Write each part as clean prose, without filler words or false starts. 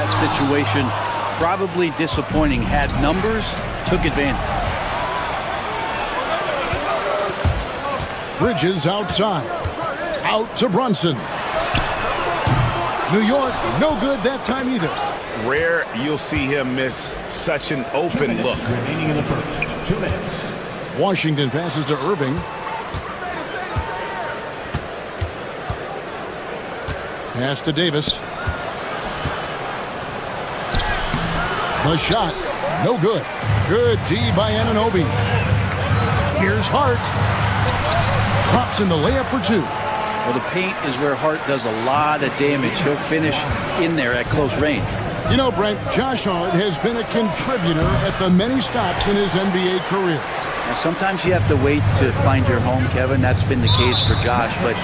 that situation. Probably disappointing. Had numbers, took advantage. Bridges outside. Out to Brunson. New York, no good that time either. Rare you'll see him miss such an open look. Remaining in the first. 2 minutes. Washington passes to Irving. Pass to Davis. The shot, no good. Good D by Anunoby. Here's Hart. Drops in the layup for 2. Well, the paint is where Hart does a lot of damage. He'll finish in there at close range. You know, Brent, Josh Hart has been a contributor at the many stops in his NBA career. Now, sometimes you have to wait to find your home, Kevin. That's been the case for Josh, but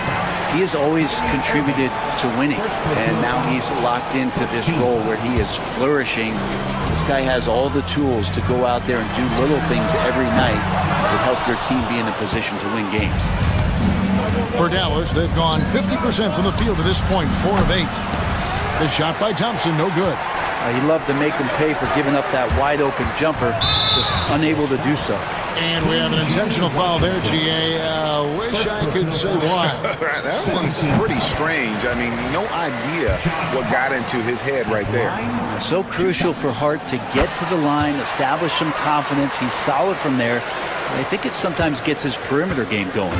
he has always contributed to winning, and now he's locked into this role where he is flourishing. This guy has all the tools to go out there and do little things every night that help your team be in a position to win games. For Dallas, they've gone 50% from the field to this point, 4 of 8. The shot by Thompson, no good. He'd love to make him pay for giving up that wide-open jumper, just unable to do so. And we have an intentional foul there, GA. Wish I could say why. That one's pretty strange. I mean, no idea what got into his head right there. So crucial for Hart to get to the line, establish some confidence. He's solid from there. I think it sometimes gets his perimeter game going.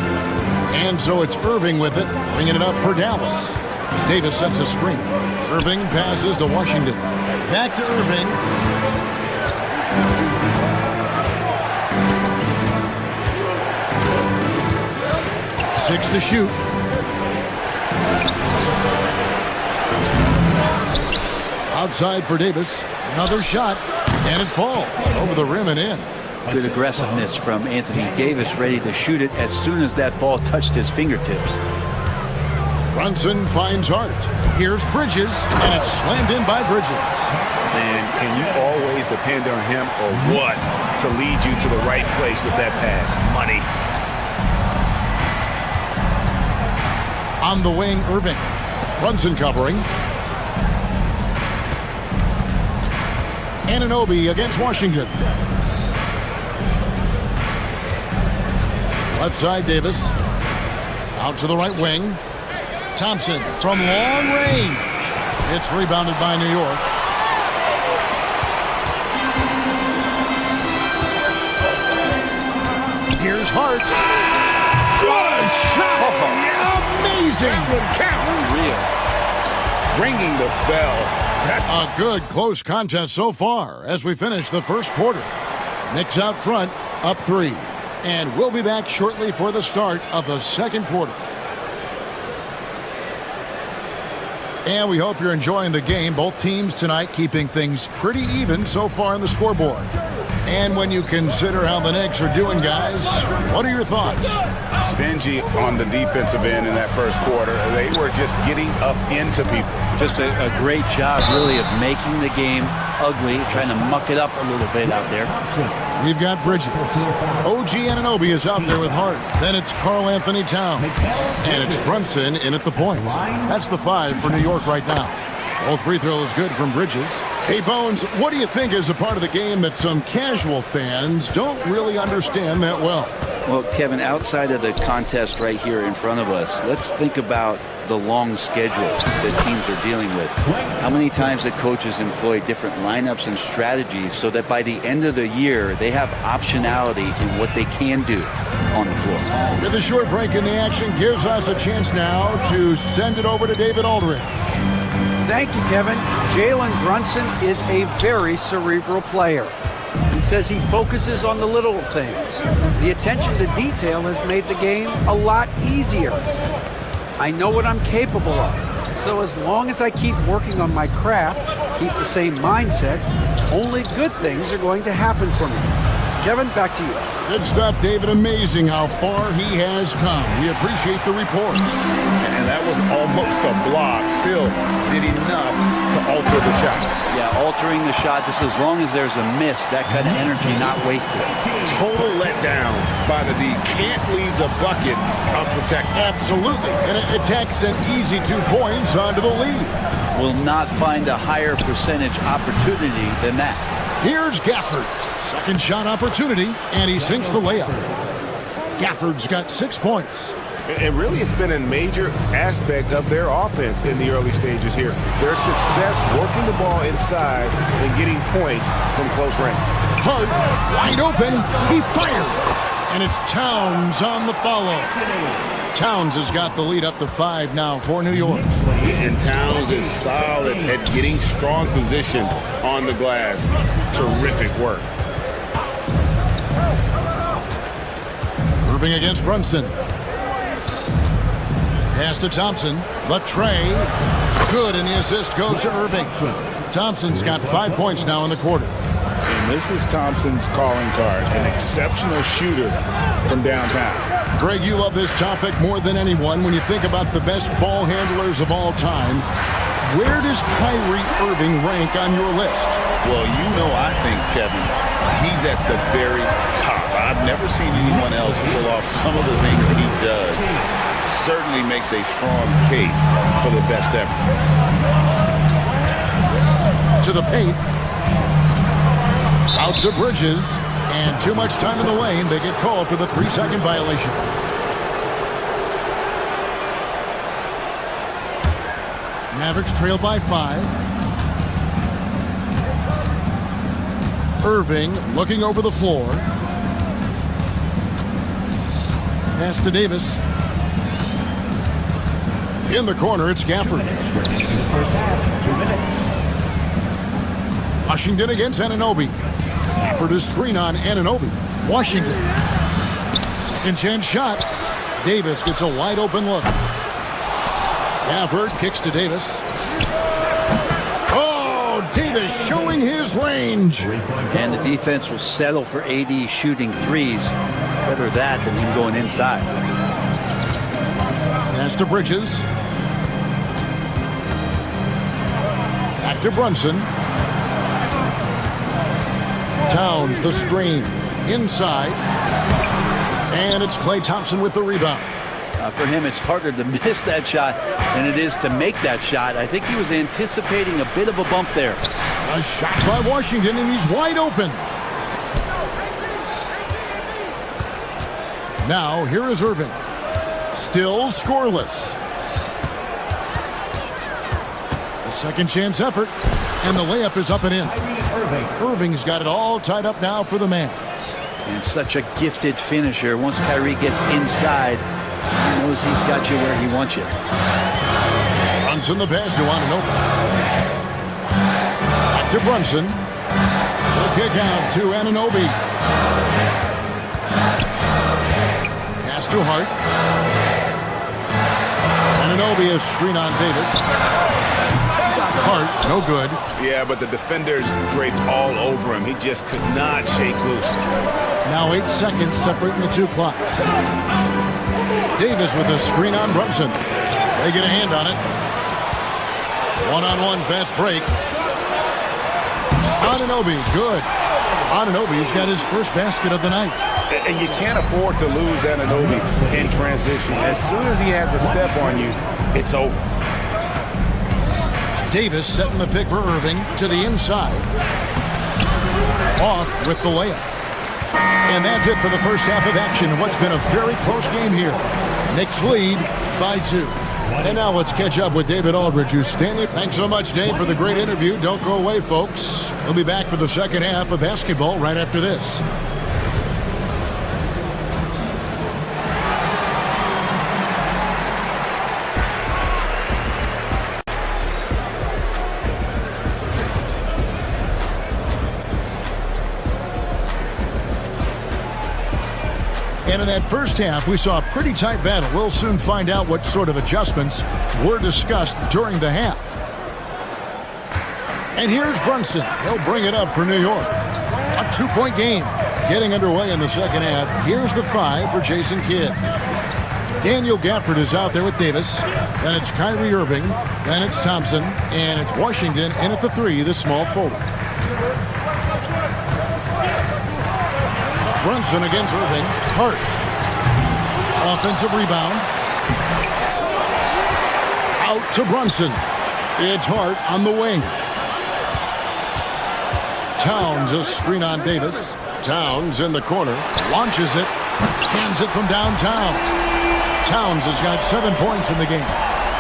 And so it's Irving with it, bringing it up for Dallas. Davis sets a screen. Irving passes to Washington. Back to Irving. Six to shoot. Outside for Davis. Another shot. And it falls over the rim and in. Good aggressiveness from Anthony Davis, ready to shoot it as soon as that ball touched his fingertips. Brunson finds Hart. Here's Bridges, and it's slammed in by Bridges. And can you always depend on him or what to lead you to the right place with that pass? Money. On the wing, Irving. Brunson covering. Anunoby against Washington. Left side, Davis. Out to the right wing. Thompson from long range. It's rebounded by New York. Here's Hart. What a shot! Amazing! Count. Unreal. Ringing the bell. A good close contest so far as we finish the first quarter. Knicks out front, up 3. And we'll be back shortly for the start of the second quarter. And we hope you're enjoying the game. Both teams tonight keeping things pretty even so far on the scoreboard. And when you consider how the Knicks are doing, guys, what are your thoughts? Stingy on the defensive end in that first quarter. They were just getting up into people. Just a great job, really, of making the game ugly, trying to muck it up a little bit out there. We've got Bridges. OG Anunoby is out there with Hart. Then it's Karl Anthony Towns. And it's Brunson in at the point. That's the 5 for New York right now. Both free throws good from Bridges. Hey, Bones, what do you think is a part of the game that some casual fans don't really understand that well? Well, Kevin, outside of the contest right here in front of us, let's think about the long schedule that teams are dealing with. How many times that coaches employ different lineups and strategies so that by the end of the year, they have optionality in what they can do on the floor. With a short break in the action, gives us a chance now to send it over to David Aldridge. Thank you, Kevin. Jalen Brunson is a very cerebral player. He says he focuses on the little things. The attention to detail has made the game a lot easier. I know what I'm capable of. So as long as I keep working on my craft, keep the same mindset, only good things are going to happen for me. Kevin, back to you. Good stuff, David. Amazing how far he has come. We appreciate the report. And that was almost a block. Still did enough to alter the shot. Yeah, altering the shot just as long as there's a miss. That kind of energy not wasted. Total letdown by the D. Can't leave the bucket unprotected. Absolutely. And it takes an easy 2 points onto the lead. Will not find a higher percentage opportunity than that. Here's Gafford. Second shot opportunity, and he sinks the layup. Gafford's got 6 points. And really, it's been a major aspect of their offense in the early stages here. Their success working the ball inside and getting points from close range. Hart, wide open, he fires. And it's Towns on the follow. Towns has got the lead up to 5 now for New York. And Towns is solid at getting strong position on the glass. Terrific work. Irving against Brunson. Pass to Thompson. The tray. Good, and the assist goes to Irving. Thompson's got 5 points now in the quarter. And this is Thompson's calling card. An exceptional shooter from downtown. Greg, you love this topic more than anyone. When you think about the best ball handlers of all time, where does Kyrie Irving rank on your list? Well, you know, I think, Kevin, he's at the very top. I've never seen anyone else pull off some of the things he does. Certainly makes a strong case for the best ever. To the paint. Out to Bridges. And too much time in the lane. They get called for the 3-second violation. Mavericks trail by 5. Irving looking over the floor. Pass to Davis. In the corner, it's Gafford. First half, 2 minutes. Washington against Anunoby. Gafford is screen on Anunoby. Washington. Second chance shot. Davis gets a wide open look. Gafford kicks to Davis. Oh, Davis showing his range. And the defense will settle for AD shooting threes. Better that than him going inside. Pass to Bridges. Back to Brunson. Towns the screen. Inside. And it's Klay Thompson with the rebound. For him, it's harder to miss that shot than it is to make that shot. I think he was anticipating a bit of a bump there. A shot by Washington, and he's wide open. Now, here is Irving. Still scoreless. A second chance effort, and the layup is up and in. Irving's got it all tied up now for the Mavs. And such a gifted finisher. Once Kyrie gets inside, he knows he's got you where he wants you. Brunson the pass to Anunoby. Back to Brunson. The kick out to Anunoby. Pass to Hart. Anunoby is screen on Davis. Hart, no good. Yeah, but the defenders draped all over him. He just could not shake loose. Now 8 seconds separating the two clocks. Davis with a screen on Brunson. They get a hand on it. One-on-one fast break. Anunoby, good. Anunoby's got his first basket of the night. And you can't afford to lose Anunoby in transition. As soon as he has a step on you, it's over. Davis setting the pick for Irving to the inside. Off with the layup. And that's it for the first half of action in what's been a very close game here. Knicks lead by 2. And now let's catch up with David Aldridge, who's standing. Thanks so much, Dave, for the great interview. Don't go away, folks. We'll be back for the second half of basketball right after this. And in that first half, we saw a pretty tight battle. We'll soon find out what sort of adjustments were discussed during the half. And here's Brunson. He'll bring it up for New York. A 2-point game getting underway in the second half. Here's the 5 for Jason Kidd. Daniel Gafford is out there with Davis. Then it's Kyrie Irving. Then it's Thompson. And it's Washington in at the 3, the small forward. Brunson against Irving. Hart. Offensive rebound. Out to Brunson. It's Hart on the wing. Towns a screen on Davis. Towns in the corner. Launches it. Hands it from downtown. Towns has got 7 points in the game.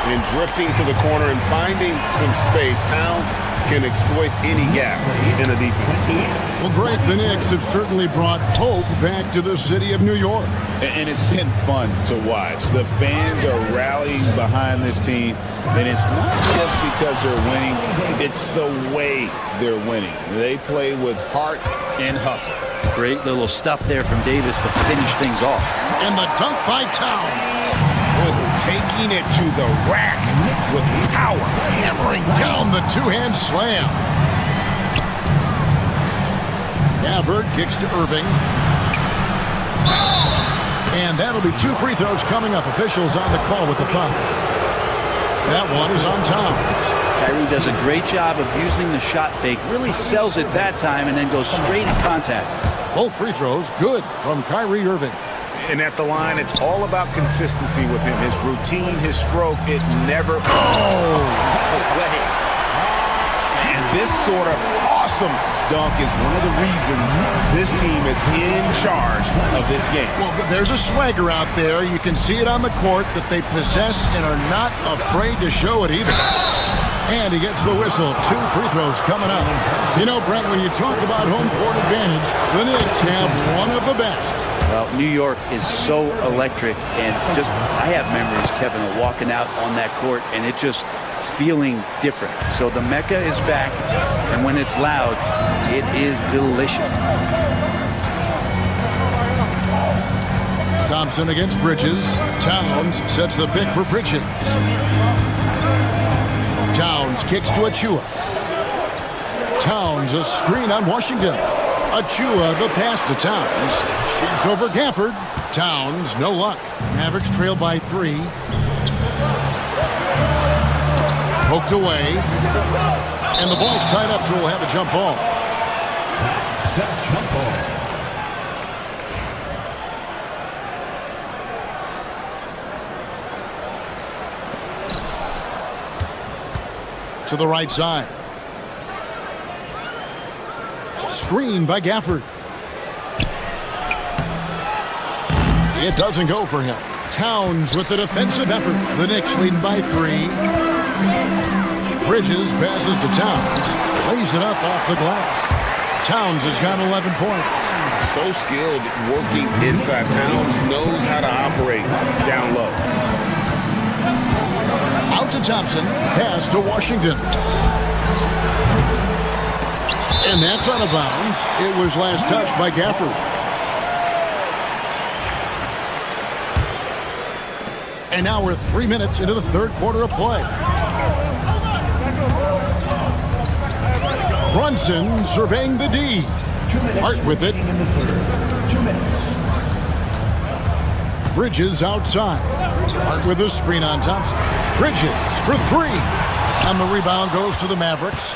And drifting to the corner and finding some space, Towns can exploit any gap in a defense. Well, Greg, the Knicks have certainly brought hope back to the city of New York. And it's been fun to watch. The fans are rallying behind this team. And it's not just because they're winning. It's the way they're winning. They play with heart and hustle. Great little stuff there from Davis to finish things off. And the dunk by Towns. Taking it to the rack with power. Hammering down the two-hand slam. Gafford kicks to Irving. And that'll be 2 free throws coming up. Officials on the call with the foul. That one is on Towns. Kyrie does a great job of using the shot fake. Really sells it that time and then goes straight at contact. Both free throws good from Kyrie Irving. And at the line, it's all about consistency with him. His routine, his stroke, it never... And this sort of awesome dunk is one of the reasons this team is in charge of this game. Well, there's a swagger out there. You can see it on the court that they possess and are not afraid to show it either. And he gets the whistle. 2 free throws coming up. You know, Brent, when you talk about home court advantage, the Knicks have one of the best. Well, New York is so electric, and just I have memories, Kevin, of walking out on that court and it just feeling different. So the Mecca is back, and when it's loud, it is delicious. Thompson against Bridges. Towns sets the pick for Bridges. Towns kicks to Achua. Towns a screen on Washington. Achua the pass to Towns. Shoots over Gafford. Towns, no luck. Mavericks trail by 3. Poked away. And the ball's tied up, so we'll have a jump ball. Jump ball. To the right side. Screen by Gafford. It doesn't go for him. Towns with the defensive effort. The Knicks leading by 3. Bridges passes to Towns. Lays it up off the glass. Towns has got 11 points. So skilled working inside. Towns knows how to operate down low. Out to Thompson. Pass to Washington. And that's out of bounds. It was last touched by Gafford. And now we're 3 minutes into the third quarter of play. Brunson surveying the D. Hart with it. In the third. 2 minutes. Bridges outside. Hart with a screen on Thompson. Bridges for 3. And the rebound goes to the Mavericks.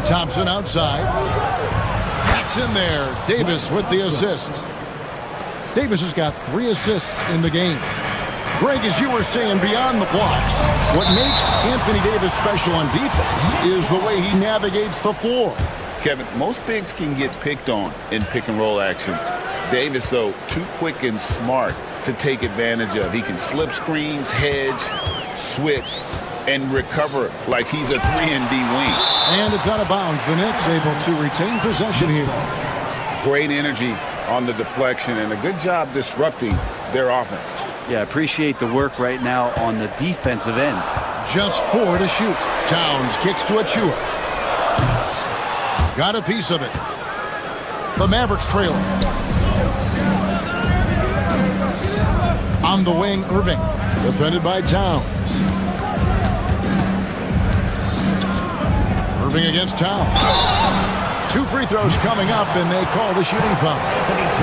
Thompson outside. That's in there. Davis with the assist. Davis has got 3 assists in the game. Greg, as you were saying, beyond the blocks, what makes Anthony Davis special on defense is the way he navigates the floor. Kevin, most bigs can get picked on in pick-and-roll action. Davis, though, too quick and smart to take advantage of. He can slip screens, hedge, switch, and recover like he's a 3-and-D wing. And it's out of bounds. The Knicks able to retain possession here. Great energy on the deflection and a good job disrupting their offense. Yeah, appreciate the work right now on the defensive end. Just 4 to shoot. Towns kicks to Achua. Got a piece of it. The Mavericks trailing. On the wing, Irving. Defended by Towns. Irving against Towns. 2 free throws coming up, and they call the shooting foul.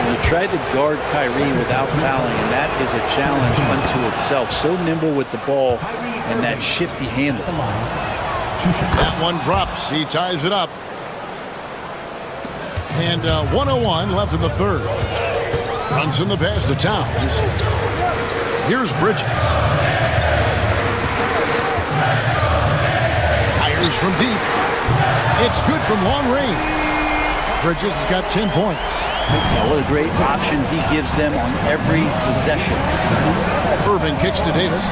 He tried to guard Kyrie without fouling, and that is a challenge unto itself. So nimble with the ball and that shifty handle. That one drops. He ties it up. And 1:01 left in the third. Brunson the pass to Towns. Here's Bridges. Fires from deep. It's good from long range. Bridges has got 10 points. Yeah, what a great option he gives them on every possession. Irving kicks to Davis.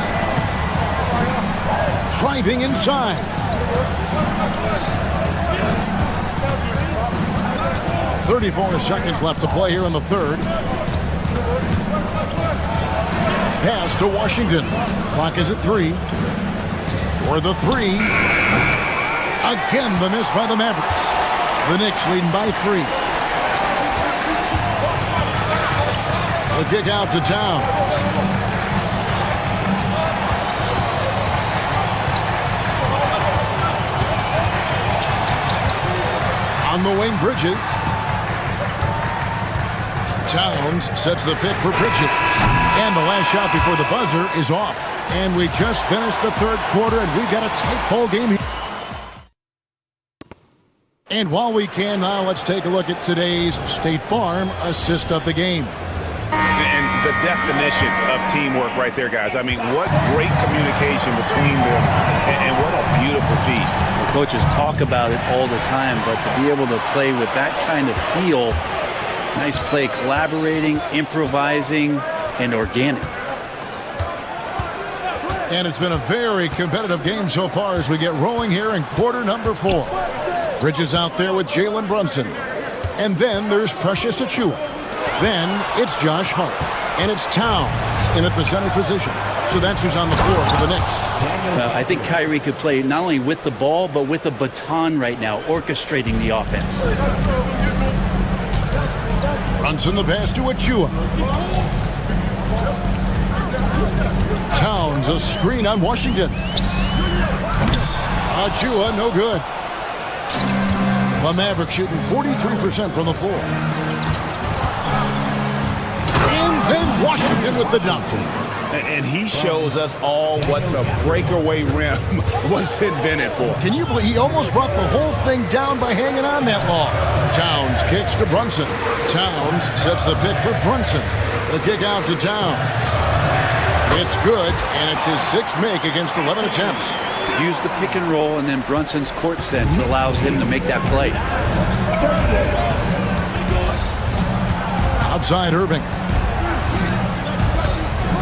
Driving inside. "34 seconds left to play here in the third. Pass to Washington. Clock is at 3. For the 3. Again, the miss by the Mavericks. The Knicks leading by 3. The kick out to Towns. On the wing, Bridges. Towns sets the pick for Bridges. And the last shot before the buzzer is off. And we just finished the third quarter, and we've got a tight ball game here. And while we can now, let's take a look at today's State Farm assist of the game. And the definition of teamwork right there, guys. I mean, what great communication between them, and what a beautiful feat. The coaches talk about it all the time, but to be able to play with that kind of feel, nice play, collaborating, improvising, and organic. And it's been a very competitive game so far as we get rolling here in quarter number 4. Bridges out there with Jalen Brunson. And then there's Precious Achiuwa. Then it's Josh Hart. And it's Towns in at the center position. So that's who's on the floor for the Knicks. I think Kyrie could play not only with the ball, but with the baton right now, orchestrating the offense. Brunson the pass to Achiuwa. Towns a screen on Washington. Achiuwa no good. The Mavericks shooting 43% from the floor. And then Washington with the dunk. And he shows us all what the breakaway rim was invented for. Can you believe he almost brought the whole thing down by hanging on that long? Towns kicks to Brunson. Towns sets the pick for Brunson. The kick out to Towns. It's good, and it's his 6th make against 11 attempts. Use the pick and roll, and then Brunson's court sense allows him to make that play. Outside Irving.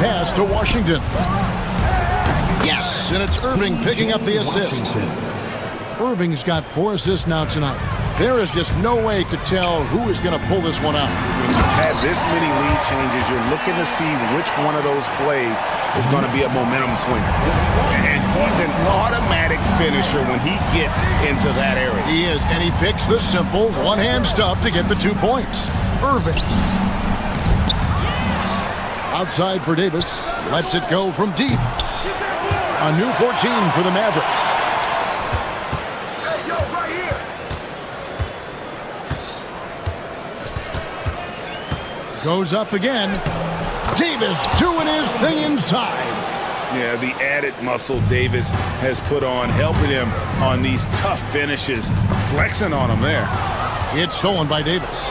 Pass to Washington. Yes, and it's Irving picking up the assist. Irving's got 4 assists now tonight. There is just no way to tell who is going to pull this one out. When you have this many lead changes, you're looking to see which one of those plays is going to be a momentum swinger. And he's an automatic finisher when he gets into that area. He is, and he picks the simple one-hand stuff to get the 2 points. Irving. Outside for Davis. Lets it go from deep. A new 14 for the Mavericks. Goes up again. Davis doing his thing inside. Yeah, the added muscle Davis has put on, helping him on these tough finishes, flexing on him there. It's stolen by Davis.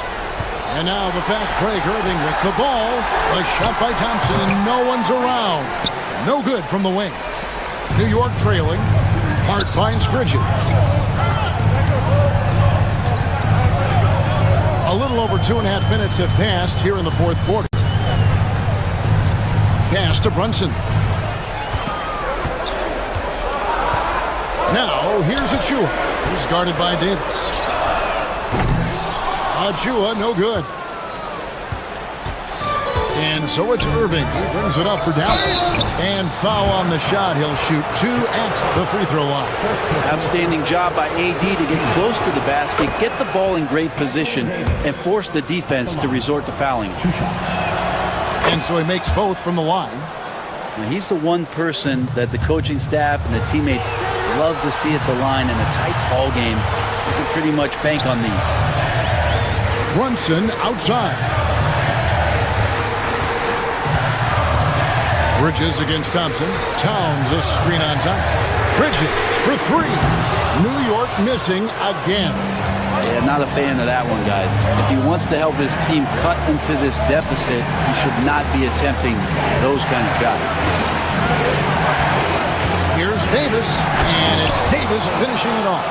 And now the fast break, Irving with the ball. A shot by Thompson, and no one's around. No good from the wing. New York trailing. Hart finds Bridges. A little over 2.5 minutes have passed here in the fourth quarter. Pass to Brunson. Now, here's Achiuwa. He's guarded by Davis. Achiuwa, no good. And so it's Irving. He brings it up for Dallas. And foul on the shot. He'll shoot 2 at the free throw line. Outstanding job by AD to get close to the basket, get the ball in great position, and force the defense to resort to fouling. And so he makes both from the line. Now, he's the one person that the coaching staff and the teammates love to see at the line in a tight ball game. You can pretty much bank on these. Brunson outside. Bridges against Thompson. Towns a screen on Thompson. Bridges for three. New York missing again. Yeah, not a fan of that one, guys. If he wants to help his team cut into this deficit, he should not be attempting those kind of shots. Here's Davis, and it's Davis finishing it off.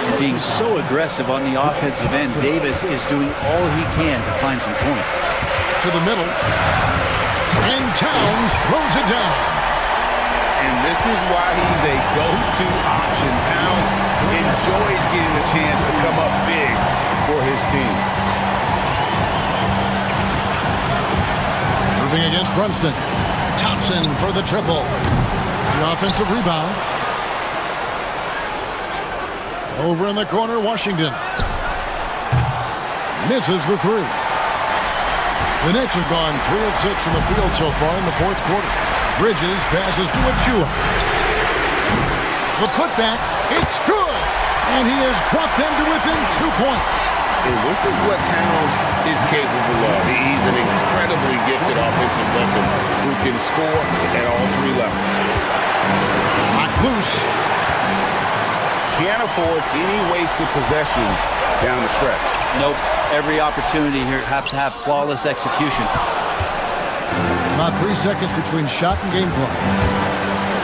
And being so aggressive on the offensive end, Davis is doing all he can to find some points. To the middle. And Towns throws it down. And this is why he's a go-to option. Towns enjoys getting a chance to come up big for his team. Moving against Brunson. Thompson for the triple. The offensive rebound. Over in the corner, Washington. Misses the three. The Knicks have gone 3 of 6 in the field so far in the fourth quarter. Bridges passes to Achua. The putback, it's good! And he has brought them to within 2 points. And this is what Towns is capable of. He's an incredibly gifted offensive weapon who can score at all 3 levels. Hot loose. Can't afford any wasted possessions down the stretch. Nope. Every opportunity here have to have flawless execution. About 3 seconds between shot and game clock.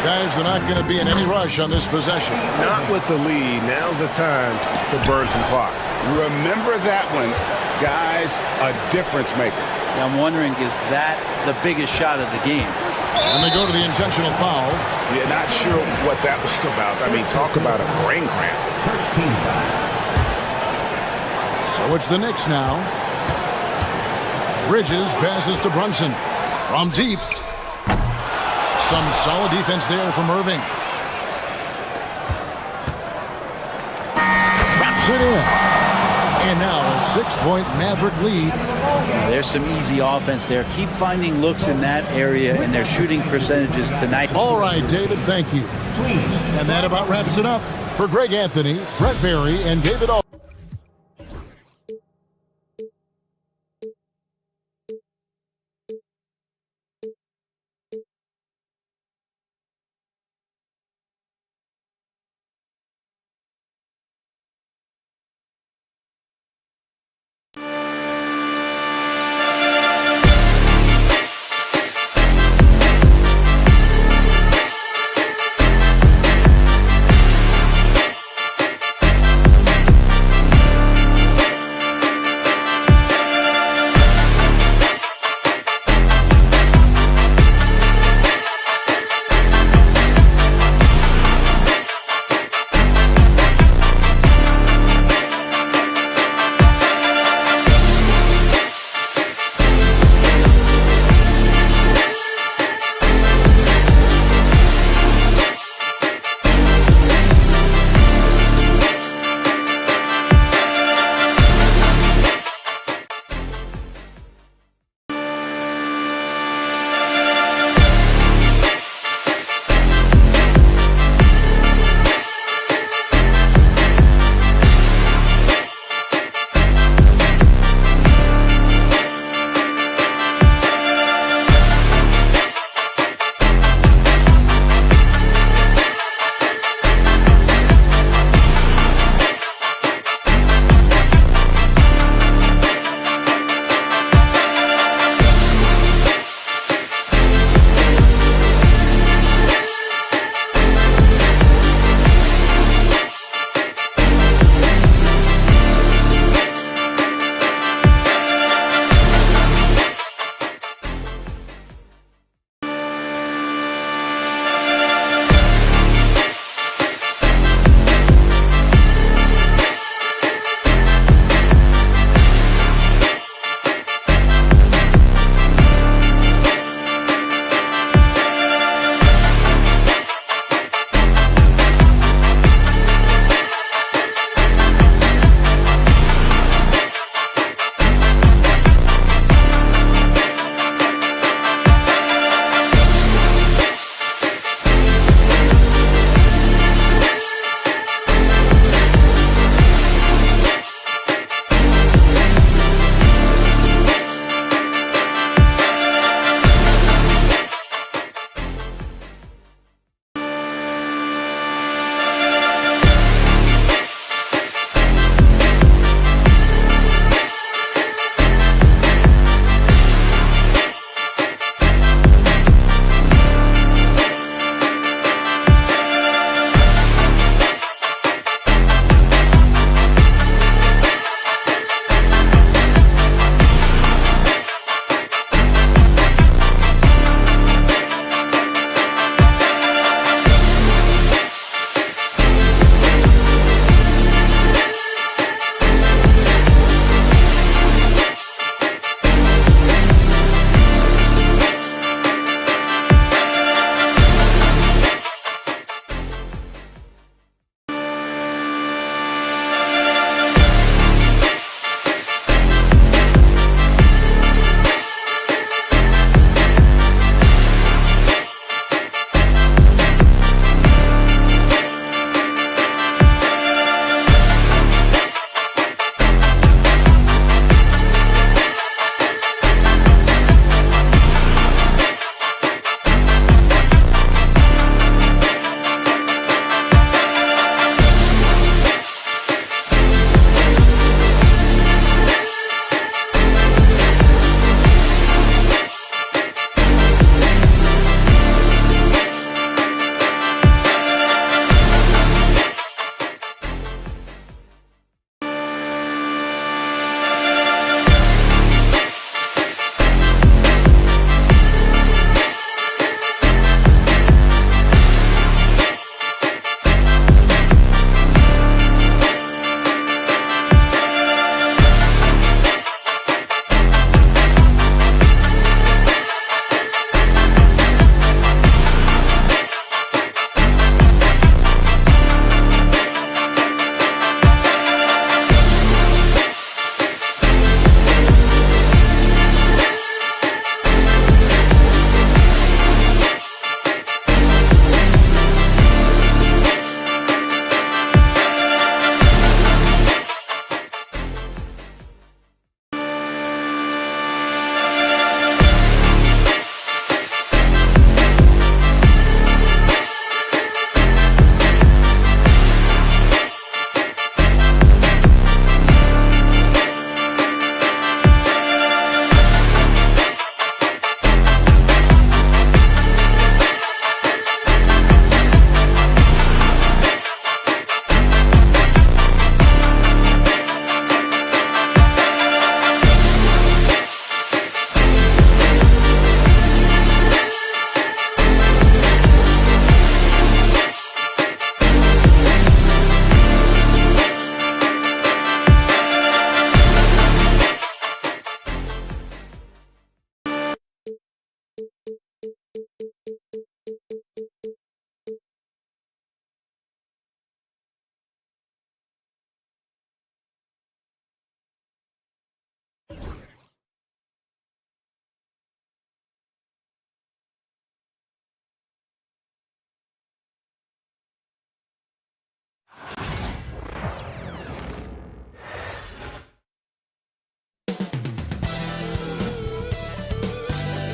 Guys, they're not going to be in any rush on this possession. Not with the lead. Now's the time to burn some clock. Remember that one, guys, a difference maker. Now I'm wondering, is that the biggest shot of the game? And they go to the intentional foul. Yeah, not sure what that was about. I mean, talk about a brain cramp. First team foul. So it's the Knicks now. Bridges passes to Brunson. From deep. Some solid defense there from Irving. Drops it in. And now a 6-point Maverick lead. There's some easy offense there. Keep finding looks in that area, and their shooting percentages tonight. All right, David, thank you. Please. And that about wraps it up. For Greg Anthony, Brett Berry, and David Al.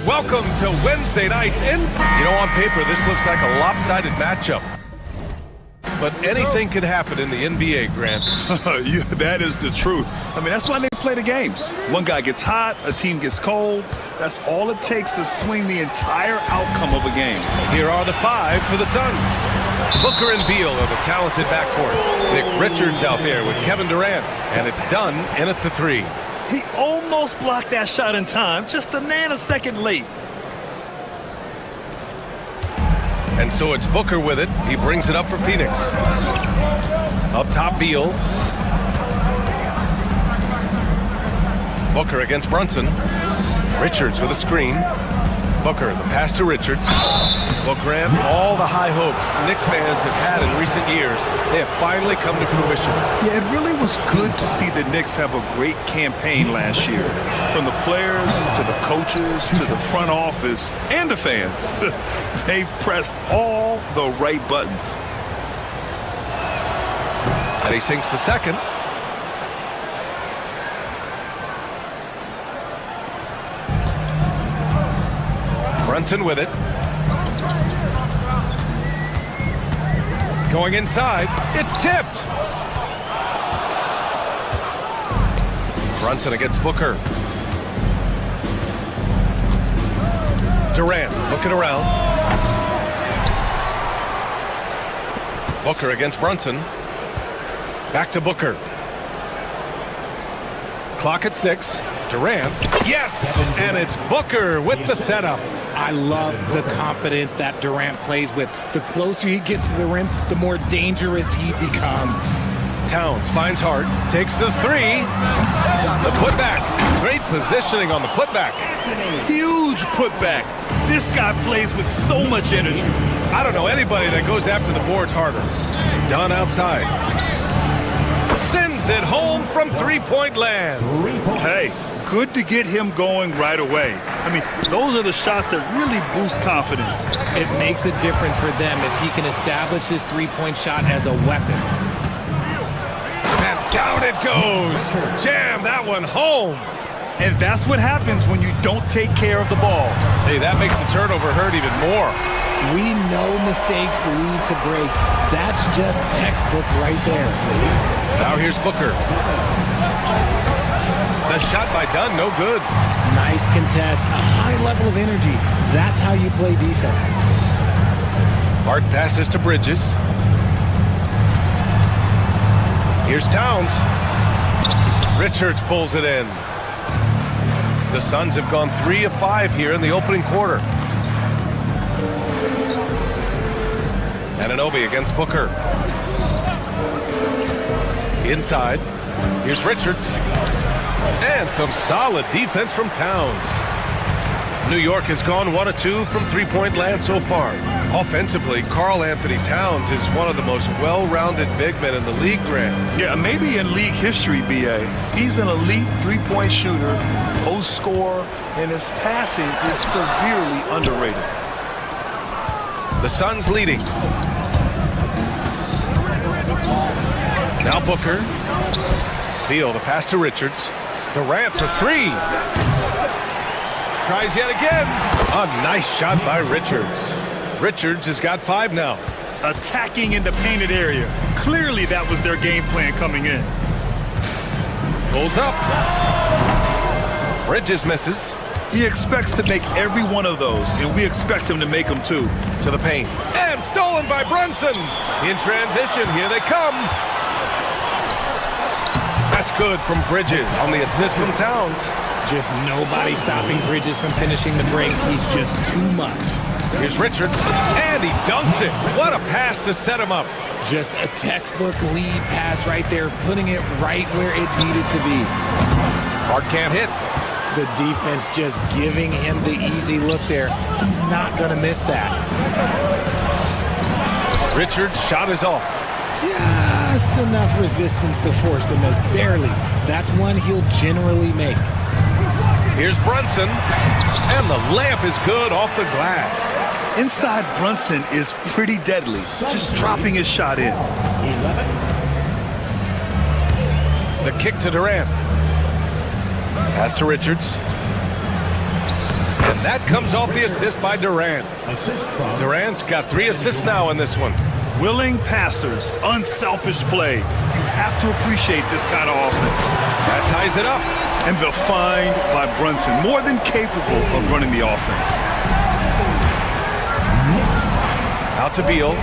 Welcome to Wednesday night's on paper, this looks like a lopsided matchup. But anything can happen in the NBA, Grant. Yeah, that is the truth. I mean, that's why they play the games. One guy gets hot, a team gets cold. That's all it takes to swing the entire outcome of a game. Here are the five for the Suns. Booker and Beal are the talented backcourt. Nick Richards out there with Kevin Durant. And it's done in at the three. He almost blocked that shot in time, just a nanosecond late. And so it's Booker with it. He brings it up for Phoenix. Up top, Beal. Booker against Brunson. Richards with a screen. Booker, the pass to Richards. Well, Graham, all the high hopes Knicks fans have had in recent years, they have finally come to fruition. Yeah, it really was good to see the Knicks have a great campaign last year. From the players to the coaches to the front office and the fans. They've pressed all the right buttons. And he sinks the second. Brunson with it. Going inside. It's tipped. Brunson against Booker. Durant looking around. Booker against Brunson. Back to Booker. Clock at 6. Durant. Yes! And it's Booker with the setup. I love the confidence that Durant plays with. The closer he gets to the rim, the more dangerous he becomes. Towns finds Hart, takes the three. The putback. Great positioning on the putback. Huge putback. This guy plays with so much energy. I don't know anybody that goes after the boards harder. Done outside. Sends it home from three-point land. Hey, good to get him going right away. I mean, those are the shots that really boost confidence. It makes a difference for them if he can establish his three-point shot as a weapon. And down it goes. Jam that one home. And that's what happens when you don't take care of the ball. Hey, that makes the turnover hurt even more. We know mistakes lead to breaks. That's just textbook right there. Now here's Booker. The shot by Dunn, no good. Nice contest, a high level of energy. That's how you play defense. Hart passes to Bridges. Here's Towns. Richards pulls it in. The Suns have gone 3 of 5 here in the opening quarter. Anunoby against Booker. Inside. Here's Richards. And some solid defense from Towns. New York has gone 1 of 2 from three-point land so far. Offensively, Karl Anthony Towns is one of the most well-rounded big men in the league, Grant. Yeah, maybe in league history, B.A. He's an elite three-point shooter, post scorer, and his passing is severely underrated. The Suns leading. Now Booker. Beal, the pass to Richards. Durant for three. Tries yet again. A nice shot by Richards. Richards has got 5 now. Attacking in the painted area. Clearly that was their game plan coming in. Pulls up. Bridges misses. He expects to make every one of those, and we expect him to make them too. To the paint. And stolen by Brunson. In transition, here they come. That's good from Bridges on the assist from Towns. Just nobody stopping Bridges from finishing the break. He's just too much. Here's Richards, and he dunks it. What a pass to set him up. Just a textbook lead pass right there, putting it right where it needed to be. Hart can't hit. The defense just giving him the easy look there. He's not going to miss that. Richards' shot is off. Just enough resistance to force the miss. Barely. That's one he'll generally make. Here's Brunson, and the layup is good off the glass. Inside Brunson is pretty deadly, just dropping his shot in. The kick to Durant. Pass to Richards. And that comes off the assist by Durant. Durant's got 3 assists now in this one. Willing passers, unselfish play. You have to appreciate this kind of offense. That ties it up. And the find by Brunson, more than capable of running the offense. Out to Beal.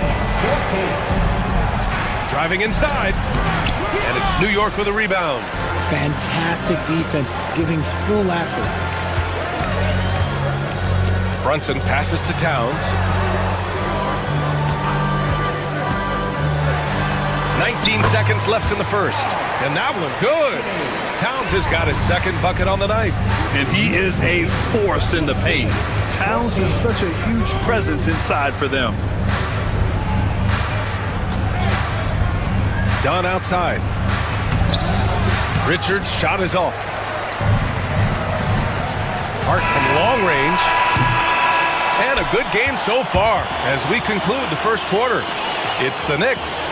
Driving inside. And it's New York with a rebound. Fantastic defense, giving full effort. Brunson passes to Towns. 19 seconds left in the first. And that one, good. Towns has got his second bucket on the night. And he is a force in the paint. Towns is such a huge presence inside for them. Dunn outside. Richards' shot is off. Hart from long range. And a good game so far as we conclude the first quarter. It's the Knicks.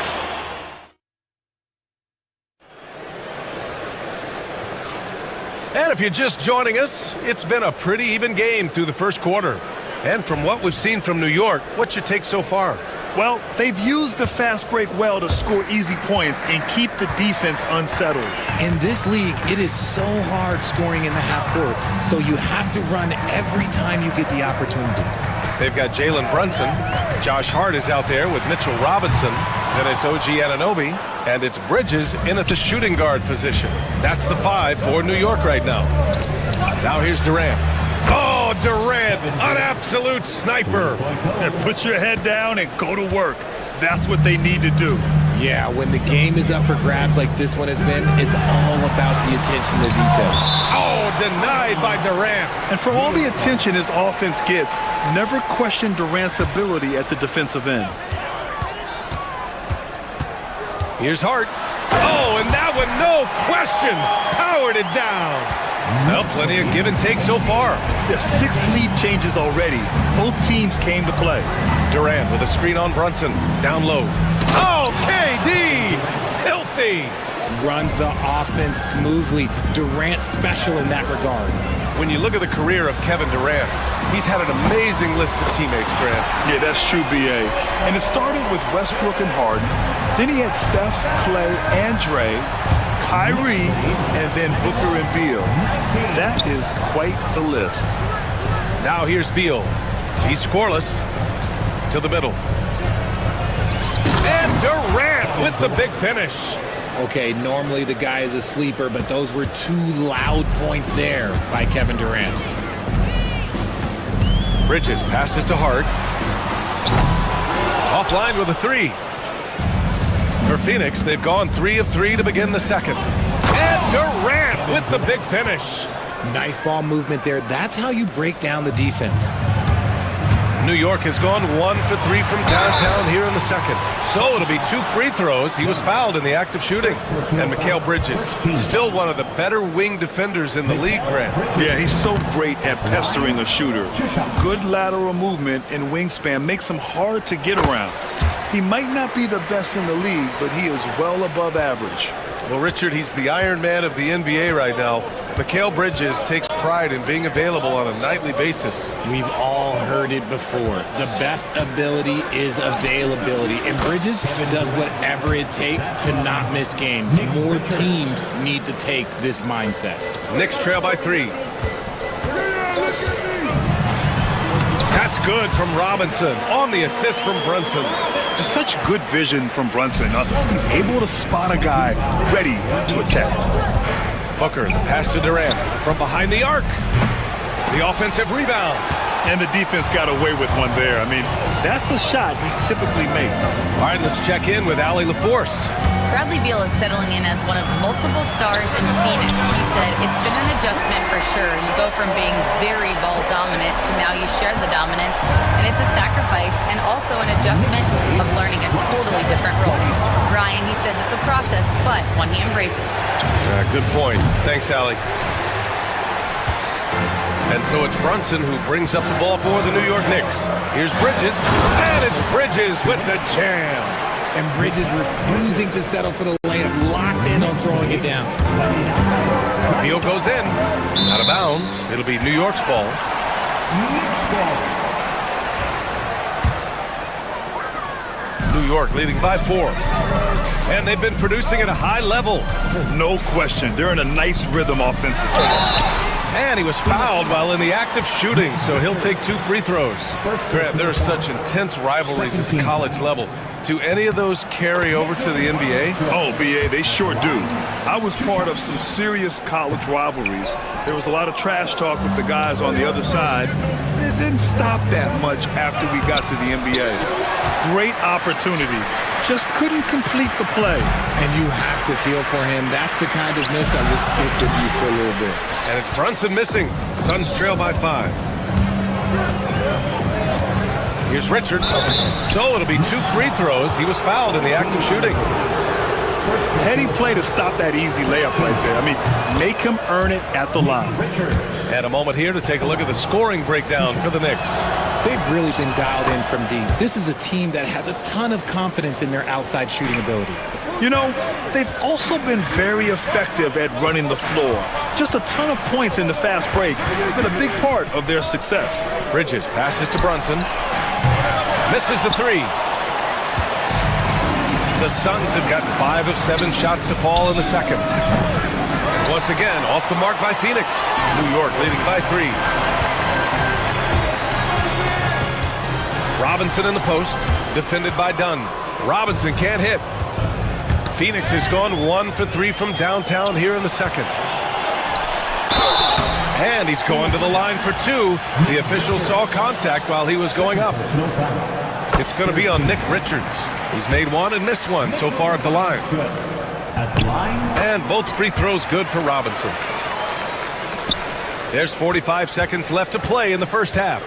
And if you're just joining us, it's been a pretty even game through the first quarter. And from what we've seen from New York, what's your take so far? Well, they've used the fast break well to score easy points and keep the defense unsettled. In this league, it is so hard scoring in the half court, so you have to run every time you get the opportunity. They've got Jalen Brunson. Josh Hart is out there with Mitchell Robinson. Then it's OG Anunoby. And it's Bridges in at the shooting guard position. That's the 5 for New York right now. Now here's Durant. Oh, Durant, an absolute sniper. And put your head down and go to work. That's what they need to do. Yeah, when the game is up for grabs like this one has been, it's all about the attention to detail. Oh, denied by Durant. And for all the attention his offense gets, never question Durant's ability at the defensive end. Here's Hart. Oh, and that one, no question, powered it down. Well, plenty of give and take so far. The 6 lead changes already. Both teams came to play. Durant with a screen on Brunson. Down low. Oh, KD! Filthy! Runs the offense smoothly. Durant special in that regard. When you look at the career of Kevin Durant, he's had an amazing list of teammates, Grant. Yeah, that's true, B.A. And it started with Westbrook and Harden. Then he had Steph, Clay, and Dre, Kyrie, and then Booker and Beal. That is quite the list. Now here's Beal. He's scoreless. To the middle. And Durant with the big finish. Okay, normally the guy is a sleeper, but those were 2 loud points there by Kevin Durant. Bridges passes to Hart. Offline with a 3. For Phoenix, they've gone 3 of 3 to begin the second. And Durant with the big finish. Nice ball movement there. That's how you break down the defense. New York has gone 1 for 3 from downtown here in the second. So it'll be 2 free throws. He was fouled in the act of shooting. And Mikal Bridges, still one of the better wing defenders in the league, Grant. Yeah, he's so great at pestering a shooter. Good lateral movement and wingspan makes him hard to get around. He might not be the best in the league, but he is well above average. Well, Richard, he's the Iron Man of the NBA right now. Mikal Bridges takes pride in being available on a nightly basis. We've all heard it before. The best ability is availability. And Bridges does whatever it takes to not miss games. More teams need to take this mindset. Knicks trail by 3. That's good from Robinson on the assist from Brunson. Just such good vision from Brunson. He's able to spot a guy ready to attack. Booker, the pass to Durant from behind the arc. The offensive rebound. And the defense got away with one there. I mean, that's a shot he typically makes. All right, let's check in with Allie LaForce. Bradley Beal is settling in as one of multiple stars in Phoenix. He said it's been an adjustment for sure. You go from being very ball dominant to now you share the dominance, and it's a sacrifice and also an adjustment of learning a totally different role. Ryan, he says it's a process, but one he embraces. Good point. Thanks, Allie. And so it's Brunson who brings up the ball for the New York Knicks. Here's Bridges, and it's Bridges with the jam. And Bridges refusing to settle for the layup, locked in on throwing it down. Beal goes in, out of bounds. It'll be New York's ball. New York leading by 4. And they've been producing at a high level. No question. They're in a nice rhythm offensively. And he was fouled while in the act of shooting, so he'll take 2 free throws. Grant, there are such intense rivalries at the college level. Do any of those carry over to the NBA? Oh, BA, they sure do. I was part of some serious college rivalries. There was a lot of trash talk with the guys on the other side. It didn't stop that much after we got to the NBA. Great opportunity. Just couldn't complete the play. And you have to feel for him. That's the kind of miss that will stick with you for a little bit. And it's Brunson missing. Suns trail by 5. Here's Richards. So it'll be 2 free throws. He was fouled in the act of shooting. Heady play to stop that easy layup right there. I mean, make him earn it at the line. And a moment here to take a look at the scoring breakdown for the Knicks. They've really been dialed in from deep. This is a team that has a ton of confidence in their outside shooting ability. You know, they've also been very effective at running the floor. Just a ton of points in the fast break. It's been a big part of their success. Bridges passes to Brunson. Misses the 3. The Suns have gotten 5 of 7 shots to fall in the second. Once again, off the mark by Phoenix. New York leading by 3. Robinson in the post, defended by Dunn. Robinson can't hit. Phoenix has gone 1 for 3 from downtown here in the second. And he's going to the line for 2. The official saw contact while he was going up. It's going to be on Nick Richards. He's made 1 and missed 1 so far at the line. And both free throws good for Robinson. There's 45 seconds left to play in the first half.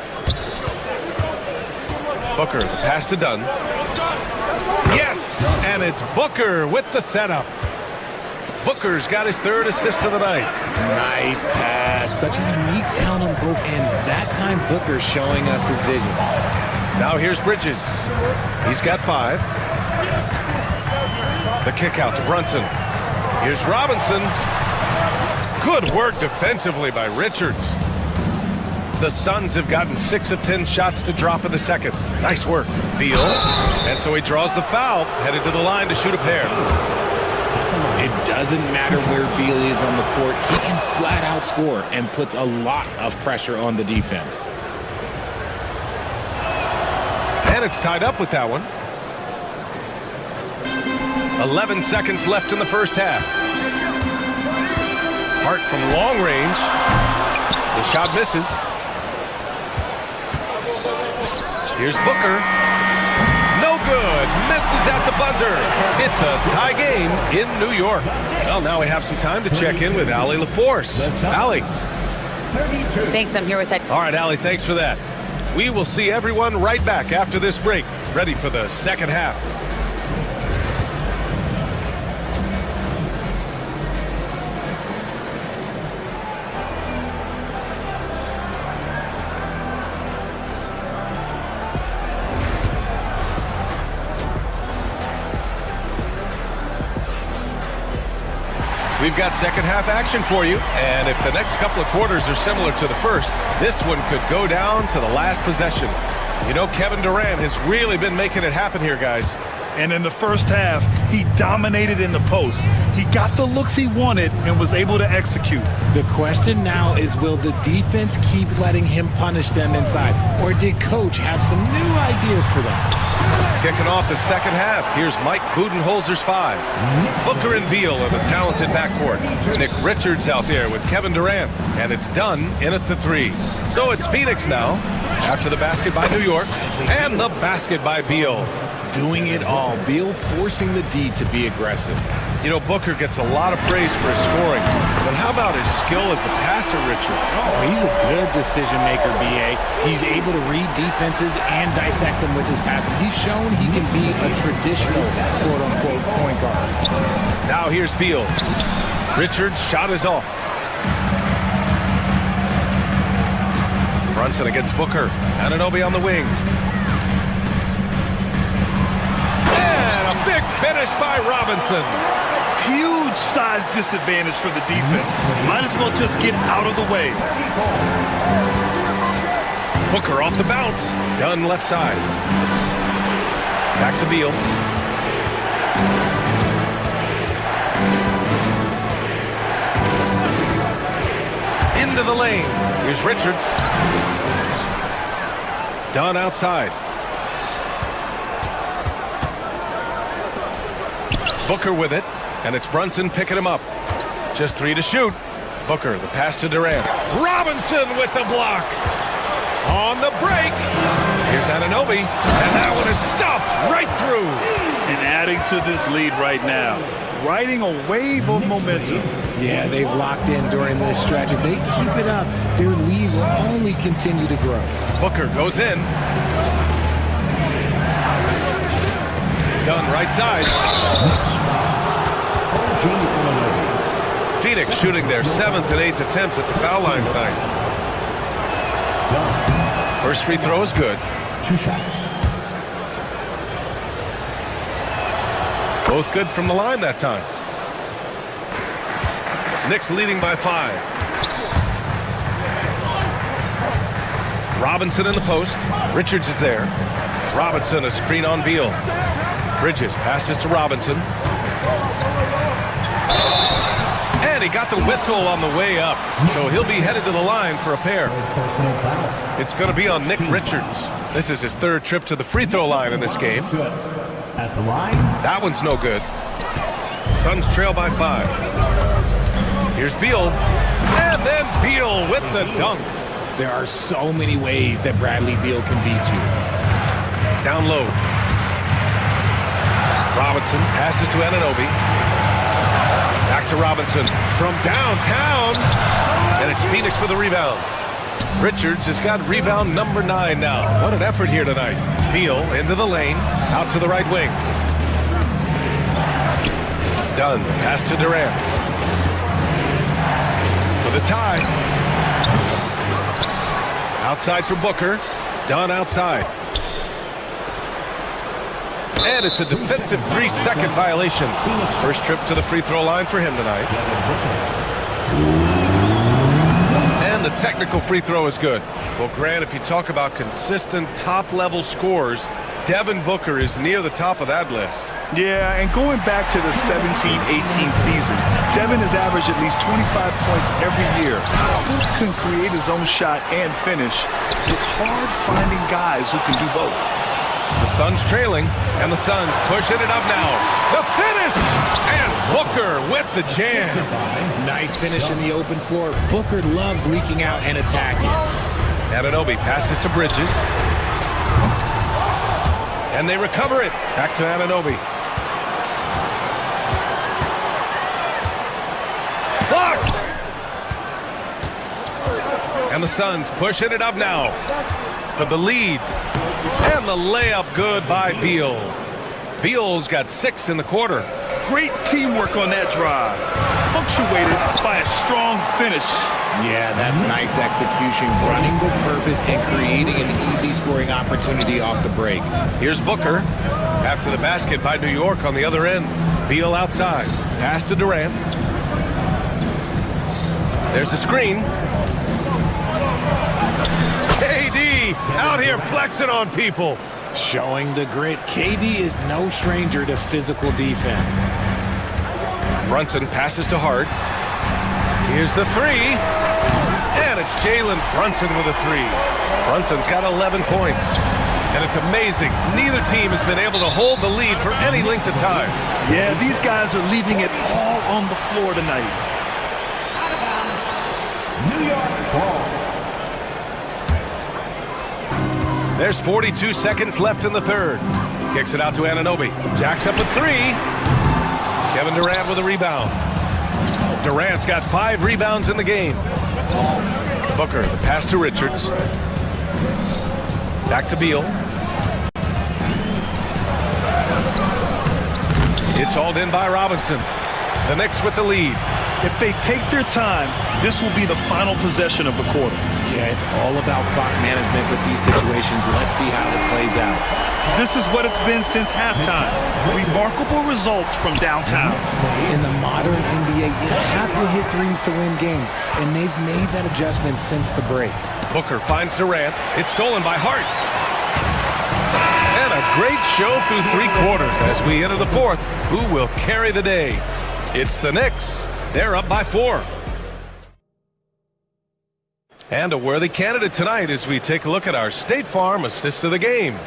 Booker, the pass to Dunn. Yes! And it's Booker with the setup. Booker's got his 3rd assist of the night. Nice pass. Such a unique talent on both ends. That time, Booker's showing us his vision. Now here's Bridges. He's got 5. The kick out to Brunson. Here's Robinson. Good work defensively by Richards. The Suns have gotten 6 of 10 shots to drop in the second. Nice work. Beal. And so he draws the foul, headed to the line to shoot a pair. It doesn't matter where Beal is on the court. He can flat out score and puts a lot of pressure on the defense. And it's tied up with that one. 11 seconds left in the first half. Hart from long range. The shot misses. Here's Booker. No good. Misses at the buzzer. It's a tie game in New York. Well, now we have some time to check in with Allie LaForce. Allie. Thanks, I'm here with Ed. All right, Allie, thanks for that. We will see everyone right back after this break, ready for the second half. We've got second half action for you, and if the next couple of quarters are similar to the first, this one could go down to the last possession. You know, Kevin Durant has really been making it happen here, guys. And in the first half, he dominated in the post. He got the looks he wanted and was able to execute. The question now is, will the defense keep letting him punish them inside? Or did Coach have some new ideas for them? Kicking off the second half, here's Mike Budenholzer's 5. Booker and Beal are the talented backcourt. Nick Richards out there with Kevin Durant. And it's Dunn in at the 3. So it's Phoenix now, after the basket by New York and the basket by Beal. Doing it all. Beal forcing the D to be aggressive. You know, Booker gets a lot of praise for his scoring, but how about his skill as a passer, Richard? Oh, he's a good decision maker, BA. He's able to read defenses and dissect them with his passing. He's shown he can be a traditional quote-unquote point guard. Now here's Beal. Richard's shot is off. Brunson against Booker. Anunoby on the wing. And a big finish by Robinson. Huge size disadvantage for the defense. Might as well just get out of the way. Booker off the bounce. Dunn left side. Back to Beal. Into the lane. Here's Richards. Dunn outside. Booker with it, and it's Brunson picking him up. Just 3 to shoot. Booker, the pass to Durant. Robinson with the block. On the break. Here's Anunoby, and that one is stuffed right through. And adding to this lead right now, riding a wave of momentum. Yeah, they've locked in during this stretch. If they keep it up, their lead will only continue to grow. Booker goes in. Dunn right side. Phoenix shooting their 7th and 8th attempts at the foul line tonight. First free throw is good. 2 shots. Both good from the line that time. Knicks leading by 5. Robinson in the post. Richards is there. Robinson a screen on Beal. Bridges passes to Robinson. And he got the whistle on the way up. So he'll be headed to the line for a pair. It's going to be on Nick Richards. This is his 3rd trip to the free throw line in this game. At the line. That one's no good. Suns trail by 5. Here's Beal. And then Beal with the dunk. There are so many ways that Bradley Beal can beat you. Down low. Robinson passes to Anunoby. Back to Robinson from downtown. And it's Phoenix with a rebound. Richards has got rebound number 9 now. What an effort here tonight. Beal into the lane. Out to the right wing. Dunn. Pass to Durant. For the tie. Outside for Booker. Dunn outside. And it's a defensive 3-second violation. First trip to the free throw line for him tonight. And the technical free throw is good. Well, Grant, if you talk about consistent top-level scores, Devin Booker is near the top of that list. Yeah, and going back to the 17-18 season, Devin has averaged at least 25 points every year. Booker can create his own shot and finish. It's hard finding guys who can do both. The Suns trailing, and the Suns pushing it up now. The finish! And Booker with the jam. Nice finish in the open floor. Booker loves leaking out and attacking. Anunoby passes to Bridges. And they recover it. Back to Anunoby. Blocked! And the Suns pushing it up now for the lead. And the layup good by Beal. Beal's got 6 in the quarter. Great teamwork on that drive. Punctuated by a strong finish. Yeah, that's nice execution. Running with purpose and creating an easy scoring opportunity off the break. Here's Booker. After the basket by New York on the other end. Beal outside. Pass to Durant. There's a screen. KD out here flexing on people. Showing the grit. KD is no stranger to physical defense. Brunson passes to Hart. Here's the 3. And it's Jalen Brunson with a 3. Brunson's got 11 points. And it's amazing. Neither team has been able to hold the lead for any length of time. Yeah, these guys are leaving it all on the floor tonight. New York ball. There's 42 seconds left in the 3rd. Kicks it out to Anunoby. Jacks up a 3. Kevin Durant with a rebound. Durant's got 5 rebounds in the game. Booker, the pass to Richards. Back to Beal. It's hauled in by Robinson. The Knicks with the lead. If they take their time, this will be the final possession of the quarter. Yeah, it's all about clock management with these situations. Let's see how it plays out. This is what it's been since halftime. Remarkable results from downtown. In the modern NBA, you have to hit threes to win games, and they've made that adjustment since the break. Booker finds Durant. It's stolen by Hart. And a great show through 3 quarters as we enter the 4th. Who will carry the day? It's the Knicks. They're up by 4. And a worthy candidate tonight as we take a look at our State Farm assist of the game.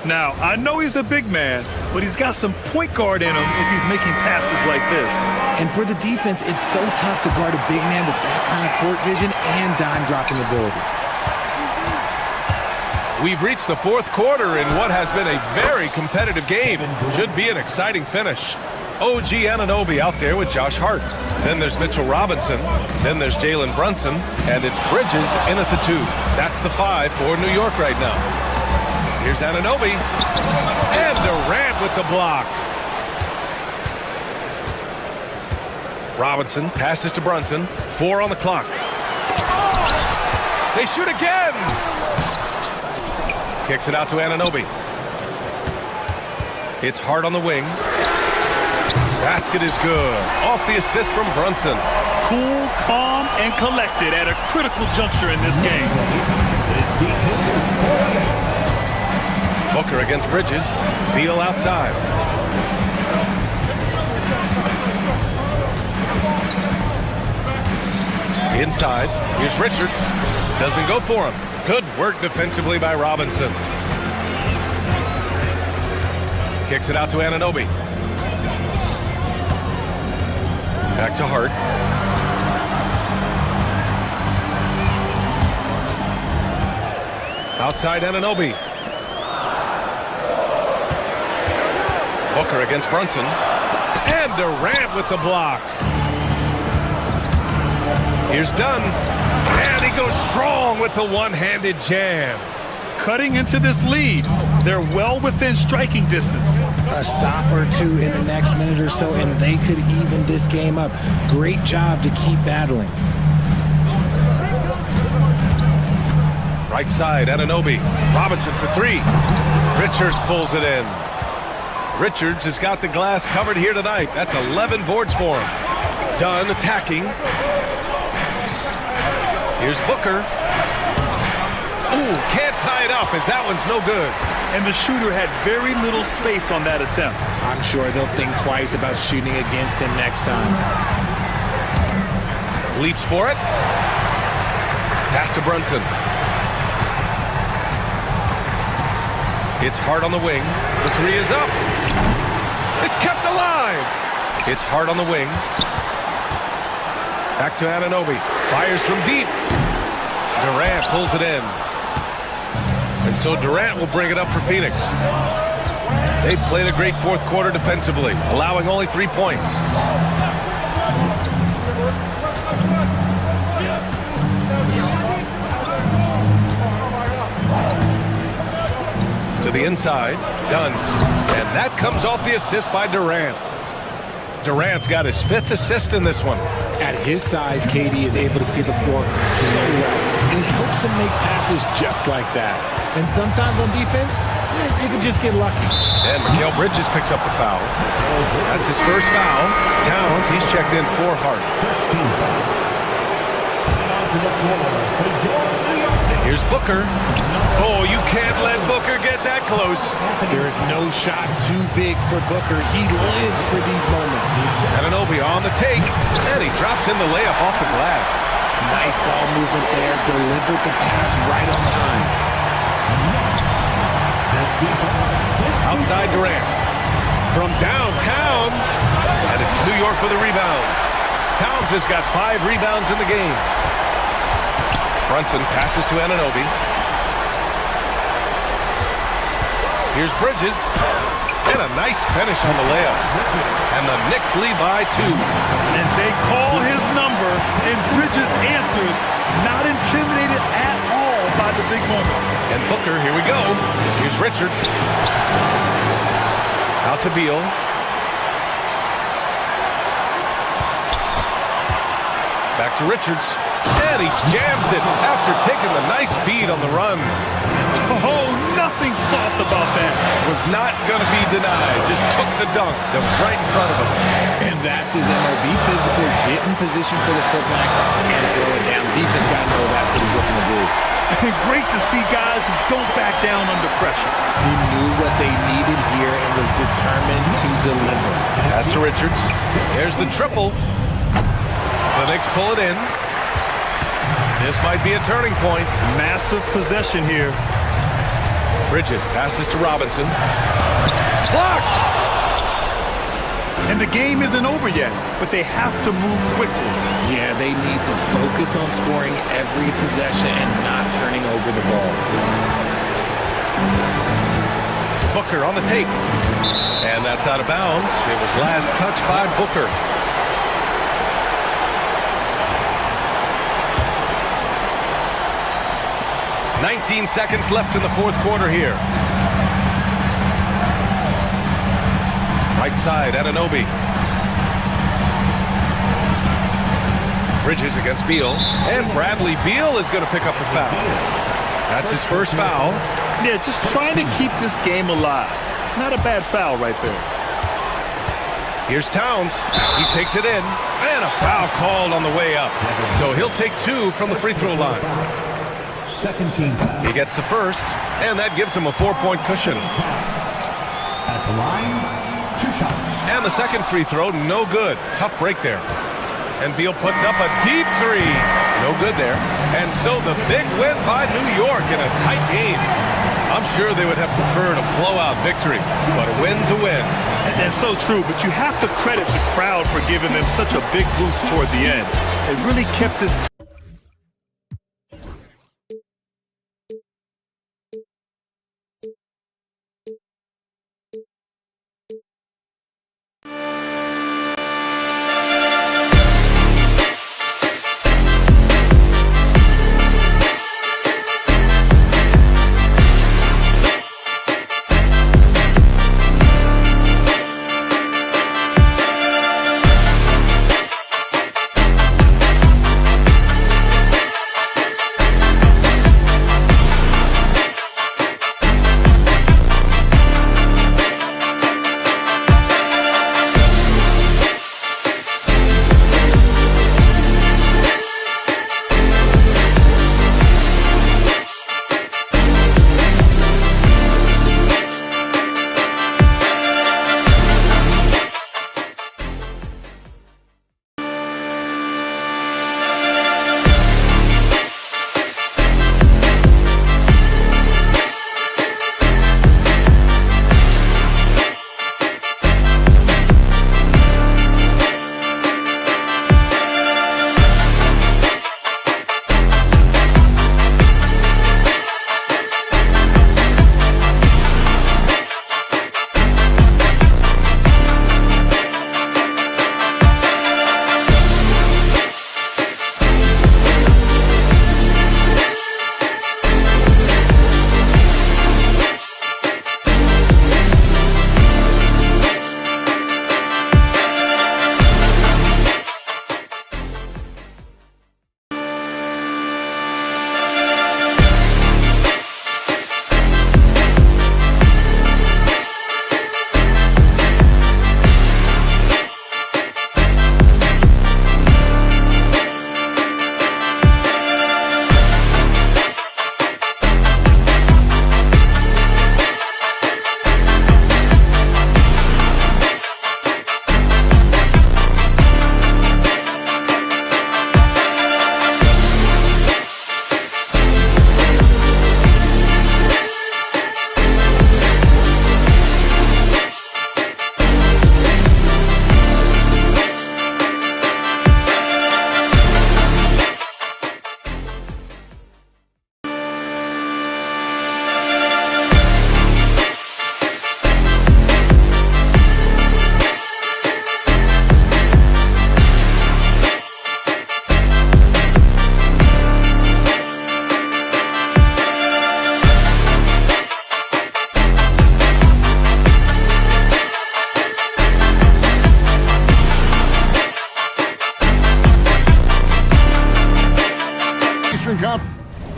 Now, I know he's a big man, but he's got some point guard in him if he's making passes like this. And for the defense, it's so tough to guard a big man with that kind of court vision and dime-dropping ability. We've reached the 4th quarter in what has been a very competitive game. Should be an exciting finish. OG Anunoby out there with Josh Hart. Then there's Mitchell Robinson. Then there's Jalen Brunson. And it's Bridges in at the 2. That's the 5 for New York right now. Here's Anunoby. And Durant with the block. Robinson passes to Brunson. 4 on the clock. They shoot again. Kicks it out to Anunoby. It's Hart on the wing. Basket is good. Off the assist from Brunson. Cool, calm, and collected at a critical juncture in this game. Booker against Bridges. Beal outside. Inside. Here's Richards. Doesn't go for him. Good work defensively by Robinson. Kicks it out to Anunoby. Back to Hart. Outside Anunoby. Booker against Brunson. And Durant with the block. Here's Dunn. And he goes strong with the one-handed jam. Cutting into this lead. They're well within striking distance. A stop or two in the next minute or so, and they could even this game up. Great job to keep battling. Right side, Anunoby. Robinson for 3. Richards pulls it in. Richards has got the glass covered here tonight. That's 11 boards for him. Dunn attacking. Here's Booker. Ooh, can't tie it up as that one's no good. And the shooter had very little space on that attempt. I'm sure they'll think twice about shooting against him next time. Leaps for it. Pass to Brunson. It's Hart on the wing. The 3 is up. It's kept alive. It's Hart on the wing. Back to Anunoby. Fires from deep. Durant pulls it in. And so Durant will bring it up for Phoenix. They played a great 4th quarter defensively, allowing only 3 points. To the inside, Dunn. And that comes off the assist by Durant. Durant's got his 5th assist in this one. At his size, KD is able to see the floor so well, and it helps him make passes just like that. And sometimes on defense, you can just get lucky. And Mikal Bridges picks up the foul. That's his first foul. Towns, he's checked in for Hart. Here's Booker. Oh, you can't let Booker get that close. There is no shot too big for Booker. He lives for these moments. Anunoby on the take, and he drops in the layup off the glass. Nice ball movement there. Delivered the pass right on time. Outside Durant. From downtown, and it's New York with a rebound. Towns has got 5 rebounds in the game. Brunson passes to Anunoby. Here's Bridges. And a nice finish on the layup. And the Knicks lead by 2. And they call his number, and Bridges answers, not intimidated at all by the big moment. And Booker, here we go. Here's Richards. Out to Beal. Back to Richards. And he jams it after taking the nice feed on the run. Oh, nothing soft about that. Was not going to be denied. Just took the dunk that was right in front of him. And that's his MLB physical. Get in position for the putback and throw it down. The defense got to know that's what he's looking to do. Great to see guys who don't back down under pressure. He knew what they needed here and was determined to deliver. Pass to Richards. There's the triple. The Knicks pull it in. This might be a turning point. Massive possession here. Bridges passes to Robinson. Blocked! And the game isn't over yet, but they have to move quickly. Yeah, they need to focus on scoring every possession and not turning over the ball. Booker on the tape. And that's out of bounds. It was last touched by Booker. "19 seconds left in the fourth quarter here. Right side, Anunoby. Bridges against Beal. And Bradley Beal is going to pick up the foul. That's his first foul. Yeah, just trying to keep this game alive. Not a bad foul right there. Here's Towns. He takes it in. And a foul called on the way up. So he'll take 2 from the free throw line. Second team foul. He gets the first, and that gives him a 4-point cushion. At the line, 2 shots. And the second free throw, no good. Tough break there. And Beal puts up a deep 3. No good there. And so the big win by New York in a tight game. I'm sure they would have preferred a blowout victory, but a win's a win. And that's so true, but you have to credit the crowd for giving them such a big boost toward the end. It really kept this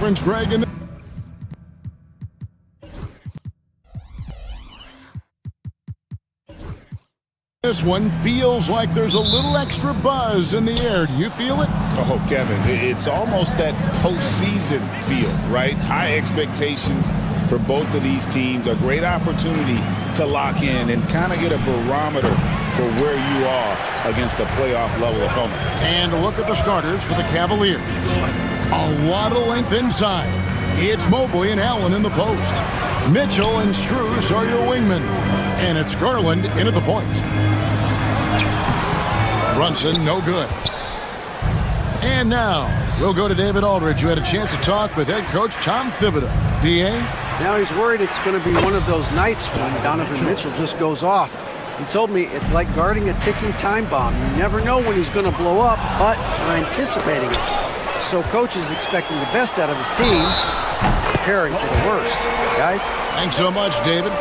difference, Greg, in this one feels like there's a little extra buzz in the air. Do you feel it? Oh, Kevin, it's almost that postseason feel, right? High expectations for both of these teams. A great opportunity to lock in and kind of get a barometer for where you are against a playoff-level opponent. And look at the starters for the Cavaliers. A lot of length inside. It's Mobley and Allen in the post. Mitchell and Strus are your wingmen. And it's Garland in at the point. Brunson, no good. And now, we'll go to David Aldridge, who had a chance to talk with head coach Tom Thibodeau. D.A.? Now he's worried it's going to be one of those nights when Donovan Mitchell just goes off. He told me it's like guarding a ticking time bomb. You never know when he's going to blow up, but you're anticipating it. So coach is expecting the best out of his team, preparing for the worst. Guys? Thanks so much, David.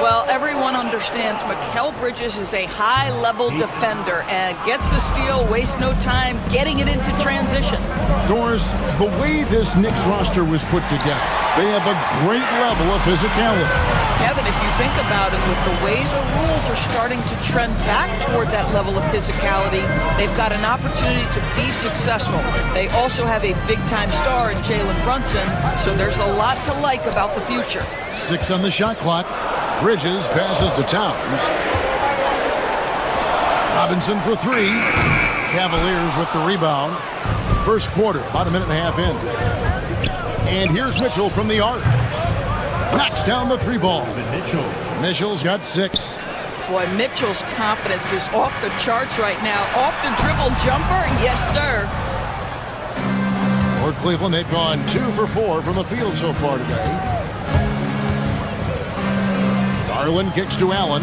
Well, everyone understands Mikal Bridges is a high-level defender and gets the steal, wastes no time getting it into transition. Doris, the way this Knicks roster was put together, they have a great level of physicality. Kevin, if you think about it, with the way the rules are starting to trend back toward that level of physicality, they've got an opportunity to be successful. They also have a big-time star in Jalen Brunson, so there's a lot to like about the future. 6 on the shot clock. Bridges passes to Towns. Robinson for 3. Cavaliers with the rebound. First quarter, about a minute and a half in. And here's Mitchell from the arc. Knocks down the 3 ball. Mitchell's got 6. Boy, Mitchell's confidence is off the charts right now. Off the dribble jumper, yes, sir. For Cleveland, they've gone 2 for 4 from the field so far today. Garland kicks to Allen.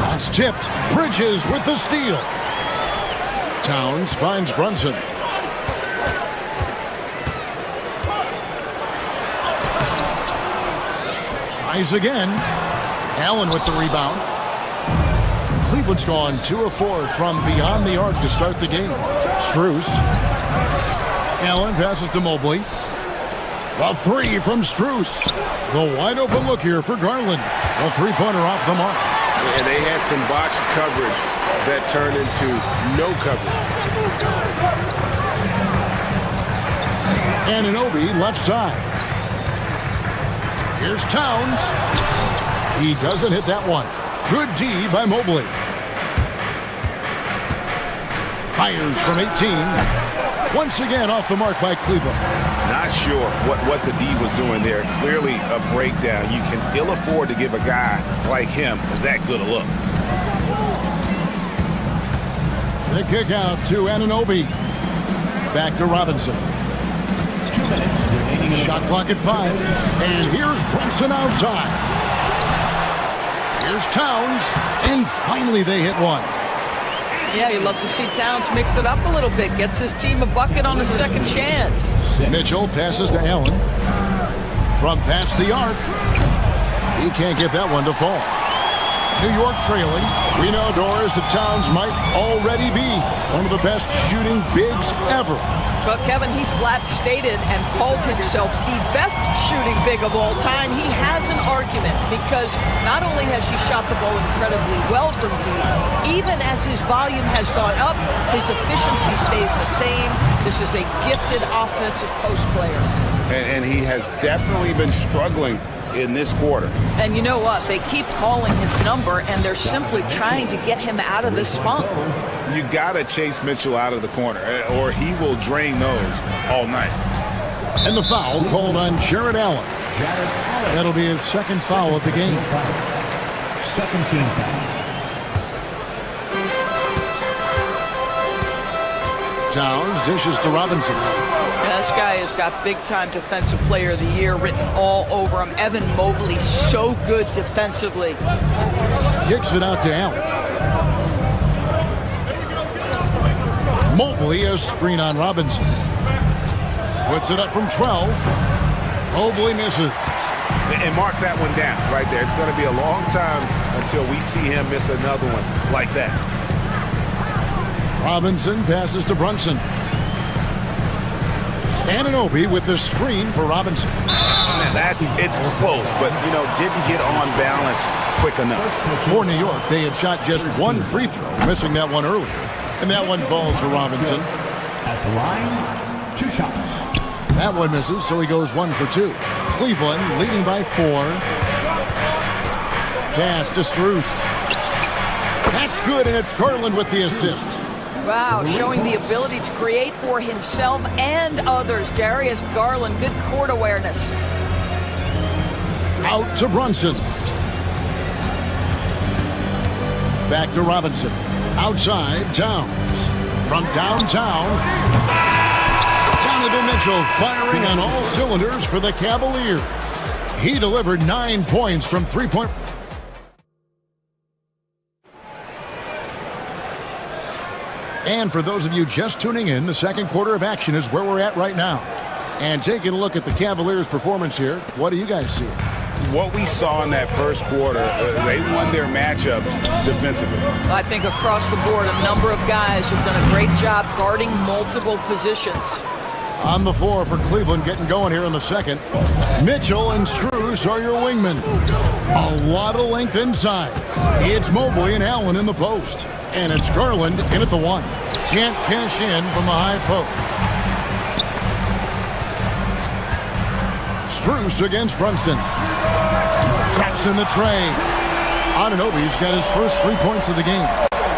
That's tipped. Bridges with the steal. Towns finds Brunson. Tries again. Allen with the rebound. Cleveland's gone 2 of 4 from beyond the arc to start the game. Strus. Allen passes to Mobley. A 3 from Strus. The wide open look here for Garland. A 3-pointer off the mark. And they had some botched coverage that turned into no coverage. Anunoby left side. Here's Towns. He doesn't hit that one. Good D by Mobley. Fires from 18. Once again off the mark by Cleveland. Not sure what the D was doing there. Clearly a breakdown. You can ill afford to give a guy like him that good a look. The kick out to Anunoby. Back to Robinson. 2 minutes remaining. Shot clock at 5. And here's Brunson outside. Here's Towns. And finally they hit one. Yeah, you love to see Towns mix it up a little bit. Gets his team a bucket on a second chance. Mitchell passes to Allen. From past the arc. He can't get that one to fall. New York trailing. We know, Doris, that Towns might already be one of the best shooting bigs ever. But Kevin, he flat stated and called himself the best shooting big of all time. He has an argument because not only has he shot the ball incredibly well from deep, even as his volume has gone up, his efficiency stays the same. This is a gifted offensive post player. And he has definitely been struggling in this quarter. And you know what? They keep calling his number, and they're simply trying to get him out of this funk. You got to chase Mitchell out of the corner, or he will drain those all night. And the foul called on Jared Allen. That'll be his second foul of the game. Second team foul. Towns dishes to Robinson. Yeah, this guy has got big-time Defensive Player of the Year written all over him. Evan Mobley, so good defensively. Kicks it out to Allen. Mobley, a screen on Robinson. Puts it up from 12. Mobley misses. And mark that one down right there. It's going to be a long time until we see him miss another one like that. Robinson passes to Brunson. Anunoby with the screen for Robinson. Man, it's close, but, didn't get on balance quick enough. For New York, they have shot just one free throw, missing that one earlier. And that one falls for Robinson. At the line, 2 shots. That one misses, so he goes 1 for 2. Cleveland leading by 4. Pass to Strus. That's good, and it's Garland with the assist. Wow, showing the ability to create for himself and others. Darius Garland, good court awareness. Out to Brunson. Back to Robinson. Outside, Towns. From downtown, Donovan Mitchell firing on all cylinders for the Cavaliers. He delivered 9 points from three-point. And for those of you just tuning in, the second quarter of action is where we're at right now. And taking a look at the Cavaliers' performance here, what do you guys see? What we saw in that first quarter, they won their matchups defensively. I think across the board, a number of guys have done a great job guarding multiple positions. On the floor for Cleveland getting going here in the second. Mitchell and Strus are your wingmen. A lot of length inside. It's Mobley and Allen in the post. And it's Garland in at the 1. Can't cash in from the high post. Strus against Brunson. Traps in the tray. Anunoby's got his first 3 points of the game.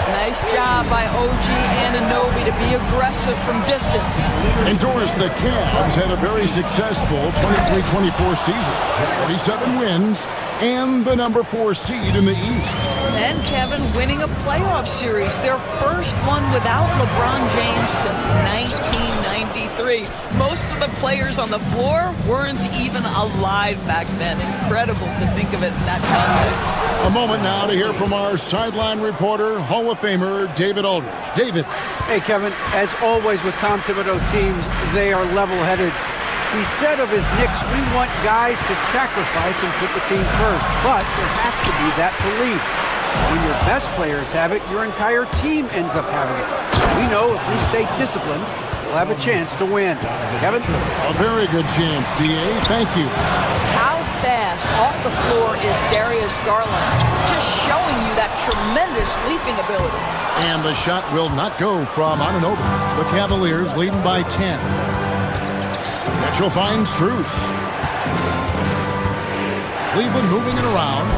Nice job by OG Anunoby to be aggressive from distance. Endorse, the Cavs had a very successful 23-24 season. 47 wins and the number 4 seed in the East. And Kevin winning a playoff series, their first one without LeBron James since 1993. Most of the players on the floor weren't even alive back then. Incredible to think of it in that context. A moment now to hear from our sideline reporter, Hall of Famer David Aldridge. David. Hey, Kevin, as always with Tom Thibodeau teams, they are level-headed. He said of his Knicks, we want guys to sacrifice and put the team first, but there has to be that belief. When your best players have it, your entire team ends up having it. We know if we stay disciplined, we'll have a chance to win. Kevin? A very good chance, D.A. Thank you. How fast off the floor is Darius Garland? Just showing you that tremendous leaping ability. And the shot will not go from Anunoby. The Cavaliers leading by 10. Mitchell finds Strus. Cleveland moving it around.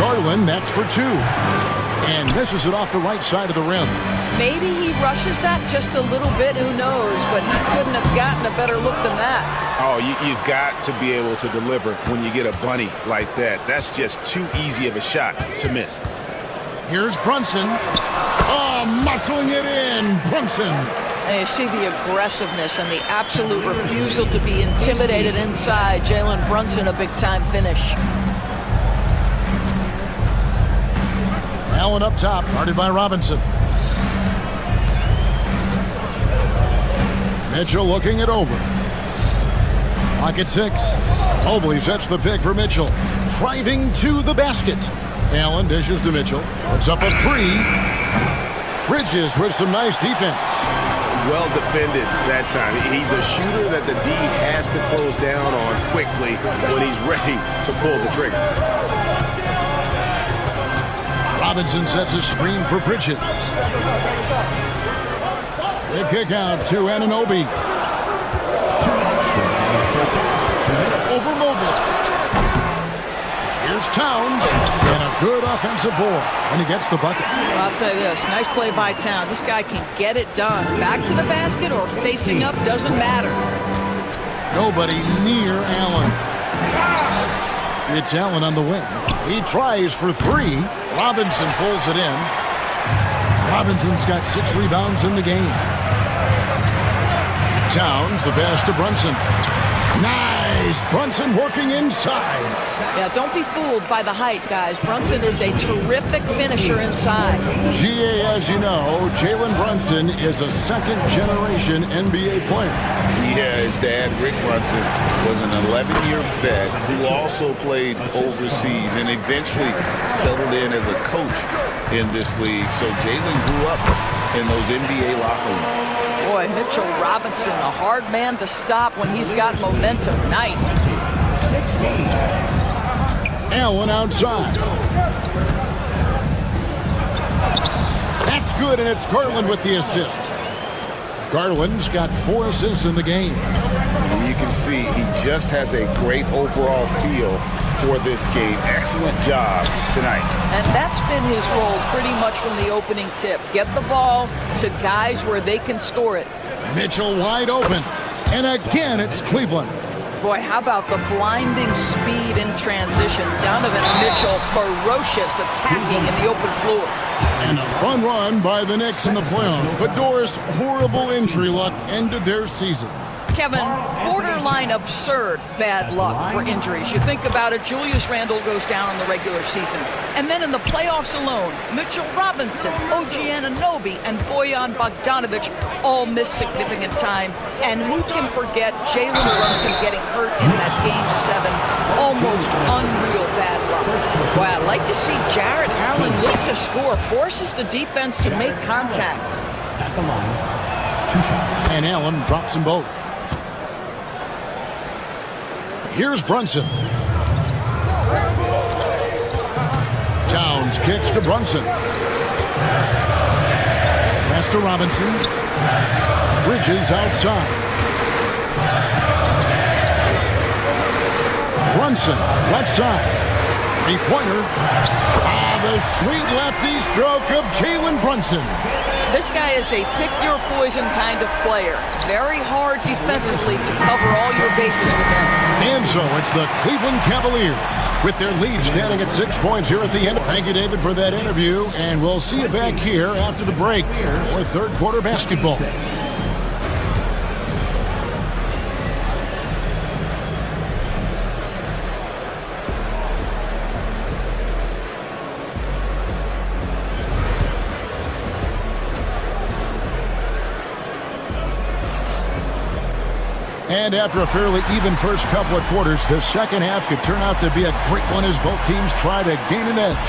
Garland, that's for 2. And misses it off the right side of the rim. Maybe he rushes that just a little bit, who knows, but he couldn't have gotten a better look than that. Oh, you've got to be able to deliver when you get a bunny like that. That's just too easy of a shot to miss. Here's Brunson. Oh, muscling it in. Brunson. And you see the aggressiveness and the absolute refusal to be intimidated inside. Jalen Brunson, a big-time finish. Allen up top, guarded by Robinson. Mitchell looking it over. Clock at 6. Mobley sets the pick for Mitchell. Driving to the basket. Allen dishes to Mitchell. It's up a 3. Bridges with some nice defense. Well defended that time. He's a shooter that the D has to close down on quickly when he's ready to pull the trigger. Robinson sets a screen for Bridges. The kick out to Anunoby. Over Mobley. Here's Towns. And a good offensive board. And he gets the bucket. Well, I'll tell you this. Nice play by Towns. This guy can get it done. Back to the basket or facing up, doesn't matter. Nobody near Allen. It's Allen on the wing. He tries for 3. Robinson pulls it in. Robinson's got 6 rebounds in the game. Towns, the pass to Brunson. Nice Here's Brunson working inside. Yeah, don't be fooled by the height, guys. Brunson is a terrific finisher inside. GA, as you know, Jalen Brunson is a second-generation NBA player. Yeah, his dad, Rick Brunson, was an 11-year vet who also played overseas and eventually settled in as a coach in this league. So Jalen grew up in those NBA locker rooms. Boy, Mitchell Robinson, a hard man to stop when he's got momentum. Nice. Allen outside. That's good, and it's Garland with the assist. Garland's got 4 assists in the game. You can see he just has a great overall feel for this game. Excellent job tonight. And that's been his role pretty much from the opening tip. Get the ball to guys where they can score it. Mitchell wide open. And again, it's Cleveland. Boy, how about the blinding speed in transition? Donovan Mitchell, ferocious, attacking in the open floor. And a fun run by the Knicks in the playoffs. But Doris' horrible injury luck ended their season. Kevin, borderline absurd bad luck for injuries. You think about it, Julius Randle goes down in the regular season. And then in the playoffs alone, Mitchell Robinson, OG Anunoby, and Bojan Bogdanovic all missed significant time. And who can forget Jalen Brunson getting hurt in that Game 7? Almost unreal bad luck. Boy, I'd like to see Jarrett Allen look to score, forces the defense to make contact. At the line, 2 shots. And Allen drops them both. Here's Brunson. Towns kicks to Brunson. Pass to Robinson. Bridges outside. Brunson, left side. Three-pointer. The sweet lefty stroke of Jalen Brunson. This guy is a pick-your-poison kind of player. Very hard defensively to cover all your bases with him. And so it's the Cleveland Cavaliers with their lead standing at 6 points here at the end. Thank you, David, for that interview, and we'll see you back here after the break for third quarter basketball. And after a fairly even first couple of quarters, the second half could turn out to be a great one as both teams try to gain an edge.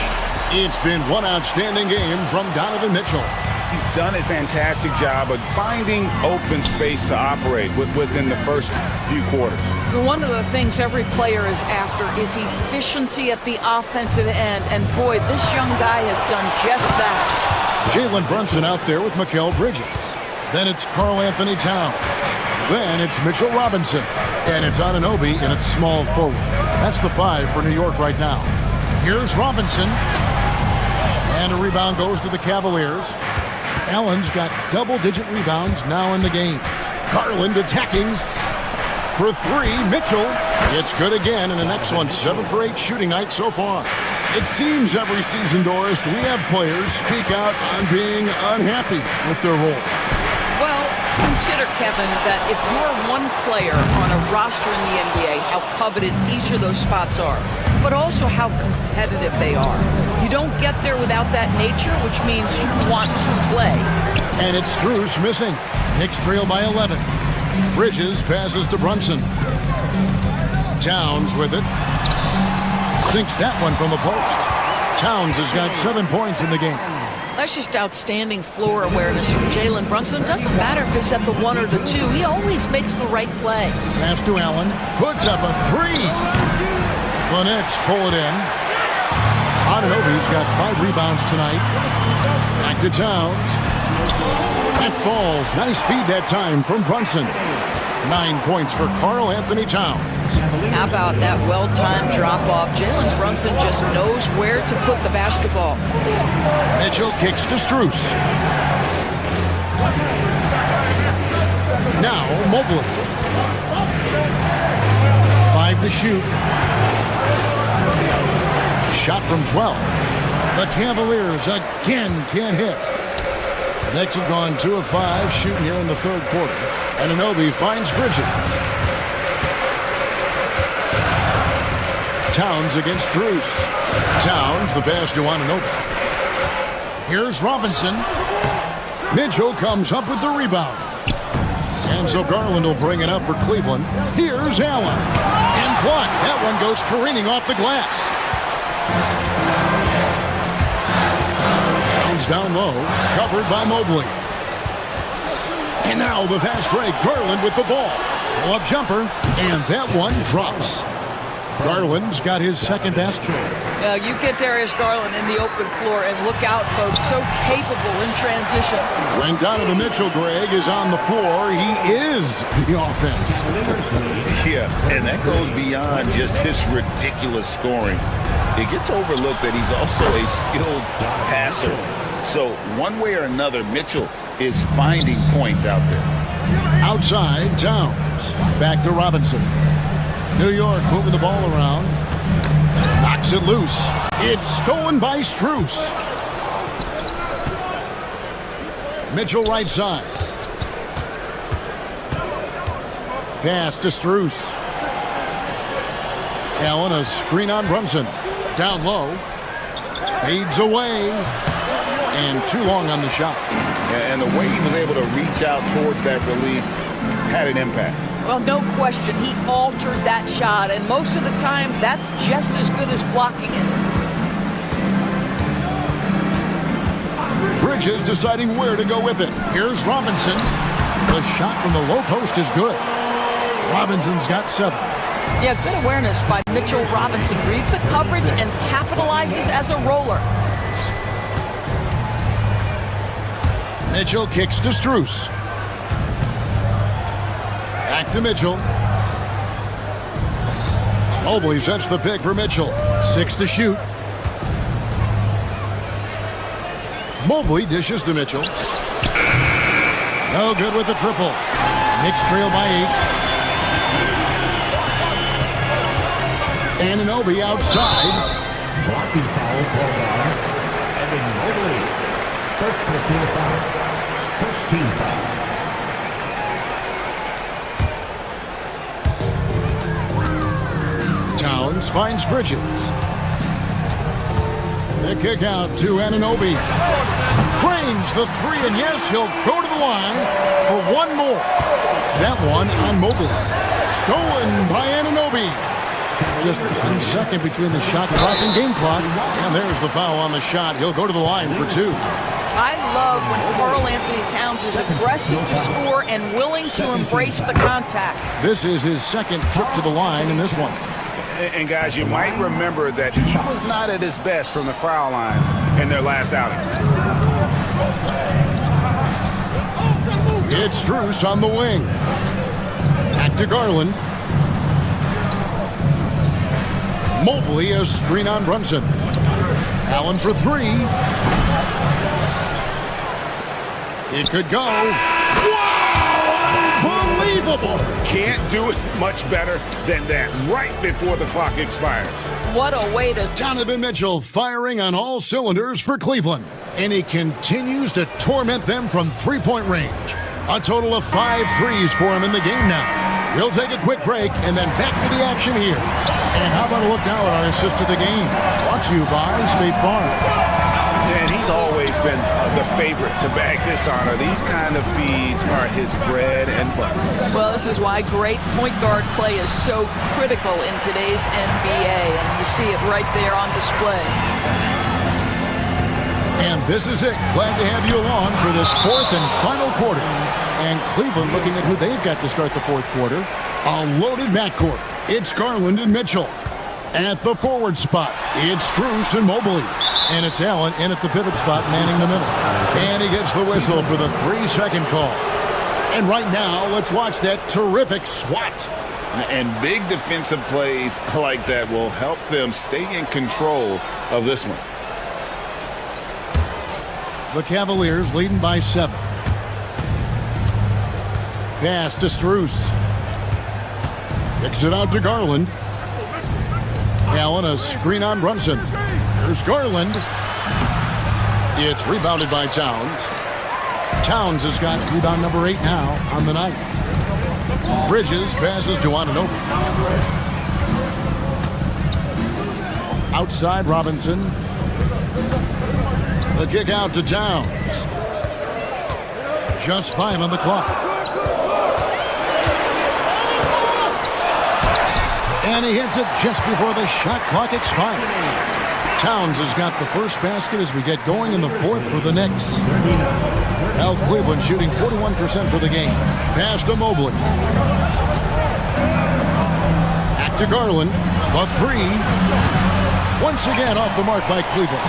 It's been one outstanding game from Donovan Mitchell. He's done a fantastic job of finding open space to operate within the first few quarters. One of the things every player is after is efficiency at the offensive end. And boy, this young guy has done just that. Jalen Brunson out there with Mikal Bridges. Then it's Karl Anthony Towns. Then it's Mitchell Robinson. And it's Anunoby in its small forward. That's the 5 for New York right now. Here's Robinson. And a rebound goes to the Cavaliers. Allen's got double-digit rebounds now in the game. Garland attacking for 3. Mitchell. It's good again, and an excellent 7 for 8 shooting night so far. It seems every season, Doris, we have players speak out on being unhappy with their role. Well, consider, Kevin, that if you're one player on a roster in the NBA, how coveted each of those spots are, but also how competitive they are. You don't get there without that nature, which means you want to play. And it's Strus missing. Knicks trail by 11. Bridges passes to Brunson. Towns with it. Sinks that one from the post. Towns has got 7 points in the game. That's just outstanding floor awareness from Jalen Brunson. It doesn't matter if it's at the 1 or the 2. He always makes the right play. Pass to Allen. Puts up a 3. The Knicks pull it in. Anunoby's got 5 rebounds tonight. Back to Towns. That falls. Nice feed that time from Brunson. 9 points for Karl Anthony Towns. How about that well-timed drop-off? Jalen Brunson just knows where to put the basketball. Mitchell kicks to Strus. Now Mobley. 5 to shoot. Shot from 12. The Cavaliers again can't hit. The Knicks have gone 2 of 5 shooting here in the third quarter. Anunoby finds Bridges. Towns against Strus. Towns, the pass to Anunoby. Here's Robinson. Mitchell comes up with the rebound. And so Garland will bring it up for Cleveland. Here's Allen. And blocked. That one goes careening off the glass. Towns down low. Covered by Mobley. And now the fast break. Garland with the ball. Pull-up jumper. And that one drops. Garland's got his second basket. You get Darius Garland in the open floor, and look out, folks. So capable in transition. When Donovan Mitchell, Greg, is on the floor, he is the offense. Yeah, and that goes beyond just his ridiculous scoring. It gets overlooked that he's also a skilled passer. So one way or another, Mitchell is finding points out there. Outside, Towns. Back to Robinson. New York moving the ball around. Knocks it loose. It's stolen by Strus. Mitchell right side. Pass to Strus. Allen, a screen on Brunson. Down low. Fades away. And too long on the shot. And the way he was able to reach out towards that release had an impact. Well, no question. He altered that shot, and most of the time, that's just as good as blocking it. Bridges deciding where to go with it. Here's Robinson. The shot from the low post is good. Robinson's got 7. Yeah, good awareness by Mitchell Robinson. Reads the coverage and capitalizes as a roller. Mitchell kicks to Strus. Back to Mitchell. Mobley sets the pick for Mitchell. 6 to shoot. Mobley dishes to Mitchell. No good with the triple. Knicks trail by 8. Anunoby outside. Blocking foul for Evan Mobley. First personal foul. First team foul. Towns finds Bridges. The kick out to Anunoby. Cranes the 3, and yes, he'll go to the line for one more. That one on Mobley. Stolen by Anunoby. Just 1 second between the shot clock and game clock. And there's the foul on the shot. He'll go to the line for 2. I love when Karl Anthony Towns is aggressive to score and willing to embrace the contact. This is his second trip to the line in this one. And guys, you might remember that he was not at his best from the foul line in their last outing. It's Strus on the wing. Back to Garland. Mobley a screen on Brunson. Allen for 3. It could go. Wow! Unbelievable! Can't do it much better than that right before the clock expires. What a way to... Donovan Mitchell firing on all cylinders for Cleveland. And he continues to torment them from three-point range. A total of 5 threes for him in the game now. We'll take a quick break and then back to the action here. And how about a look now at our assist to the game? Brought to you by State Farm. And he's always been the favorite to bag this honor. These kind of feeds are his bread and butter. Well, this is why great point guard play is so critical in today's NBA. And you see it right there on display. And this is it. Glad to have you along for this 4th and final quarter. And Cleveland looking at who they've got to start the 4th quarter. A loaded backcourt. It's Garland and Mitchell. At the forward spot, it's Strus and Mobley. And it's Allen in at the pivot spot, manning the middle. And he gets the whistle for the 3-second call. And right now, let's watch that terrific swat. And big defensive plays like that will help them stay in control of this one. The Cavaliers leading by 7. Pass to Strus. Kicks it out to Garland. Allen a screen on Brunson. Here's Garland. It's rebounded by Towns. Towns has got rebound number 8 now on the night. Bridges passes to Anunoby. Outside Robinson. The kick out to Towns. Just 5 on the clock. And he hits it just before the shot clock expires. Towns has got the first basket as we get going in the fourth for the Knicks. Now Cleveland shooting 41% for the game. Pass to Mobley. Back to Garland. The three. Once again off the mark by Cleveland.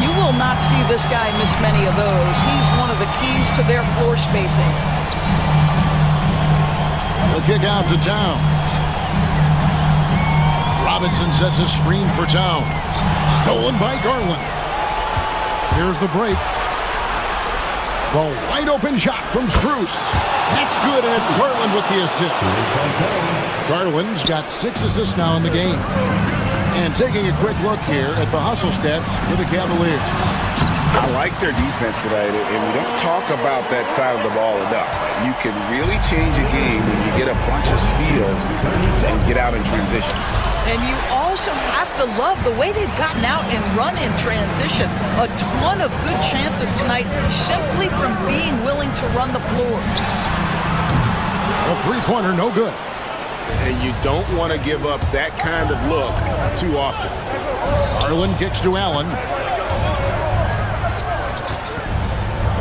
You will not see this guy miss many of those. He's one of the keys to their floor spacing. The kick out to Towns. Robinson sets a screen for Towns. Stolen by Garland. Here's the break. The wide open shot from Strus. That's good, and it's Garland with the assist. Garland's got 6 assists now in the game. And taking a quick look here at the hustle stats for the Cavaliers. I like their defense tonight, and we don't talk about that side of the ball enough. You can really change a game when you get a bunch of steals and get out in transition. And you also have to love the way they've gotten out and run in transition. A ton of good chances tonight simply from being willing to run the floor. A three-pointer, no good. And you don't want to give up that kind of look too often. Garland kicks to Allen.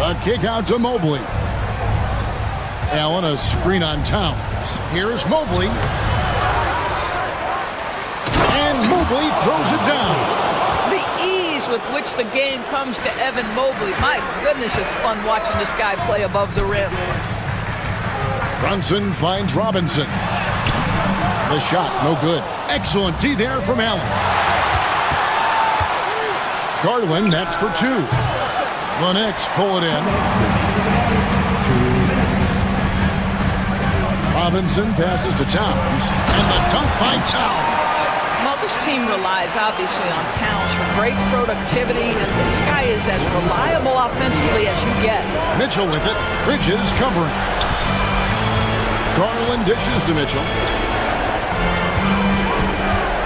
A kick out to Mobley. Allen, a screen on Towns. Here's Mobley. And Mobley throws it down. The ease with which the game comes to Evan Mobley. My goodness, it's fun watching this guy play above the rim. Brunson finds Robinson. The shot, no good. Excellent D there from Allen. Garland, that's for 2. The Knicks pull it in. Robinson passes to Towns. And the dunk by Towns. Well, this team relies obviously on Towns for great productivity, and this guy is as reliable offensively as you get. Mitchell with it. Bridges covering. Garland dishes to Mitchell.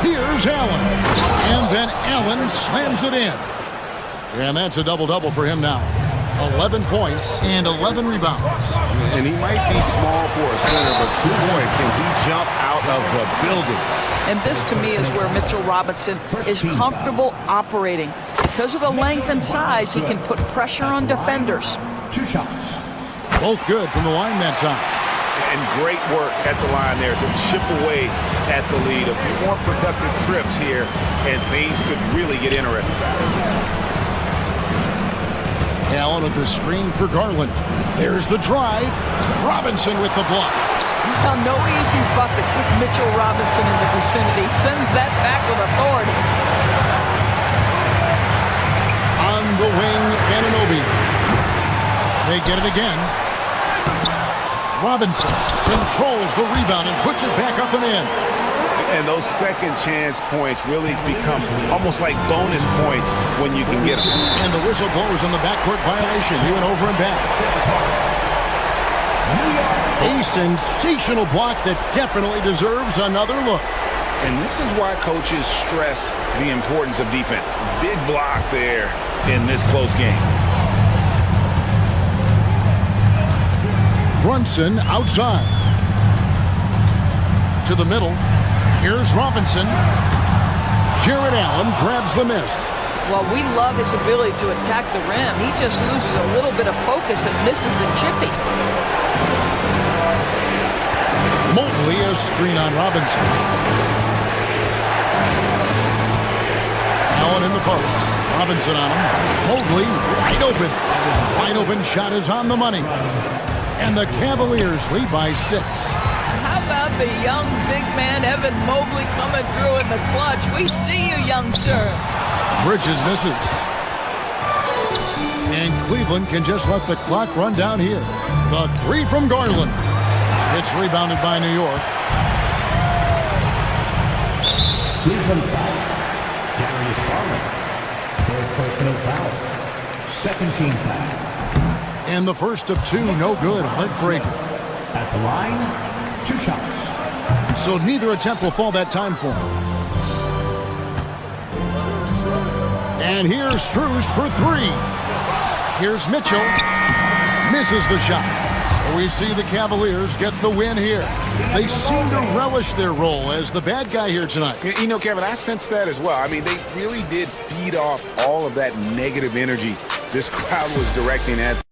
Here's Allen. And then Allen slams it in. And that's a double-double for him now. 11 points and 11 rebounds. And he might be small for a center, but boy, can he jump out of the building. And this, to me, is where Mitchell Robinson is comfortable operating. Because of the length and size, he can put pressure on defenders. 2 shots. Both good from the line that time. And great work at the line there to chip away at the lead. A few more productive trips here, and things could really get interesting. Allen with the screen for Garland. There's the drive. Robinson with the block. Now, no easy buckets with Mitchell Robinson in the vicinity. Sends that back with authority. On the wing, Anunoby. They get it again. Robinson controls the rebound and puts it back up and in. And those second chance points really become almost like bonus points when you can get them. And the whistle blows on the backcourt violation. He went over and back. A sensational block that definitely deserves another look. And this is why coaches stress the importance of defense. Big block there in this close game. Brunson outside. To the middle. Here's Robinson. Jared Allen grabs the miss. Well, we love his ability to attack the rim. He just loses a little bit of focus and misses the chippy. Mobley, a screen on Robinson. Allen in the post. Robinson on him. Mobley wide open. Wide open shot is on the money. And the Cavaliers lead by 6. How about the young big man Evan Mobley coming through in the clutch? We see you, young sir. Bridges misses. And Cleveland can just let the clock run down here. The 3 from Garland. It's rebounded by New York. Cleveland foul. Darius Garland. 3rd personal foul. 2nd team foul. And the first of 2, no good. Heartbreaker. At the line, 2 shots. So neither attempt will fall that time for him. And here's Strus for three. Here's Mitchell. Misses the shot. So we see the Cavaliers get the win here. They seem to relish their role as the bad guy here tonight. You know, Kevin, I sense that as well. I mean, they really did feed off all of that negative energy this crowd was directing at.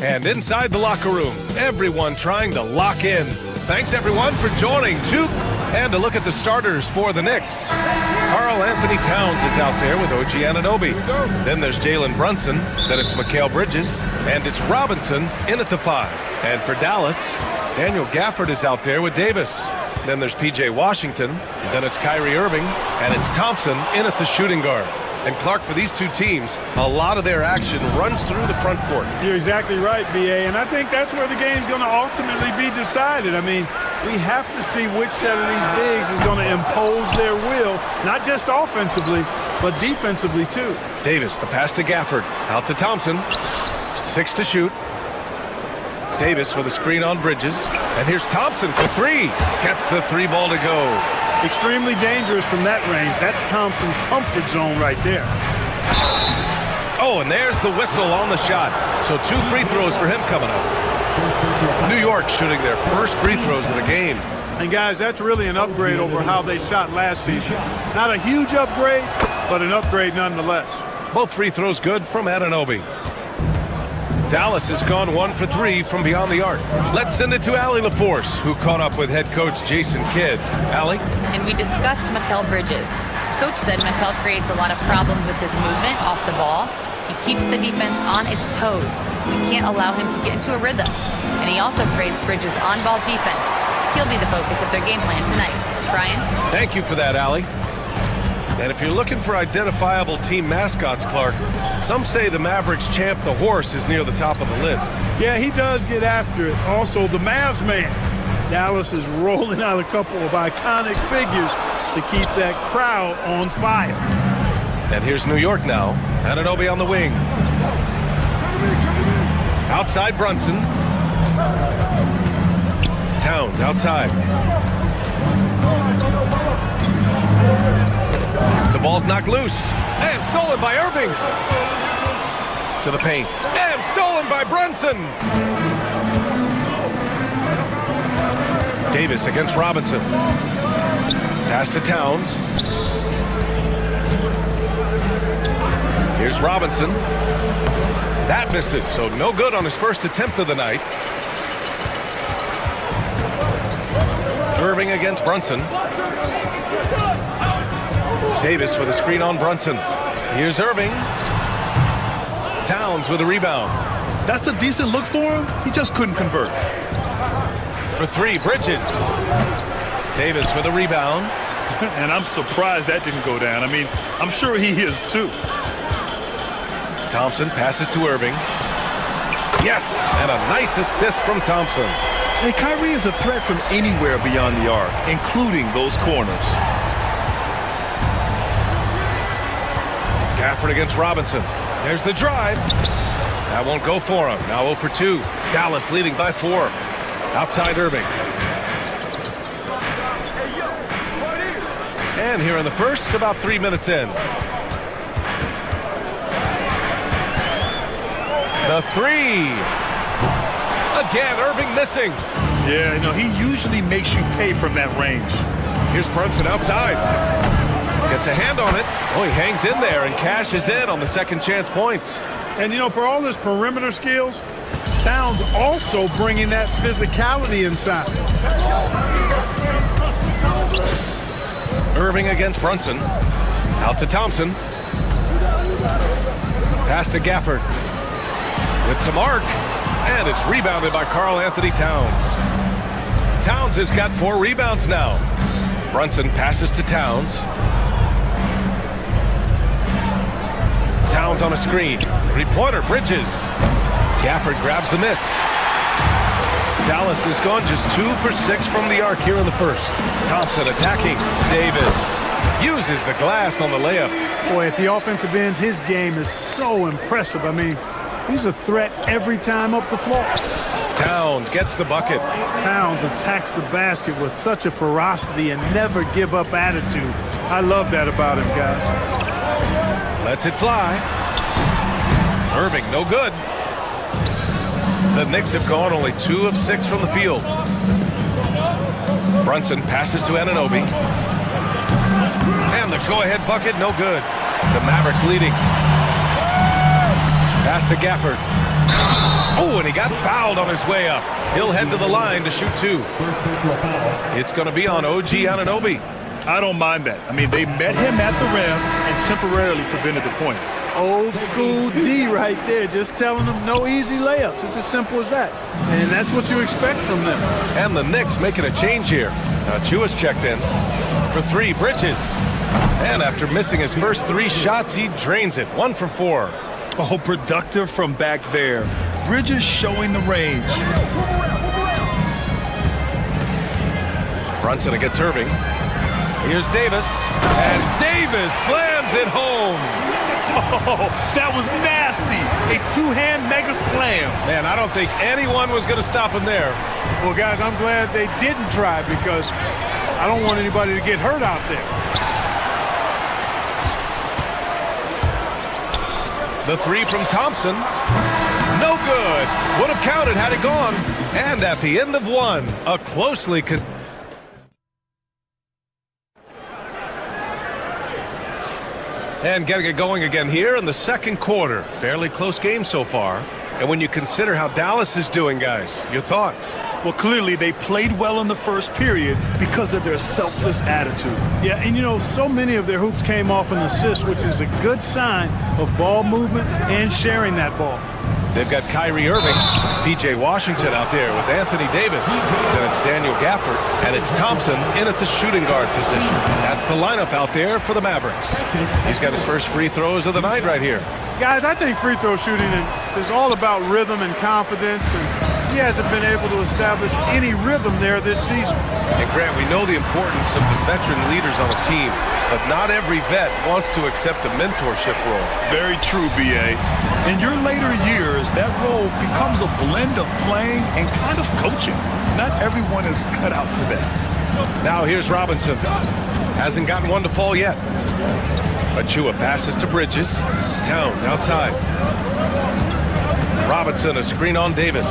And inside the locker room, everyone trying to lock in. Thanks, everyone, for joining. And a look at the starters for the Knicks. Karl Anthony Towns is out there with OG Anunoby. Then there's Jalen Brunson. Then it's Mikal Bridges. And it's Robinson in at the 5. And for Dallas, Daniel Gafford is out there with Davis. Then there's P.J. Washington. Then it's Kyrie Irving. And it's Thompson in at the shooting guard. And Clark, for these two teams, a lot of their action runs through the front court. You're exactly right, B.A., and I think that's where the game's going to ultimately be decided. I mean, we have to see which set of these bigs is going to impose their will, not just offensively, but defensively, too. Davis, the pass to Gafford. Out to Thompson. 6 to shoot. Davis with a screen on Bridges. And here's Thompson for 3. Gets the 3 ball to go. Extremely dangerous from that range. That's Thompson's comfort zone right there. Oh, and there's the whistle on the shot. So 2 free throws for him coming up. New York shooting their first free throws of the game. And guys, that's really an upgrade over how they shot last season. Not a huge upgrade, but an upgrade nonetheless. Both free throws good from Anunoby. Dallas has gone 1 for 3 from beyond the arc. Let's send it to Allie LaForce, who caught up with head coach Jason Kidd. Allie? And we discussed Mikal Bridges. Coach said Mikal creates a lot of problems with his movement off the ball. He keeps the defense on its toes. We can't allow him to get into a rhythm. And he also praised Bridges' on-ball defense. He'll be the focus of their game plan tonight. Brian? Thank you for that, Allie. And if you're looking for identifiable team mascots, Clark, some say the Mavericks champ, the horse, is near the top of the list. Yeah, he does get after it. Also, the Mavs man. Dallas is rolling out a couple of iconic figures to keep that crowd on fire. And here's New York now. Anunoby on the wing. Outside Brunson. Towns outside. The ball's knocked loose. And stolen by Irving. To the paint. And stolen by Brunson. Davis against Robinson. Pass to Towns. Here's Robinson. That misses, so no good on his first attempt of the night. Irving against Brunson. Davis with a screen on Brunson. Here's Irving. Towns with a rebound. That's a decent look for him. He just couldn't convert. For 3, Bridges. Davis with a rebound. And I'm surprised that didn't go down. I mean, I'm sure he is too. Thompson passes to Irving. Yes, and a nice assist from Thompson. And Kyrie is a threat from anywhere beyond the arc, including those corners. Gafford against Robinson. There's the drive. That won't go for him. Now 0 for 2. Dallas leading by 4. Outside Irving. And here in the first, about 3 minutes in. The 3. Again, Irving missing. Yeah, you know, he usually makes you pay from that range. Here's Brunson outside. Gets a hand on it. Oh, he hangs in there and cashes in on the second chance points. And, you know, for all his perimeter skills, Towns also bringing that physicality inside. Irving against Brunson. Out to Thompson. Pass to Gafford. With some arc. And it's rebounded by Karl Anthony Towns. Towns has got 4 rebounds now. Brunson passes to Towns. Towns on a screen. 3-pointer, Bridges. Gafford grabs the miss. Dallas has gone just 2 for 6 from the arc here in the first. Thompson attacking. Davis uses the glass on the layup. Boy, at the offensive end, his game is so impressive. I mean, he's a threat every time up the floor. Towns gets the bucket. Towns attacks the basket with such a ferocity and never give up attitude. I love that about him, guys. Lets it fly. Irving, no good. The Knicks have gone only 2 of 6 from the field. Brunson passes to Anunoby. And the go-ahead bucket, no good. The Mavericks leading. Pass to Gafford. Oh, and he got fouled on his way up. He'll head to the line to shoot 2. It's going to be on OG Anunoby. I don't mind that. I mean, they met him at the rim and temporarily prevented the points. Old school D right there, just telling them no easy layups. It's as simple as that. And that's what you expect from them. And the Knicks making a change here. Chua's checked in for 3. Bridges. And after missing his first 3 shots, he drains it. 1 for 4. Oh, productive from back there. Bridges showing the range. Brunson against Irving. Here's Davis. And Davis slams it home. Oh, that was nasty. A 2-hand mega slam. Man, I don't think anyone was going to stop him there. Well, guys, I'm glad they didn't try because I don't want anybody to get hurt out there. The 3 from Thompson. No good. Would have counted had it gone. And at the end of 1, a closely and getting it going again here in the second quarter. Fairly close game so far. And when you consider how Dallas is doing, guys, your thoughts? Well, clearly they played well in the first period because of their selfless attitude. Yeah, and you know, so many of their hoops came off an assist, which is a good sign of ball movement and sharing that ball. They've got Kyrie Irving, P.J. Washington out there with Anthony Davis. Then it's Daniel Gafford, and it's Thompson in at the shooting guard position. That's the lineup out there for the Mavericks. He's got his first free throws of the night right here. Guys, I think free throw shooting is all about rhythm and confidence, and he hasn't been able to establish any rhythm there this season. And Grant, we know the importance of the veteran leaders on a team, but not every vet wants to accept a mentorship role. Very true, B.A. In your later years, that role becomes a blend of playing and kind of coaching. Not everyone is cut out for that. Now here's Robinson. Hasn't gotten one to fall yet. Achua passes to Bridges. Towns outside. Robinson, a screen on Davis.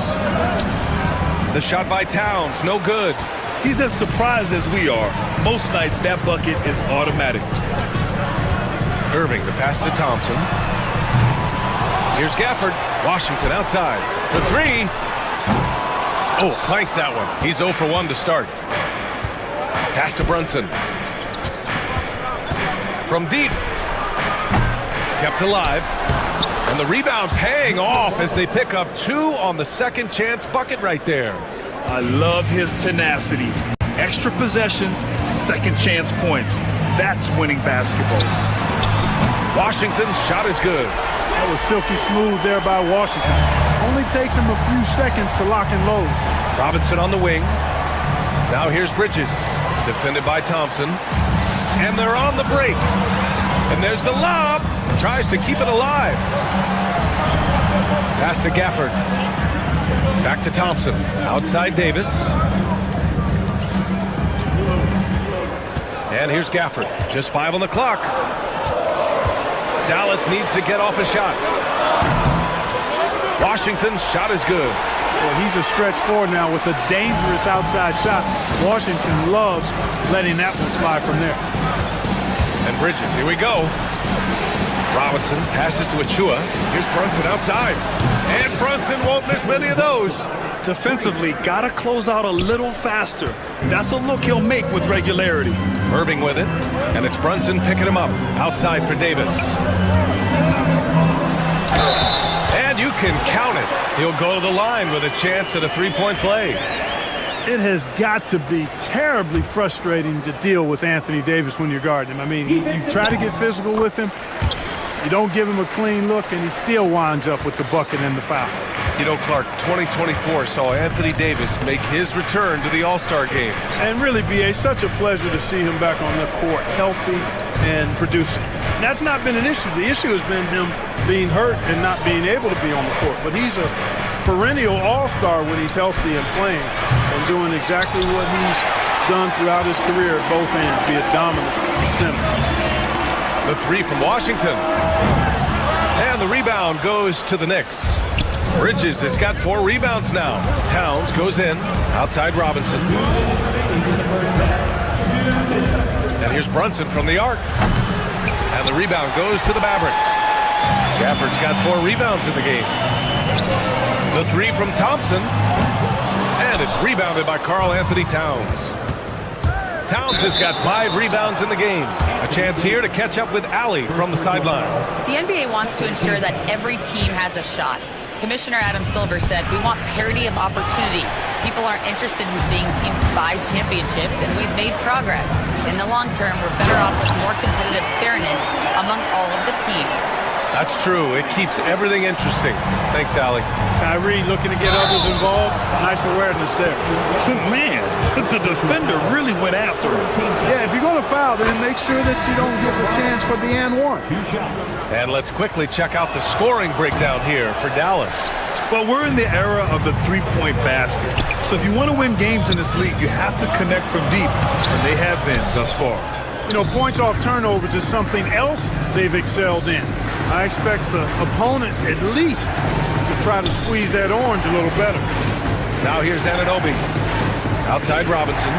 The shot by Towns, no good. He's as surprised as we are. Most nights, that bucket is automatic. Irving, the pass to Thompson. Here's Gafford. Washington outside for 3. Oh, clanks that one. He's 0 for 1 to start. Pass to Brunson. From deep. Kept alive. And the rebound paying off as they pick up 2 on the second chance bucket right there. I love his tenacity. Extra possessions, second chance points. That's winning basketball. Washington's shot is good. That was silky smooth there by Washington. Only takes him a few seconds to lock and load. Robinson on the wing. Now here's Bridges. Defended by Thompson. And they're on the break. And there's the lob. Tries to keep it alive. Pass to Gafford. Back to Thompson. Outside Davis. And here's Gafford. Just 5 on the clock. Dallas needs to get off a shot. Washington's shot is good. Well, he's a stretch forward now with a dangerous outside shot. Washington loves letting that one fly from there. And Bridges, here we go. Robinson passes to Achua. Here's Brunson outside. And Brunson won't miss many of those. Defensively, gotta close out a little faster. That's a look he'll make with regularity. Irving with it. And it's Brunson picking him up. Outside for Davis. And you can count it. He'll go to the line with a chance at a 3-point play. It has got to be terribly frustrating to deal with Anthony Davis when you're guarding him. I mean, you try to get physical with him. You don't give him a clean look, and he still winds up with the bucket and the foul. You know, Clark, 2024 saw Anthony Davis make his return to the All-Star game. And really, B.A., such a pleasure to see him back on the court, healthy and producing. That's not been an issue. The issue has been him being hurt and not being able to be on the court. But he's a perennial all-star when he's healthy and playing and doing exactly what he's done throughout his career at both ends, be a dominant center. The 3 from Washington. And the rebound goes to the Knicks. Bridges has got 4 rebounds now. Towns goes in. Outside Robinson. And here's Brunson from the arc. And the rebound goes to the Mavericks. Gafford's got 4 rebounds in the game. The 3 from Thompson. And it's rebounded by Karl Anthony Towns. Towns has got 5 rebounds in the game. A chance here to catch up with Allie from the sideline. The NBA wants to ensure that every team has a shot. Commissioner Adam Silver said, we want parity of opportunity. People aren't interested in seeing teams buy championships, and we've made progress. In the long term, we're better off with more competitive fairness among all of the teams. That's true. It keeps everything interesting. Thanks, Allie. Kyrie looking to get others involved. Nice awareness there. Man, the defender really went after him. Yeah, if you're going to foul, then make sure that you don't give a chance for the and one. And let's quickly check out the scoring breakdown here for Dallas. Well, we're in the era of the three-point basket. So if you want to win games in this league, you have to connect from deep, and they have been thus far. You know, points off turnovers is something else they've excelled in. I expect the opponent at least to try to squeeze that orange a little better. Now here's Anunoby. Outside Robinson.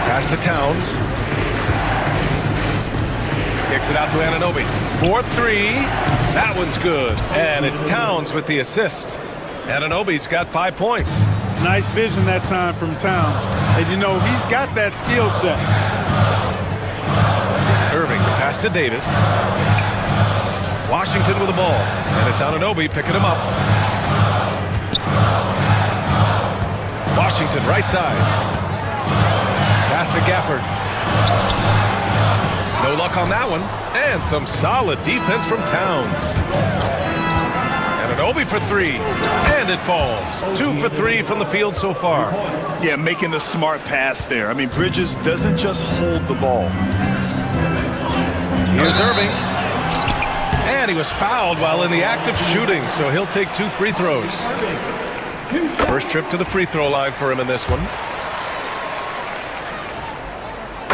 Pass to Towns. Kicks it out to Anunoby. 4-3. That one's good. And it's Towns with the assist. Anunoby's got 5 points. Nice vision that time from Towns. And, you know, he's got that skill set. Irving, the pass to Davis. Washington with the ball. And it's Anunoby picking him up. Washington, right side. Pass to Gafford. No luck on that one. And some solid defense from Towns. Anunoby for 3. And it falls. 2 for 3 from the field so far. Yeah, making the smart pass there. I mean, Bridges doesn't just hold the ball. Here's Irving. And he was fouled while in the act of shooting, so he'll take 2 free throws. First trip to the free throw line for him in this one.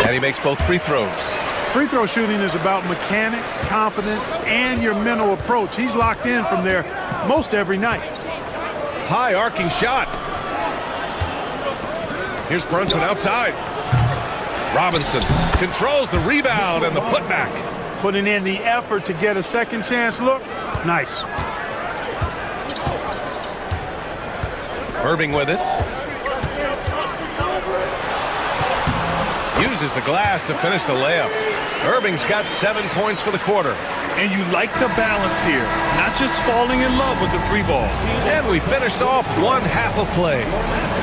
And he makes both free throws. Free throw shooting is about mechanics, confidence, and your mental approach. He's locked in from there most every night. High arcing shot. Here's Brunson outside. Robinson controls the rebound and the putback. Putting in the effort to get a second chance look. Nice. Irving with it. Uses the glass to finish the layup. Irving's got 7 points for the quarter. And you like the balance here, not just falling in love with the 3 ball. And we finished off 1 half of play.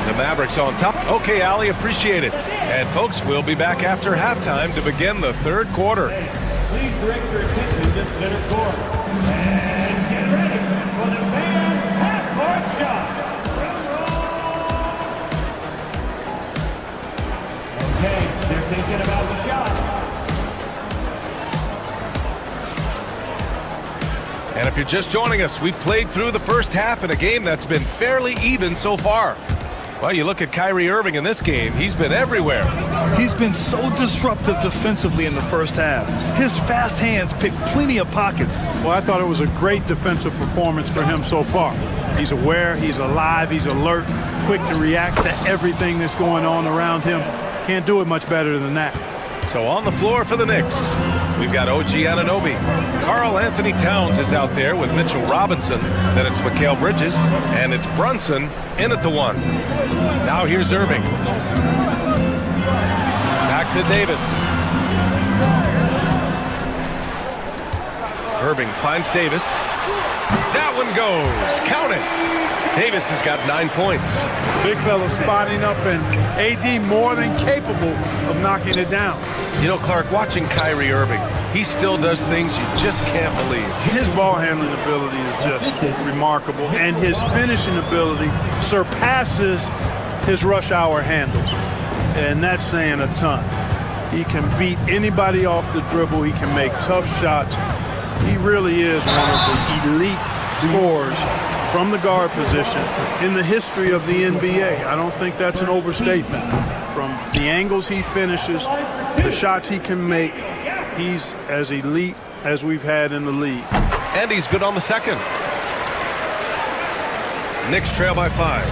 The Mavericks on top. Okay, Allie, appreciate it. And folks, we'll be back after halftime to begin the 3rd quarter. Please direct your attention to center court. And get ready for the fan half-court shot. Okay, they're thinking about the shot. And if you're just joining us, we played through the first half in a game that's been fairly even so far. Well, you look at Kyrie Irving in this game, he's been everywhere. He's been so disruptive defensively in the first half. His fast hands pick plenty of pockets. Well, I thought it was a great defensive performance for him so far. He's aware, he's alive, he's alert, quick to react to everything that's going on around him. Can't do it much better than that. So on the floor for the Knicks, we've got OG Anunoby. Karl Anthony Towns is out there with Mitchell Robinson. Then it's Mikal Bridges, and it's Brunson in at the 1. Now here's Irving. Back to Davis. Irving finds Davis. That one goes. Count it. Davis has got 9 points. Big fella spotting up, and AD more than capable of knocking it down. You know, Clark, watching Kyrie Irving, he still does things you just can't believe. His ball handling ability is just remarkable, and his finishing ability surpasses his rush hour handle. And that's saying a ton. He can beat anybody off the dribble. He can make tough shots. He really is one of the elite scorers from the guard position in the history of the NBA. I don't think that's an overstatement. From the angles he finishes, the shots he can make, he's as elite as we've had in the league. And he's good on the second. Knicks trail by 5.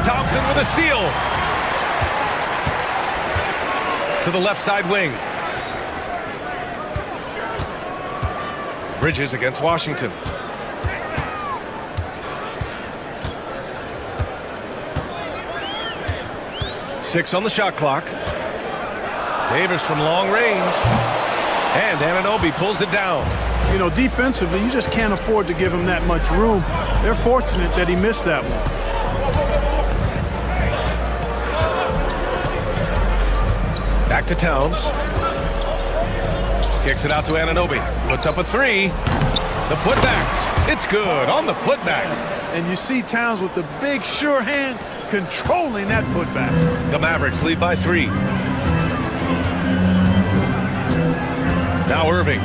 Thompson with a steal. To the left side wing. Bridges against Washington. Six on the shot clock. Davis from long range. And Anunoby pulls it down. You know, defensively, you just can't afford to give him that much room. They're fortunate that he missed that one. Back to Towns. Kicks it out to Anunoby. Puts up a three. The putback. It's good on the putback. And you see Towns with the big, sure hands controlling that putback. The Mavericks lead by 3. Now Irving.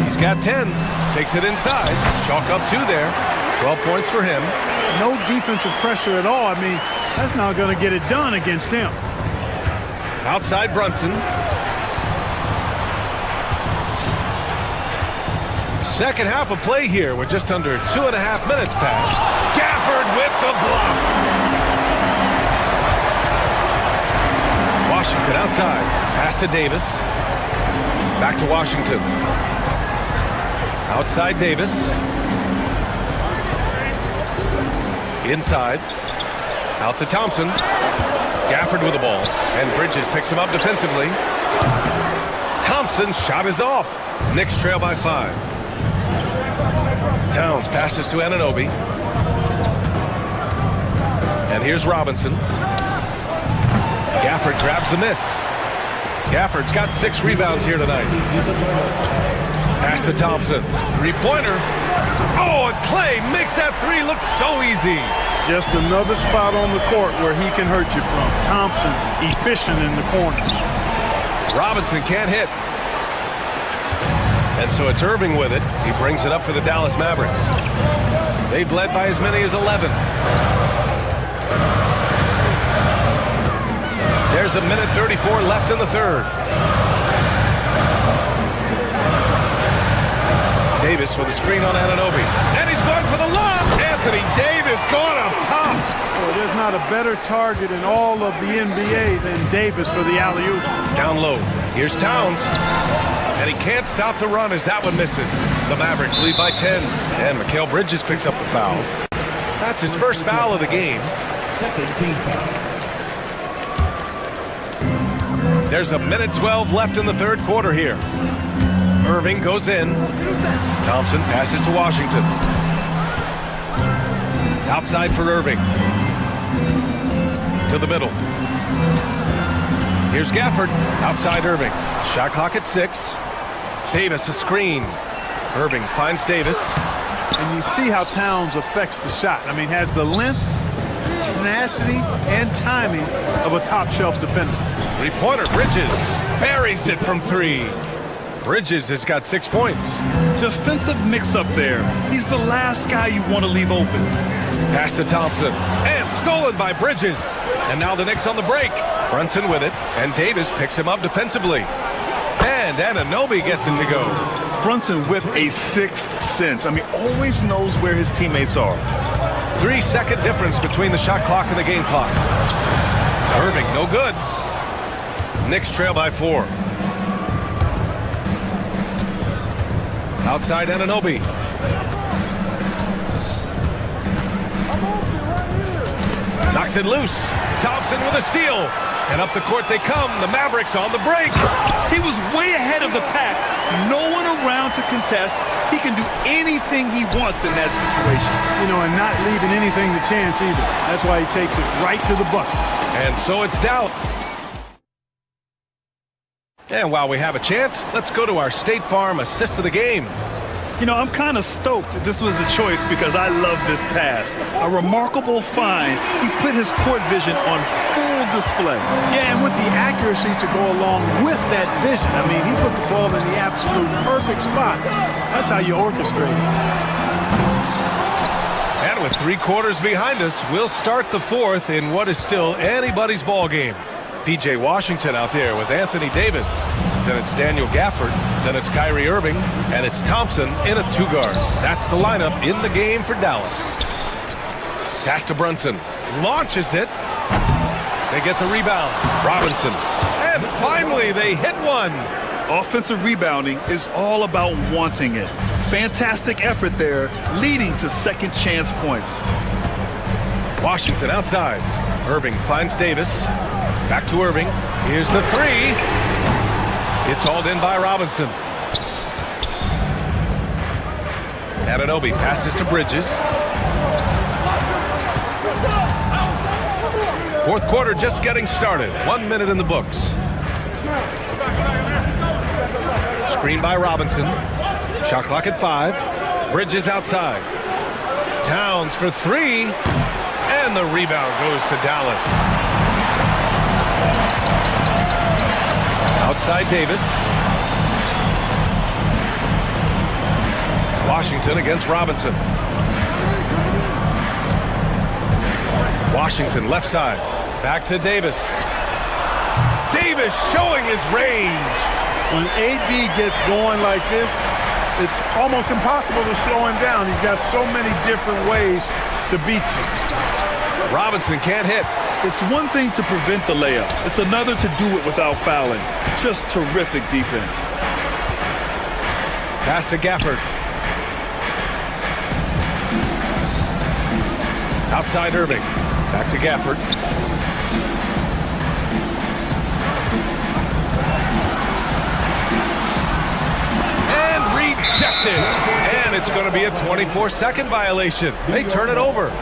He's got 10. Takes it inside. Chalk up 2 there. 12 points for him. No defensive pressure at all. I mean, that's not going to get it done against him. Outside Brunson. Second half of play here with just under 2.5 minutes passed. Gafford with the block. Washington outside. Pass to Davis. Back to Washington. Outside Davis. Inside. Out to Thompson. Gafford with the ball. And Bridges picks him up defensively. Thompson's shot is off. Knicks trail by 5. Towns passes to Anunoby. And here's Robinson. Gafford grabs the miss. Gafford's got 6 rebounds here tonight. Pass to Thompson. Three-pointer. Oh, and Clay makes that 3 look so easy. Just another spot on the court where he can hurt you from. Thompson, efficient in the corners. Robinson can't hit. And so it's Irving with it. He brings it up for the Dallas Mavericks. They've led by as many as 11. There's a minute 34 left in the third. Davis with a screen on Anunoby. And he's going for the lob. Anthony Davis going up top. Well, there's not a better target in all of the NBA than Davis for the alley-oop. Down low. Here's Towns. And he can't stop the run as that one misses. The Mavericks lead by 10. And Mikal Bridges picks up the foul. That's his first foul of the game. Second team foul. There's a minute 12 left in the third quarter here. Irving goes in. Thompson passes to Washington. Outside for Irving. To the middle. Here's Gafford. Outside Irving. Shot clock at 6. Davis a screen. Irving finds Davis. And you see how Towns affects the shot. I mean, has the length, tenacity, and timing of a top-shelf defender. Three-pointer. Bridges buries it from 3. Bridges has got 6 points. Defensive mix-up there. He's the last guy you want to leave open. Pass to Thompson. And stolen by Bridges. And now the Knicks on the break. Brunson with it. And Davis picks him up defensively. And Anunoby gets it to go. Brunson with a 6th sense. I mean, always knows where his teammates are. 3-second difference between the shot clock and the game clock. Irving, no good. Knicks trail by 4. Outside Anunoby. Knocks it loose. Thompson with a steal. And up the court they come. The Mavericks on the break. He was way ahead of the pack. No one around to contest. He can do anything he wants in that situation. You know, and not leaving anything to chance either. That's why he takes it right to the bucket. And so it's Dallas. And while we have a chance, let's go to our State Farm assist of the game. You know, I'm kind of stoked that this was a choice because I love this pass. A remarkable find. He put his court vision on full display. Yeah, and with the accuracy to go along with that vision. I mean, he put the ball in the absolute perfect spot. That's how you orchestrate it. And with 3 quarters behind us, we'll start the fourth in what is still anybody's ball game. P.J. Washington out there with Anthony Davis. Then it's Daniel Gafford. Then it's Kyrie Irving. And it's Thompson in a 2-guard. That's the lineup in the game for Dallas. Pass to Brunson. Launches it. They get the rebound. Robinson. And finally they hit one. Offensive rebounding is all about wanting it. Fantastic effort there, leading to second chance points. Washington outside. Irving finds Davis. Back to Irving. Here's the three. It's hauled in by Robinson. Anunoby passes to Bridges. Fourth quarter just getting started. 1 minute in the books. Screen by Robinson. Shot clock at 5. Bridges outside. Towns for 3. And the rebound goes to Dallas. Outside Davis. Washington against Robinson. Washington left side. Back to Davis. Davis showing his range. When AD gets going like this, it's almost impossible to slow him down. He's got so many different ways to beat you. Robinson can't hit. It's one thing to prevent the layup. It's another to do it without fouling. Just terrific defense. Pass to Gafford. Outside Irving. Back to Gafford. And rejected. And it's going to be a 24-second violation. They turn it over.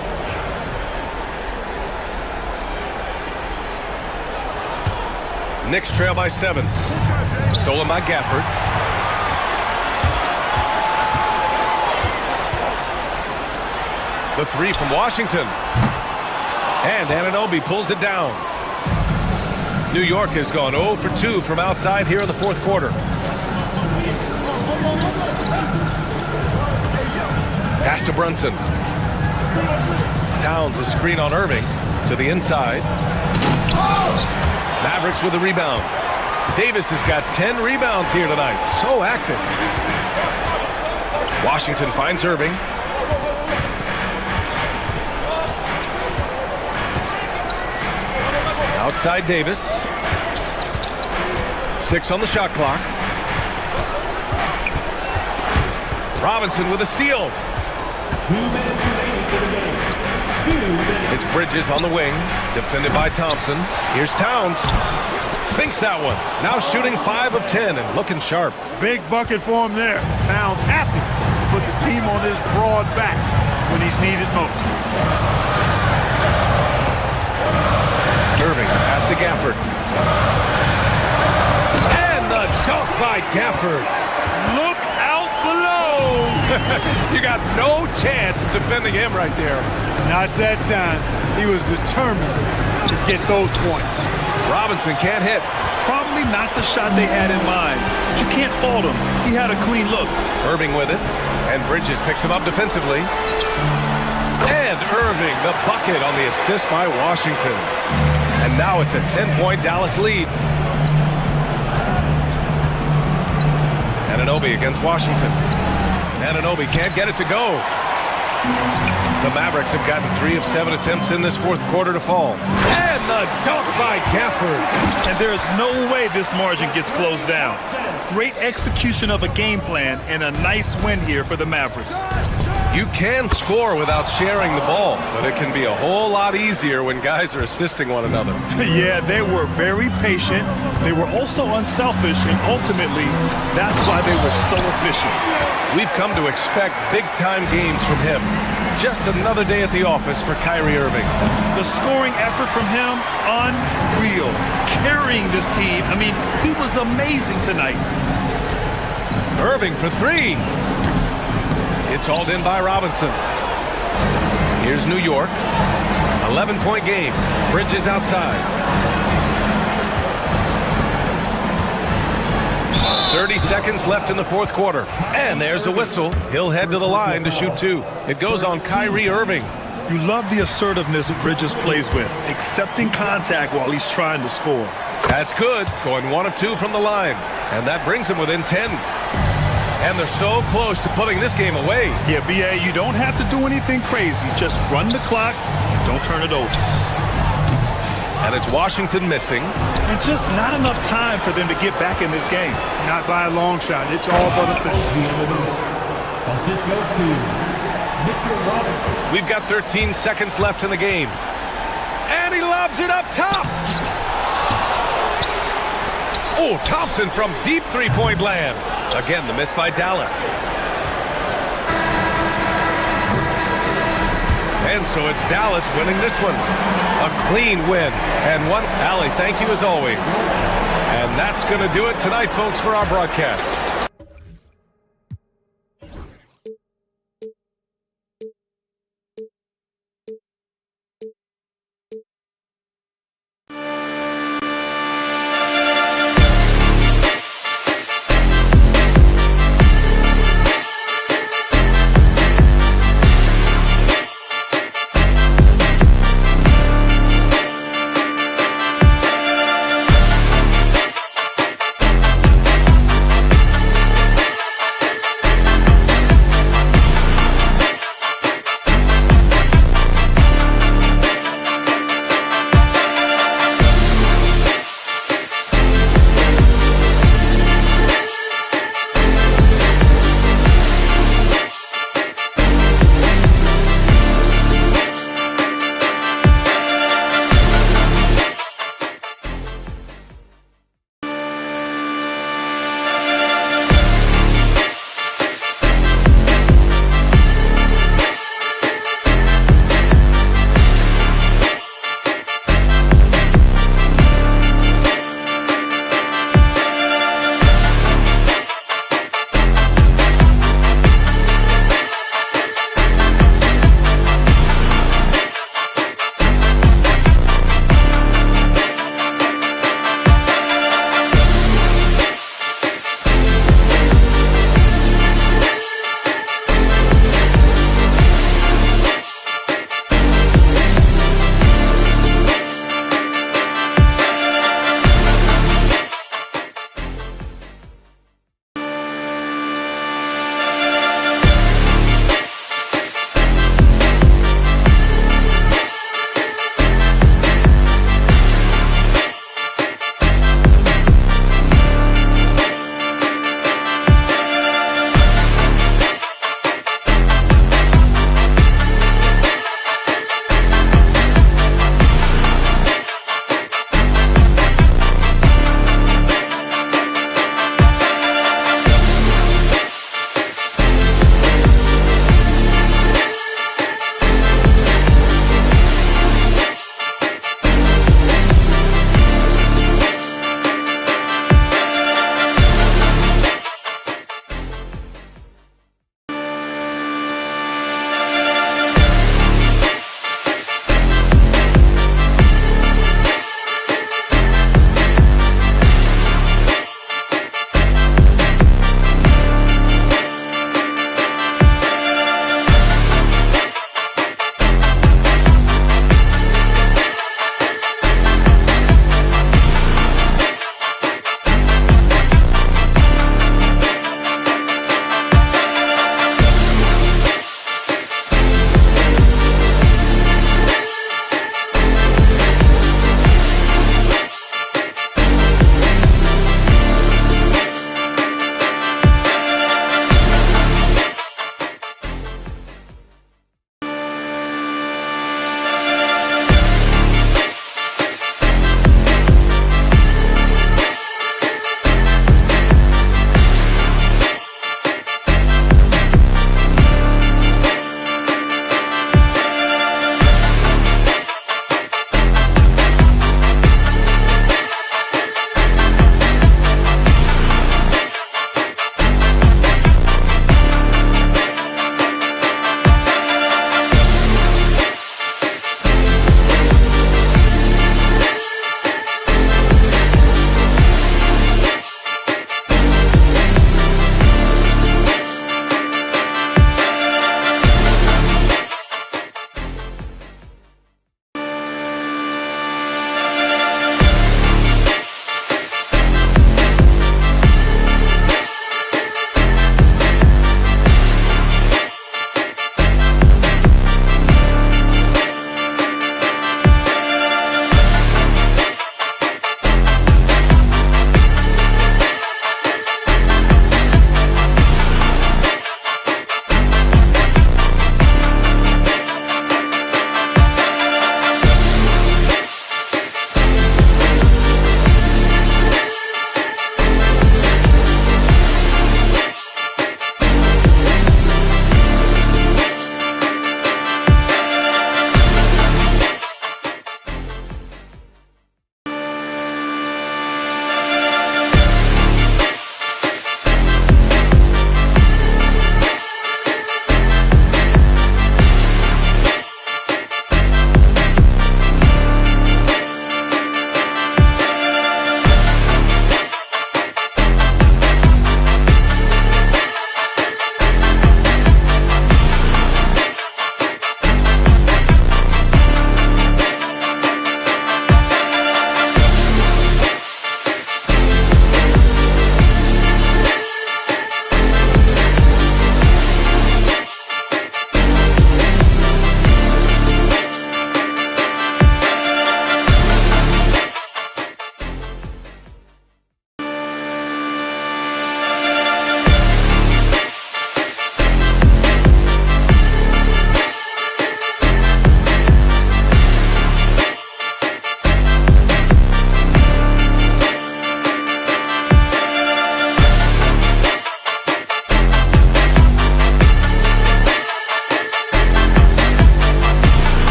Knicks trail by 7. Stolen by Gafford. The three from Washington. And Anunoby pulls it down. New York has gone 0 for 2 from outside here in the fourth quarter. Pass to Brunson. Towns a screen on Irving to the inside. Mavericks with a rebound. Davis has got 10 rebounds here tonight. So active. Washington finds Irving. Outside Davis. 6 on the shot clock. Robinson with a steal. 2 minutes remaining for the game. 2 minutes. It's Bridges on the wing, defended by Thompson. Here's Towns. Sinks that one. Now shooting 5 of 10 and looking sharp. Big bucket for him there. Towns happy to put the team on his broad back when he's needed most. Irving pass to Gafford. And the dunk by Gafford. Look out below. You got no chance of defending him right there. Not that time. He was determined to get those points. Robinson can't hit. Probably not the shot they had in mind, but you can't fault him. He had a clean look. Irving with it, and Bridges picks him up defensively. And Irving, the bucket on the assist by Washington. And now it's a 10-point Dallas lead. Anunoby against Washington. Anunoby can't get it to go. The Mavericks have gotten 3 of 7 attempts in this fourth quarter to fall. And the dunk by Gafford. And there's no way this margin gets closed down. Great execution of a game plan and a nice win here for the Mavericks. You can score without sharing the ball, but it can be a whole lot easier when guys are assisting one another. Yeah, they were very patient. They were also unselfish, and ultimately, that's why they were so efficient. We've come to expect big-time games from him. Just another day at the office for Kyrie Irving. The scoring effort from him, unreal. Carrying this team, I mean, he was amazing tonight. Irving for 3. It's hauled in by Robinson. Here's New York. 11-point game. Bridges outside. 30 seconds left in the fourth quarter. And there's a whistle. He'll head to the line to shoot 2. It goes on Kyrie Irving. You love the assertiveness Bridges plays with, accepting contact while he's trying to score. That's good. Going 1 of 2 from the line. And that brings him within 10. And they're so close to putting this game away. Yeah, B.A., you don't have to do anything crazy. Just run the clock. Don't turn it over. And it's Washington missing. And just not enough time for them to get back in this game. Not by a long shot. It's all but official. This goes to Mitchell Robinson. We've got 13 seconds left in the game. And he lobs it up top. Oh, Thompson from deep three-point land. Again, the miss by Dallas. And so it's Dallas winning this one. A clean win. And one. Allie, thank you as always. And that's going to do it tonight, folks, for our broadcast.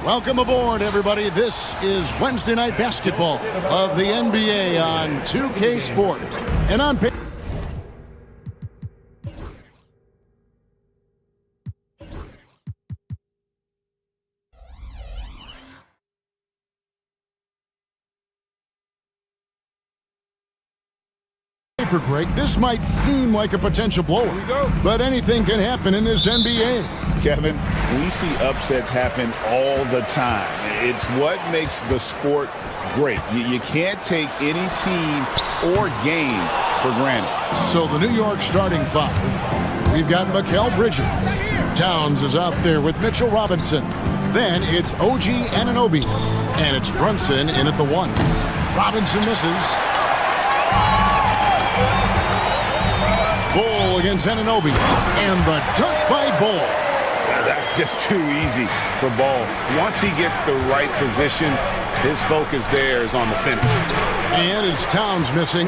Welcome aboard, everybody. This is Wednesday Night Basketball of the NBA on 2K Sports. And I'm break. This might seem like a potential blowout, but anything can happen in this NBA. Kevin, we see upsets happen all the time. It's what makes the sport great. You can't take any team or game for granted. So the New York starting five. We've got Mikal Bridges. Towns is out there with Mitchell Robinson. Then it's OG Anunoby. And it's Brunson in at the 1. Robinson misses. Bull against Anunoby. And the dunk by Bull. That's just too easy for Ball. Once he gets the right position, his focus there is on the finish. And it's Towns missing.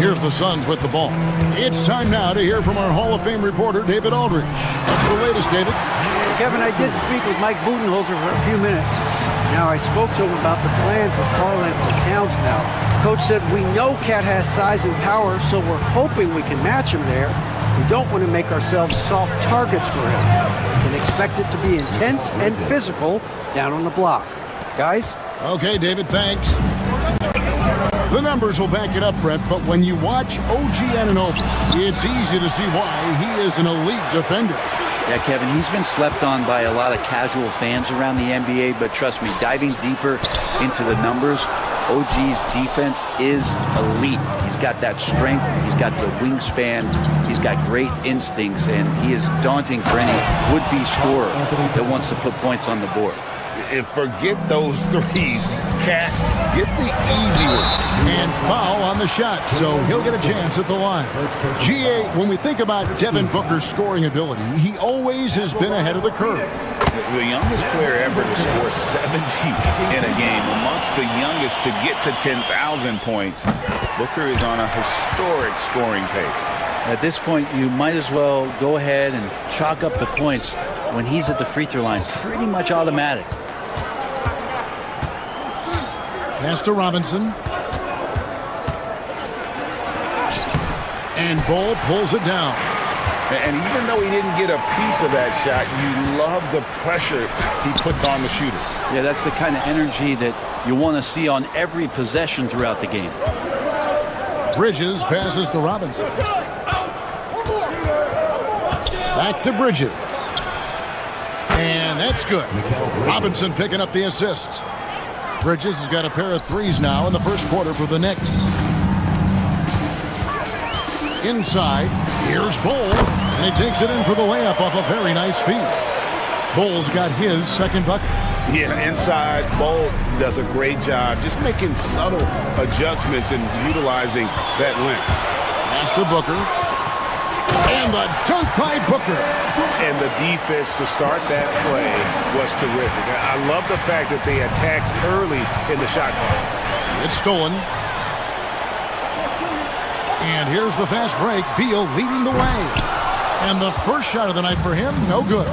Here's the Suns with the ball. It's time now to hear from our Hall of Fame reporter, David Aldridge. What's the latest, David? Kevin, I did speak with Mike Budenholzer for a few minutes. Now, I spoke to him about the plan for Karl-Anthony Towns now. Coach said, we know Cat has size and power, so we're hoping we can match him there. We don't want to make ourselves soft targets for him. We can expect it to be intense and physical down on the block. Guys? Okay, David, thanks. The numbers will back it up, Brett, but when you watch OG Anunoby, it's easy to see why he is an elite defender. Yeah, Kevin, he's been slept on by a lot of casual fans around the NBA, but trust me, diving deeper into the numbers, OG's defense is elite. He's got that strength, he's got the wingspan, he's got great instincts, and he is daunting for any would-be scorer that wants to put points on the board. And forget those threes. Cat, get the easy one. And foul on the shot, so he'll get a chance at the line. GA, when we think about Devin Booker's scoring ability, he always has been ahead of the curve. The youngest player ever to score 70 in a game, amongst the youngest to get to 10,000 points. Booker is on a historic scoring pace. At this point, you might as well go ahead and chalk up the points when he's at the free throw line. Pretty much automatic. Pass to Robinson. And Bull pulls it down. And even though he didn't get a piece of that shot, you love the pressure he puts on the shooter. Yeah, that's the kind of energy that you want to see on every possession throughout the game. Bridges passes to Robinson. Back to Bridges. And that's good. Robinson picking up the assist. Bridges has got a pair of threes now in the first quarter for the Knicks. Inside, here's Bull, and he takes it in for the layup off a very nice feed. Bull's got his second bucket. Yeah, inside, Bull does a great job just making subtle adjustments and utilizing that length. Pass to Booker. And the dunk by Booker. And the defense to start that play was terrific. I love the fact that they attacked early in the shot clock. It's stolen. And here's the fast break. Beal leading the way. And the first shot of the night for him, no good.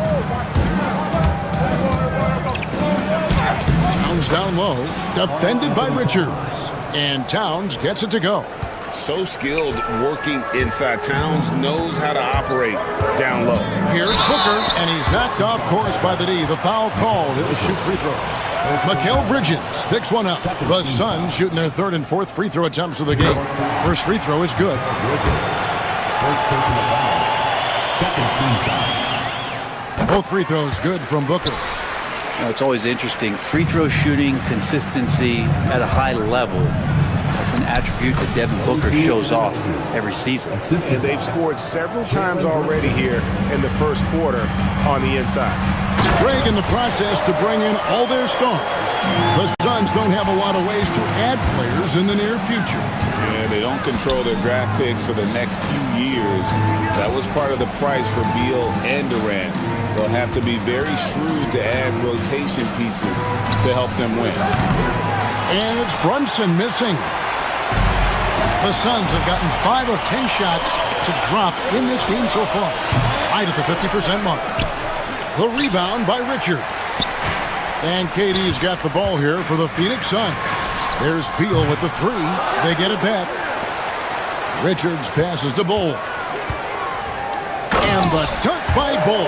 Towns down low, defended by Richards. And Towns gets it to go. So skilled working inside. Towns knows how to operate down low. Here's Booker, and he's knocked off course by the D. The foul called. It will shoot free throws. Mikal Bridges picks one up. The Suns shooting their third and fourth free throw attempts of the game. First free throw is good. Both free throws good from Booker. You know, it's always interesting. Free throw shooting consistency at a high level. That's an attribute that Devin Booker shows off every season. And they've scored several times already here in the first quarter on the inside. Craig in the process to bring in all their stars. The Suns don't have a lot of ways to add players in the near future. Yeah, they don't control their draft picks for the next few years. That was part of the price for Beal and Durant. They'll have to be very shrewd to add rotation pieces to help them win. And it's Brunson missing. The Suns have gotten 5 of 10 shots to drop in this game so far. Right at the 50% mark. The rebound by Richards. And KD's got the ball here for the Phoenix Suns. There's Beal with the three. They get it back. Richards passes to Bull. And the dunk by Bull.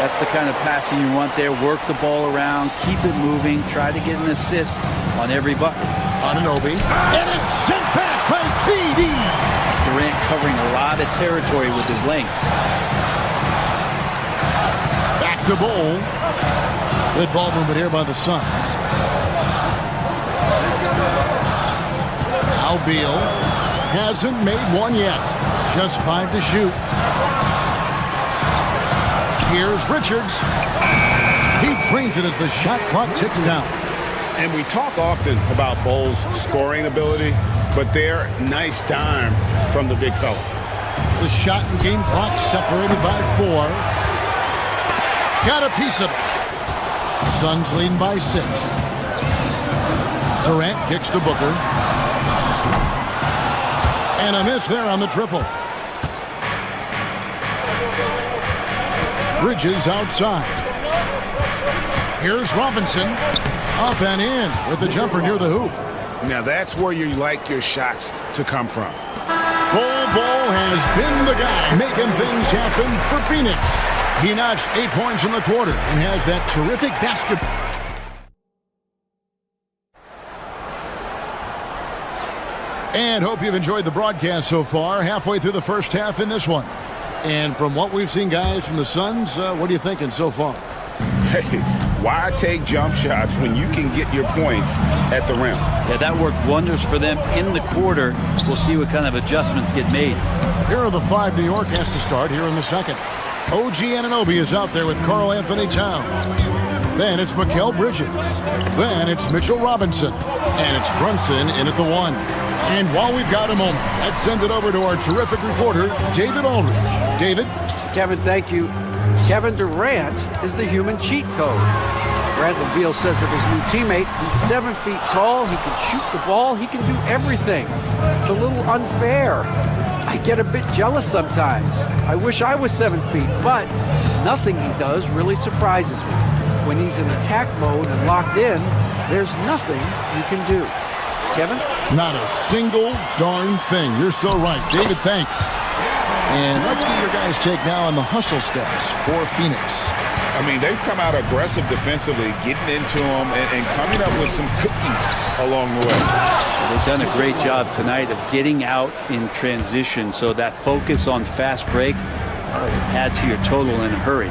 That's the kind of passing you want there. Work the ball around, keep it moving, try to get an assist on every bucket. Anunoby. And it's sent back by KD. Durant covering a lot of territory with his length. Back to Bull. Good ball movement here by the Suns. Now Beal hasn't made one yet. Just 5 to shoot. Here's Richards. He drains it as the shot clock ticks down. And we talk often about Bull's scoring ability, but they're nice dime from the big fella. The shot and game clock separated by 4. Got a piece of it. Suns lead by 6. Durant kicks to Booker. And a miss there on the triple. Bridges outside. Here's Robinson. Up and in with the jumper near the hoop. Now that's where you like your shots to come from. Bol has been the guy making things happen for Phoenix. He notched 8 points in the quarter and has that terrific basketball. And hope you've enjoyed the broadcast so far. Halfway through the first half in this one. And from what we've seen, guys, from the Suns, what are you thinking so far? Hey, why take jump shots when you can get your points at the rim? Yeah, that worked wonders for them in the quarter. We'll see what kind of adjustments get made. Here are the 5 New York has to start here in the second. OG Anunoby is out there with Karl Anthony Towns. Then it's Mikal Bridges. Then it's Mitchell Robinson. And it's Brunson in at the 1. And while we've got a moment, let's send it over to our terrific reporter, David Aldridge. David? Kevin, thank you. Kevin Durant is the human cheat code. Bradley Beal says of his new teammate, he's 7 feet tall, he can shoot the ball, he can do everything. It's a little unfair. I get a bit jealous sometimes. I wish I was 7 feet, but nothing he does really surprises me. When he's in attack mode and locked in, there's nothing you can do. Kevin? Not a single darn thing. You're so right. David, thanks. And let's get your guys' take now on the hustle stats for Phoenix. I mean, they've come out aggressive defensively, getting into them and coming up with some cookies along the way. They've done a great job tonight of getting out in transition, so that focus on fast break add to your total in a hurry.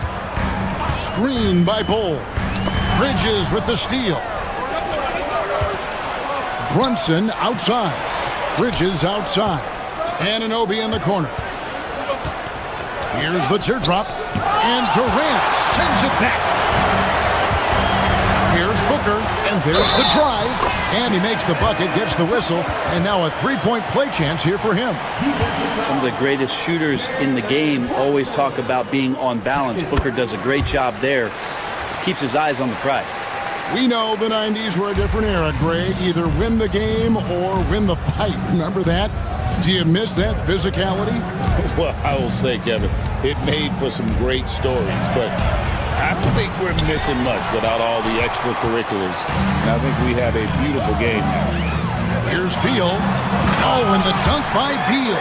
Screen by Bull. Bridges with the steal. Brunson outside. Bridges outside. Anunoby in the corner. Here's the teardrop. And Durant sends it back. Here's Booker. And there's the drive. And he makes the bucket, gets the whistle. And now a three-point play chance here for him. Some of the greatest shooters in the game always talk about being on balance. Booker does a great job there. Keeps his eyes on the prize. We know the 90s were a different era, Greg. Either win the game or win the fight. Remember that? Do you miss that physicality? Well, I will say, Kevin, it made for some great stories, but I don't think we're missing much without all the extracurriculars. And I think we have a beautiful game now. Here's Beal. Oh, and the dunk by Beal.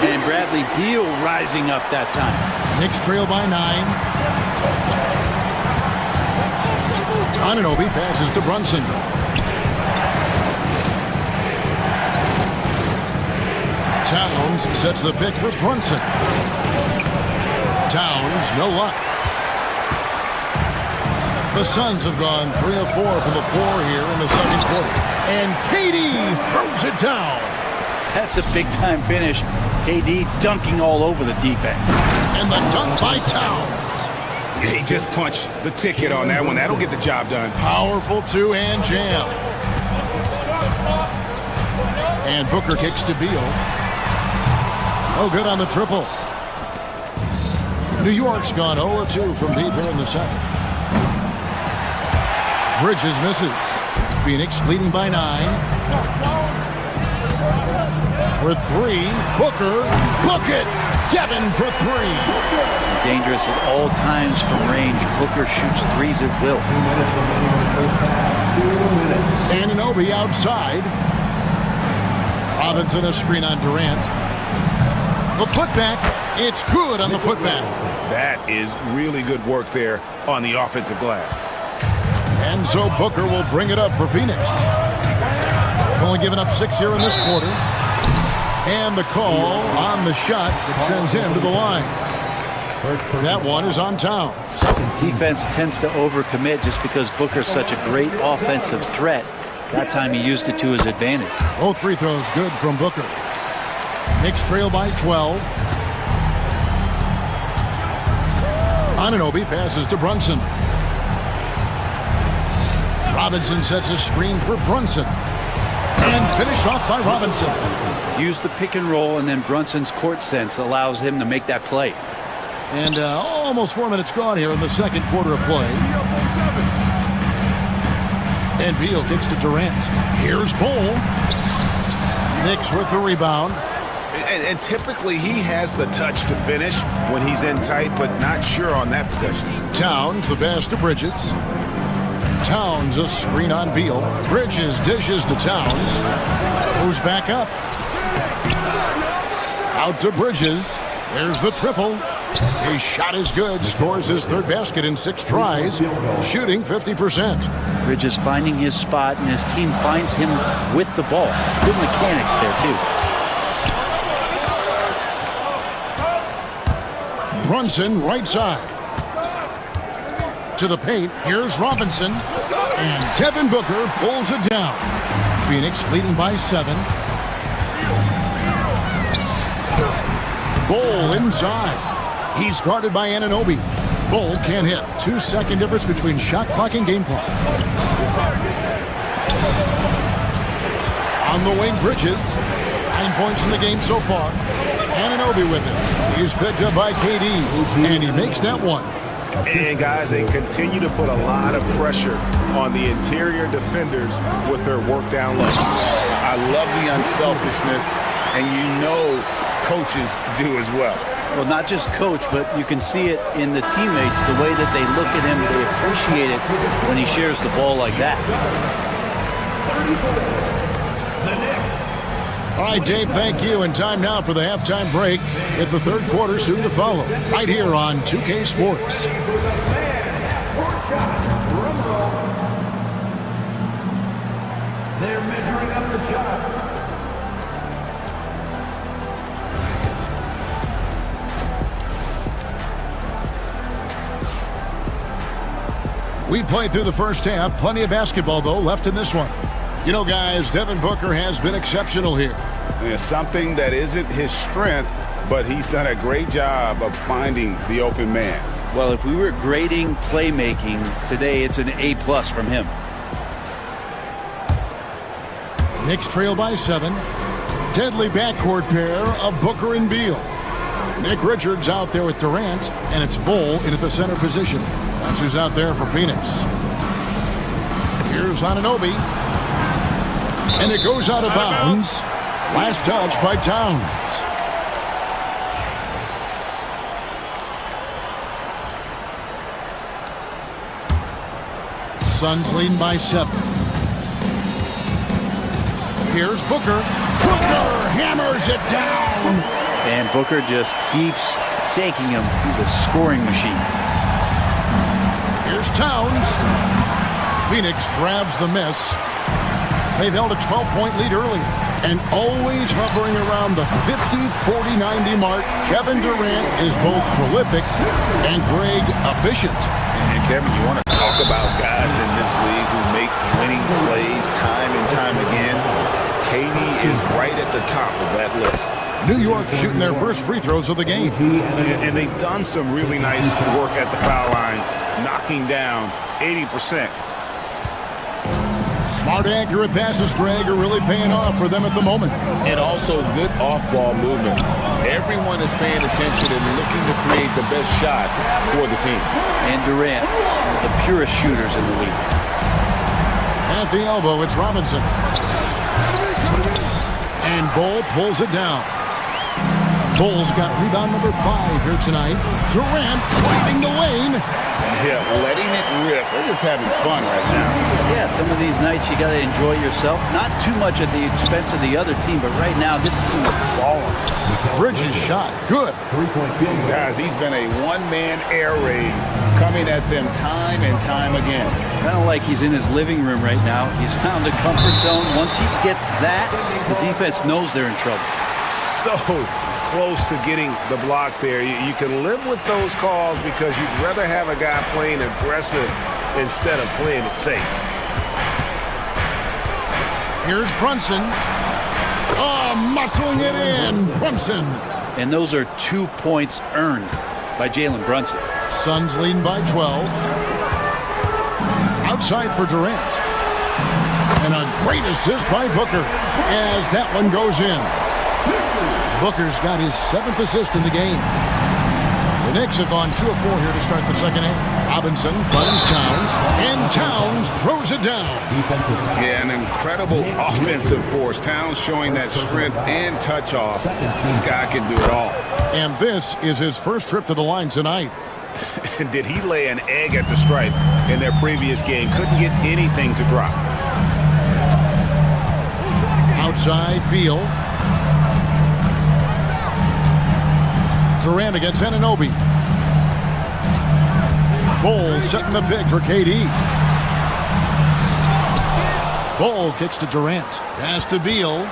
And Bradley Beal rising up that time. Knicks trail by 9. Anunoby passes to Brunson. Towns sets the pick for Brunson. Towns, no luck. The Suns have gone 3 of 4 from the floor here in the second quarter. And KD throws it down. That's a big-time finish. KD dunking all over the defense. And the dunk by Towns. Yeah, he just punched the ticket on that one. That'll get the job done. Powerful two-hand jam. And Booker kicks to Beal. Oh, good on the triple. New York's gone 0-2 from deep here in the second. Bridges misses. Phoenix leading by 9. With 3, Booker, bucket, Devin for three. Dangerous at all times from range. Booker shoots threes at will. Anunoby outside. Robinson a screen on Durant. The putback. It's good on the putback. That is really good work there on the offensive glass. And so Booker will bring it up for Phoenix. Only giving up 6 here in this quarter. And the call on the shot that sends him to the line. That one is on Towns. Defense tends to overcommit just because Booker's such a great offensive threat. That time he used it to his advantage. Both free throws good from Booker. Knicks trail by 12. Anunoby passes to Brunson. Robinson sets a screen for Brunson. And finished off by Robinson. Use the pick and roll, and then Brunson's court sense allows him to make that play. And almost 4 minutes gone here in the second quarter of play. And Beal kicks to Durant. Here's Bull. Knicks with the rebound. And typically he has the touch to finish when he's in tight, but not sure on that possession. Towns the pass to Bridges. Towns a screen on Beal. Bridges dishes to Towns. Moves back up. Out to Bridges. There's the triple. His shot is good. Scores his third basket in 6 tries. Shooting 50%. Bridges finding his spot, and his team finds him with the ball. Good mechanics there, too. Brunson right side. To the paint. Here's Robinson. And Kevin Booker pulls it down. Phoenix leading by 7. Bull inside. He's guarded by Anunoby. Bull can't hit. 2-second difference between shot clock and game clock. On the wing, Bridges. 9 points in the game so far. Anunoby with it. He's picked up by KD, and he makes that one. And guys, they continue to put a lot of pressure on the interior defenders with their work down low. I love the unselfishness, and you know coaches do as well. Well, not just coach, but you can see it in the teammates, the way that they look at him. They appreciate it when he shares the ball like that. All right, Dave, thank you. And time now for the halftime break. With the third quarter soon to follow. Right here on 2K Sports. They're measuring up the shot. We played through the first half. Plenty of basketball, though, left in this one. You know, guys, Devin Booker has been exceptional here. It's something that isn't his strength, but he's done a great job of finding the open man. Well, if we were grading playmaking today, it's an A+ from him. Knicks trail by 7. Deadly backcourt pair of Booker and Beal. Nick Richards out there with Durant, and it's Bull in at the center position. That's who's out there for Phoenix. Here's Anunoby. And it goes out of bounds. Last touch by Towns. Suns leading by 7. Here's Booker. Booker hammers it down. And Booker just keeps taking him. He's a scoring machine. Here's Towns. Phoenix grabs the miss. They've held a 12-point lead earlier. And always hovering around the 50, 40, 90 mark, Kevin Durant is both prolific and Greg efficient. And Kevin, you want to talk about guys in this league who make winning plays time and time again. KD is right at the top of that list. New York shooting their first free throws of the game. And they've done some really nice work at the foul line, knocking down 80%. Smart, accurate passes, Greg, are really paying off for them at the moment. And also good off-ball movement. Everyone is paying attention and looking to create the best shot for the team. And Durant, one of the purest shooters in the league. At the elbow, it's Robinson. And Bull pulls it down. Bulls got rebound number 5 here tonight. Durant driving the lane. Yeah, letting it rip. They're just having fun right now. Yeah, some of these nights you got to enjoy yourself. Not too much at the expense of the other team, but right now this team is balling. Bridges shot. Good. Guys, he's been a one-man air raid coming at them time and time again. Kind of like he's in his living room right now. He's found a comfort zone. Once he gets that, the defense knows they're in trouble. So close to getting the block there. You can live with those calls because you'd rather have a guy playing aggressive instead of playing it safe. Here's Brunson. Oh, muscling it in. Brunson. And those are 2 points earned by Jalen Brunson. Suns leading by 12. Outside for Durant. And a great assist by Booker as that one goes in. Booker's got his 7th assist in the game. The Knicks have gone 2 of 4 here to start the second half. Robinson finds Towns, and Towns throws it down. Yeah, an incredible offensive force. Towns showing that strength and touch off. This guy can do it all. And this is his first trip to the line tonight. Did he lay an egg at the stripe in their previous game? Couldn't get anything to drop. Outside, Beal. Durant against Anunoby. Bol setting the pick for KD. Bol kicks to Durant. Pass to Beal.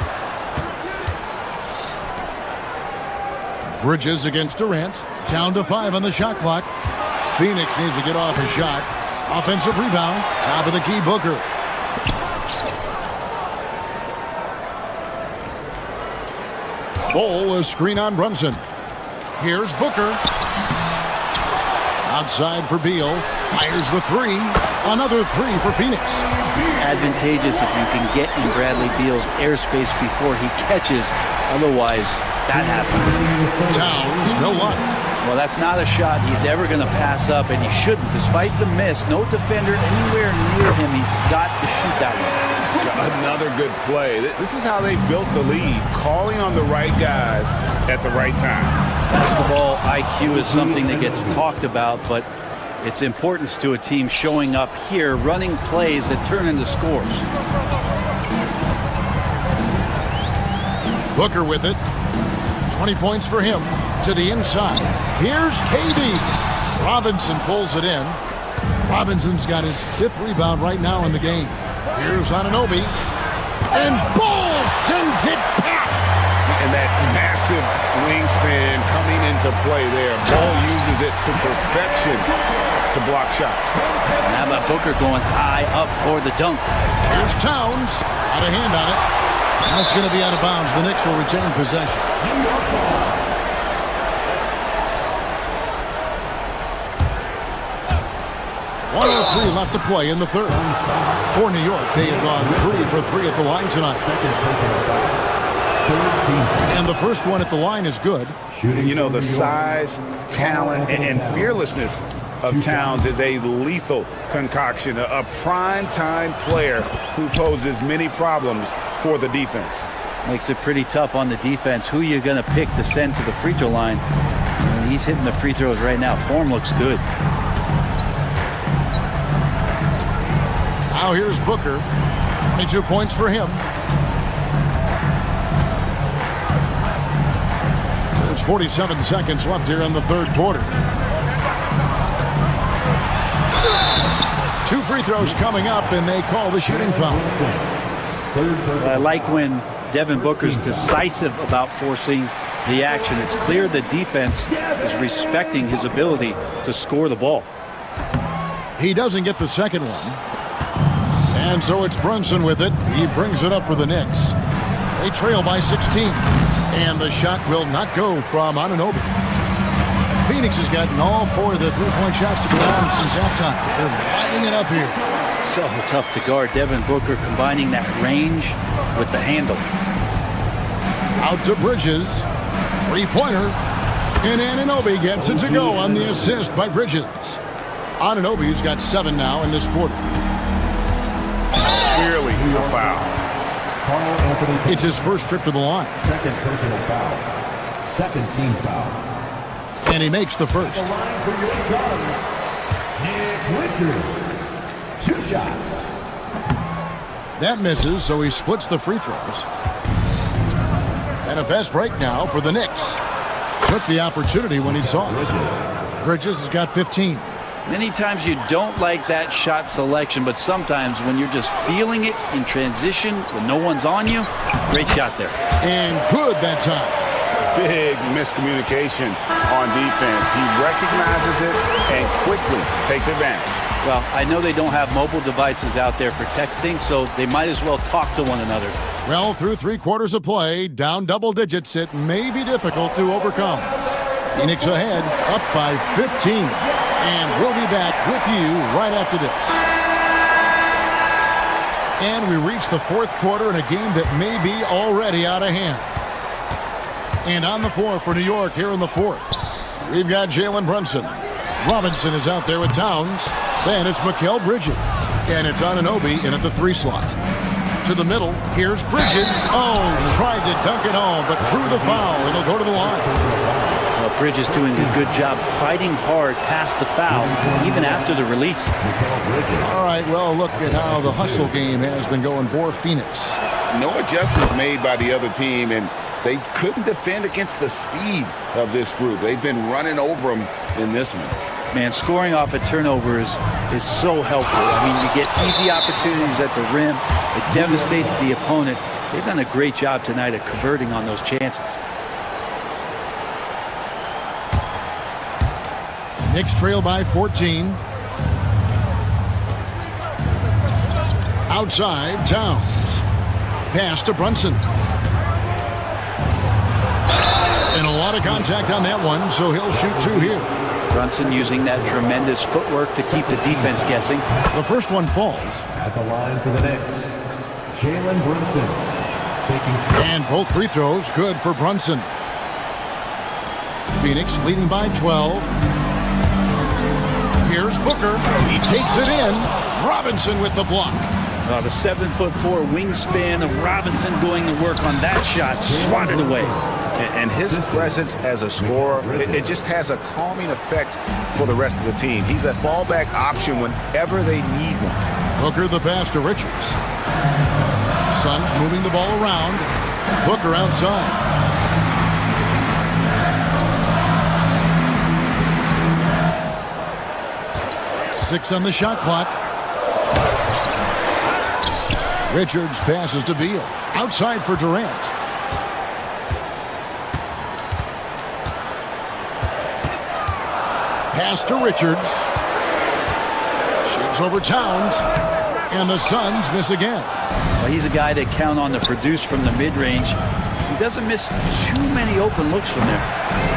Bridges against Durant. Down to 5 on the shot clock. Phoenix needs to get off a shot. Offensive rebound. Top of the key, Booker. Bol, a screen on Brunson. Here's Booker. Outside for Beal. Fires the 3. Another 3 for Phoenix. Advantageous if you can get in Bradley Beal's airspace before he catches. Otherwise, that happens. Towns, no luck. Well, that's not a shot he's ever going to pass up, and he shouldn't. Despite the miss, no defender anywhere near him. He's got to shoot that one. Another good play. This is how they built the lead, calling on the right guys at the right time. Basketball IQ is something that gets talked about, but its importance to a team showing up here, running plays that turn into scores. Booker with it. 20 points for him. To the inside. Here's KD. Robinson pulls it in. Robinson's got his 5th rebound right now in the game. Here's Anunoby. And Ball sends it back. And that massive wingspan coming into play there. Ball uses it to perfection to block shots. How about Booker going high up for the dunk? Here's Towns. Out of hand on it. That's going to be out of bounds. The Knicks will retain possession. .103 left to play in the third. For New York, they have gone 3 for 3 at the line tonight. And the first one at the line is good. You know, the size, talent, and fearlessness of Towns is a lethal concoction, a prime-time player who poses many problems for the defense. Makes it pretty tough on the defense. Who are you going to pick to send to the free throw line? And he's hitting the free throws right now. Form looks good. Now here's Booker. 22 points for him. There's 47 seconds left here in the third quarter. 2 free throws coming up, and they call the shooting foul. I like when Devin Booker's decisive about forcing the action. It's clear the defense is respecting his ability to score the ball. He doesn't get the second one. And so it's Brunson with it. He brings it up for the Knicks. They trail by 16. And the shot will not go from Anunoby. Phoenix has gotten all 4 of the 3-point shots to go down since halftime. They're lighting it up here. So tough to guard. Devin Booker combining that range with the handle. Out to Bridges. 3-pointer. And Anunoby gets it to go on the assist by Bridges. Anunoby's got 7 now in this quarter. Clearly a foul. It's his first trip to the line. Second personal foul. Second team foul. And he makes the first. The line for your Suns, Nick Richards. 2 shots. That misses, so he splits the free throws. And a fast break now for the Knicks. Took the opportunity when he saw it. Bridges has got 15. Many times you don't like that shot selection, but sometimes when you're just feeling it in transition when no one's on you, great shot there. And good that time. Big miscommunication on defense. He recognizes it and quickly takes advantage. Well, I know they don't have mobile devices out there for texting, so they might as well talk to one another. Well, through 3 quarters of play, down double digits, it may be difficult to overcome. Phoenix ahead, up by 15. And we'll be back with you right after this. And we reach the 4th quarter in a game that may be already out of hand. And on the floor for New York here in the 4th, we've got Jalen Brunson. Robinson is out there with Towns. Then it's Mikal Bridges. And it's Anunoby in at the 3 slot. To the middle, here's Bridges. Oh, tried to dunk it home, but drew the foul, and he'll go to the line. Well, Bridges doing a good job fighting hard past the foul, even after the release. All right, well, look at how the hustle game has been going for Phoenix. No adjustments made by the other team, and they couldn't defend against the speed of this group. They've been running over them in this one. Man, scoring off of turnovers is so helpful. I mean, you get easy opportunities at the rim. It devastates the opponent. They've done a great job tonight of converting on those chances. Knicks trail by 14. Outside, Towns. Pass to Brunson. And a lot of contact on that one, so he'll shoot 2 here. Brunson using that tremendous footwork to keep the defense guessing. The first one falls. At the line for the Knicks, Jalen Brunson. And both free throws good for Brunson. Phoenix leading by 12. Here's Booker. He takes it in. Robinson with the block. The 7'4" wingspan of Robinson going to work on that shot. Swatted away. And his presence as a scorer, it just has a calming effect for the rest of the team. He's a fallback option whenever they need one. Booker the pass to Richards. Suns moving the ball around. Booker outside. Six on the shot clock. Richards passes to Beal. Outside for Durant. Pass to Richards. Shoots over Towns. And the Suns miss again. Well, he's a guy that count on to produce from the mid-range. He doesn't miss too many open looks from there.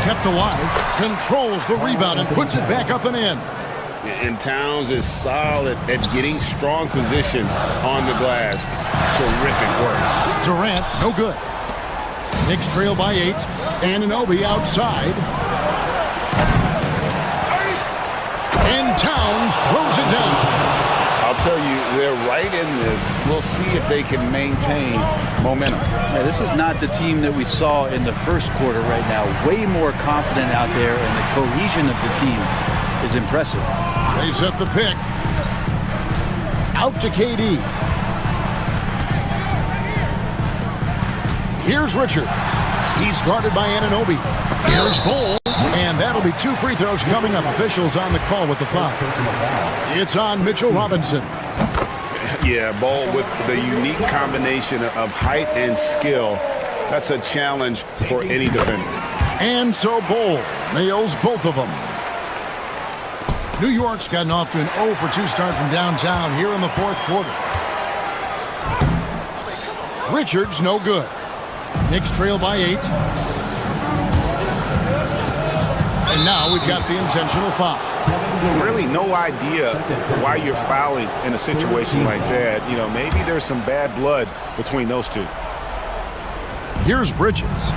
Kept alive. Controls the rebound and puts it back up and in. And Towns is solid at getting strong position on the glass. Terrific work. Durant, no good. Knicks trail by 8. Anunoby outside. And Towns throws it down. I'll tell you, they're right in this. We'll see if they can maintain momentum. Yeah, this is not the team that we saw in the first quarter right now. Way more confident out there, and the cohesion of the team is impressive. They set the pick. Out to KD. Here's Richard. He's guarded by Anunoby. Here's Bol. And that'll be 2 free throws coming up. Officials on the call with the foul. It's on Mitchell Robinson. Yeah, Bol with the unique combination of height and skill. That's a challenge for any defender. And so Bol nails both of them. New York's gotten off to an 0-for-2 start from downtown here in the 4th quarter. Richards, no good. Knicks trail by 8. And now we've got the intentional foul. Really no idea why you're fouling in a situation like that. You know, maybe there's some bad blood between those two. Here's Bridges.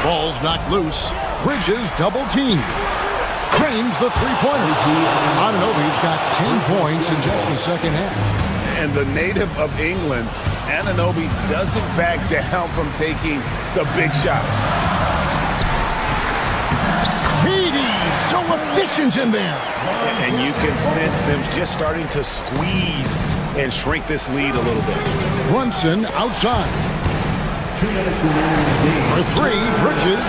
Ball's knocked loose. Bridges double teamed. Cranes the three-pointer. Anunoby's got 10 points in just the second half. And the native of England, Anunoby, doesn't back down from taking the big shots. Petey, so efficient in there. And you can sense them just starting to squeeze and shrink this lead a little bit. Brunson outside. For three, Bridges.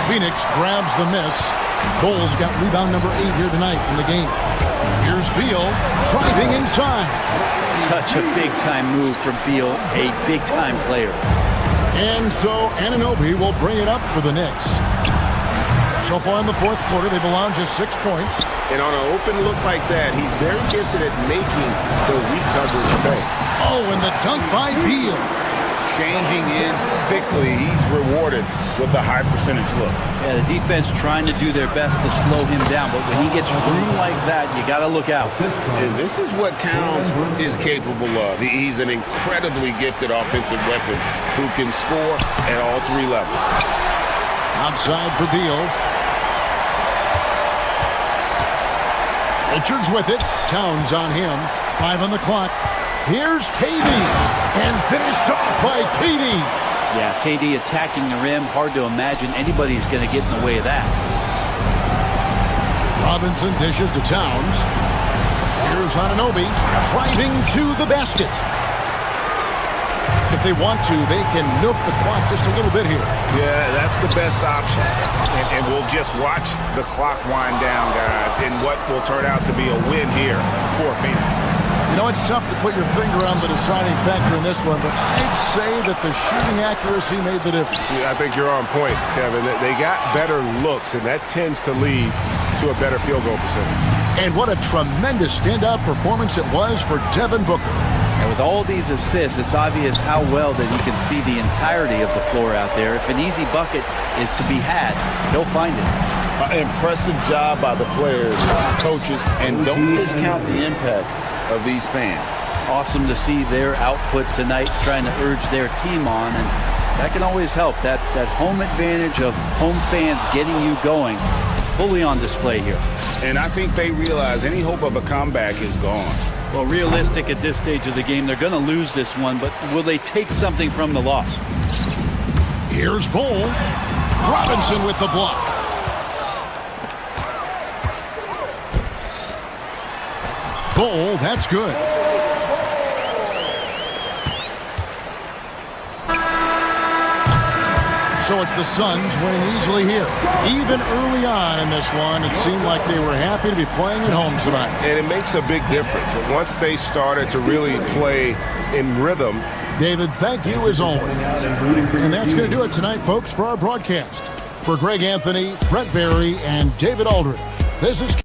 Phoenix grabs the miss. Bulls got rebound number 8 here tonight in the game. Here's Beal driving inside. Such a big-time move from Beal, a big-time player. And so Anunoby will bring it up for the Knicks. So far in the fourth quarter, they've allowed just 6 points. And on an open look like that, he's very gifted at making the weak coverage pay. Oh, and the dunk by Beal. Changing ends quickly, he's rewarded with a high percentage look. Yeah, the defense trying to do their best to slow him down, but when he gets room like that, you got to look out. And this is what Towns is capable of. He's an incredibly gifted offensive weapon who can score at all 3 levels. Outside for Beal. Richards with it. Towns on him. 5 on the clock. Here's KD. And finished off by KD. Yeah, KD attacking the rim. Hard to imagine anybody's going to get in the way of that. Robinson dishes to Towns. Here's Anunoby driving to the basket. If they want to, they can milk the clock just a little bit here. Yeah, that's the best option. And we'll just watch the clock wind down, guys, in what will turn out to be a win here for Phoenix. You know, it's tough to put your finger on the deciding factor in this one, but I'd say that the shooting accuracy made the difference. Yeah, I think you're on point, Kevin. They got better looks, and that tends to lead to a better field goal percentage. And what a tremendous standout performance it was for Devin Booker. And with all these assists, it's obvious how well that he can see the entirety of the floor out there. If an easy bucket is to be had, he'll find it. Impressive job by the players, coaches, and don't discount the impact of these fans. Awesome to see their output tonight, trying to urge their team on, and that can always help. That home advantage of home fans getting you going, fully on display here. And I think they realize any hope of a comeback is gone. Well, realistic at this stage of the game, they're going to lose this one, but will they take something from the loss? Here's Bull. Robinson with the block. Bull, that's good. So it's the Suns winning easily here. Even early on in this one, it seemed like they were happy to be playing at home tonight. And it makes a big difference. Once they started to really play in rhythm. David, thank you as always. And that's going to do it tonight, folks, for our broadcast. For Greg Anthony, Brett Barry, and David Aldridge, this is...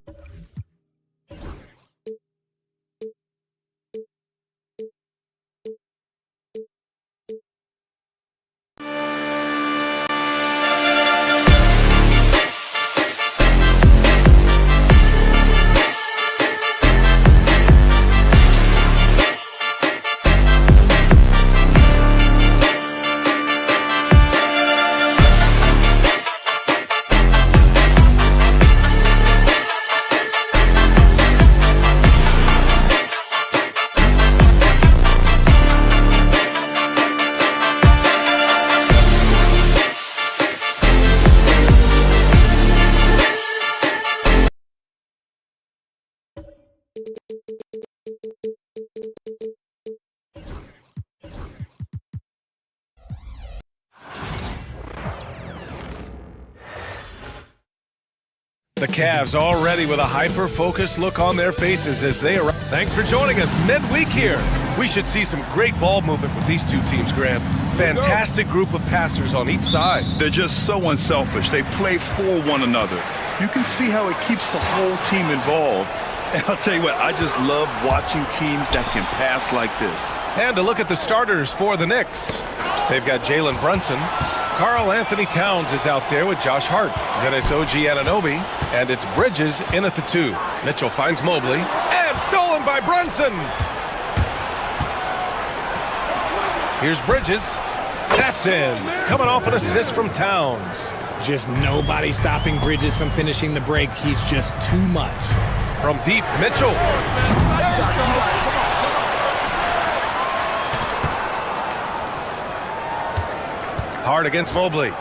The Cavs already with a hyper-focused look on their faces as they arrive. Thanks for joining us midweek here. We should see some great ball movement with these two teams, Grant. Fantastic group of passers on each side. They're just so unselfish. They play for one another. You can see how it keeps the whole team involved. And I'll tell you what, I just love watching teams that can pass like this. And to look at the starters for the Knicks. They've got Jalen Brunson. Karl Anthony Towns is out there with Josh Hart. Then it's OG Anunoby, and it's Bridges in at the 2. Mitchell finds Mobley, and stolen by Brunson. Here's Bridges. That's in. Coming off an assist from Towns. Just nobody stopping Bridges from finishing the break. He's just too much. From deep, Mitchell. Hard against Mobley.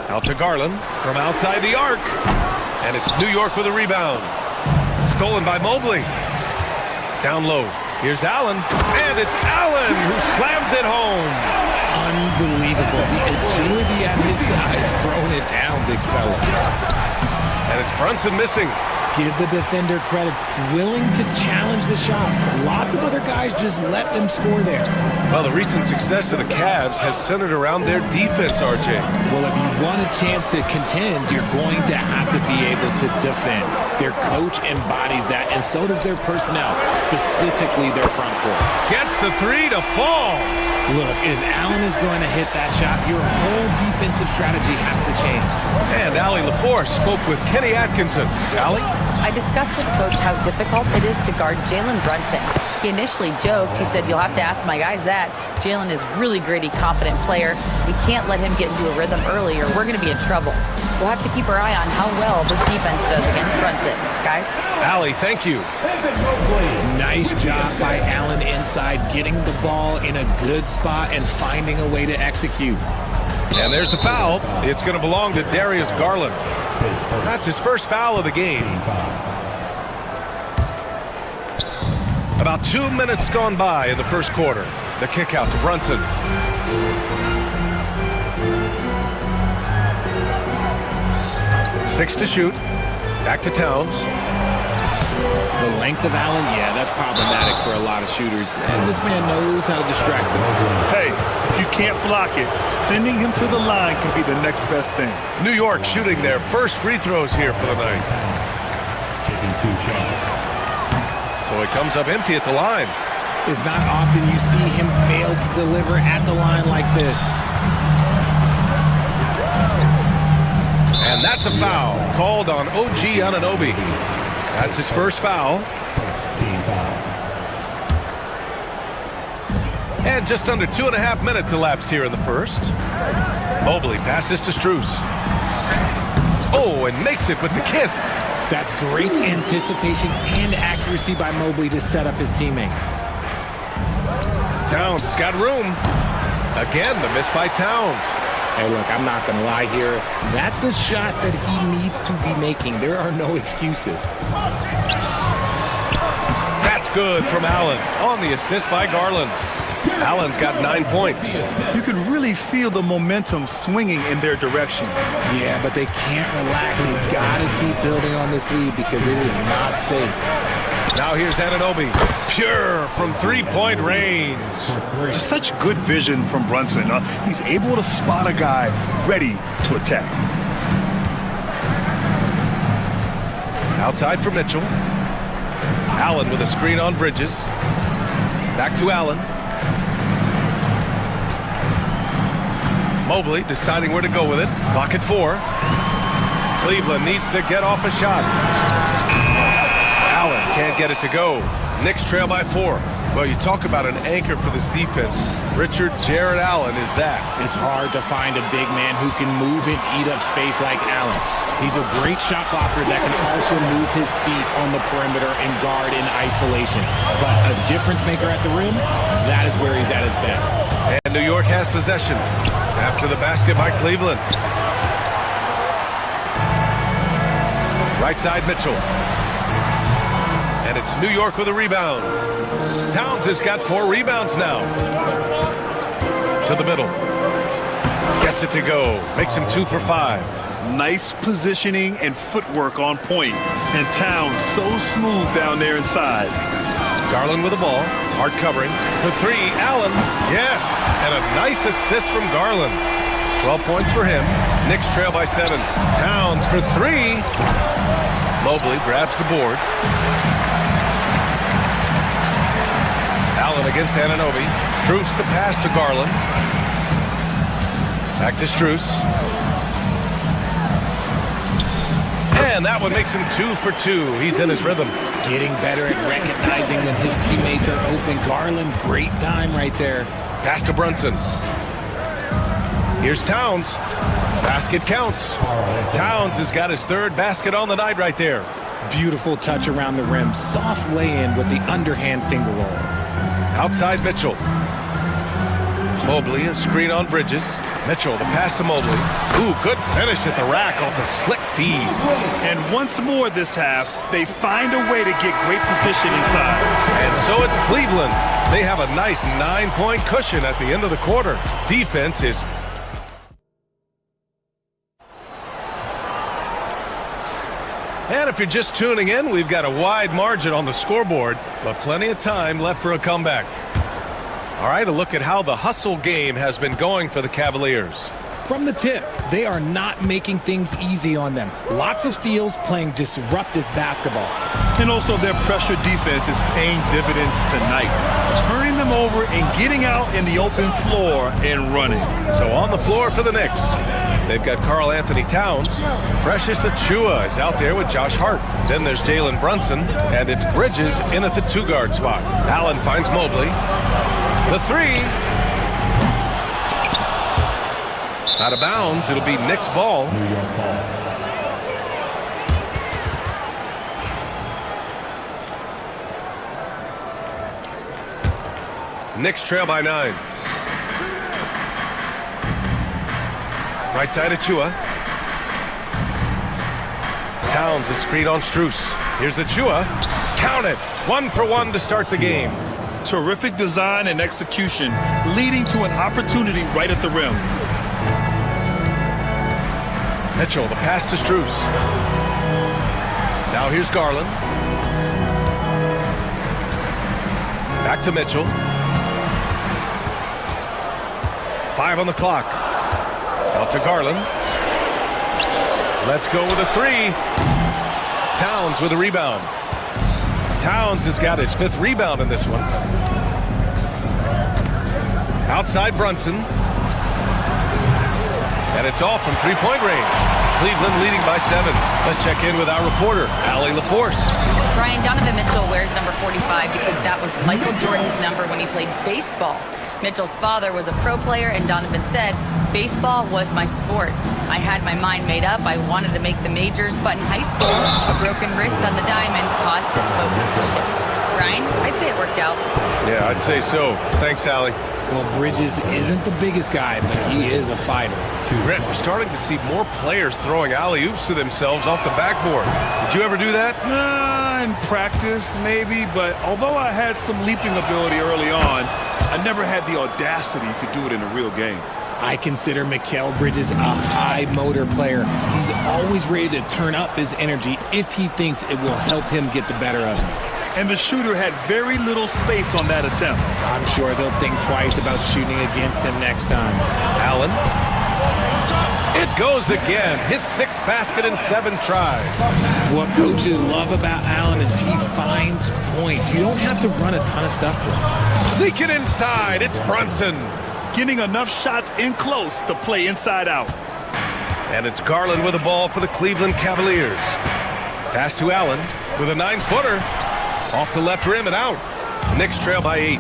Out to Garland from outside the arc. And it's New York with a rebound. Stolen by Mobley. Down low. Here's Allen. And it's Allen who slams it home. Unbelievable. The agility at his size, throwing it down, big fella. And it's Brunson missing. Give the defender credit. Willing to challenge the shot. Lots of other guys just let them score there. Well, the recent success of the Cavs has centered around their defense, RJ. Well, if you want a chance to contend, you're going to have to be able to defend. Their coach embodies that, and so does their personnel, specifically their front court. Gets the three to fall. Look, if Allen is going to hit that shot, your whole defensive strategy has to change. And Allie LaForce spoke with Kenny Atkinson. Allie? I discussed with Coach how difficult it is to guard Jalen Brunson. He initially joked. He said, you'll have to ask my guys that. Jalen is really gritty, confident player. We can't let him get into a rhythm early or we're going to be in trouble. We'll have to keep our eye on how well this defense does against Brunson. Guys? Allie, thank you. Nice job by Allen inside, getting the ball in a good spot and finding a way to execute. And there's the foul. It's going to belong to Darius Garland. That's his first foul of the game. About 2 minutes gone by in the first quarter. The kick out to Brunson. Six to shoot. Back to Towns. The length of Allen, yeah, that's problematic for a lot of shooters. And this man knows how to distract them. Hey, if you can't block it, sending him to the line can be the next best thing. New York shooting their first free throws here for the night. Taking 2 shots. So it comes up empty at the line. It's not often you see him fail to deliver at the line like this. And that's a foul called on OG Anunoby. That's his first foul. Team foul. And just under 2.5 minutes elapsed here in the first. Mobley passes to Strus. Oh, and makes it with the kiss. That's great anticipation and accuracy by Mobley to set up his teammate. Towns has got room. Again, the miss by Towns. Hey, look, I'm not going to lie here. That's a shot that he needs to be making. There are no excuses. That's good from Allen on the assist by Garland. Allen's got 9 points. You can really feel the momentum swinging in their direction. Yeah, but they can't relax. They've got to keep building on this lead because it is not safe. Now here's Anunoby. Pure from three-point range. Just such good vision from Brunson. He's able to spot a guy ready to attack. Outside for Mitchell. Allen with a screen on Bridges. Back to Allen. Mobley deciding where to go with it. Clock at 4. Cleveland needs to get off a shot. Allen can't get it to go. Knicks trail by 4. Well, you talk about an anchor for this defense. Richard Jared Allen is that. It's hard to find a big man who can move and eat up space like Allen. He's a great shot blocker that can also move his feet on the perimeter and guard in isolation. But a difference maker at the rim, that is where he's at his best. And New York has possession after the basket by Cleveland. Right side Mitchell. And it's New York with a rebound. Towns has got 4 rebounds now. To the middle. Gets it to go. Makes him 2 for 5. Nice positioning and footwork on point. And Towns so smooth down there inside. Garland with the ball. Hard covering. For 3, Allen. Yes. And a nice assist from Garland. 12 points for him. Knicks trail by 7. Towns for 3. Mobley grabs the board. Allen against Anunoby. Strus the pass to Garland. Back to Strus. And that one makes him 2 for 2. He's in his rhythm. Getting better at recognizing when his teammates are open. Garland, great time right there. Pass to Brunson. Here's Towns. Basket counts. Towns has got his 3rd basket on the night right there. Beautiful touch around the rim. Soft lay-in with the underhand finger roll. Outside Mitchell. Mobley, a screen on Bridges. Mitchell, the pass to Mobley. Ooh, good finish at the rack off the slick feed. And once more this half, they find a way to get great position inside. And so it's Cleveland. They have a nice 9-point cushion at the end of the quarter. Defense is... And if you're just tuning in, we've got a wide margin on the scoreboard, but plenty of time left for a comeback. All right, a look at how the hustle game has been going for the Cavaliers. From the tip, they are not making things easy on them. Lots of steals, playing disruptive basketball. And also their pressure defense is paying dividends tonight, turning them over and getting out in the open floor and running. So on the floor for the Knicks, they've got Karl Anthony Towns. Precious Achiuwa is out there with Josh Hart. Then there's Jalen Brunson, and it's Bridges in at the 2-guard spot. Allen finds Mobley. The 3. Out of bounds, it'll be Knicks ball. Knicks trail by 9. Right side Achiuwa. Towns is screen on Strus. Here's Achiuwa. Count it. 1 for 1 to start the game. Terrific design and execution, leading to an opportunity right at the rim. Mitchell, the pass to Strus. Now here's Garland. Back to Mitchell. 5 on the clock. Out to Garland. Let's go with a 3. Towns with a rebound. Towns has got his 5th rebound in this one. Outside Brunson. And it's all from 3-point range. Cleveland leading by 7. Let's check in with our reporter, Allie LaForce. Brian, Donovan Mitchell wears number 45 because that was Michael Jordan's number when he played baseball. Mitchell's father was a pro player, and Donovan said, "Baseball was my sport. I had my mind made up. I wanted to make the majors, but in high school, a broken wrist on the diamond caused his focus to shift." Brian, I'd say it worked out. Yeah, I'd say so. Thanks, Allie. Well, Bridges isn't the biggest guy, but he is a fighter. Brent, we're starting to see more players throwing alley-oops to themselves off the backboard. Did you ever do that? In practice, maybe, but although I had some leaping ability early on, I never had the audacity to do it in a real game. I consider Mikal Bridges a high motor player. He's always ready to turn up his energy if he thinks it will help him get the better of him. And the shooter had very little space on that attempt. I'm sure they'll think twice about shooting against him next time. Allen. It goes again. His 6th basket in 7 tries. What coaches love about Allen is he finds points. You don't have to run a ton of stuff for him. Sneak it inside. It's Brunson. Getting enough shots in close to play inside out. And it's Garland with the ball for the Cleveland Cavaliers. Pass to Allen with a 9-footer. Off the left rim and out. Knicks trail by 8.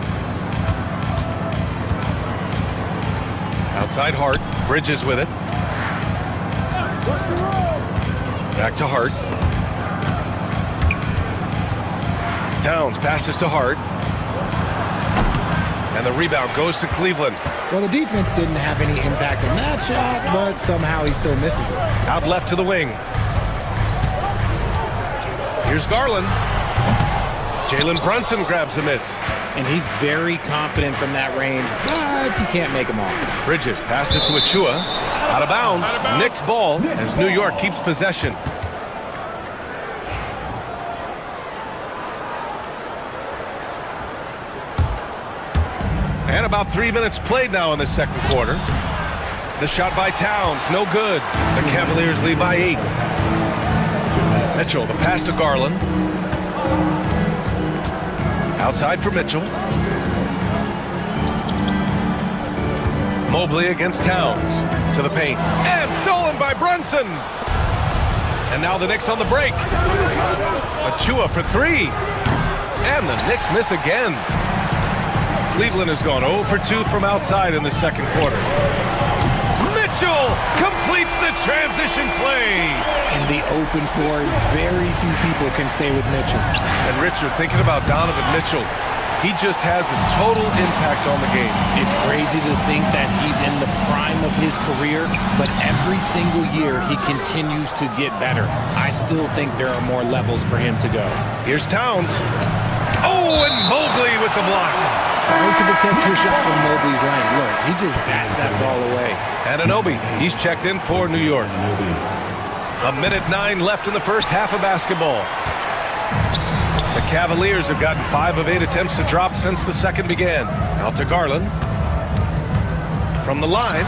Outside Hart. Bridges with it. Back to Hart. Towns passes to Hart. And the rebound goes to Cleveland. Well, the defense didn't have any impact on that shot, but somehow he still misses it. Out left to the wing. Here's Garland. Jalen Brunson grabs a miss. And he's very confident from that range, but he can't make them all. Bridges passes to Achiuwa. Out of bounds. Knicks ball as New York keeps possession. And about 3 minutes played now in the second quarter. The shot by Towns, no good. The Cavaliers lead by 8. Mitchell, the pass to Garland. Outside for Mitchell. Mobley against Towns. To the paint. And stolen by Brunson. And now the Knicks on the break. Achiuwa for 3. And the Knicks miss again. Cleveland has gone 0 for 2 from outside in the second quarter. Mitchell completes the transition play. In the open floor, very few people can stay with Mitchell. And Richard, thinking about Donovan Mitchell, He just has a total impact on the game. It's crazy to think that he's in the prime of his career, but every single year he continues to get better. I still think there are more levels for him to go. Here's Towns. Oh, and Mobley with the block. Trying to protect your shot from Mobley's lane. Look, he just bats that ball away. Anunoby, he's checked in for New York. 1:09 left in the first half of basketball. The Cavaliers have gotten 5 of 8 attempts to drop since the second began. Out to Garland. From the line.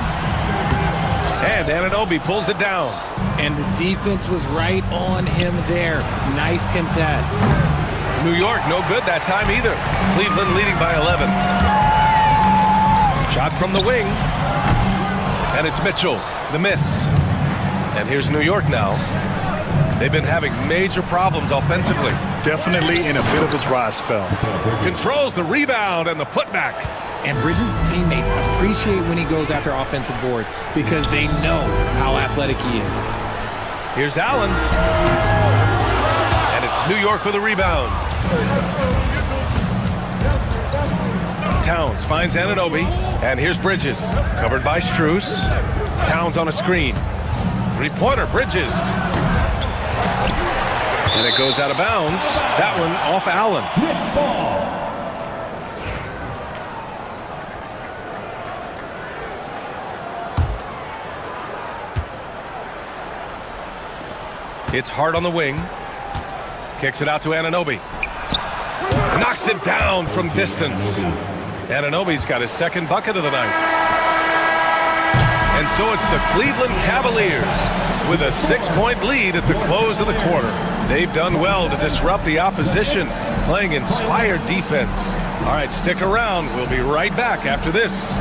And Anunoby pulls it down. And the defense was right on him there. Nice contest. New York, no good that time either. Cleveland leading by 11. Shot from the wing. And it's Mitchell, the miss. And here's New York now. They've been having major problems offensively. Definitely in a bit of a dry spell. Controls the rebound and the putback. And Bridges' teammates appreciate when he goes after offensive boards because they know how athletic he is. Here's Allen. And it's New York with a rebound. Towns finds Anunoby. And here's Bridges. Covered by Strus. Towns on a screen. Three-pointer, Bridges. And it goes out of bounds. That one off Allen. It's Hart on the wing. Kicks it out to Anunoby. Knocks it down from distance. Anunoby's got his second bucket of the night. And so it's the Cleveland Cavaliers with a 6-point lead at the close of the quarter. They've done well to disrupt the opposition, playing inspired defense. All right, stick around. We'll be right back after this.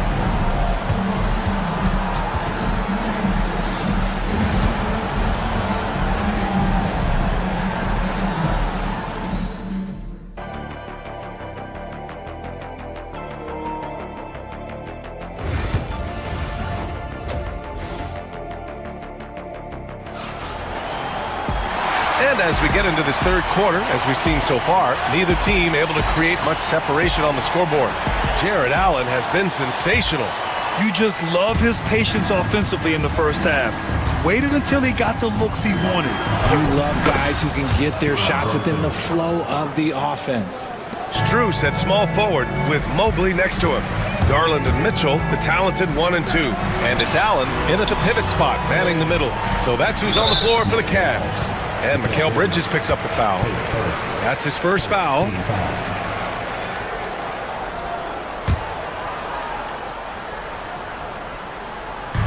As we get into this third quarter, as we've seen so far, neither team able to create much separation on the scoreboard. Jared Allen has been sensational. You just love his patience offensively in the first half. Waited until he got the looks he wanted. You love guys who can get their shots within the flow of the offense. Strus at small forward with Mobley next to him. Garland and Mitchell, the talented 1 and 2. And it's Allen in at the pivot spot, manning the middle. So that's who's on the floor for the Cavs. And Mikal Bridges picks up the foul. That's his first foul.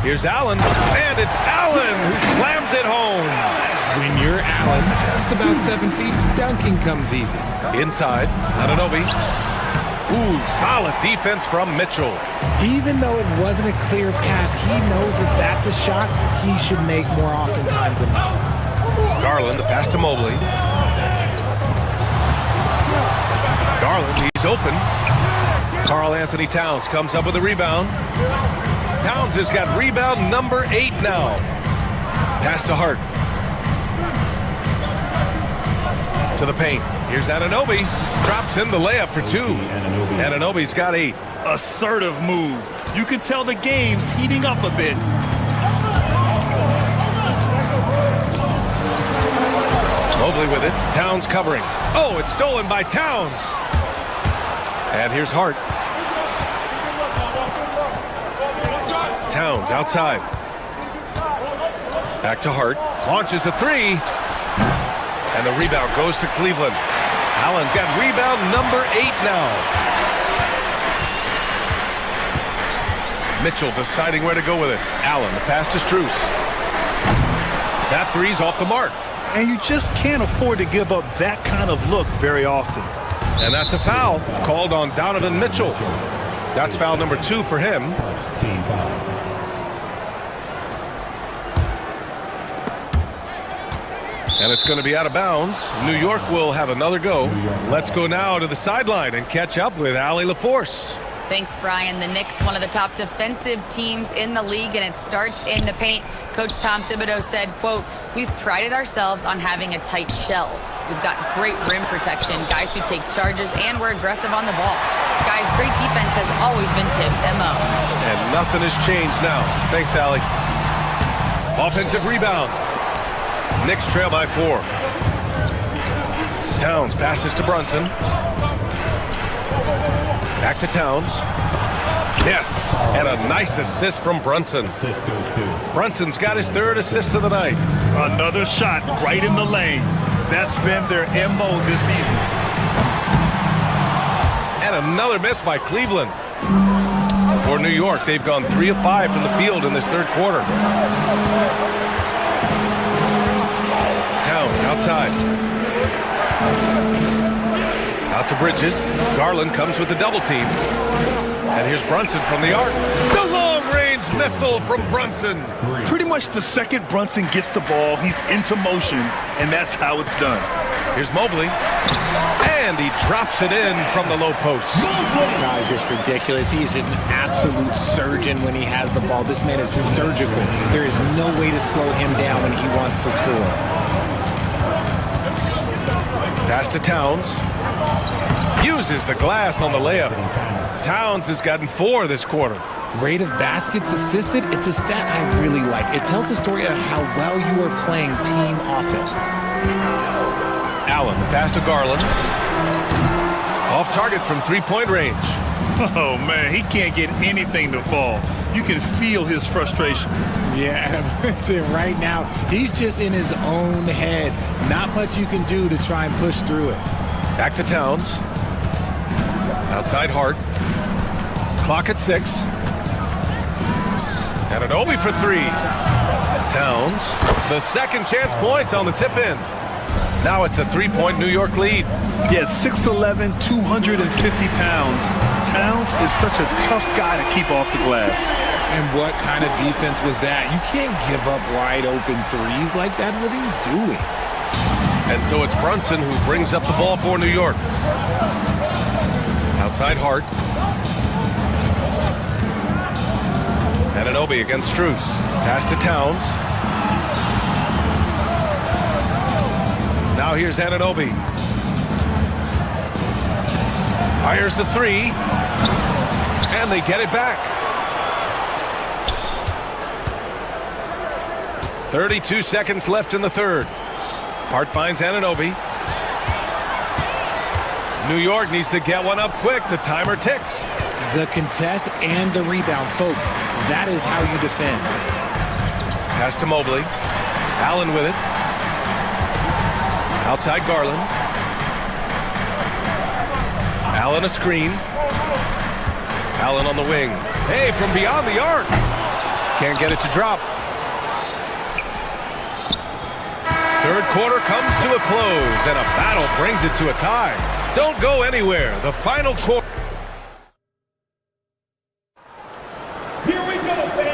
Here's Allen, and it's Allen who slams it home. When you're Allen, just about 7 feet, dunking comes easy. Inside, Anunoby. Ooh, solid defense from Mitchell. Even though it wasn't a clear path, he knows that that's a shot he should make more oftentimes than not. Garland, the pass to Mobley. Garland, he's open. Karl Anthony Towns comes up with a rebound. Towns has got rebound number 8 now. Pass to Hart. To the paint. Here's Anunoby. Drops in the layup for 2. Anunoby's got 8. Assertive move. You can tell the game's heating up a bit. Mobley with it. Towns covering. Oh, it's stolen by Towns. And here's Hart. Towns outside. Back to Hart. Launches a 3. And the rebound goes to Cleveland. Allen's got rebound number 8 now. Mitchell deciding where to go with it. Allen, the pass to Strus. That 3's off the mark. And you just can't afford to give up that kind of look very often. And that's a foul called on Donovan Mitchell. That's foul number 2 for him. And it's going to be out of bounds. New York will have another go. Let's go now to the sideline and catch up with Allie LaForce. Thanks, Brian. The Knicks, one of the top defensive teams in the league, and it starts in the paint. Coach Tom Thibodeau said, quote, "We've prided ourselves on having a tight shell. We've got great rim protection, guys who take charges, and we're aggressive on the ball. Guys, great defense has always been Tibbs' MO. And nothing has changed now. Thanks, Allie. Offensive rebound. Knicks trail by 4. Towns passes to Brunson. Back to Towns. Yes, and a nice assist from Brunson. Brunson's got his 3rd assist of the night. Another shot right in the lane. That's been their MO this evening. And another miss by Cleveland. For New York, they've gone 3 of 5 from the field in this 3rd quarter. Towns outside. Out to Bridges. Garland comes with the double team. And here's Brunson from the arc. The long-range missile from Brunson. Pretty much the second Brunson gets the ball, he's into motion, and that's how it's done. Here's Mobley. And he drops it in from the low post. No, it's just ridiculous. He is just an absolute surgeon when he has the ball. This man is surgical. There is no way to slow him down when he wants to score. Pass to Towns. Uses the glass on the layup. Towns has gotten 4 this quarter. Rate of baskets assisted, it's a stat I really like. It tells the story of how well you are playing team offense. Allen, the pass to Garland. Off target from 3-point range. Oh, man, he can't get anything to fall. You can feel his frustration. Yeah, right now, he's just in his own head. Not much you can do to try and push through it. Back to Towns. Outside Hart. Clock at 6. And an Obi for 3. Towns. The second chance points on the tip in. Now it's a 3-point New York lead. Yeah, 6'11", 250 pounds. Towns is such a tough guy to keep off the glass. And what kind of defense was that? You can't give up wide open threes like that. What are you doing? And so it's Brunson who brings up the ball for New York. Outside Hart. Anunoby against Strus. Pass to Towns. Now here's Anunoby. Fires the 3. And they get it back. 32 seconds left in the 3rd. Hart finds Anunoby. New York needs to get one up quick. The timer ticks. The contest and the rebound, folks. That is how you defend. Pass to Mobley. Allen with it. Outside Garland. Allen a screen. Allen on the wing. Hey, from beyond the arc. Can't get it to drop. 3rd quarter comes to a close, and a battle brings it to a tie. Don't go anywhere. The final quarter.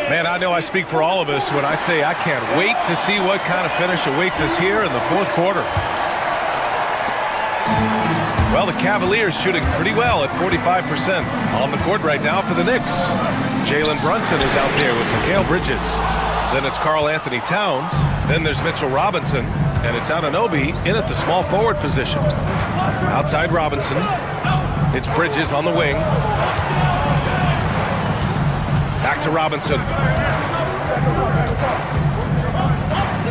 Man, I know I speak for all of us when I say I can't wait to see what kind of finish awaits us here in the 4th quarter. Well, the Cavaliers shooting pretty well at 45% on the court right now for the Knicks. Jalen Brunson is out there with Mikal Bridges. Then it's Karl Anthony Towns. Then there's Mitchell Robinson. And it's Anunoby in at the small forward position. Outside Robinson. It's Bridges on the wing. Back to Robinson.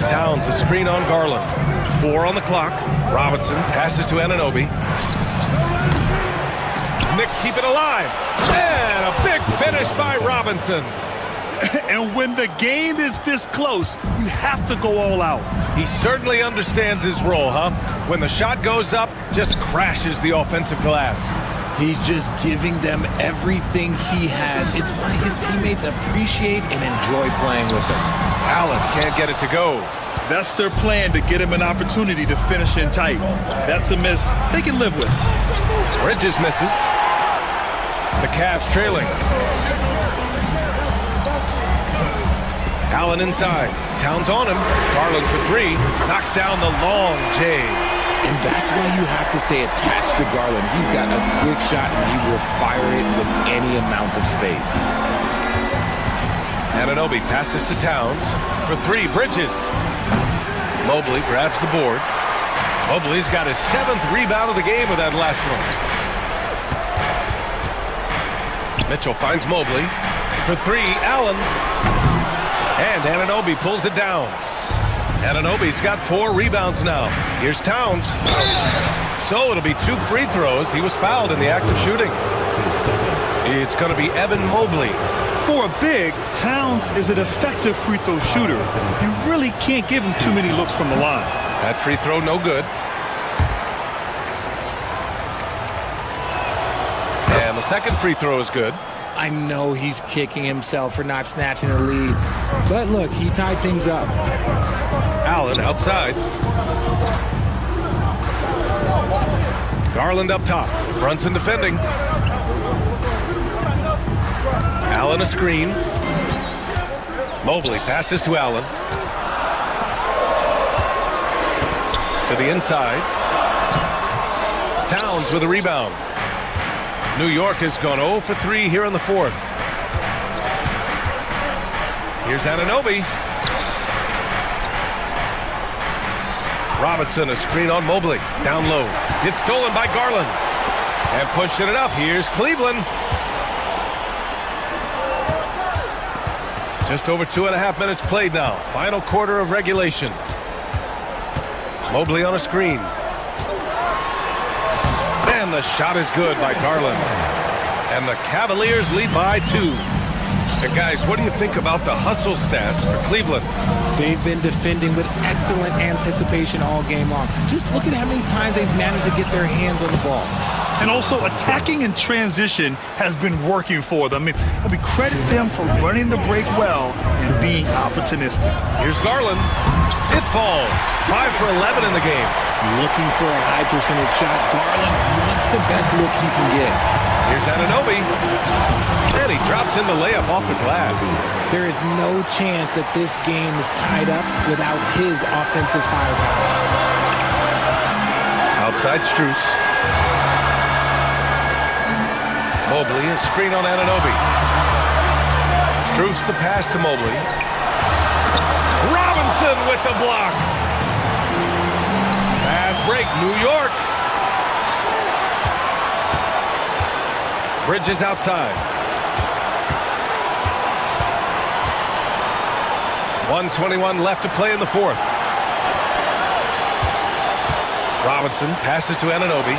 Towns, a screen on Garland. 4 on the clock. Robinson passes to Anunoby. Knicks keep it alive. And a big finish by Robinson. And when the game is this close, you have to go all out. He certainly understands his role, huh? When the shot goes up, just crashes the offensive glass. He's just giving them everything he has. It's why his teammates appreciate and enjoy playing with him. Allen can't get it to go. That's their plan, to get him an opportunity to finish in tight. That's a miss they can live with. Bridges misses. The Cavs trailing. Allen inside. Towns on him. Garland for 3. Knocks down the long J. And that's why you have to stay attached to Garland. He's got a quick shot, and he will fire it with any amount of space. Anunoby passes to Towns. For 3, Bridges. Mobley grabs the board. Mobley's got his 7th rebound of the game with that last one. Mitchell finds Mobley. For 3, Allen. And Anunoby pulls it down. Anunoby's got 4 rebounds now. Here's Towns. So it'll be 2 free throws. He was fouled in the act of shooting. It's going to be Evan Mobley. For a big, Towns is an effective free throw shooter. You really can't give him too many looks from the line. That free throw, no good. And the second free throw is good. I know he's kicking himself for not snatching the lead. But look, he tied things up. Allen outside. Garland up top. Brunson defending. Allen a screen. Mobley passes to Allen. To the inside. Towns with a rebound. New York has gone 0 for 3 here in the 4th. Here's Anunoby. Robinson, a screen on Mobley. Down low. It's stolen by Garland. And pushing it up. Here's Cleveland. Just over 2.5 minutes played now. Final quarter of regulation. Mobley on a screen. And the shot is good by Garland. And the Cavaliers lead by 2. And guys, what do you think about the hustle stats for Cleveland? They've been defending with excellent anticipation all game long. Just look at how many times they've managed to get their hands on the ball. And also, attacking in transition has been working for them. I mean, credit them for running the break well and being opportunistic. Here's Garland. It falls. 5 for 11 in the game. Looking for a high percentage shot. Garland wants the best look he can get. Here's Anunoby. And he drops in the layup off the glass. There is no chance that this game is tied up without his offensive firepower. Outside Strus. Mobley, a screen on Anunoby. Strus the pass to Mobley. Robinson with the block. Fast break, New York. Bridges outside. 1:21 left to play in the 4th. Robinson passes to Anunoby.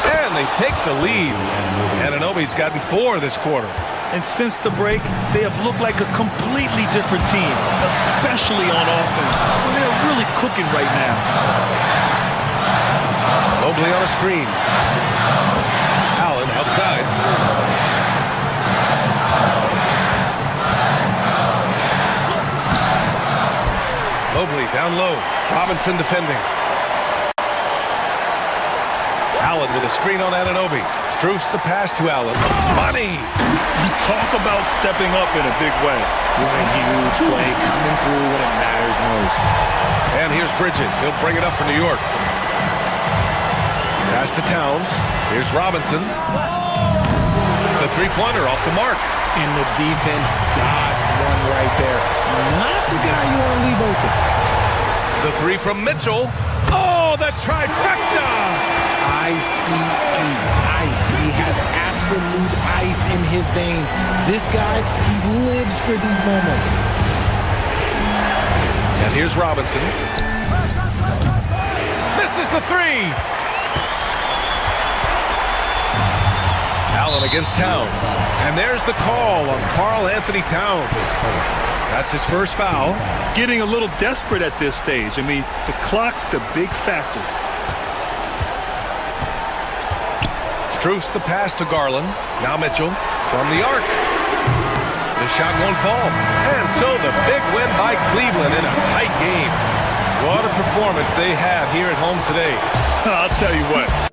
And they take the lead. Anunoby's gotten 4 this quarter. And since the break, they have looked like a completely different team, especially on offense, when they're really cooking right now. Mobley on a screen. Allen outside. Mobley down low. Robinson defending. Allen with a screen on Anunoby. Strus the pass to Allen. Money! You talk about stepping up in a big way. What a huge play coming through when it matters most. And here's Bridges. He'll bring it up for New York. Pass to Towns. Here's Robinson. The three-pointer off the mark. And the defense dodged one right there. Not the guy you want to leave open. The 3 from Mitchell. Oh, the trifecta! Ice. He has absolute ice in his veins. This guy, he lives for these moments. And here's Robinson. Misses the 3. Allen against Towns. And there's the call on Karl Anthony Towns. That's his first foul. Getting a little desperate at this stage. I mean, the clock's the big factor. Strus the pass to Garland. Now Mitchell from the arc. The shot won't fall. And so the big win by Cleveland in a tight game. What a performance they have here at home today. I'll tell you what.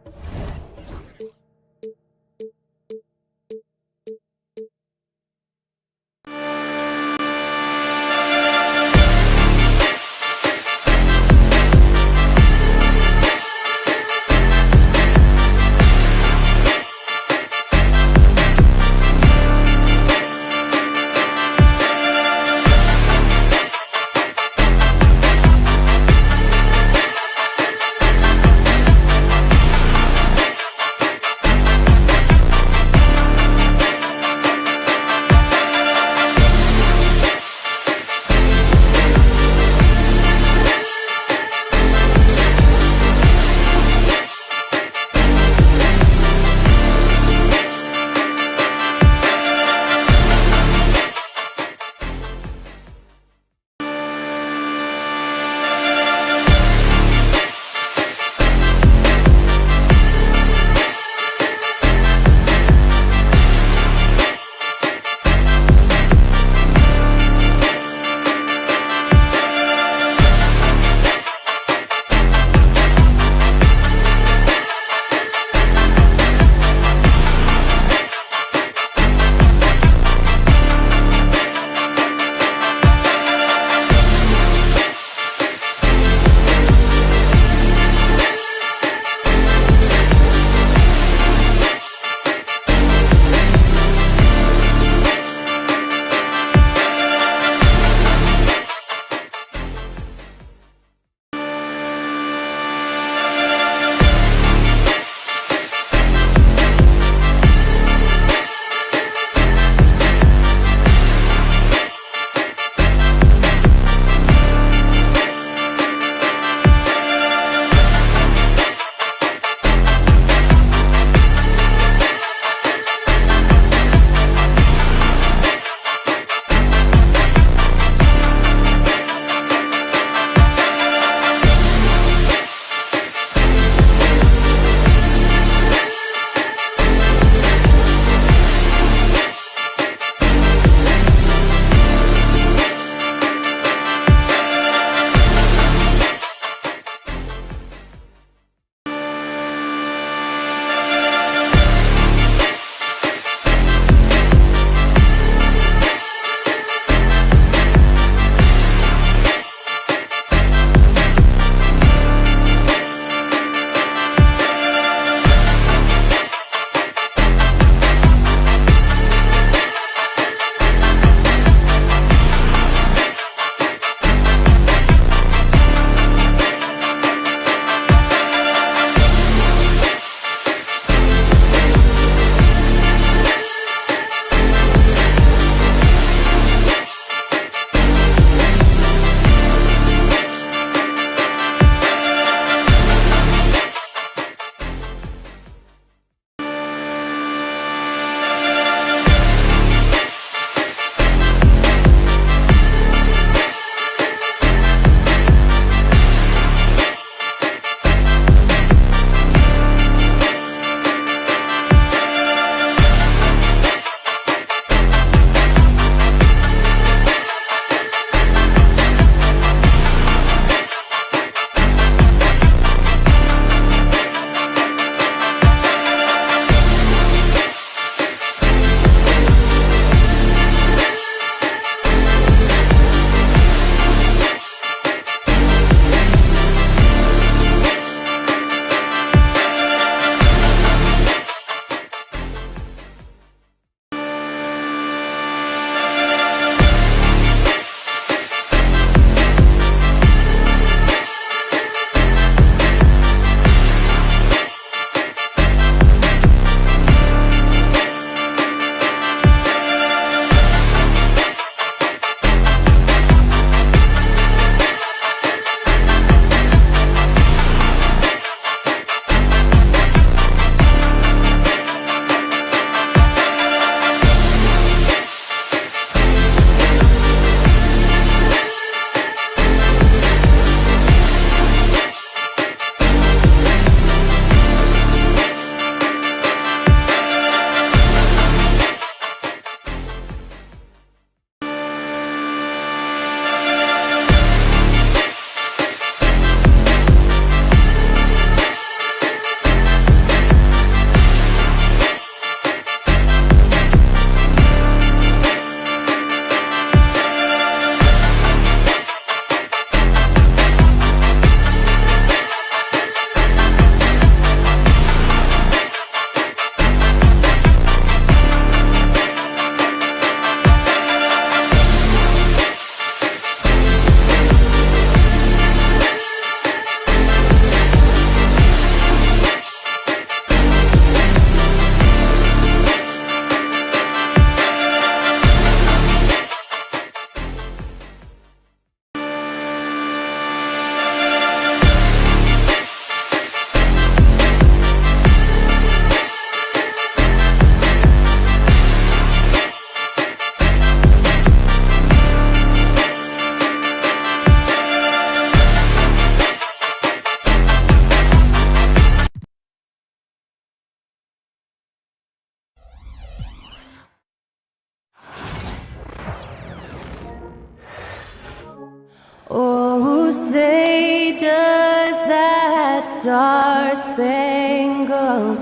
say does that star-spangled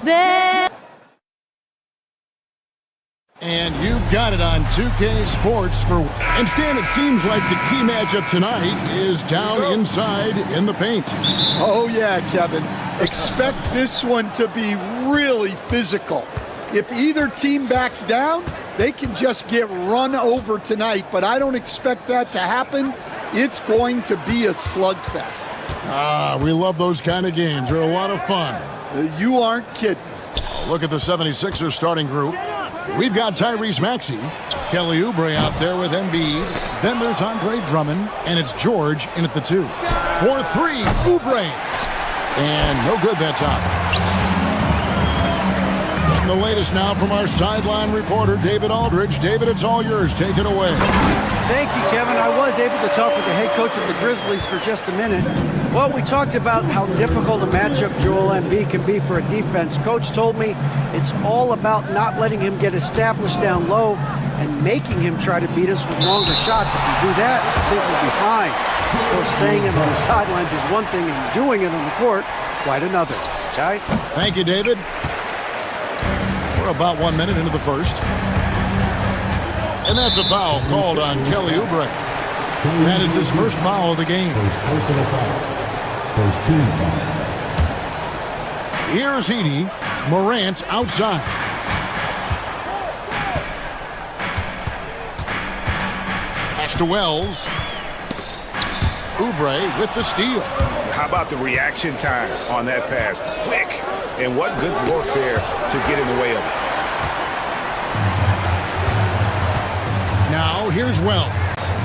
banner. And you've got it on 2K Sports for... And Stan, it seems like the key matchup tonight is down inside in the paint. Oh, yeah, Kevin. Expect this one to be really physical. If either team backs down, they can just get run over tonight, but I don't expect that to happen. It's going to be a slugfest. Ah, we love those kind of games. They're a lot of fun. You aren't kidding. Look at the 76ers starting group. We've got Tyrese Maxey, Kelly Oubre out there with Embiid. Then there's Andre Drummond, and it's George in at the 2. 4-3, Oubre. And no good that time. Getting the latest now from our sideline reporter, David Aldridge. David, it's all yours. Take it away. Thank you, Kevin. I was able to talk with the head coach of the Grizzlies for just a minute. Well, we talked about how difficult a matchup Joel Embiid can be for a defense. Coach told me it's all about not letting him get established down low and making him try to beat us with longer shots. If you do that, I think we'll be fine. Of course, saying it on the sidelines is one thing and doing it on the court, quite another. Guys? Thank you, David. We're about 1 minute into the first. And that's a foul called on Kelly Oubre. That is his first foul of the game. First team foul. Here's Edey. Morant outside. Pass to Wells. Oubre with the steal. How about the reaction time on that pass? Quick. And what good work there to get in the way of it. Now here's Wells.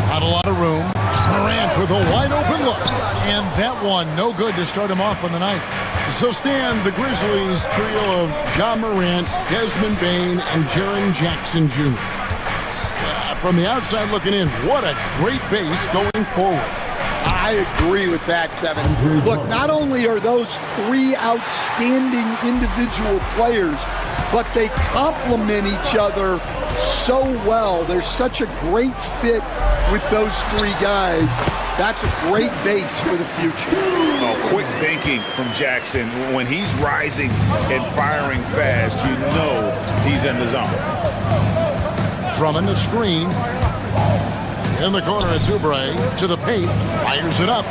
Not a lot of room. Morant with a wide open look. And that one no good to start him off on the night. So Stan, the Grizzlies trio of Ja Morant, Desmond Bane, and Jaren Jackson Jr. From the outside looking in, what a great base going forward. I agree with that, Kevin. Look, not only are those three outstanding individual players, but they complement each other so well. There's such a great fit with those three guys. That's a great base for the future. Oh, quick thinking from Jackson. When he's rising and firing fast, you know he's in the zone. Drummond the screen. In the corner, it's Oubre to the paint. Fires it up.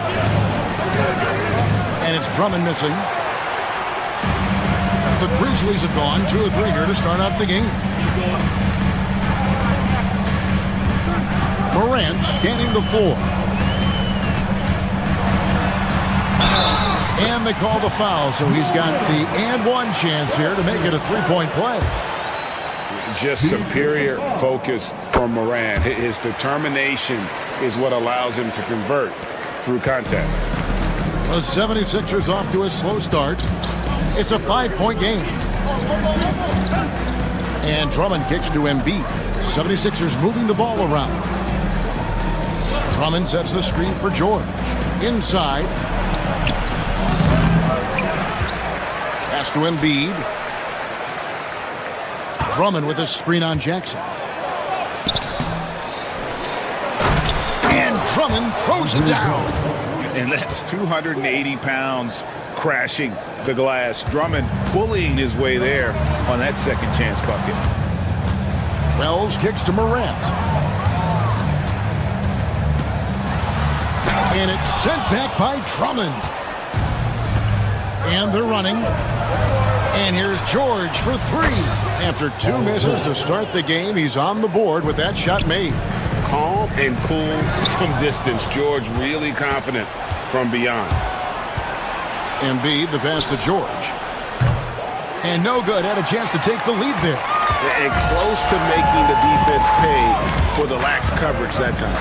And it's Drummond missing. The Grizzlies have gone 2 or 3 here to start out the game. Morant scanning the floor. And they call the foul, so he's got the and one chance here to make it a 3-point play. Just superior focus from Morant. His determination is what allows him to convert through contact. The 76ers off to a slow start. It's a 5-point game. And Drummond kicks to Embiid. 76ers moving the ball around. Drummond sets the screen for George. Inside. Pass to Embiid. Drummond with a screen on Jackson. And Drummond throws it down. And that's 280 pounds crashing the glass. Drummond bullying his way there on that second chance bucket. Wells kicks to Morant. And it's sent back by Drummond. And they're running. And here's George for 3. After 2 misses to start the game, he's on the board with that shot made. Calm and cool from distance. George really confident from beyond. Embiid, the pass to George. And no good. Had a chance to take the lead there. And close to making the defense pay for the lax coverage that time.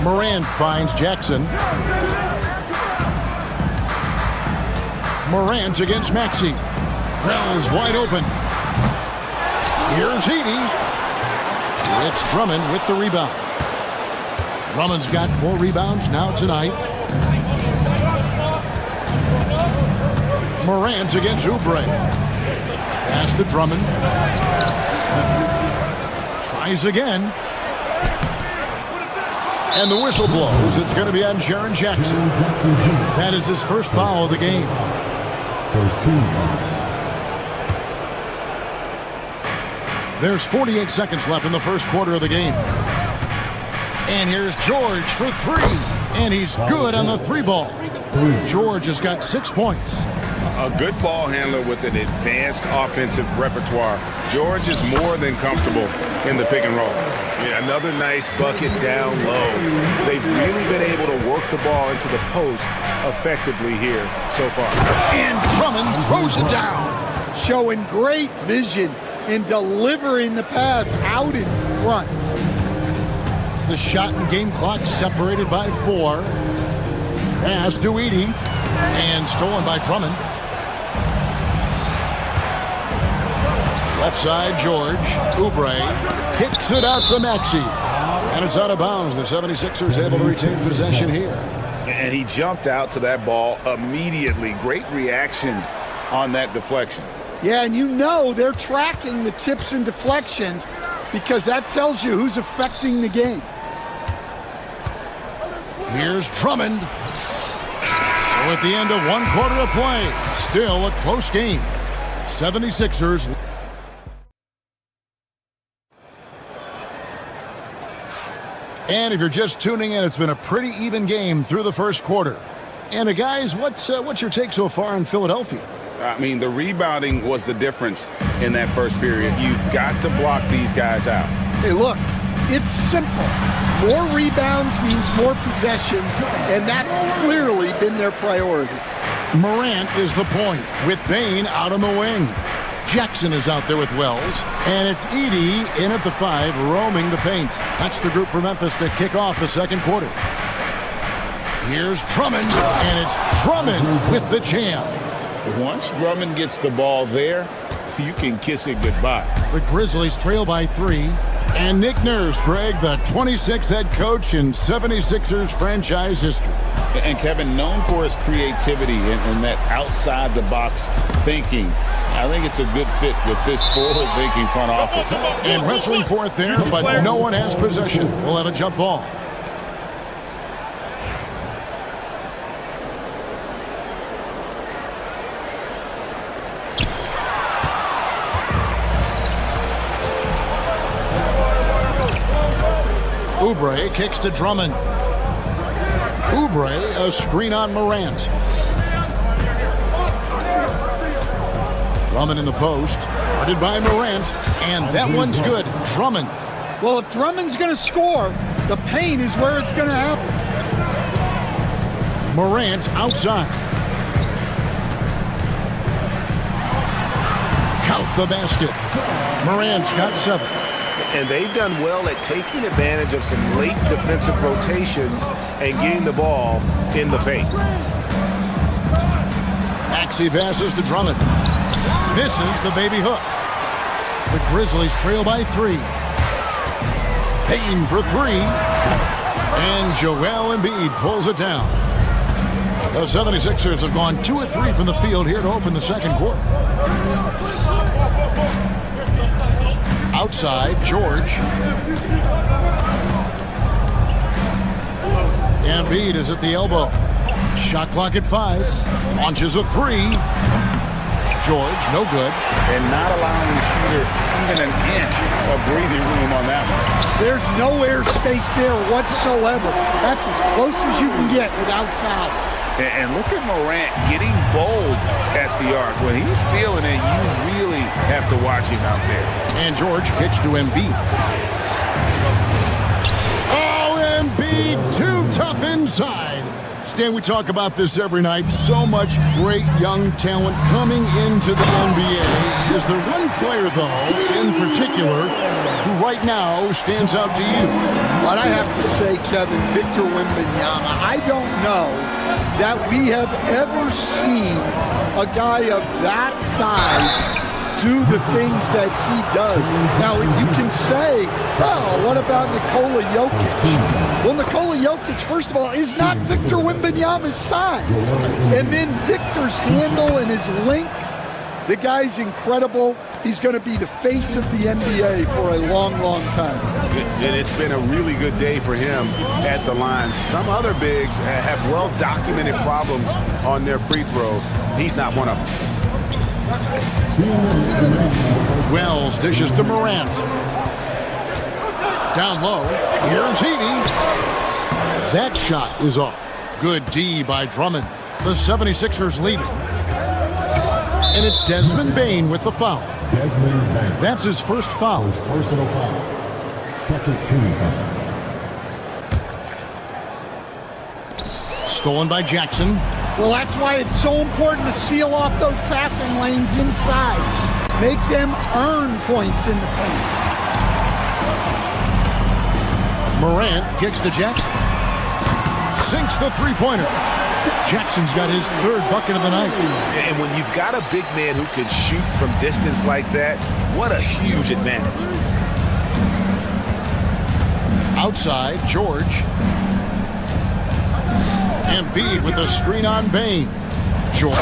Morant finds Jackson. Morant against Maxey. Wells wide open. Here's Edey. It's Drummond with the rebound. Drummond's got 4 rebounds now tonight. Morant against Oubre. Pass to Drummond. Tries again. And the whistle blows. It's going to be on Jaren Jackson. That is his first foul of the game. First team foul. There's 48 seconds left in the first quarter of the game. And here's George for three. And he's good on the three ball. George has got 6 points. A good ball handler with an advanced offensive repertoire. George is more than comfortable in the pick and roll. Yeah, another nice bucket down low. They've really been able to work the ball into the post effectively here so far. And Drummond throws it down. Showing great vision in delivering the pass out in front. The shot and game clock separated by 4. Pass to Edey. And stolen by Drummond. Left side, George. Oubre kicks it out to Maxey. And it's out of bounds. The 76ers able to retain possession here. And he jumped out to that ball immediately. Great reaction on that deflection. Yeah, and you know they're tracking the tips and deflections because that tells you who's affecting the game. Here's Drummond. So at the end of 1 quarter of play, still a close game. 76ers. And if you're just tuning in, it's been a pretty even game through the first quarter. And guys, what's your take so far on Philadelphia? I mean, the rebounding was the difference in that first period. You've got to block these guys out. Hey, look, it's simple. More rebounds means more possessions, and that's clearly been their priority. Morant is the point with Bane out on the wing. Jackson is out there with Wells, and it's Edey in at the 5, roaming the paint. That's the group for Memphis to kick off the second quarter. Here's Drummond, and it's Drummond with the jam. Once Drummond gets the ball there, you can kiss it goodbye. The Grizzlies trail by 3. And Nick Nurse, Greg, the 26th head coach in 76ers franchise history. And Kevin, known for his creativity and that outside-the-box thinking. I think it's a good fit with this forward-thinking front office. And wrestling for it there, but no one has possession. We'll have a jump ball. Oubre kicks to Drummond. Oubre, a screen on Morant. Drummond in the post, guarded by Morant, and that one's good. Drummond. Well, if Drummond's going to score, the paint is where it's going to happen. Morant outside. Count the basket. Morant's got 7. And they've done well at taking advantage of some late defensive rotations and getting the ball in the paint. Maxey passes to Drummond. Misses the baby hook. The Grizzlies trail by 3. Payton for 3. And Joel Embiid pulls it down. The 76ers have gone 2 of 3 from the field here to open the second quarter. Outside, George. Embiid is at the elbow. Shot clock at 5. Launches a 3. George, no good. And not allowing the shooter even an inch of breathing room on that one. There's no air space there whatsoever. That's as close as you can get without foul. And look at Morant getting bold at the arc. When he's feeling it, you really have to watch him out there. And George kicks to Embiid. Oh, Embiid, too tough inside. Stan, we talk about this every night. So much great young talent coming into the NBA. Is there one player, though, in particular, who right now stands out to you? What I have to say, Kevin, Victor Wembanyama, I don't know that we have ever seen a guy of that size do the things that he does. Now, you can say, oh, what about Nikola Jokic? Well, Nikola Jokic, first of all, is not Victor Wembanyama's size. And then Victor's handle and his length The guy's incredible. He's going to be the face of the NBA for a long, long time. And it's been a really good day for him at the line. Some other bigs have well-documented problems on their free throws. He's not one of them. Wells dishes to Morant. Down low. Here's Heaney. That shot is off. Good D by Drummond. The 76ers lead it. And it's Desmond Bane with the foul. That's his first foul. Personal foul. Second team foul. Stolen by Jackson. Well, that's why it's so important to seal off those passing lanes inside. Make them earn points in the paint. Morant kicks to Jackson. Sinks the three-pointer. Jackson's got his third bucket of the night. And when you've got a big man who can shoot from distance like that, what a huge advantage. Outside, George. Embiid with a screen on Bane. Joel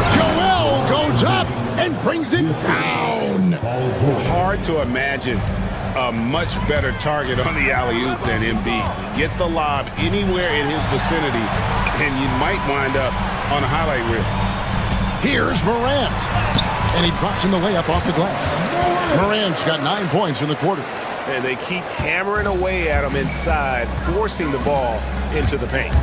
goes up and brings it down. Hard to imagine a much better target on the alley-oop than Embiid. Get the lob anywhere in his vicinity, and you might wind up on a highlight reel. Here's Morant. And he drops in the layup off the glass. Morant's got 9 points in the quarter. And they keep hammering away at him inside, forcing the ball into the paint.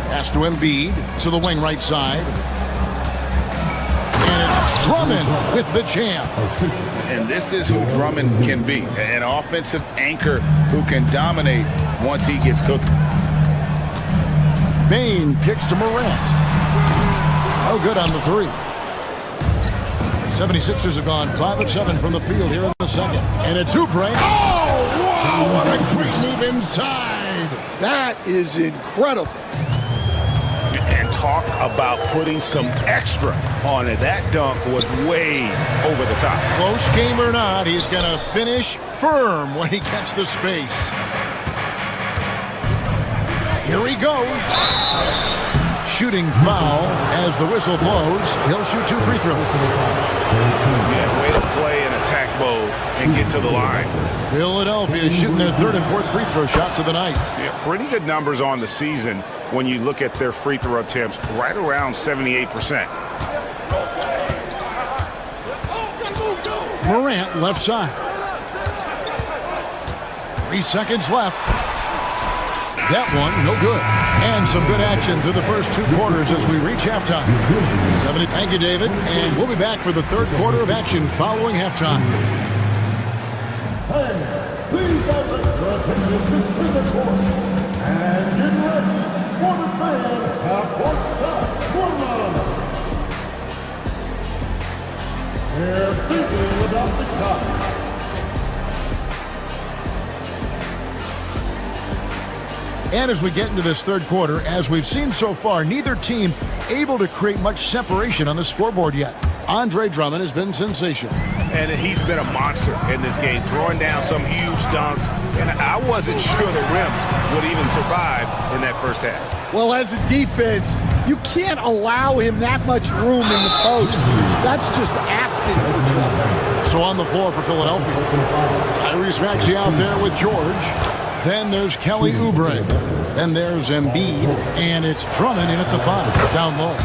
Pass to Embiid to the wing right side. And it's Drummond with the jam. And this is who Drummond can be. An offensive anchor who can dominate once he gets cooking. Bane kicks to Morant. Oh, good on the three. 76ers have gone 5 of 7 from the field here in the second. And a two-break. Oh, wow, what a great move inside. That is incredible. And talk about putting some extra on it. That dunk was way over the top. Close game or not, he's going to finish firm when he gets the space. Here he goes. Shooting foul as the whistle blows. He'll shoot 2 free throws. Yeah, way to play in attack mode and get to the line. Philadelphia shooting their 3rd and 4th free throw shots of the night. Yeah, pretty good numbers on the season when you look at their free throw attempts, right around 78%. Morant left side. 3 seconds left. That one, no good. And some good action through the first 2 quarters as we reach halftime. 70. Thank you, David. And we'll be back for the 3rd quarter of action following halftime. Please direct your attention to center court and get ready for the fan at courtside tournament. They're thinking about the shot. And as we get into this 3rd quarter, as we've seen so far, neither team able to create much separation on the scoreboard yet. Andre Drummond has been sensational. And he's been a monster in this game, throwing down some huge dunks. And I wasn't sure the rim would even survive in that first half. Well, as a defense, you can't allow him that much room in the post. That's just asking for trouble. So on the floor for Philadelphia, Tyrese Maxey out there with George. Then there's Kelly Oubre. Then there's Embiid. And it's Drummond in at the 5, down low.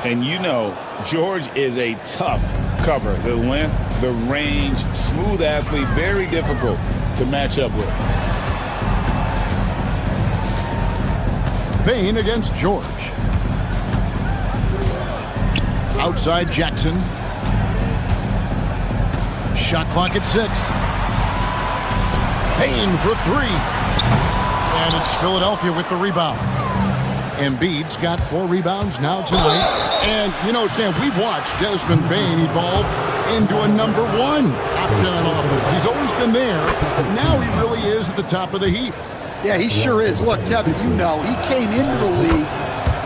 And you know, George is a tough cover. The length, the range, smooth athlete, very difficult to match up with. Bane against George. Outside Jackson. Shot clock at 6. Bane for 3. And it's Philadelphia with the rebound. Embiid's got 4 rebounds now tonight. And, you know, Stan, we've watched Desmond Bane evolve into a number 1 option on offense. He's always been there, but now he really is at the top of the heap. Yeah, he sure is. Look, Kevin, you know, he came into the league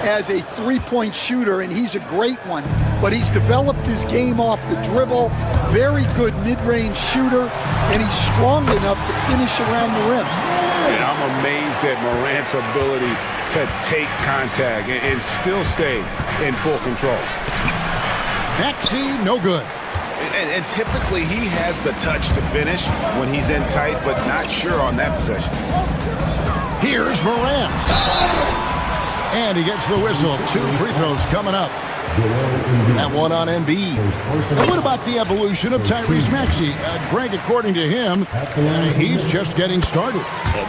as a 3-point shooter, and he's a great one. But he's developed his game off the dribble, very good mid-range shooter, and he's strong enough to finish around the rim. And I'm amazed at Morant's ability to take contact and still stay in full control. Maxey, no good. And typically he has the touch to finish when he's in tight, but not sure on that possession. Here's Morant. And he gets the whistle. 2 free throws coming up. That one on Embiid. And what about the evolution of Tyrese Maxey? Greg, according to him, he's just getting started.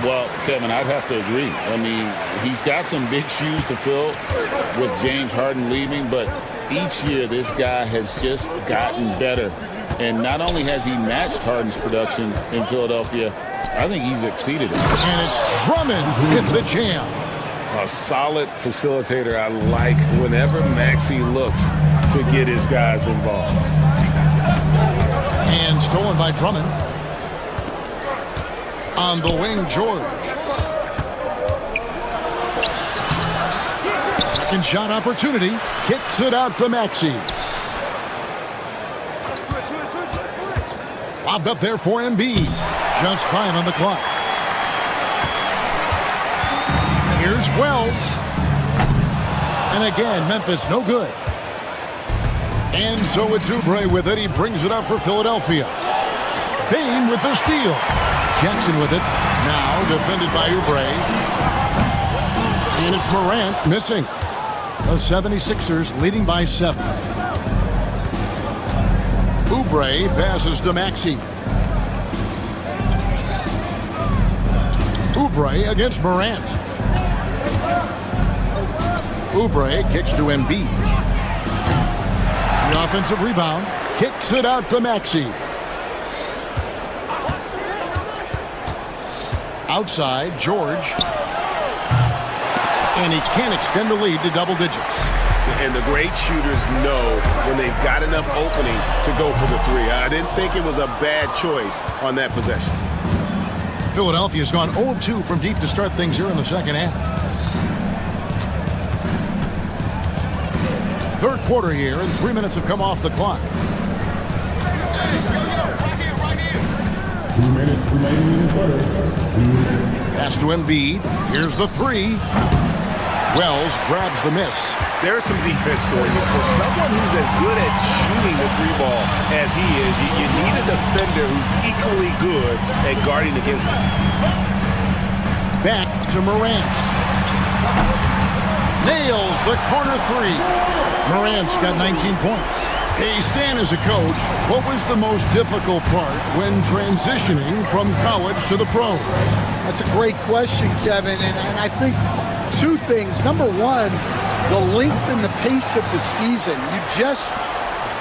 Well, Kevin, I'd have to agree. I mean, he's got some big shoes to fill with James Harden leaving, but each year this guy has just gotten better. And not only has he matched Harden's production in Philadelphia, I think he's exceeded it. And it's Drummond with the jam. A solid facilitator. I like whenever Maxey looks to get his guys involved. And stolen by Drummond. On the wing, George. Second shot opportunity. Kicks it out to Maxey. Lobbed up there for Embiid. Just 5 on the clock. Here's Wells. And again, Memphis no good. And so it's Oubre with it. He brings it up for Philadelphia. Bain with the steal. Jackson with it. Now defended by Oubre. And it's Morant missing. The 76ers leading by 7. Oubre passes to Maxey. Oubre against Morant. Oubre kicks to Embiid. The offensive rebound. Kicks it out to Maxey. Outside, George. And he can't extend the lead to double digits. And the great shooters know when they've got enough opening to go for the 3. I didn't think it was a bad choice on that possession. Philadelphia's gone 0 of 2 from deep to start things here in the second half. Third quarter here, and 3 minutes have come off the clock. Right here. 2 minutes remaining in the third. Pass to Embiid. Here's the 3. Wells grabs the miss. There's some defense for you. For someone who's as good at shooting the 3-ball as he is, you need a defender who's equally good at guarding against him. Back to Morant. Nails the corner 3. Morant's got 19 points. Hey, Stan, as a coach, what was the most difficult part when transitioning from college to the pros? That's a great question, Kevin. And I think 2 things. Number 1, the length and the pace of the season. You just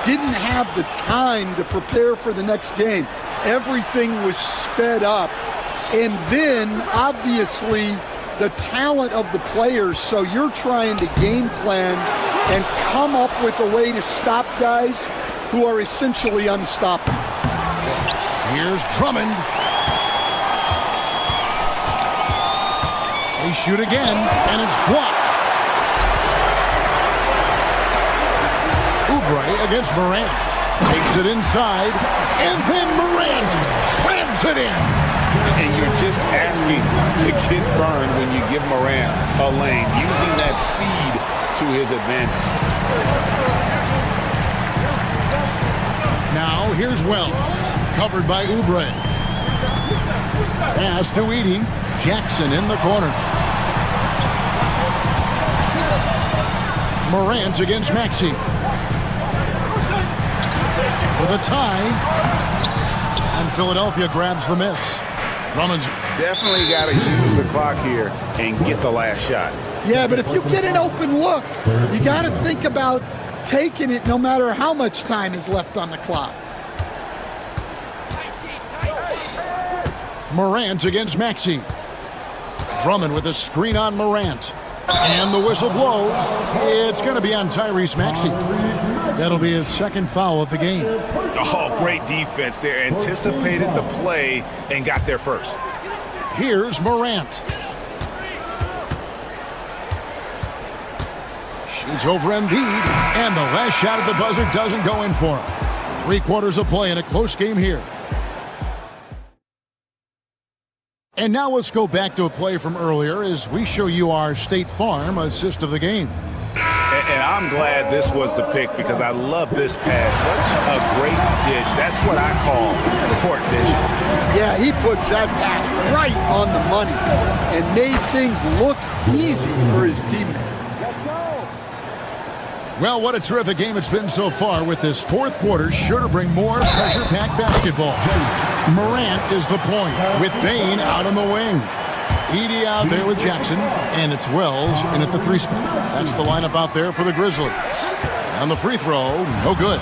didn't have the time to prepare for the next game. Everything was sped up. And then, obviously, the talent of the players. So you're trying to game plan and come up with a way to stop guys who are essentially unstoppable. Here's Drummond. They shoot again, and it's blocked. Oubre against Morant. Takes it inside, and then Morant slams it in. And you're just asking to get burned when you give Morant a lane, using that speed to his advantage. Now here's Wells, covered by Oubre. Pass to Edey. Jackson in the corner. Morant against Maxey. For the tie. And Philadelphia grabs the miss. Drummond's definitely got to use the clock here and get the last shot. Yeah, but if you get an open look, you got to think about taking it no matter how much time is left on the clock. Morant against Maxey. Drummond with a screen on Morant. And the whistle blows. It's going to be on Tyrese Maxey. That'll be his second foul of the game. Oh, great defense there. Anticipated the play and got there first. Here's Morant. Shoots over Embiid. And the last shot at the buzzer doesn't go in for him. 3 quarters of play in a close game here. And now let's go back to a play from earlier as we show you our State Farm assist of the game. And I'm glad this was the pick because I love this pass. Such a great dish. That's what I call court vision. Yeah, he puts that pass right on the money and made things look easy for his teammate. Well, what a terrific game it's been so far, with this fourth quarter sure to bring more pressure-packed basketball. Morant is the point, with Bain out on the wing. Edey out there with Jackson, and it's Wells in at the 3 spot. That's the lineup out there for the Grizzlies. And the free throw, no good.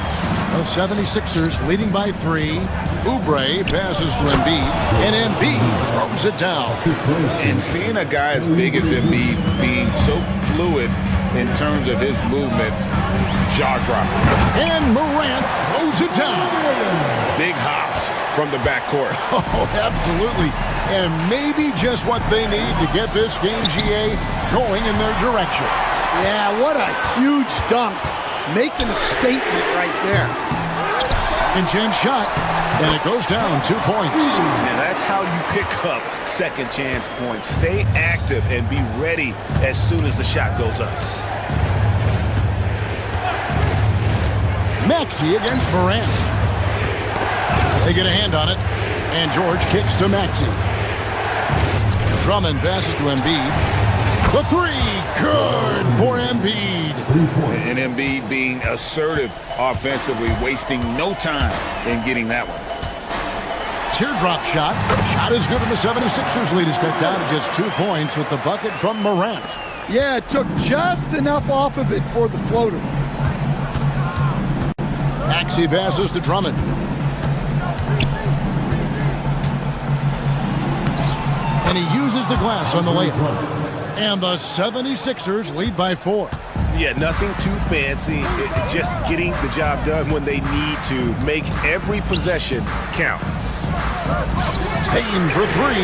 The 76ers leading by 3. Oubre passes to Embiid, and Embiid throws it down. And seeing a guy as big as Embiid being so fluid in terms of his movement, jaw-dropping. And Morant throws it down. Big hops from the backcourt. Oh, absolutely. And maybe just what they need to get this game, GA, going in their direction. Yeah, what a huge dunk. Making a statement right there. Second chance shot, and it goes down 2 points. Now that's how you pick up second chance points. Stay active and be ready as soon as the shot goes up. Maxey against Morant. They get a hand on it, and George kicks to Maxey. Drummond passes to Embiid. The 3, good for Embiid. And Embiid being assertive offensively, wasting no time in getting that one. Teardrop shot. Shot is good, and the 76ers lead is cut down to just 2 points with the bucket from Morant. Yeah, it took just enough off of it for the floater. Maxey passes to Drummond. And he uses the glass on the layup. And the 76ers lead by 4. Yeah, nothing too fancy. Just getting the job done when they need to. Make every possession count. Payton for 3.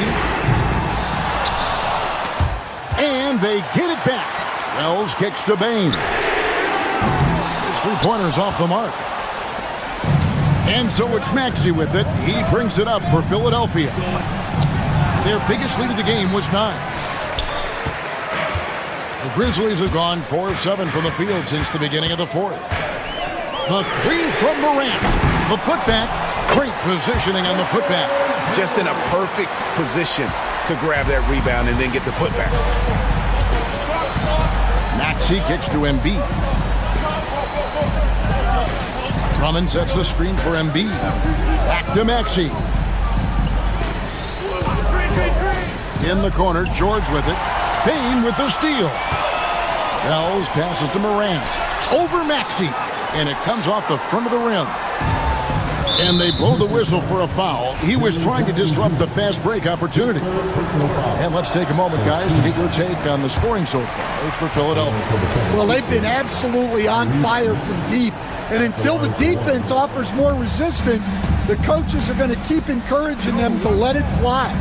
And they get it back. Wells kicks to Bain. His 3-pointer's off the mark. And so it's Maxey with it. He brings it up for Philadelphia. Their biggest lead of the game was 9. The Grizzlies have gone 4 of 7 from the field since the beginning of the 4th. The 3 from Morant. The putback. Great positioning on the putback. Just in a perfect position to grab that rebound and then get the putback. Maxey kicks to Embiid. Drummond sets the screen for Embiid. Back to Maxey. In the corner, George with it. Bain with the steal. Wells passes to Morant. Over Maxey. And it comes off the front of the rim. And they blow the whistle for a foul. He was trying to disrupt the fast break opportunity. And let's take a moment, guys, to get your take on the scoring so far for Philadelphia. Well, they've been absolutely on fire from deep. And until the defense offers more resistance, the coaches are going to keep encouraging them to let it fly.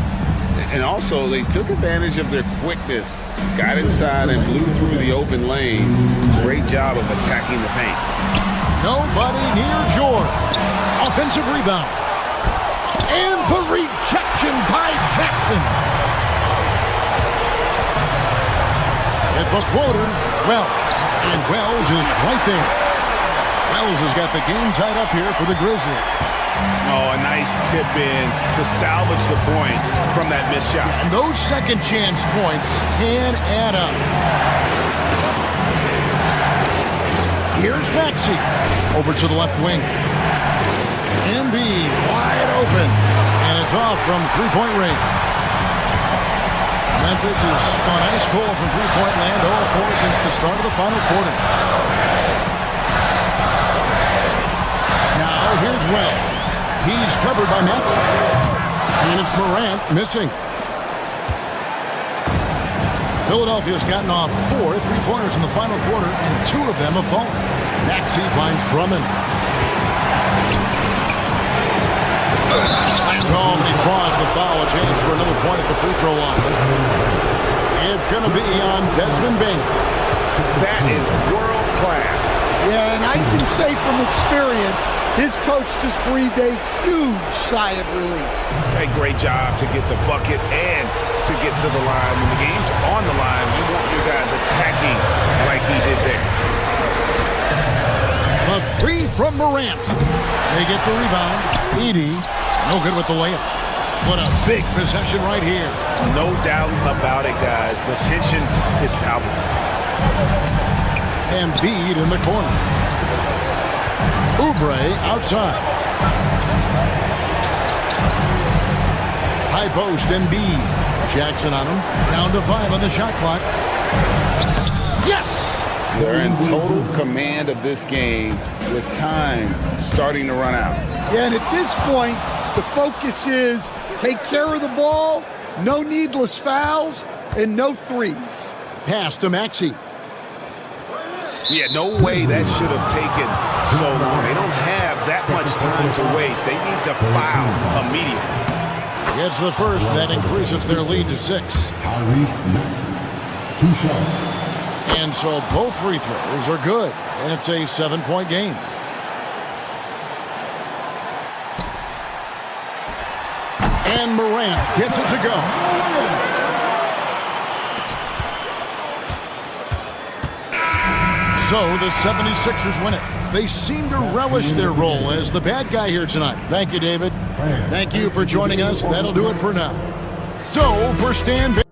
And also, they took advantage of their quickness, got inside and blew through the open lanes. Great job of attacking the paint. Nobody near George. Offensive rebound. And the rejection by Jackson. At the floater, Wells. And Wells is right there. Wells has got the game tied up here for the Grizzlies. Oh, a nice tip in to salvage the points from that missed shot. And those second chance points can add up. Here's Maxey. Over to the left wing. Embiid wide open. And it's off from three-point range. Memphis has gone ice cold from three-point land, 0-4 since the start of the final quarter. Now here's Wells. He's covered by Maxey. And it's Morant missing. Philadelphia's gotten off 4 3-pointers in the final quarter, and 2 of them have fallen. Maxey finds Drummond. Slammed home, and he draws the foul. A chance for another point at the free throw line. It's going to be on Desmond Bain. That is world class. Yeah, and I can say from experience, his coach just breathed a huge sigh of relief. A great job to get the bucket and to get to the line. When the game's on the line, you want your guys attacking like he did there. Three from Morant. They get the rebound. Edie, no good with the layup. What a big possession right here. No doubt about it, guys. The tension is palpable. Embiid in the corner. Oubre outside. High post, Embiid. Jackson on him. Down to 5 on the shot clock. Yes! They're in total command of this game with time starting to run out. Yeah, and at this point, the focus is take care of the ball, no needless fouls, and no threes. Pass to Maxey. Yeah, no way that should have taken so long. They don't have that much time to waste. They need to foul immediately. Gets the first, that increases their lead to 6. And so both free throws are good, and it's a 7-point game. And Morant gets it to go. So the 76ers win it. They seem to relish their role as the bad guy here tonight. Thank you, David. Thank you for joining us. That'll do it for now. So for Stan...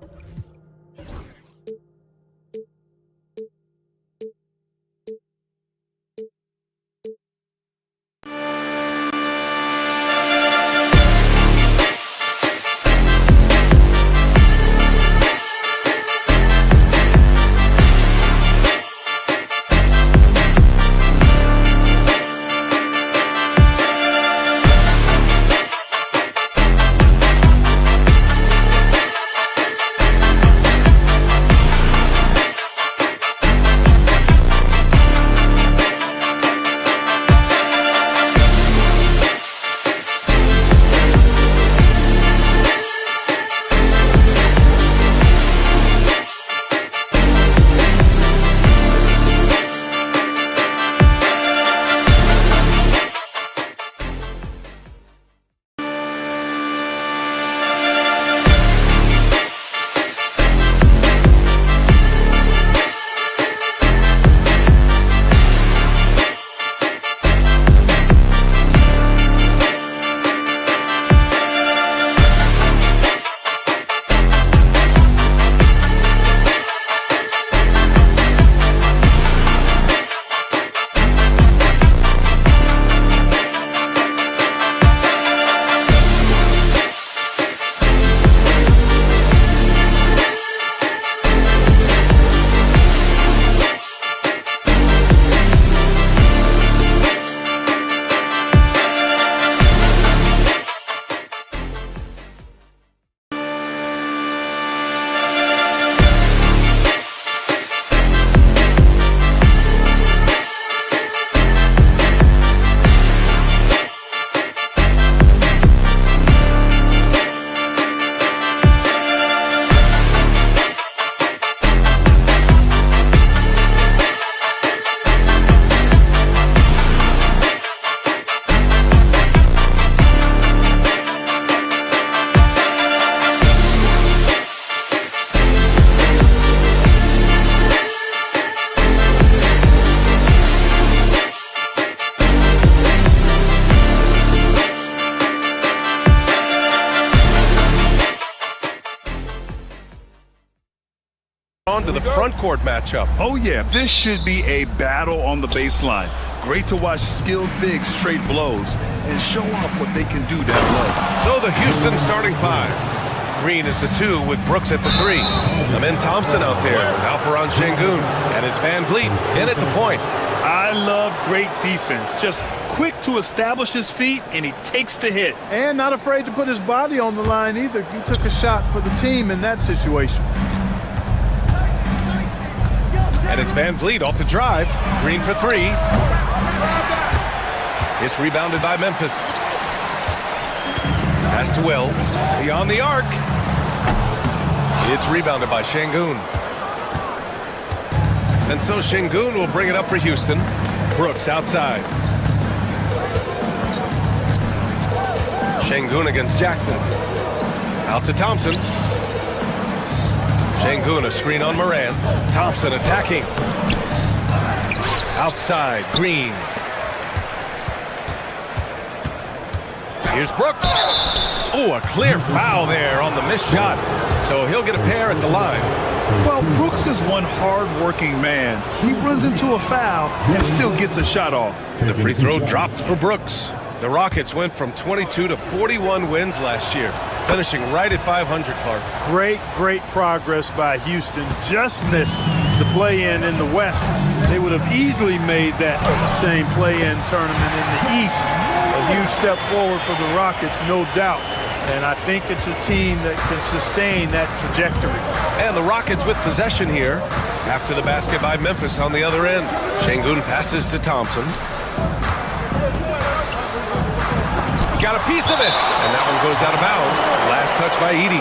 On to the front court matchup. Oh, yeah, this should be a battle on the baseline. Great to watch skilled bigs trade blows and show off what they can do down low. So the Houston starting 5. Green is the 2 with Brooks at the 3. Amin Thompson out there with Alperon Şengün, and it's Van Vliet in at the point. I love great defense. Just quick to establish his feet, and he takes the hit. And not afraid to put his body on the line either. He took a shot for the team in that situation. And it's Van Vliet off the drive. Green for 3. It's rebounded by Memphis. Pass to Wells. Beyond the arc. It's rebounded by Şengün. And so Şengün will bring it up for Houston. Brooks outside. Şengün against Jackson. Out to Thompson. Şengün, a screen on Morant. Thompson attacking. Outside, Green. Here's Brooks. Oh, a clear foul there on the missed shot. So he'll get a pair at the line. Well, Brooks is one hard-working man. He runs into a foul and still gets a shot off. The free throw dropped for Brooks. The Rockets went from 22 to 41 wins last year, finishing right at 500, Clark. Great progress by Houston. Just missed the play-in in the West. They would have easily made that same play-in tournament in the East. A huge step forward for the Rockets, no doubt. And I think it's a team that can sustain that trajectory. And the Rockets with possession here after the basket by Memphis on the other end. Şengün passes to Thompson. Got a piece of it, and that one goes out of bounds. Last touch by Edey.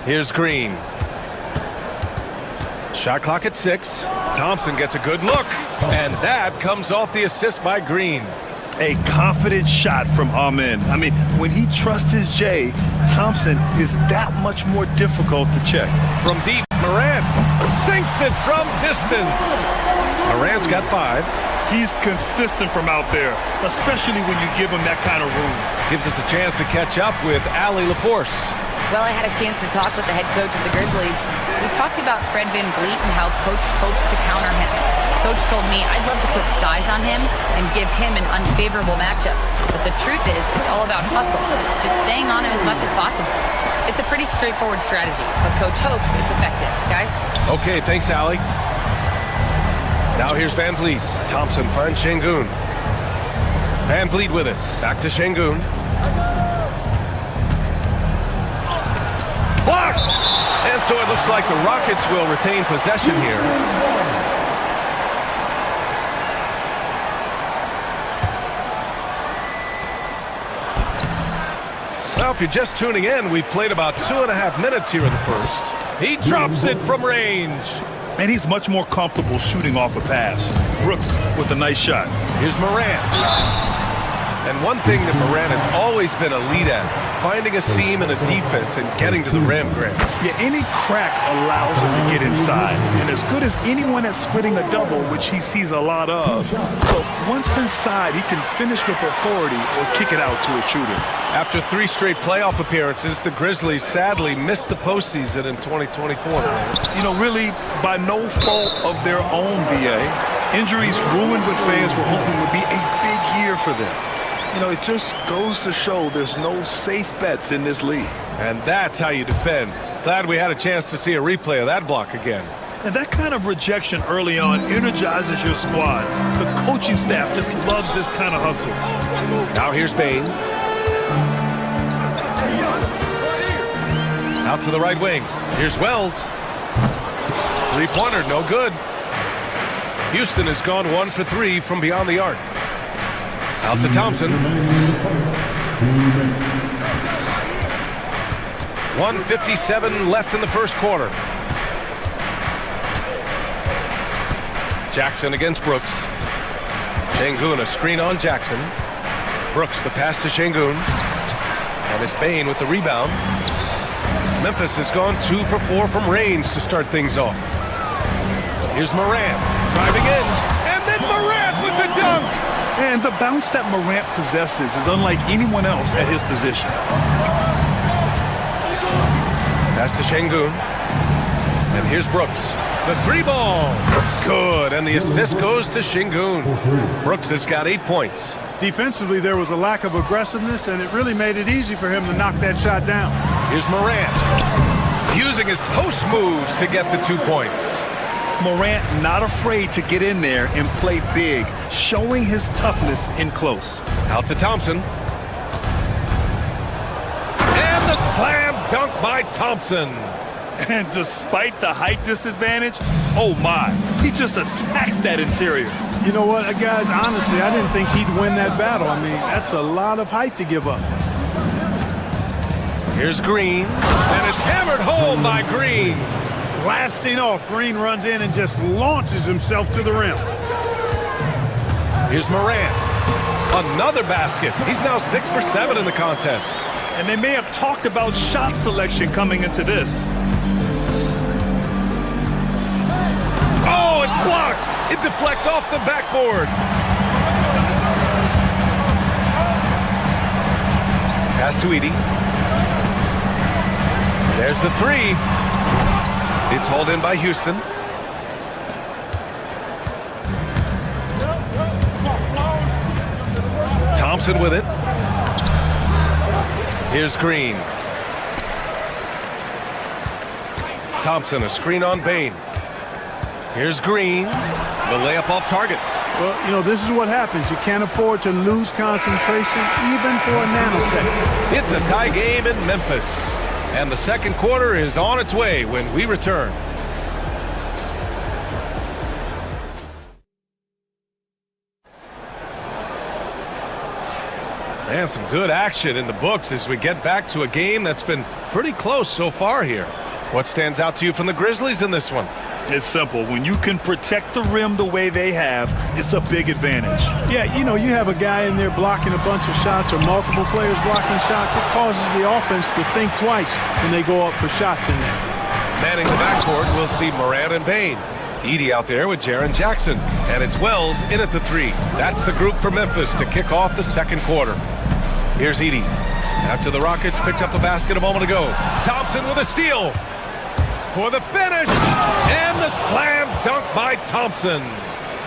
Here's Green. Shot clock at 6. Thompson gets a good look, and that comes off the assist by Green. A confident shot from Amen. I mean, when he trusts his J, Thompson is that much more difficult to check. From deep, Morant sinks it from distance. Morant's got 5. He's consistent from out there, especially when you give him that kind of room. Gives us a chance to catch up with Allie LaForce. Well, I had a chance to talk with the head coach of the Grizzlies. We talked about Fred VanVleet and how Coach hopes to counter him. Coach told me I'd love to put size on him and give him an unfavorable matchup. But the truth is, it's all about hustle, just staying on him as much as possible. It's a pretty straightforward strategy, but Coach hopes it's effective. Guys? Okay, thanks, Allie. Now here's VanVleet. Thompson finds Şengün. VanVleet with it. Back to Şengün. Blocked! And so it looks like the Rockets will retain possession here. Well, if you're just tuning in, we've played about 2.5 minutes here in the first. He drops it from range. And he's much more comfortable shooting off a pass. Brooks with a nice shot. Here's Morant. And one thing that Morant has always been a lead at, finding a seam in a defense and getting to the rim, Grant. Yeah, any crack allows him to get inside. And as good as anyone at splitting a double, which he sees a lot of. So once inside, he can finish with authority or kick it out to a shooter. After 3 straight playoff appearances, the Grizzlies sadly missed the postseason in 2024. You know, really, by no fault of their own, BA. Injuries ruined what fans were hoping would be a big year for them. You know, it just goes to show there's no safe bets in this league. And that's how you defend. Glad we had a chance to see a replay of that block again. And that kind of rejection early on energizes your squad. The coaching staff just loves this kind of hustle. Now here's Bane. Out to the right wing. Here's Wells. 3-pointer, no good. Houston has gone 1 for 3 from beyond the arc. Out to Thompson. 1:57 left in the first quarter. Jackson against Brooks. Şengün, a screen on Jackson. Brooks, the pass to Şengün. And it's Bane with the rebound. Memphis has gone 2 for 4 from range to start things off. Here's Morant driving in. And then Morant with the dunk. And the bounce that Morant possesses is unlike anyone else at his position. Pass to Şengün. And here's Brooks. The 3-ball. Good. And the assist goes to Şengün. Brooks has got 8 points. Defensively, there was a lack of aggressiveness, and it really made it easy for him to knock that shot down. Here's Morant. Using his post moves to get the 2 points. Morant not afraid to get in there and play big, showing his toughness in close. Out to Thompson. And the slam dunk by Thompson. And despite the height disadvantage, oh my, he just attacks that interior. You know what, guys, honestly, I didn't think he'd win that battle. I mean, that's a lot of height to give up. Here's Green. And it's hammered home by Green. Blasting off, Green runs in and just launches himself to the rim. Here's Morant. Another basket. He's now 6 for 7 in the contest. And they may have talked about shot selection coming into this. Oh, it's blocked. It deflects off the backboard. Pass to Edie. There's the three. It's hauled in by Houston. Thompson with it. Here's Green. Thompson, a screen on Bain. Here's Green. The layup off target. Well, you know, this is what happens. You can't afford to lose concentration even for a nanosecond. It's a tie game in Memphis. And the second quarter is on its way when we return. And some good action in the books as we get back to a game that's been pretty close so far here. What stands out to you from the Grizzlies in this one? It's simple. When you can protect the rim the way they have, it's a big advantage. Yeah, you know, you have a guy in there blocking a bunch of shots or multiple players blocking shots. It causes the offense to think twice when they go up for shots in there. Manning the backcourt, we'll see Morant and Bain. Edie out there with Jaren Jackson. And it's Wells in at the three. That's the group for Memphis to kick off the second quarter. Here's Edie. After the Rockets picked up a basket a moment ago. Thompson with a steal. For the finish. And the slam dunk by Thompson.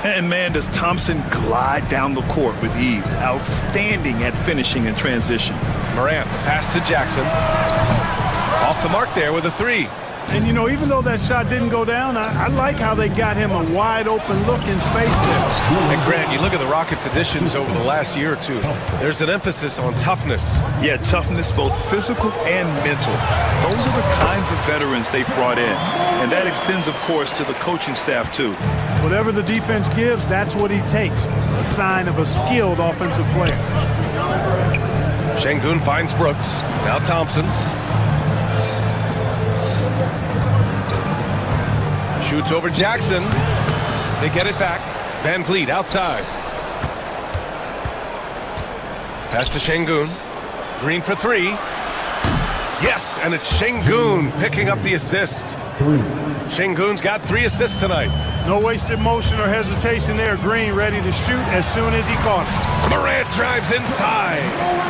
And man, does Thompson glide down the court with ease. Outstanding at finishing in transition. Morant, the pass to Jackson. Off the mark there with a three. And, you know, even though that shot didn't go down, I like how they got him a wide-open look in space there. And, Grant, you look at the Rockets' additions over the last year or two. There's an emphasis on toughness. Yeah, toughness, both physical and mental. Those are the kinds of veterans they've brought in. And that extends, of course, to the coaching staff, too. Whatever the defense gives, that's what he takes. A sign of a skilled offensive player. Şengün finds Brooks. Now Thompson. Shoots over Jackson. They get it back. Van Vliet outside. Pass to Şengün. Green for three. Yes, and it's Şengün picking up the assist. Şengün's got 3 assists tonight. No wasted motion or hesitation there. Green ready to shoot as soon as he caught it. Morant drives inside.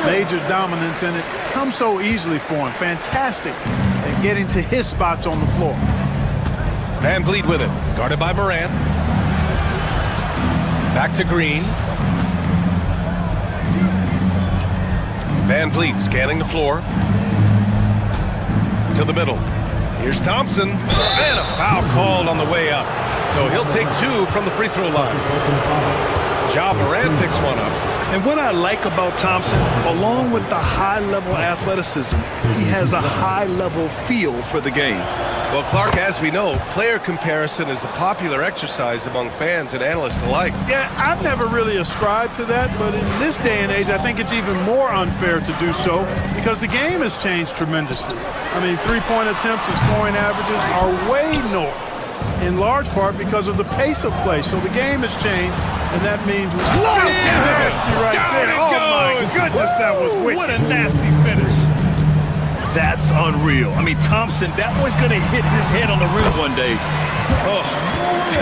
Major dominance, and it comes so easily for him. Fantastic at getting to his spots on the floor. Van Vliet with it. Guarded by Morant. Back to Green. Van Vliet scanning the floor. To the middle. Here's Thompson. And a foul called on the way up. So he'll take 2 from the free throw line. Ja Morant picks one up. And what I like about Thompson, along with the high-level athleticism, he has a high-level feel for the game. Well, Clark, as we know, player comparison is a popular exercise among fans and analysts alike. Yeah, I've never really ascribed to that, but in this day and age, I think it's even more unfair to do so because the game has changed tremendously. I mean, three-point attempts and scoring averages are way north, in large part because of the pace of play. So the game has changed, and that means nasty right there. Oh, my goodness, that was wicked. What a nasty finish. That's unreal. I mean, Thompson, that boy's going to hit his head on the rim one day. Oh,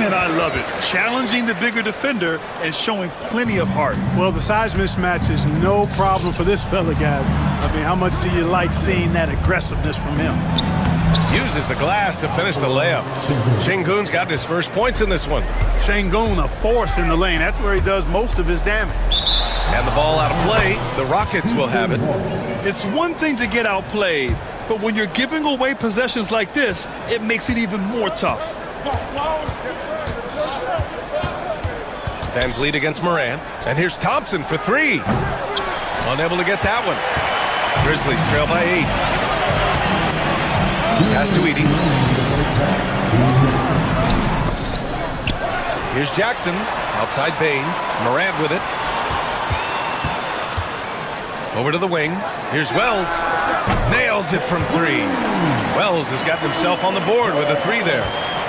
and I love it. Challenging the bigger defender and showing plenty of heart. Well, the size mismatch is no problem for this fella, guy. I mean, how much do you like seeing that aggressiveness from him? Uses the glass to finish the layup. Şengün's got his first points in this one. Şengün, a force in the lane. That's where he does most of his damage. And the ball out of play. The Rockets will have it. It's one thing to get outplayed, but when you're giving away possessions like this, it makes it even more tough. Van Vliet against Morant. And here's Thompson for 3. Unable to get that one. Grizzlies trail by 8. Pass to Edie. Here's Jackson. Outside Bain. Morant with it. Over to the wing. Here's Wells. Nails it from 3. Wells has gotten himself on the board with a 3 there.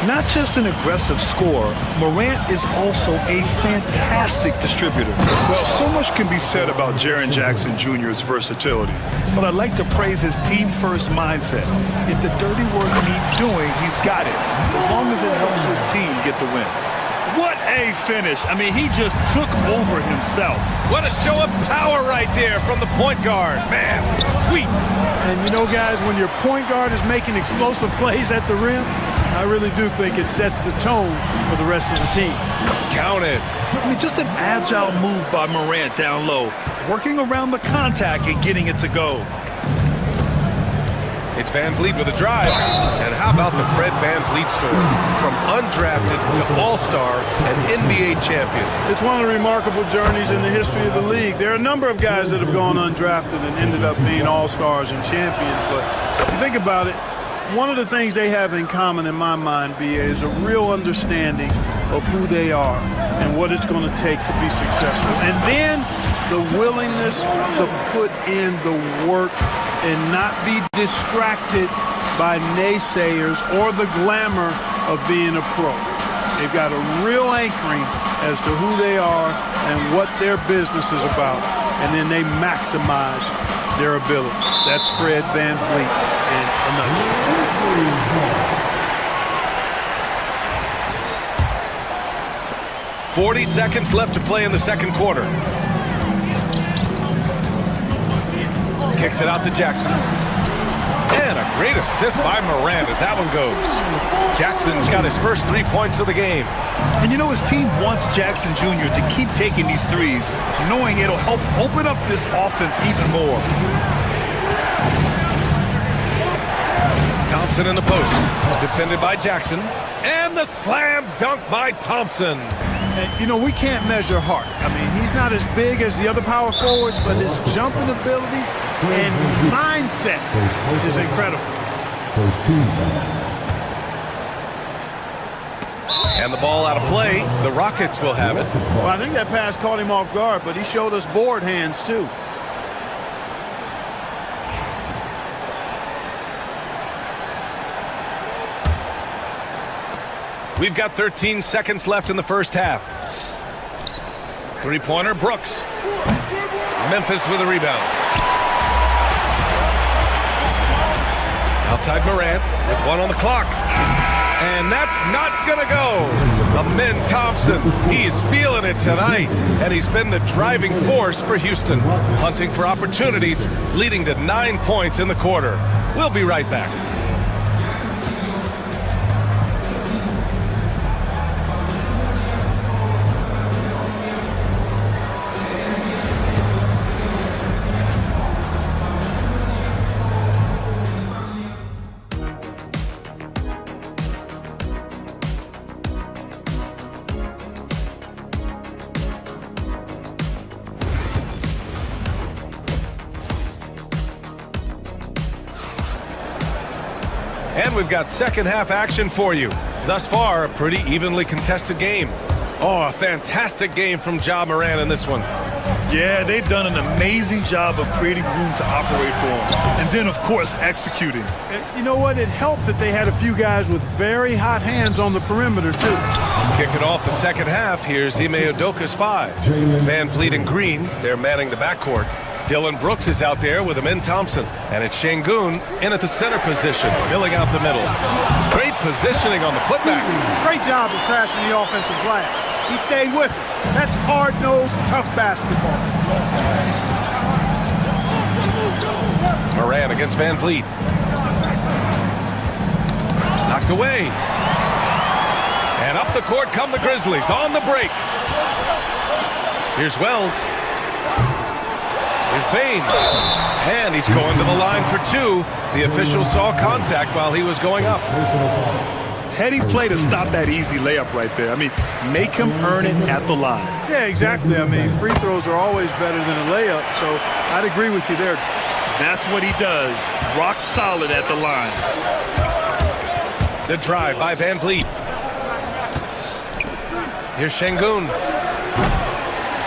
Not just an aggressive scorer, Morant is also a fantastic distributor. Well, so much can be said about Jaren Jackson Jr.'s versatility, but I'd like to praise his team-first mindset. If the dirty work needs doing, he's got it, as long as it helps his team get the win. What a finish. I mean, he just took over himself. What a show of power right there from the point guard. Man, sweet. And you know, guys, when your point guard is making explosive plays at the rim, I really do think it sets the tone for the rest of the team. Counted. I mean, just an agile move by Morant down low, working around the contact and getting it to go. It's Van Vliet with a drive. And how about the Fred Van Vliet story? From undrafted to all-star and NBA champion. It's one of the remarkable journeys in the history of the league. There are a number of guys that have gone undrafted and ended up being all-stars and champions. But if you think about it, one of the things they have in common in my mind, B.A., is a real understanding of who they are and what it's going to take to be successful. And then the willingness to put in the work and not be distracted by naysayers or the glamour of being a pro. They've got a real anchoring as to who they are and what their business is about, and then they maximize their abilities. That's Fred Van Vliet in a nutshell. 40 seconds left to play in the second quarter. Kicks it out to Jackson. And a great assist by Morant as that one goes. Jackson's got his first 3 points of the game. And you know, his team wants Jackson Jr. to keep taking these threes, knowing it'll help open up this offense even more. Thompson in the post. Defended by Jackson. And the slam dunk by Thompson. And, you know, we can't measure heart. I mean, he's not as big as the other power forwards, but his jumping ability and mindset is incredible. And the ball out of play. The Rockets will have it. Well, I think that pass caught him off guard, but he showed us board hands, too. We've got 13 seconds left in the first half. Three-pointer, Brooks. Memphis with a rebound. Outside Morant with one on the clock. And that's not going to go. Amin Thompson, he's feeling it tonight. And he's been the driving force for Houston. Hunting for opportunities, leading to 9 points in the quarter. We'll be right back. And we've got second half action for you. Thus far, a pretty evenly contested game. Oh, a fantastic game from Ja Morant in this one. Yeah, they've done an amazing job of creating room to operate for him. And then, of course, executing. You know what? It helped that they had a few guys with very hot hands on the perimeter, too. Kicking off the second half, here's Ime Udoka's 5. Van Vliet and Green, they're manning the backcourt. Dylan Brooks is out there with Amin Thompson. And it's Şengün in at the center position, filling out the middle. Great positioning on the putback. Great job of crashing the offensive glass. He stayed with it. That's hard-nosed, tough basketball. Morant against Van Vliet. Knocked away. And up the court come the Grizzlies on the break. Here's Wells. Here's Baines. And he's going to the line for 2. The official saw contact while he was going up. Heady play to stop that easy layup right there. I mean, make him earn it at the line. Yeah, exactly. I mean, free throws are always better than a layup, so I'd agree with you there. That's what he does. Rock solid at the line. The drive by Van Vliet. Here's Şengün.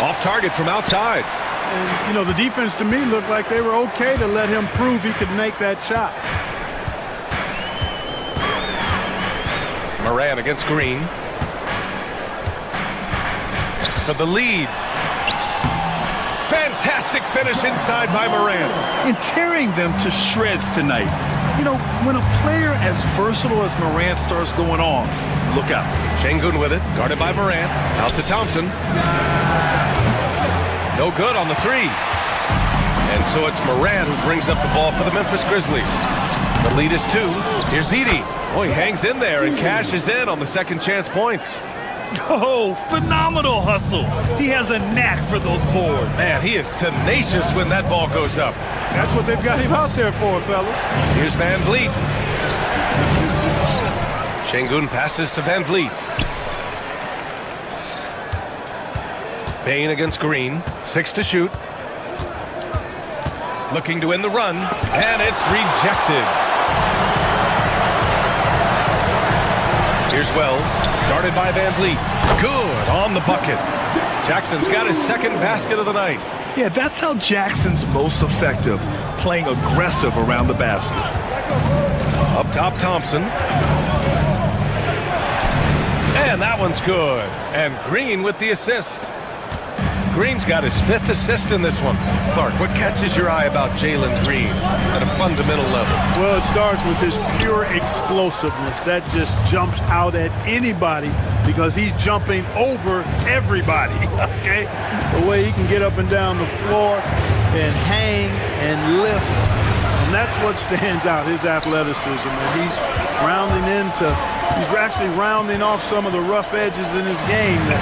Off target from outside. And, you know, the defense to me looked like they were okay to let him prove he could make that shot. Moran against Green. For the lead. Fantastic finish inside by Moran. And tearing them to shreds tonight. You know, when a player as versatile as Moran starts going off, look out. Şengün with it, guarded by Moran. Out to Thompson. No good on the three. And so it's Moran who brings up the ball for the Memphis Grizzlies. The lead is 2. Here's Edey. Oh, he hangs in there and cashes in on the second chance points. Oh, phenomenal hustle. He has a knack for those boards. Man, he is tenacious when that ball goes up. That's what they've got him out there for, fella. Here's Van Vliet. Şengün passes to Van Vliet. Payne against Green. 6 to shoot. Looking to end the run, and it's rejected. Here's Wells, guarded by Van Vliet. Good on the bucket. Jackson's got his second basket of the night. Yeah, that's how Jackson's most effective, playing aggressive around the basket. Up top, Thompson. And that one's good. And Green with the assist. Green's got his 5th assist in this one. Clark, what catches your eye about Jalen Green at a fundamental level? Well, it starts with his pure explosiveness. That just jumps out at anybody because he's jumping over everybody, okay? The way he can get up and down the floor and hang and lift. And that's what stands out, his athleticism. And he's actually rounding off some of the rough edges in his game that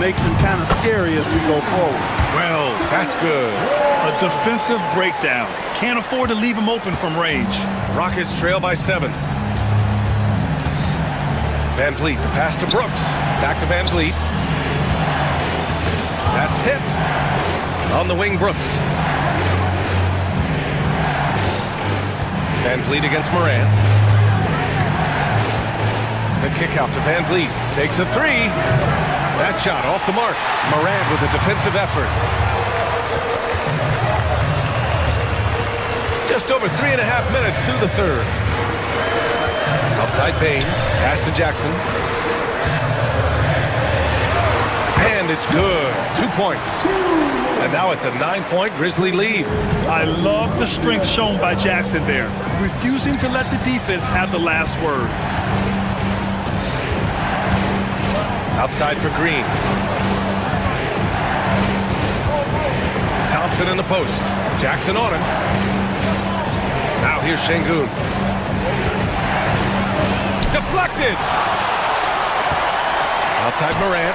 makes him kind of scary as we go forward. Wells, that's good. A defensive breakdown. Can't afford to leave him open from range. Rockets trail by 7. Van Vliet, the pass to Brooks. Back to Van Vliet. That's tipped. On the wing, Brooks. Van Vliet against Moran. The kick out to Van Vliet. Takes a 3. That shot off the mark. Moran with a defensive effort. Just over 3.5 minutes through the third. Outside Payne. Pass to Jackson. And it's good. 2 points. And now it's a 9-point Grizzly lead. I love the strength shown by Jackson there, refusing to let the defense have the last word. Outside for Green. Thompson in the post. Jackson on him. Now here's Şengün. Deflected. Outside Moran.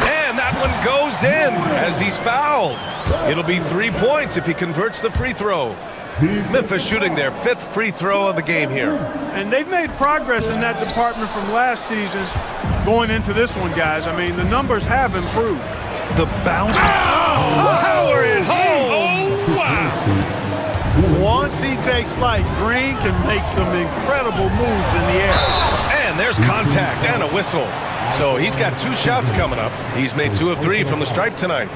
And that one goes in as he's fouled. It'll be 3 points if he converts the free throw. Memphis shooting their 5th free throw of the game here. And they've made progress in that department from last season going into this one, guys. I mean, the numbers have improved. The bounce. Power it home. Oh, wow. Once he takes flight, Green can make some incredible moves in the air. And there's contact and a whistle. So he's got 2 shots coming up. He's made 2 of 3 from the stripe tonight.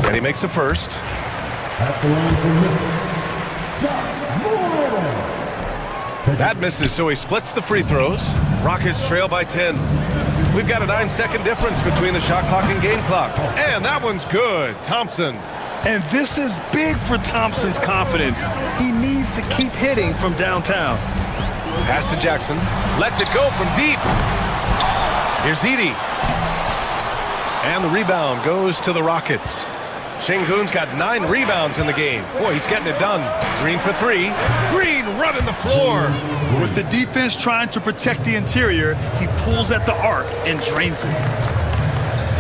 And he makes the first. That misses, so he splits the free throws. Rockets trail by 10. We've got a 9-second difference between the shot clock and game clock. And that one's good. Thompson. And this is big for Thompson's confidence. He needs to keep hitting from downtown. Pass to Jackson. Lets it go from deep. Here's Edey. And the rebound goes to the Rockets. Şengün's got 9 rebounds in the game. Boy, he's getting it done. Green for 3. Green running the floor. With the defense trying to protect the interior, he pulls at the arc and drains it.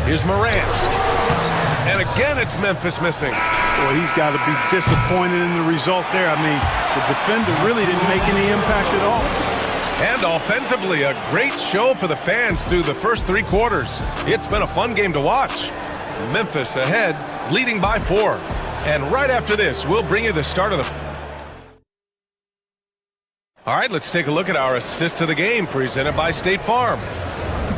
Here's Moran. And again, it's Memphis missing. Boy, he's got to be disappointed in the result there. I mean, the defender really didn't make any impact at all. And offensively, a great show for the fans through the first 3 quarters. It's been a fun game to watch. Memphis ahead, leading by 4. And right after this, we'll bring you the start of the... All right, let's take a look at our assist of the game presented by State Farm.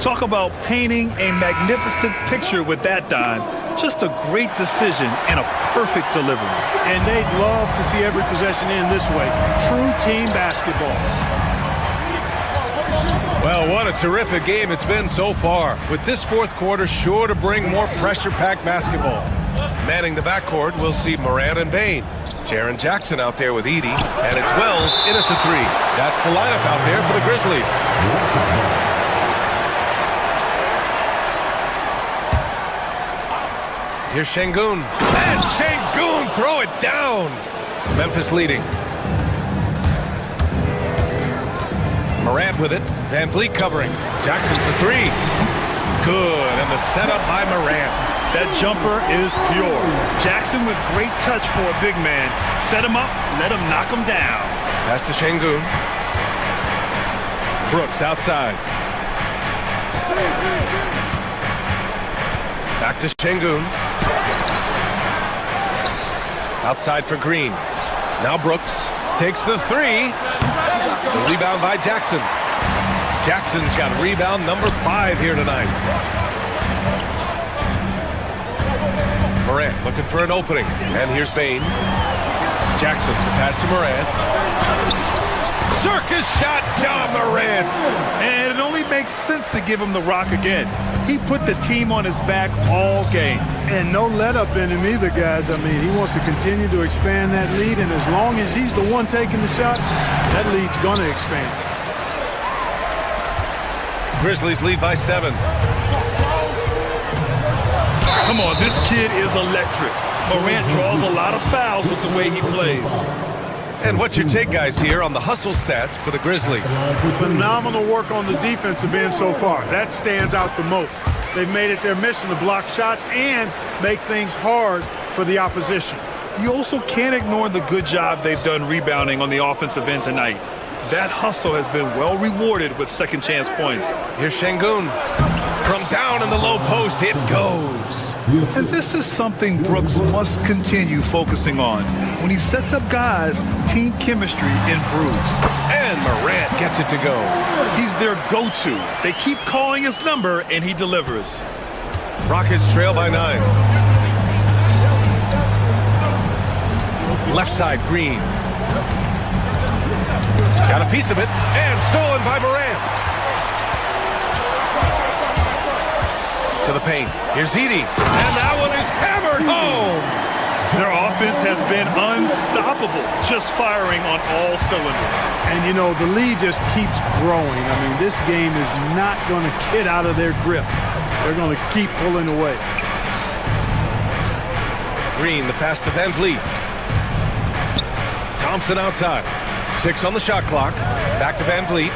Talk about painting a magnificent picture with that, Don. Just a great decision and a perfect delivery. And they'd love to see every possession end this way. True team basketball. Well, what a terrific game it's been so far, with this fourth quarter sure to bring more pressure-packed basketball. Manning the backcourt, we'll see Morant and Bain. Jaren Jackson out there with Edey, and it's Wells in at the three. That's the lineup out there for the Grizzlies. Here's Şengün. And Şengün, throw it down. Memphis leading. Morant with it. Van Vliet covering. Jackson for three. Good, and the setup by Morant. That jumper is pure. Jackson with great touch for a big man. Set him up, let him knock him down. Pass to Şengün. Brooks outside. Back to Şengün. Outside for Green. Now Brooks takes the three. The rebound by Jackson. Jackson's got rebound number 5 here tonight. Morant looking for an opening. And here's Bain. Jackson, the pass to Morant. Circus shot, John Morant. And it only makes sense to give him the rock again. He put the team on his back all game. And no let up in him either, guys. I mean, he wants to continue to expand that lead, and as long as he's the one taking the shots, that lead's going to expand. Grizzlies lead by 7. Come on, this kid is electric. Morant draws a lot of fouls with the way he plays. And what's your take, guys, here on the hustle stats for the Grizzlies? Phenomenal work on the defensive end so far. That stands out the most. They've made it their mission to block shots and make things hard for the opposition. You also can't ignore the good job they've done rebounding on the offensive end tonight. That hustle has been well rewarded with second chance points. Here's Şengün. From down in the low post, it goes. And this is something Brooks must continue focusing on. When he sets up guys, team chemistry improves. And Morant gets it to go. He's their go-to. They keep calling his number, and he delivers. Rockets trail by 9. Left side, Green. Got a piece of it, and stolen by Morant. To the paint. Here's Edey. And that one is hammered home. Their offense has been unstoppable, just firing on all cylinders. And, you know, the lead just keeps growing. I mean, this game is not going to get out of their grip. They're going to keep pulling away. Green, the pass to Van Vliet. Thompson outside. 6 on the shot clock. Back to Van Vliet.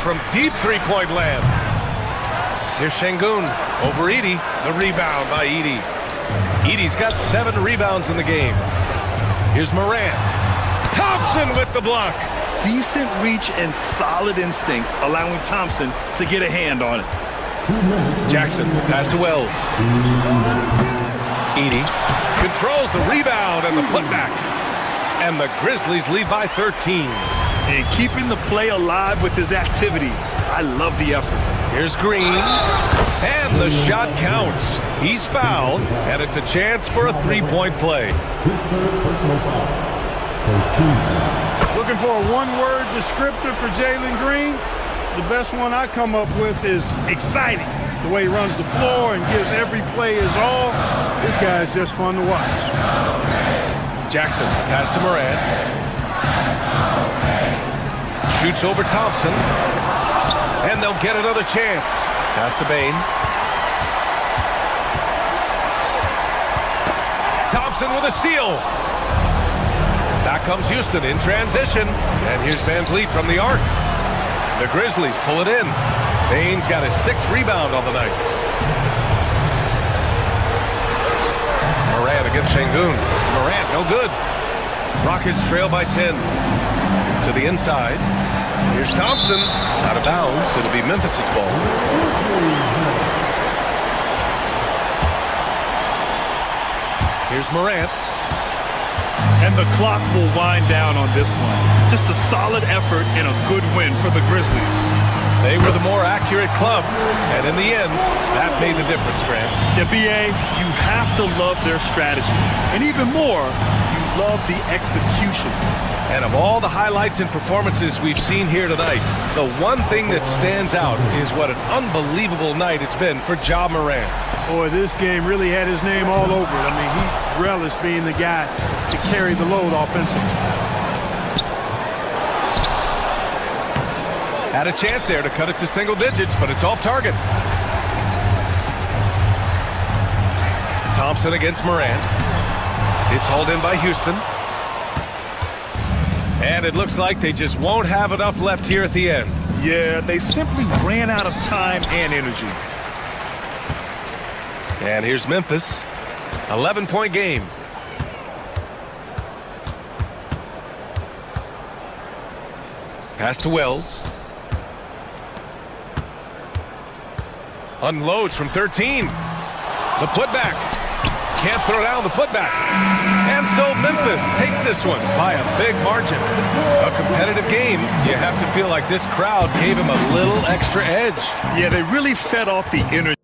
From deep three-point land. Here's Şengün over Edey. The rebound by Edey. Edey's got 7 rebounds in the game. Here's Morant. Thompson with the block. Decent reach and solid instincts, allowing Thompson to get a hand on it. Jackson, pass to Wells. Edey controls the rebound and the putback. And the Grizzlies lead by 13. And keeping the play alive with his activity. I love the effort. Here's Green. And the shot counts. He's fouled, and it's a chance for a three-point play. Looking for a one-word descriptor for Jalen Green? The best one I come up with is exciting. The way he runs the floor and gives every play his all. This guy is just fun to watch. Jackson, pass to Morant. Shoots over Thompson. And they'll get another chance. Pass to Bain. Thompson with a steal. Back comes Houston in transition. And here's Van Vliet from the arc. The Grizzlies pull it in. Bain's got his 6th rebound on the night. Morant against Şengün. Morant, no good. Rockets trail by 10. To the inside. Here's Thompson. Out of bounds. It'll be Memphis's ball. Here's Morant. And the clock will wind down on this one. Just a solid effort and a good win for the Grizzlies. They were the more accurate club, and in the end, that made the difference, Grant. Yeah, BA, you have to love their strategy. And even more, you love the execution. And of all the highlights and performances we've seen here tonight, the one thing that stands out is what an unbelievable night it's been for Ja Morant. Boy, this game really had his name all over it. I mean, he relished being the guy to carry the load offensively. Had a chance there to cut it to single digits, but it's off target. Thompson against Morant. It's hauled in by Houston. And it looks like they just won't have enough left here at the end. Yeah, they simply ran out of time and energy. And here's Memphis. 11-point game. Pass to Wells. Unloads from 13. The putback. Can't throw down the putback. And so Memphis takes this one by a big margin. A competitive game. You have to feel like this crowd gave him a little extra edge. Yeah, they really fed off the energy.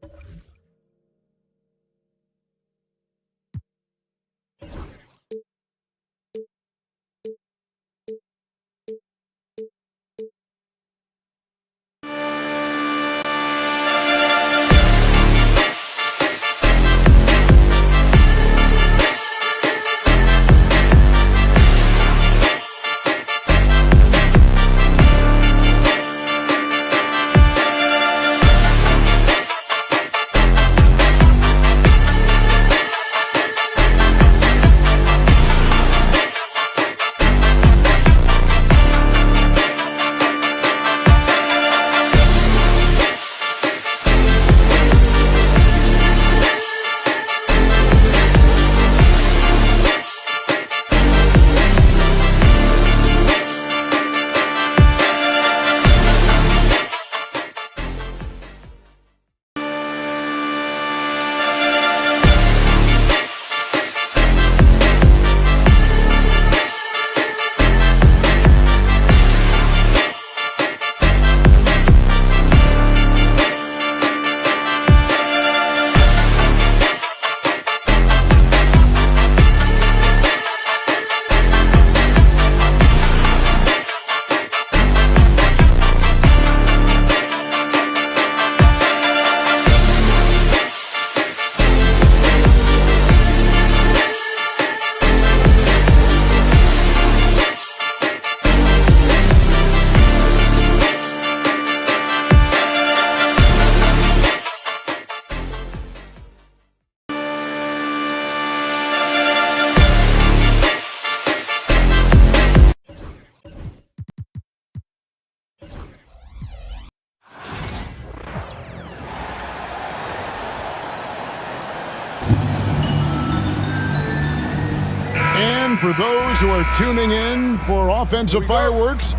And for those who are tuning in for offensive fireworks,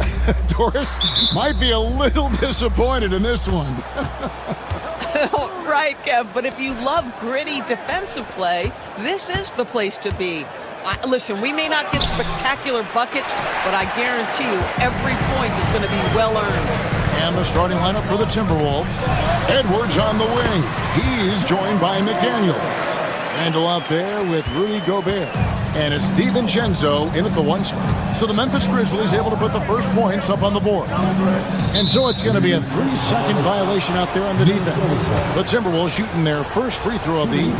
Doris might be a little disappointed in this one. Right, Kev, but if you love gritty defensive play, this is the place to be. Listen, we may not get spectacular buckets, but I guarantee you every point is going to be well-earned. And the starting lineup for the Timberwolves. Edwards on the wing. He's joined by McDaniels. Randall out there with Rudy Gobert. And it's DiVincenzo in at the 1 spot. So the Memphis Grizzlies able to put the first points up on the board. And so it's going to be a 3-second violation out there on the defense. The Timberwolves shooting their first free throw of the evening.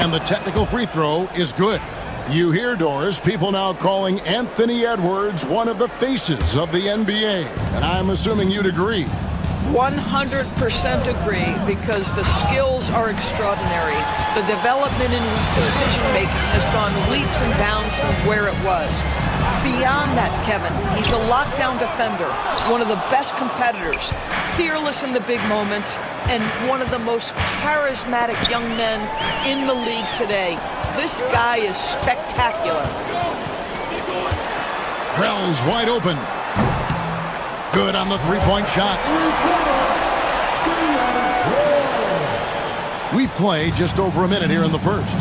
And the technical free throw is good. You hear, Doris, people now calling Anthony Edwards one of the faces of the NBA. And I'm assuming you'd agree. 100% agree, because the skills are extraordinary. The development in his decision-making has gone leaps and bounds from where it was. Beyond that, Kevin, he's a lockdown defender, one of the best competitors, fearless in the big moments, and one of the most charismatic young men in the league today. This guy is spectacular. Krell's wide open. Good on the three-point shot. We play just over a minute here in the first.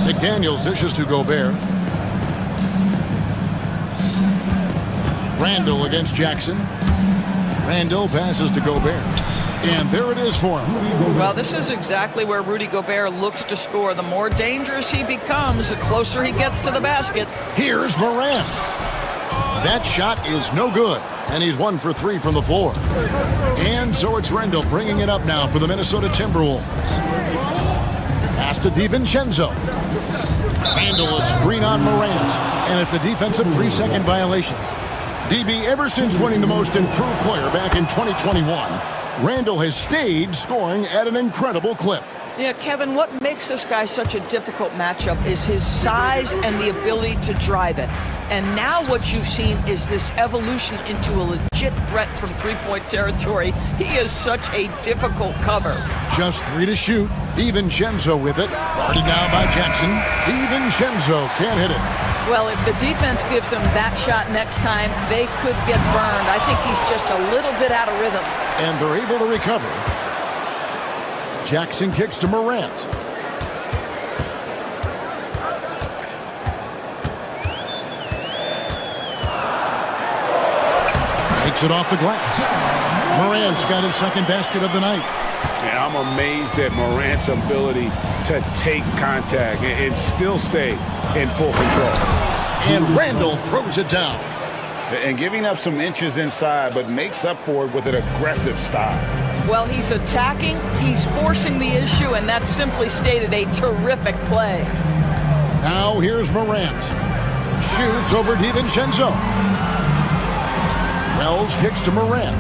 McDaniels dishes to Gobert. Randall against Jackson. Randall passes to Gobert. And there it is for him. Well, this is exactly where Rudy Gobert looks to score. The more dangerous he becomes, the closer he gets to the basket. Here's Morant. That shot is no good, and he's 1 for 3 from the floor. And so it's Randall bringing it up now for the Minnesota Timberwolves. Pass to DiVincenzo. Randall a screen on Morant, and it's a defensive 3-second violation. DB, ever since winning the most improved player back in 2021, Randall has stayed scoring at an incredible clip. Yeah, Kevin, what makes this guy such a difficult matchup is his size and the ability to drive it. And now what you've seen is this evolution into a legit threat from three-point territory. He is such a difficult cover. Just 3 to shoot. DiVincenzo with it. Guarded now by Jackson. DiVincenzo can't hit it. Well, if the defense gives him that shot next time, they could get burned. I think he's just a little bit out of rhythm. And they're able to recover. Jackson kicks to Morant. Takes it off the glass. Morant's got his second basket of the night. And I'm amazed at Morant's ability to take contact and still stay in full control. And Randall throws it down. And giving up some inches inside, but makes up for it with an aggressive style. Well, he's attacking, he's forcing the issue, and that's simply stated a terrific play. Now here's Morant. Shoots over DiVincenzo. Wells kicks to Morant.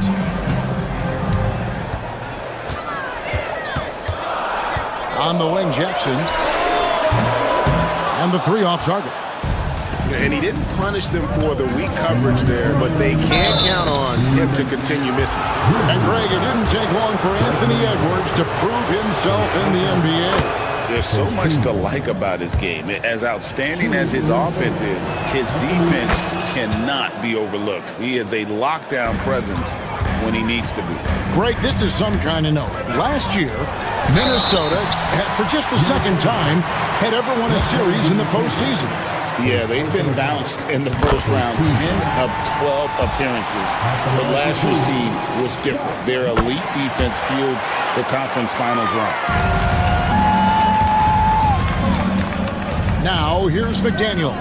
On the wing, Jackson. And the 3 off target. And he didn't punish them for the weak coverage there, but they can't count on him to continue missing. And Greg, it didn't take long for Anthony Edwards to prove himself in the NBA. There's so much to like about his game. As outstanding as his offense is, his defense cannot be overlooked. He is a lockdown presence when he needs to be. Greg, this is some kind of note. Last year, Minnesota, for just the second time, had ever won a series in the postseason. Yeah, they've been bounced in the first round, 10 of 12 appearances. But last year's team was different. Their elite defense fueled the conference finals run. Now, here's McDaniel.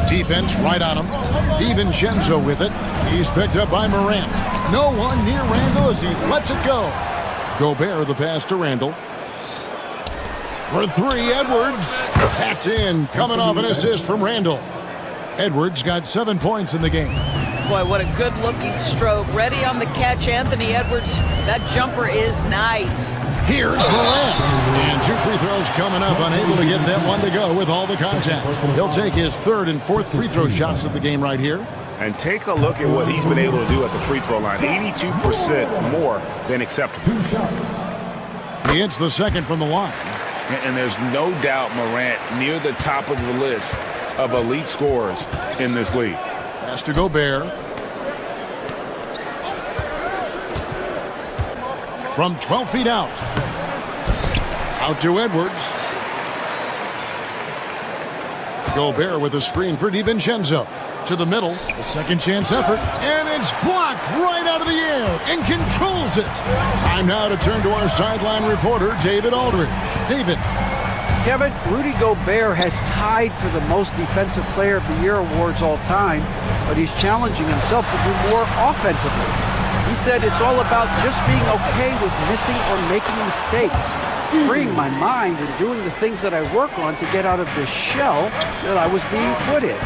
Defense right on him. DiVincenzo with it. He's picked up by Morant. No one near Randall as he lets it go. Gobert the pass to Randall. For 3, Edwards. That's in. Coming off an assist from Randall. Edwards got 7 points in the game. Boy, what a good-looking stroke. Ready on the catch, Anthony Edwards. That jumper is nice. Here's Morant. And 2 free throws coming up. Unable to get that one to go with all the contact. He'll take his 3rd and 4th free throw shots of the game right here. And take a look at what he's been able to do at the free throw line. 82% more than acceptable. He hits the 2nd from the line. And there's no doubt Morant near the top of the list of elite scorers in this league. Pass to Gobert. From 12 feet out. Out to Edwards. Gobert with a screen for DiVincenzo. To the middle, a second chance effort, and it's blocked right out of the air and controls it. Time now to turn to our sideline reporter, David Aldridge. David. Kevin, Rudy Gobert has tied for the most Defensive Player of the Year awards all time, but he's challenging himself to do more offensively. He said it's all about just being okay with missing or making mistakes, freeing my mind and doing the things that I work on to get out of this shell that I was being put in.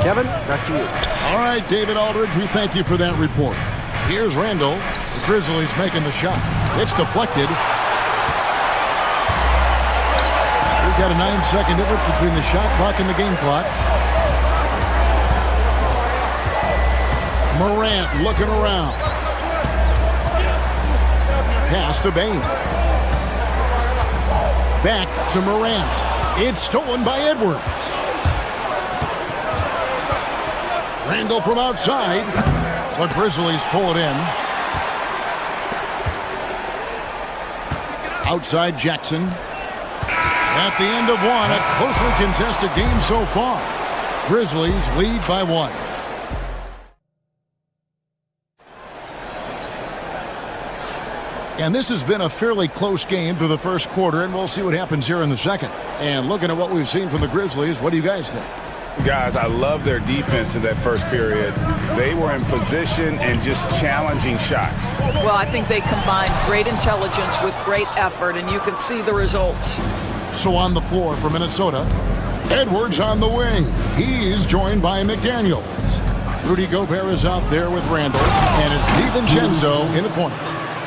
Kevin, back to you. All right, David Aldridge, we thank you for that report. Here's Randall. The Grizzlies making the shot. It's deflected. We've got a 9-second difference between the shot clock and the game clock. Morant looking around. Pass to Bain. Back to Morant. It's stolen by Edwards. Randall from outside. The Grizzlies pull it in. Outside Jackson. At the end of one, a closely contested game so far. Grizzlies lead by 1. And this has been a fairly close game through the first quarter, and we'll see what happens here in the second. And looking at what we've seen from the Grizzlies, what do you guys think? Guys, I love their defense in that first period. They were in position and just challenging shots. Well, I think they combined great intelligence with great effort, and you can see the results. So on the floor for Minnesota, Edwards on the wing. He's joined by McDaniels. Rudy Gobert is out there with Randall, and it's DiVincenzo in the point.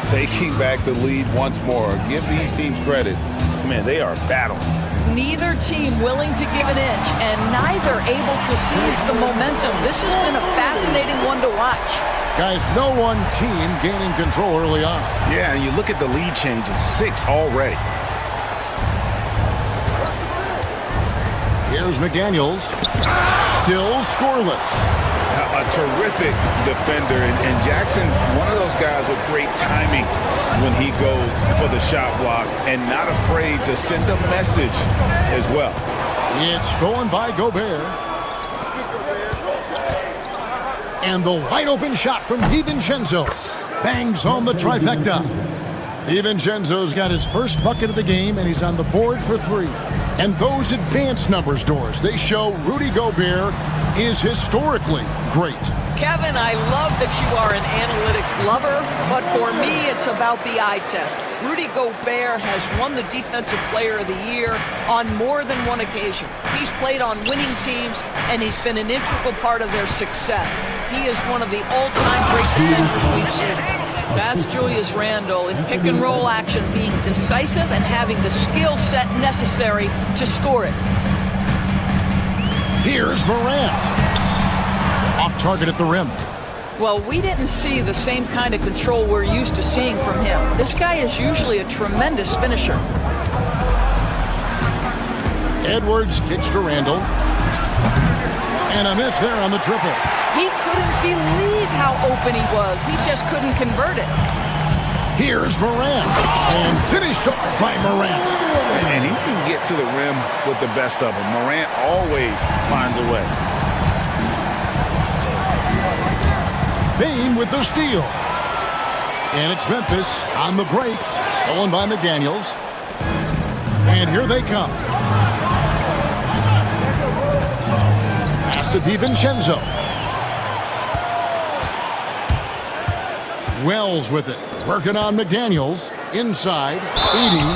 Taking back the lead once more. Give these teams credit. Man, they are battling. Neither team willing to give an inch, and neither able to seize the momentum. This has been a fascinating one to watch. Guys, no one team gaining control early on. Yeah, and you look at the lead change, it's 6 already. Here's McDaniels. Still scoreless. A terrific defender, and Jackson, one of those guys with great timing when he goes for the shot block and not afraid to send a message as well. It's stolen by Gobert. And the wide open shot from DiVincenzo bangs home the trifecta. DiVincenzo's got his first bucket of the game, and he's on the board for 3. And those advanced numbers, Doris, they show Rudy Gobert is historically great. Kevin, I love that you are an analytics lover, but for me, it's about the eye test. Rudy Gobert has won the Defensive Player of the Year on more than one occasion. He's played on winning teams, and he's been an integral part of their success. He is one of the all-time great defenders we've seen. That's Julius Randle in pick-and-roll action, being decisive and having the skill set necessary to score it. Here's Morant. Off target at the rim. Well, we didn't see the same kind of control we're used to seeing from him. This guy is usually a tremendous finisher. Edwards kicks to Randle. And a miss there on the triple. He couldn't believe how open he was. He just couldn't convert it. Here's Morant. And finished off by Morant. And he can get to the rim with the best of them. Morant always finds a way. Bain with the steal. And it's Memphis on the break. Stolen by McDaniels. And here they come. Pass to DiVincenzo. Wells with it. Working on McDaniels. Inside. Eating.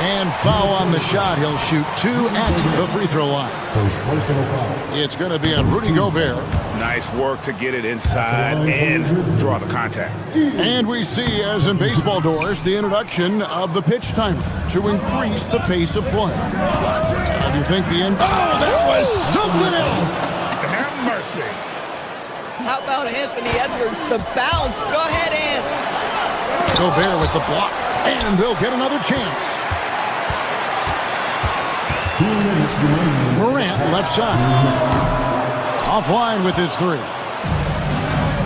And foul on the shot. He'll shoot 2 at the free throw line. It's going to be on Rudy Gobert. Nice work to get it inside and draw the contact. And we see, as in baseball, Doors, the introduction of the pitch timer to increase the pace of play. How do you think the end? Oh, that was something else. Have mercy. How about Anthony Edwards, the bounce? Go ahead, Ant. Gobert with the block, and they'll get another chance. Morant left side. Offline with his 3.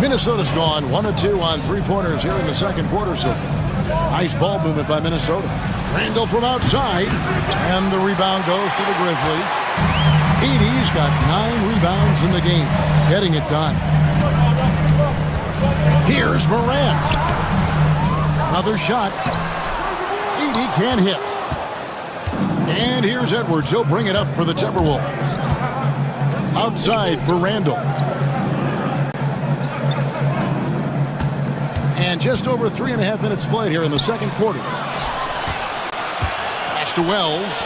Minnesota's gone 1 of 2 on 3-pointers here in the second quarter so far. Nice ball movement by Minnesota. Randall from outside, and the rebound goes to the Grizzlies. Edey's got 9 rebounds in the game, getting it done. Here's Morant. Another shot. Edey can't hit. And here's Edwards. He'll bring it up for the Timberwolves. Outside for Randall. And just over 3.5 minutes played here in the second quarter. Pass to Wells.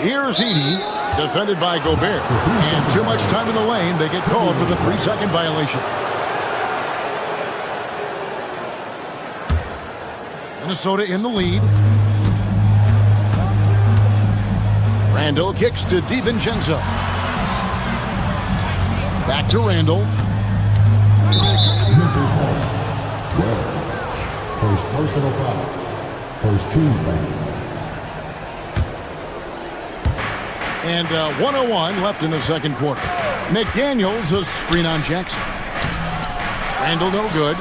Here's Edey, defended by Gobert. And too much time in the lane. They get called for the 3-second violation. Minnesota in the lead. Randall kicks to DiVincenzo. Back to Randall. First personal foul. First team foul. And 1:01 left in the second quarter. McDaniels a screen on Jackson. Randall no good.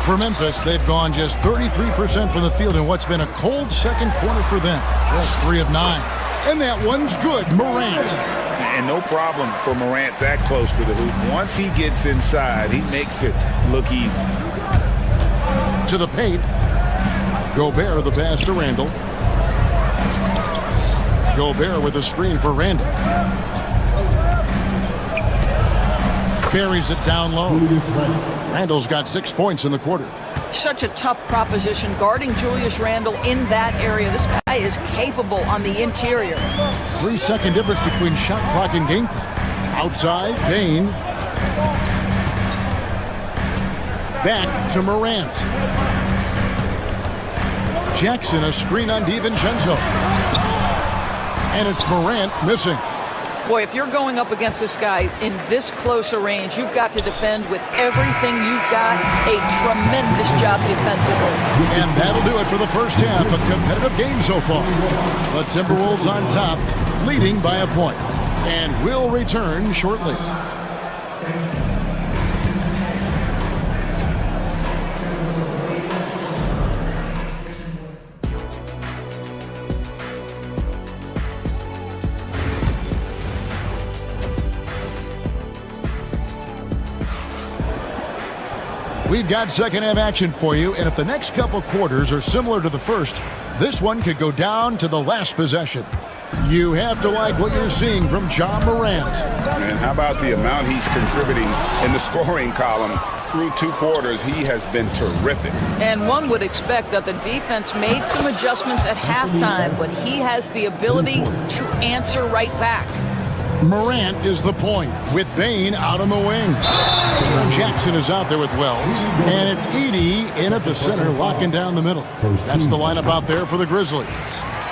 For Memphis, they've gone just 33% from the field in what's been a cold second quarter for them. Just 3 of 9. And that one's good. Morant. And no problem for Morant that close to the hoop. Once he gets inside, he makes it look easy. To the paint. Gobert the pass to Randall. Gobert with a screen for Randall. Carries it down low. Randall's got 6 points in the quarter. Such a tough proposition guarding Julius Randle in that area. This guy is capable on the interior. 3-second difference between shot clock and game clock. Outside, Bane. Back to Morant. Jackson, a screen on DiVincenzo. And it's Morant missing. Boy, if you're going up against this guy in this close a range, you've got to defend with everything you've got. A tremendous job defensively. And that'll do it for the first half. A competitive game so far. The Timberwolves on top, leading by a point. And we'll return shortly. We've got second half action for you, and if the next couple quarters are similar to the first, this one could go down to the last possession. You have to like what you're seeing from Ja Morant. And how about the amount he's contributing in the scoring column? Through 2 quarters, he has been terrific. And one would expect that the defense made some adjustments at halftime, but he has the ability to answer right back. Morant is the point with Bane out on the wing. Jackson is out there with Wells. And it's Edey in at the center, locking down the middle. That's the lineup out there for the Grizzlies.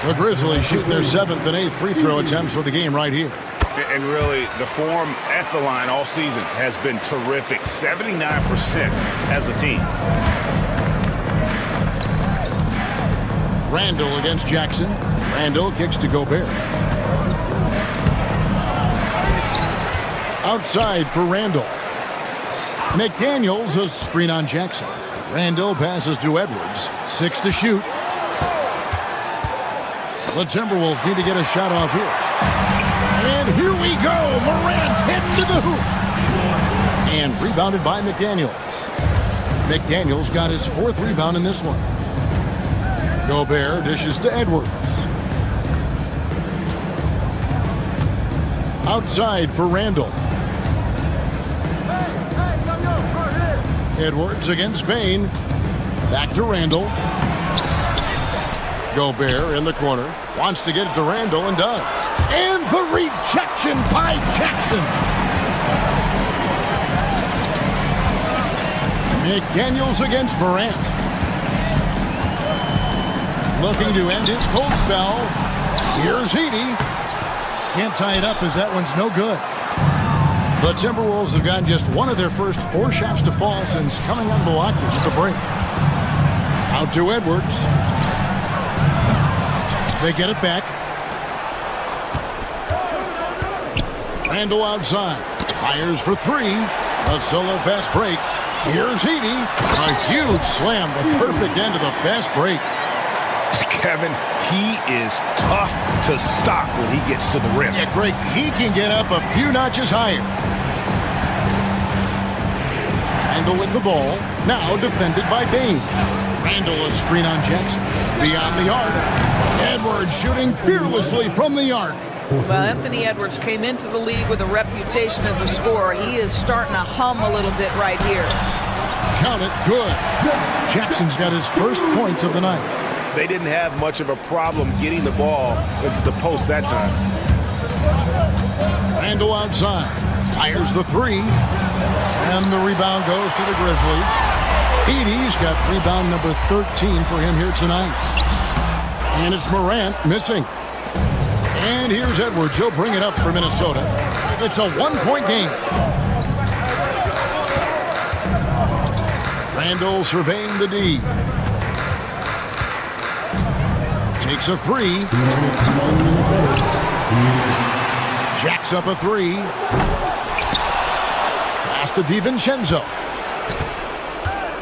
The Grizzlies shooting their 7th and 8th free throw attempts for the game right here. And really, the form at the line all season has been terrific. 79% as a team. Randall against Jackson. Randall kicks to Gobert. Outside for Randall. McDaniels, a screen on Jackson. Randall passes to Edwards. 6 to shoot. The Timberwolves need to get a shot off here. And here we go. Morant heading to the hoop. And rebounded by McDaniels. McDaniels got his 4th rebound in this one. Gobert dishes to Edwards. Outside for Randall. Edwards against Bane. Back to Randall. Gobert in the corner. Wants to get it to Randall and does. And the rejection by Jackson. McDaniels against Morant. Looking to end his cold spell. Here's Edey. Can't tie it up as that one's no good. The Timberwolves have gotten just one of their first 4 shots to fall since coming out of the lockers at the break. Out to Edwards. They get it back. Randall outside. Fires for 3. A solo fast break. Here's Edey. A huge slam. The perfect end of the fast break. Kevin, he is tough to stop when he gets to the rim. Yeah, Greg, he can get up a few notches higher. Randall with the ball. Now defended by Bane. Randall a screen on Jackson. Beyond the arc. Edwards shooting fearlessly from the arc. Well, Anthony Edwards came into the league with a reputation as a scorer. He is starting to hum a little bit right here. Count it. Good. Jackson's got his first points of the night. They didn't have much of a problem getting the ball into the post that time. Randall outside. Fires the 3. And the rebound goes to the Grizzlies. Edey's got rebound number 13 for him here tonight. And it's Morant missing. And here's Edwards. He'll bring it up for Minnesota. It's a 1-point game. Randall surveying the D. Takes a 3. Jacks up a 3. Pass to DiVincenzo.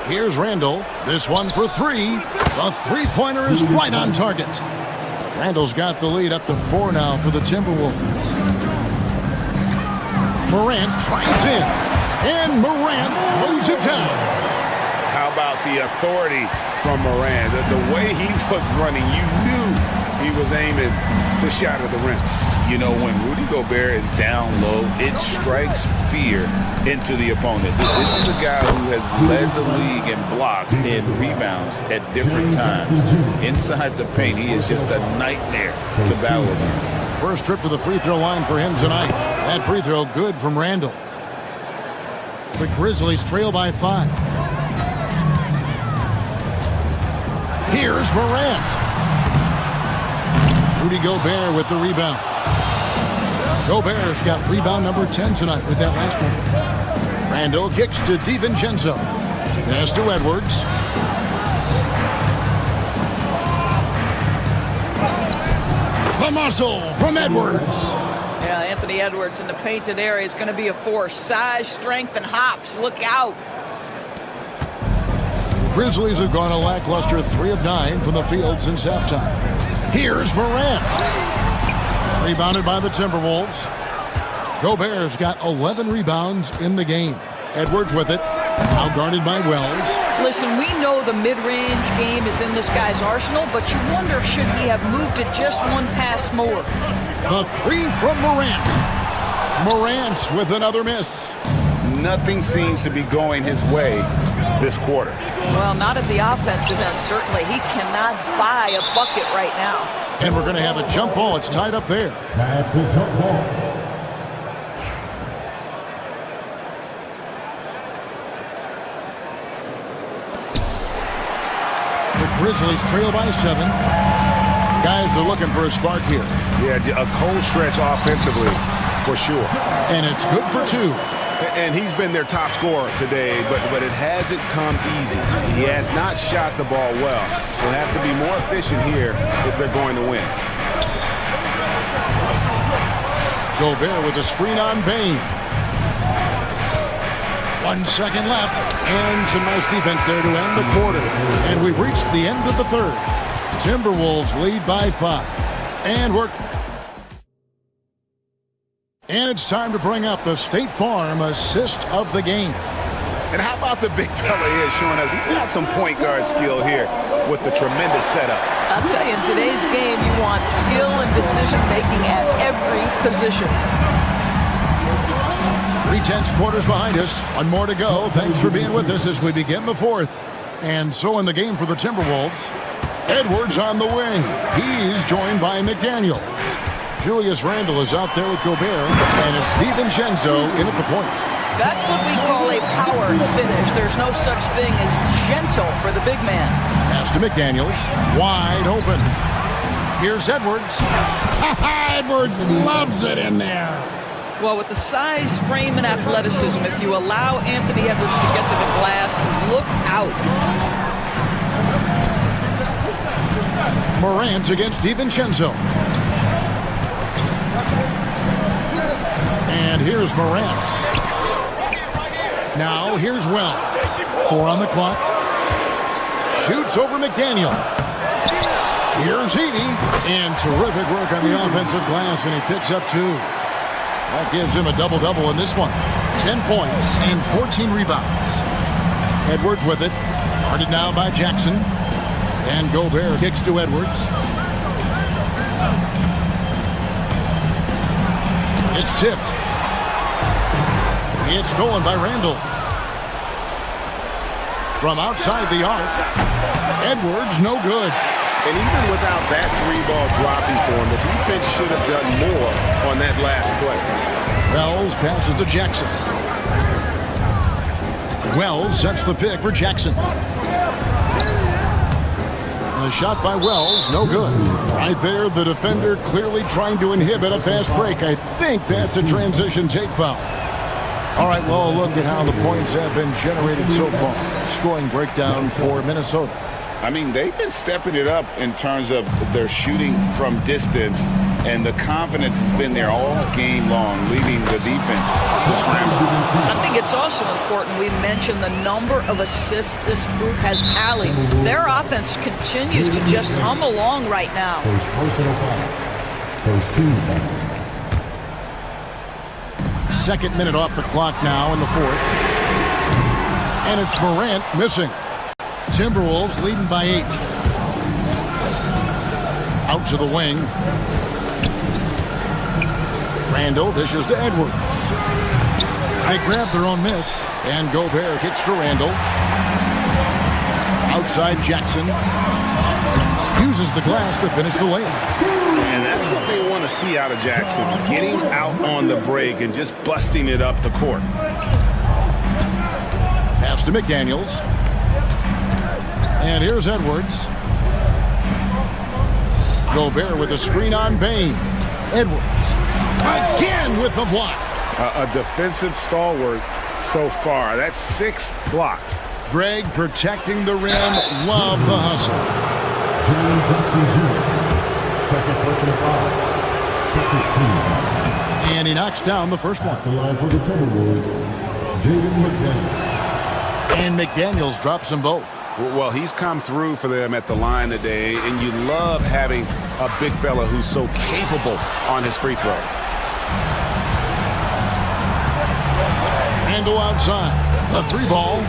Here's Randall. This one for 3. The 3-pointer is right on target. Randall's got the lead up to 4 now for the Timberwolves. Morant drives in, and Morant throws it down. How about the authority from Morant? The way he was running, you knew he was aiming to shot at the rim. You know, when Rudy Gobert is down low, it strikes fear into the opponent. This is a guy who has led the league in blocks and rebounds at different times. Inside the paint, he is just a nightmare to battle against. First trip to the free throw line for him tonight. That free throw good from Randall. The Grizzlies trail by 5. Here's Morant. Rudy Gobert with the rebound. Gobert's got rebound number 10 tonight with that last one. Randall kicks to DiVincenzo. Pass to Edwards. The muscle from Edwards. Yeah, Anthony Edwards in the painted area is going to be a force. Size, strength, and hops. Look out. The Grizzlies have gone a lackluster 3 of 9 from the field since halftime. Here's Morant. Rebounded by the Timberwolves. Gobert's got 11 rebounds in the game. Edwards with it. Now guarded by Wells. Listen, we know the mid-range game is in this guy's arsenal, but you wonder, should he have moved it just one pass more? The 3 from Morant. Morant with another miss. Nothing seems to be going his way this quarter. Well, not at the offensive end, certainly. He cannot buy a bucket right now. And we're going to have a jump ball. It's tied up there. That's a jump ball. The Grizzlies trail by 7. Guys are looking for a spark here. Yeah, a cold stretch offensively, for sure. And it's good for 2. And he's been their top scorer today, but it hasn't come easy. He has not shot the ball well. They'll have to be more efficient here if they're going to win. Gobert with a screen on Bain. 1 second left. And some nice defense there to end the quarter. And we've reached the end of the third. Timberwolves lead by 5. And it's time to bring up the State Farm assist of the game. And how about the big fella here showing us he's got some point guard skill here with the tremendous setup. I'll tell you, in today's game, you want skill and decision-making at every position. 3/10 quarters behind us. 1 more to go. Thanks for being with us as we begin the 4th. And so in the game for the Timberwolves, Edwards on the wing. He's joined by McDaniel. Julius Randle is out there with Gobert, and it's DiVincenzo in at the point. That's what we call a power finish. There's no such thing as gentle for the big man. Pass to McDaniels, wide open. Here's Edwards. Edwards loves it in there. Well, with the size, frame, and athleticism, if you allow Anthony Edwards to get to the glass, look out. Morant against DiVincenzo. And here's Morant. Now here's Wells. 4 on the clock. Shoots over McDaniel. Here's Heaney. And terrific work on the offensive glass, and he picks up 2. That gives him a double-double in this one. 10 points and 14 rebounds. Edwards with it. Guarded now by Jackson. And Gobert kicks to Edwards. It's tipped. It's stolen by Randall. From outside the arc, Edwards no good. And even without that 3-ball dropping for him, the defense should have done more on that last play. Wells passes to Jackson. Wells sets the pick for Jackson. The shot by Wells, no good. Right there, the defender clearly trying to inhibit a fast break. I think that's a transition take foul. All right, well, look at how the points have been generated so far. Scoring breakdown for Minnesota. I mean, they've been stepping it up in terms of their shooting from distance, and the confidence has been there all game long, leaving the defense to scramble. I think it's also important we mention the number of assists this group has tallied. Their offense continues to just hum along right now. First personal foul. First team foul. Second minute off the clock now in the fourth. And it's Morant missing. Timberwolves leading by 8. Out to the wing. Randall dishes to Edwards. They grab their own miss, and Gobert kicks to Randall. Outside Jackson. Uses the glass to finish the layup. And that's what they want to see out of Jackson. Getting out on the break and just busting it up the court. Pass to McDaniels. And here's Edwards. Gobert with a screen on Bain. Edwards again with the block. A defensive stalwart so far. That's 6 blocks. Greg protecting the rim. Love the hustle. Jalen Johnson Jr., second personal foul, second team. And he knocks down the first one. The line for the Timberwolves, Jaden McDaniels. And McDaniels drops them both. Well, he's come through for them at the line today, and you love having a big fella who's so capable on his free throw. Randall outside. The 3-ball.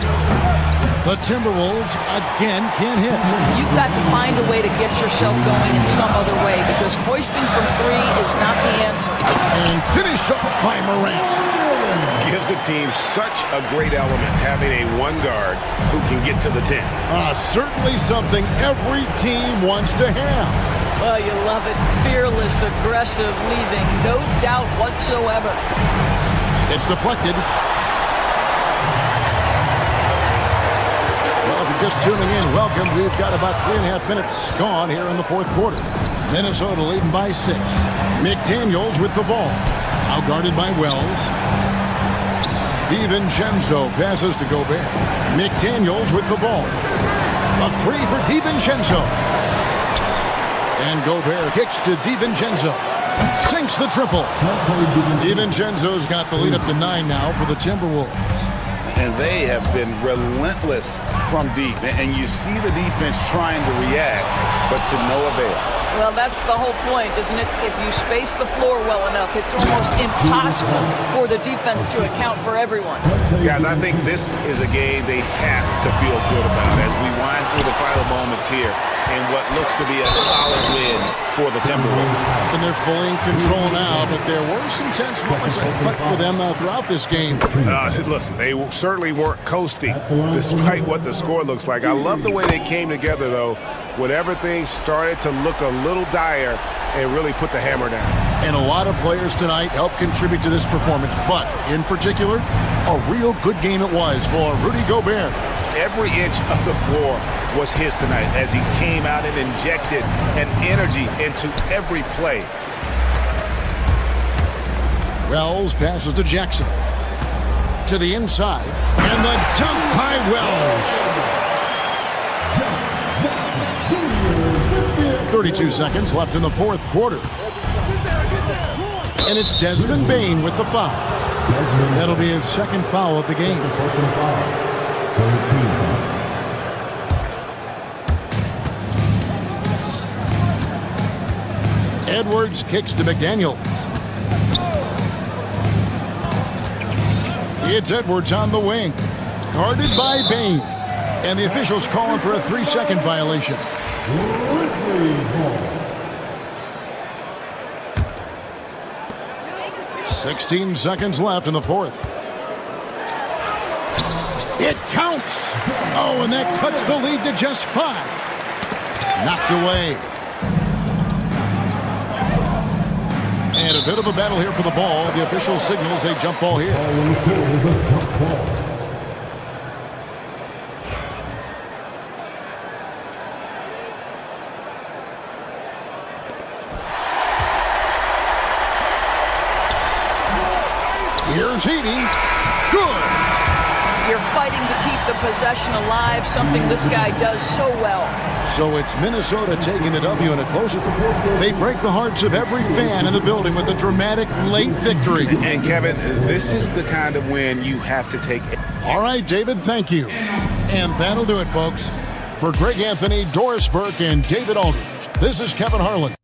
The Timberwolves again can't hit. You've got to find a way to get yourself going in some other way because hoisting from 3 is not the answer. And finished off by Morant. Gives the team such a great element having a one guard who can get to the 10. Certainly something every team wants to have. Well, you love it. Fearless, aggressive, leaving no doubt whatsoever. It's deflected. Well, if you're just tuning in, welcome. We've got about 3.5 minutes gone here in the fourth quarter. Minnesota leading by 6. McDaniels with the ball. Now guarded by Wells. DiVincenzo passes to Gobert. McDaniels with the ball. A 3 for DiVincenzo. And Gobert kicks to DiVincenzo. Sinks the triple. DiVincenzo's got the lead up to 9 now for the Timberwolves. And they have been relentless from deep. And you see the defense trying to react, but to no avail. Well, that's the whole point, isn't it? If you space the floor well enough, it's almost impossible for the defense to account for everyone. Guys, I think this is a game they have to feel good about as we wind through the final moments here in what looks to be a solid win for the Timberwolves. And they're fully in control now, but there were some tense moments I thought for them throughout this game. Listen, they certainly weren't coasting despite what the score looks like. I love the way they came together, though, when everything started to look a little dire and really put the hammer down. And a lot of players tonight helped contribute to this performance, but in particular, a real good game it was for Rudy Gobert. Every inch of the floor was his tonight as he came out and injected an energy into every play. Wells passes to Jackson. To the inside. And the dunk by Wells. 32 seconds left in the fourth quarter. And it's Desmond Bain with the foul. That'll be his second foul of the game. Edwards kicks to McDaniels. It's Edwards on the wing. Guarded by Bain. And the officials calling for a 3-second violation. 16 seconds left in the fourth. It counts. Oh, and that cuts the lead to just 5. Knocked away. And a bit of a battle here for the ball. The official signals a jump ball here. Here's Heaney. Good. You're fighting to keep the possession alive, something this guy does so well. So it's Minnesota taking the W in a close one. They break the hearts of every fan in the building with a dramatic late victory. And Kevin, this is the kind of win you have to take. All right, David, thank you. And that'll do it, folks. For Greg Anthony, Doris Burke, and David Aldridge, this is Kevin Harlan.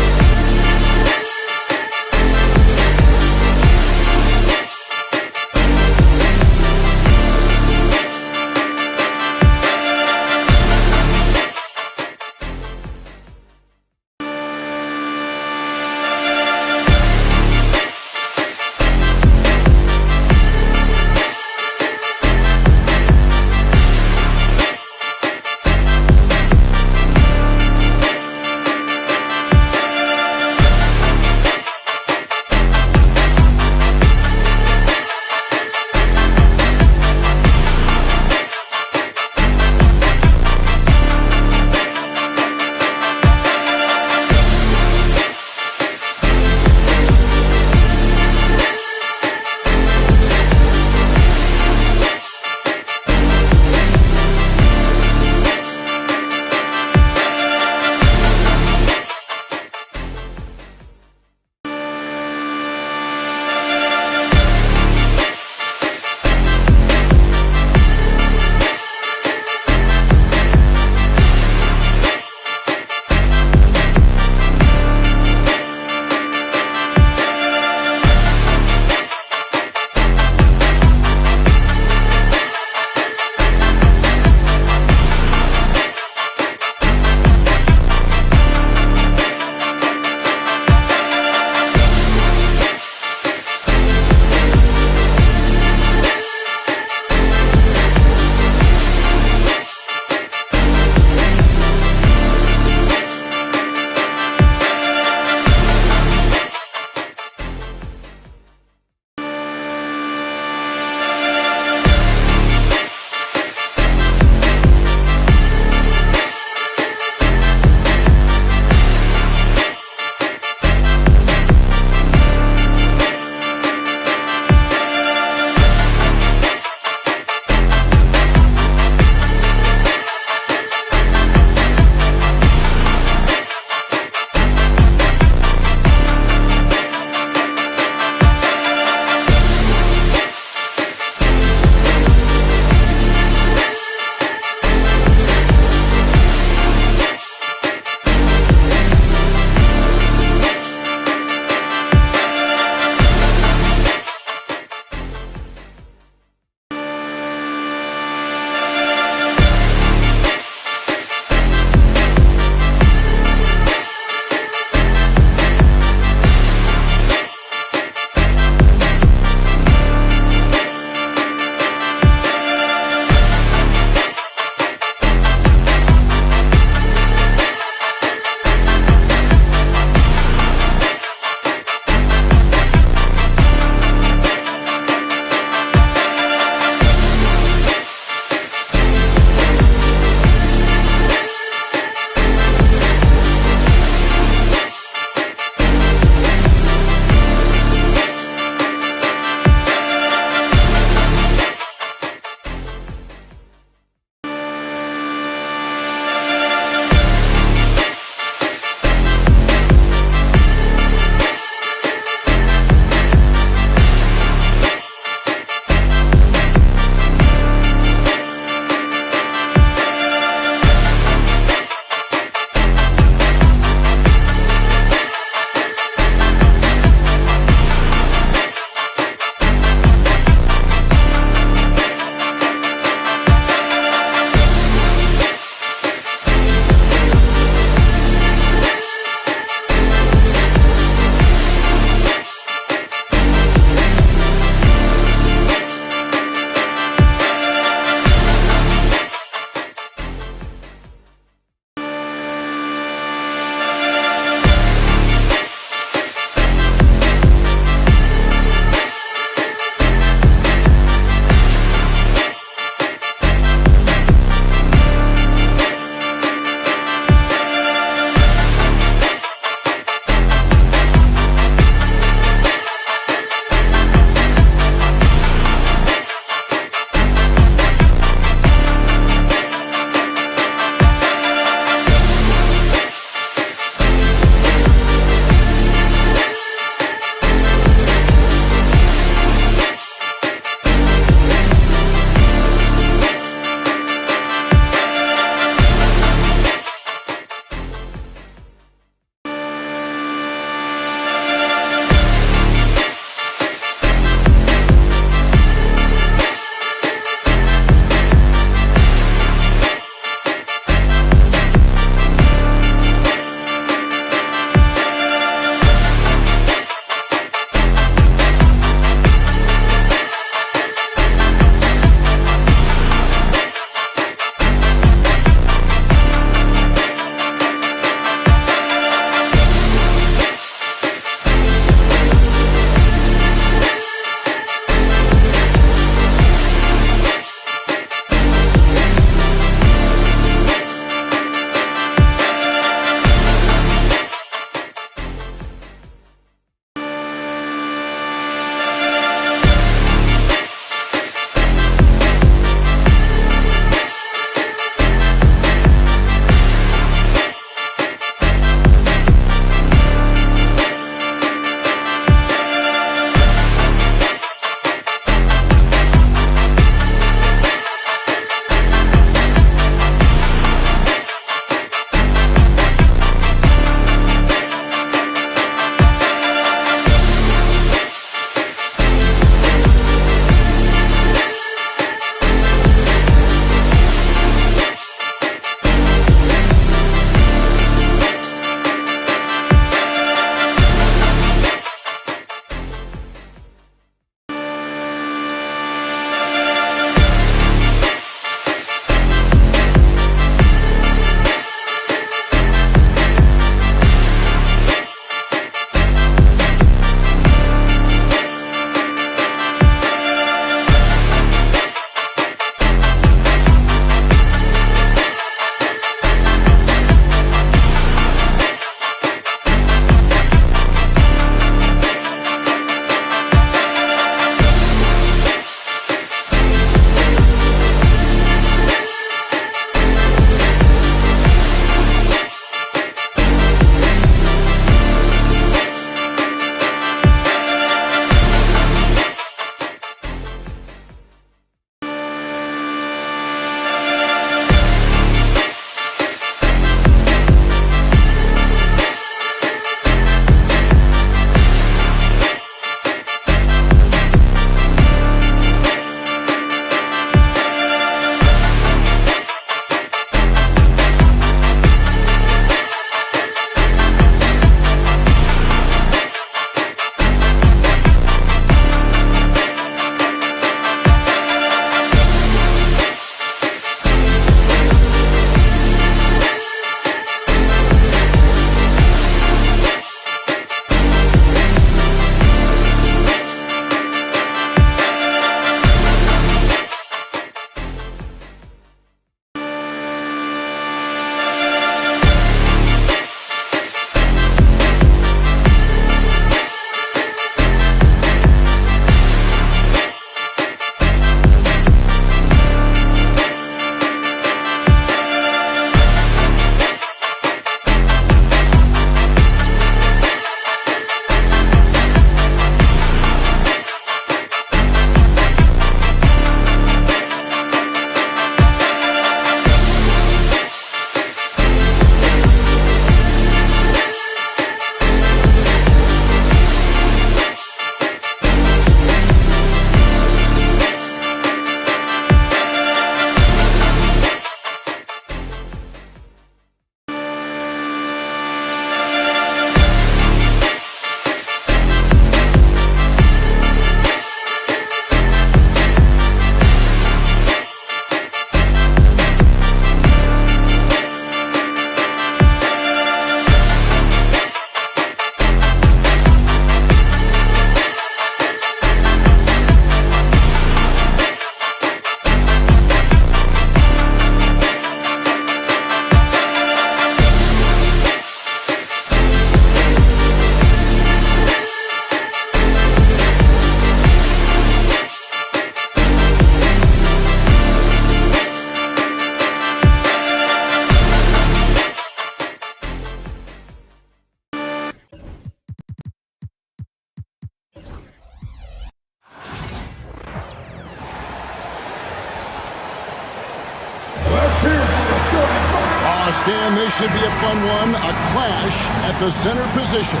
Stan, this should be a fun one. A clash at the center position.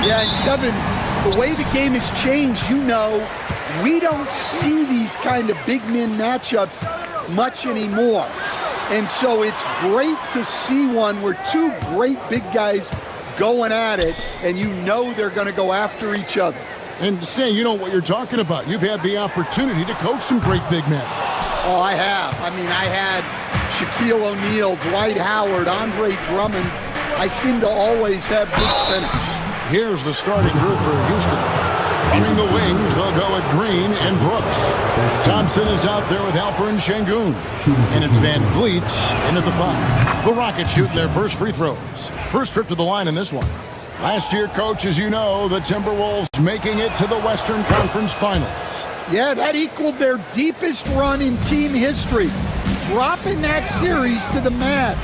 Yeah, and Kevin, the way the game has changed, we don't see these kind of big men matchups much anymore. And so it's great to see one where two great big guys going at it, and they're going to go after each other. And Stan, you know what you're talking about. You've had the opportunity to coach some great big men. Oh, I have. I had Shaquille O'Neal, Dwight Howard, Andre Drummond. I seem to always have good centers. Here's the starting group for Houston. Running the wings, they'll go with Green and Brooks. Thompson is out there with Alper and Şengün. And it's Van Vliet into the 5. The Rockets shooting their first free throws. First trip to the line in this one. Last year, Coach, as you know, the Timberwolves making it to the Western Conference Finals. Yeah, that equaled their deepest run in team history, dropping that series to the Mavs.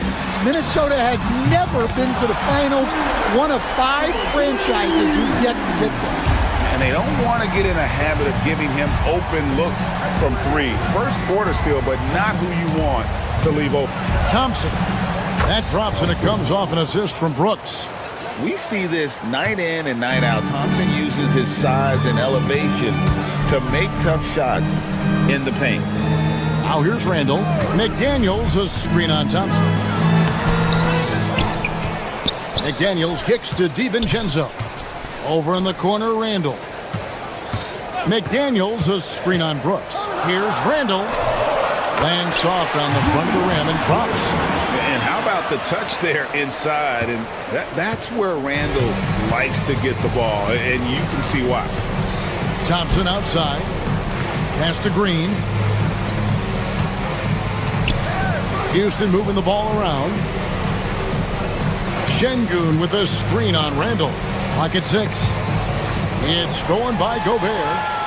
Minnesota has never been to the finals, one of 5 franchises who've yet to get there. And they don't want to get in a habit of giving him open looks from 3. First quarter still, but not who you want to leave open. Thompson. That drops, and it comes off an assist from Brooks. We see this night in and night out. Thompson uses his size and elevation to make tough shots in the paint. Now here's Randall. McDaniels, a screen on Thompson. McDaniels kicks to DiVincenzo. Over in the corner, Randall. McDaniels, a screen on Brooks. Here's Randall. Lands soft on the front of the rim and drops. And how about the touch there inside? And that's where Randall likes to get the ball, and you can see why. Thompson outside. Pass to Green. Houston moving the ball around. Şengün with a screen on Randall. Clock at 6. It's stolen by Gobert.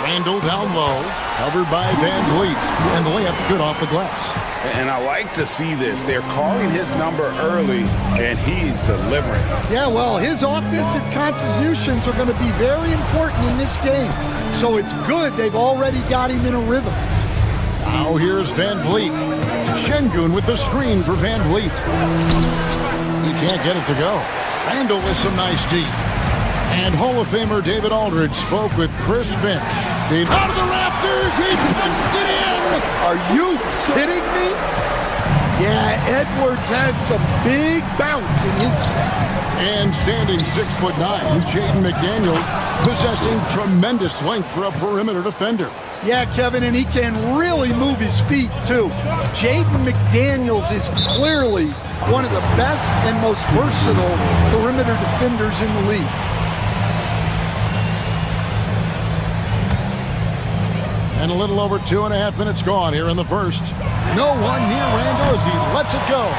Randall down low, covered by Van Vliet, and the layup's good off the glass. And I like to see this. They're calling his number early, and he's delivering. Yeah, well, his offensive contributions are going to be very important in this game. So it's good they've already got him in a rhythm. Now here's Van Vliet. Şengün with the screen for Van Vliet. He can't get it to go. Randall with some nice deep. And Hall of Famer David Aldridge spoke with Chris Finch. Out of the rafters, he punched it in! Are you kidding me? Yeah, Edwards has some big bounce in his step. And standing 6'9", Jaden McDaniels possessing tremendous length for a perimeter defender. Yeah, Kevin, and he can really move his feet, too. Jaden McDaniels is clearly one of the best and most versatile perimeter defenders in the league. And a little over 2.5 minutes gone here in the first. No one near Randall as he lets it go.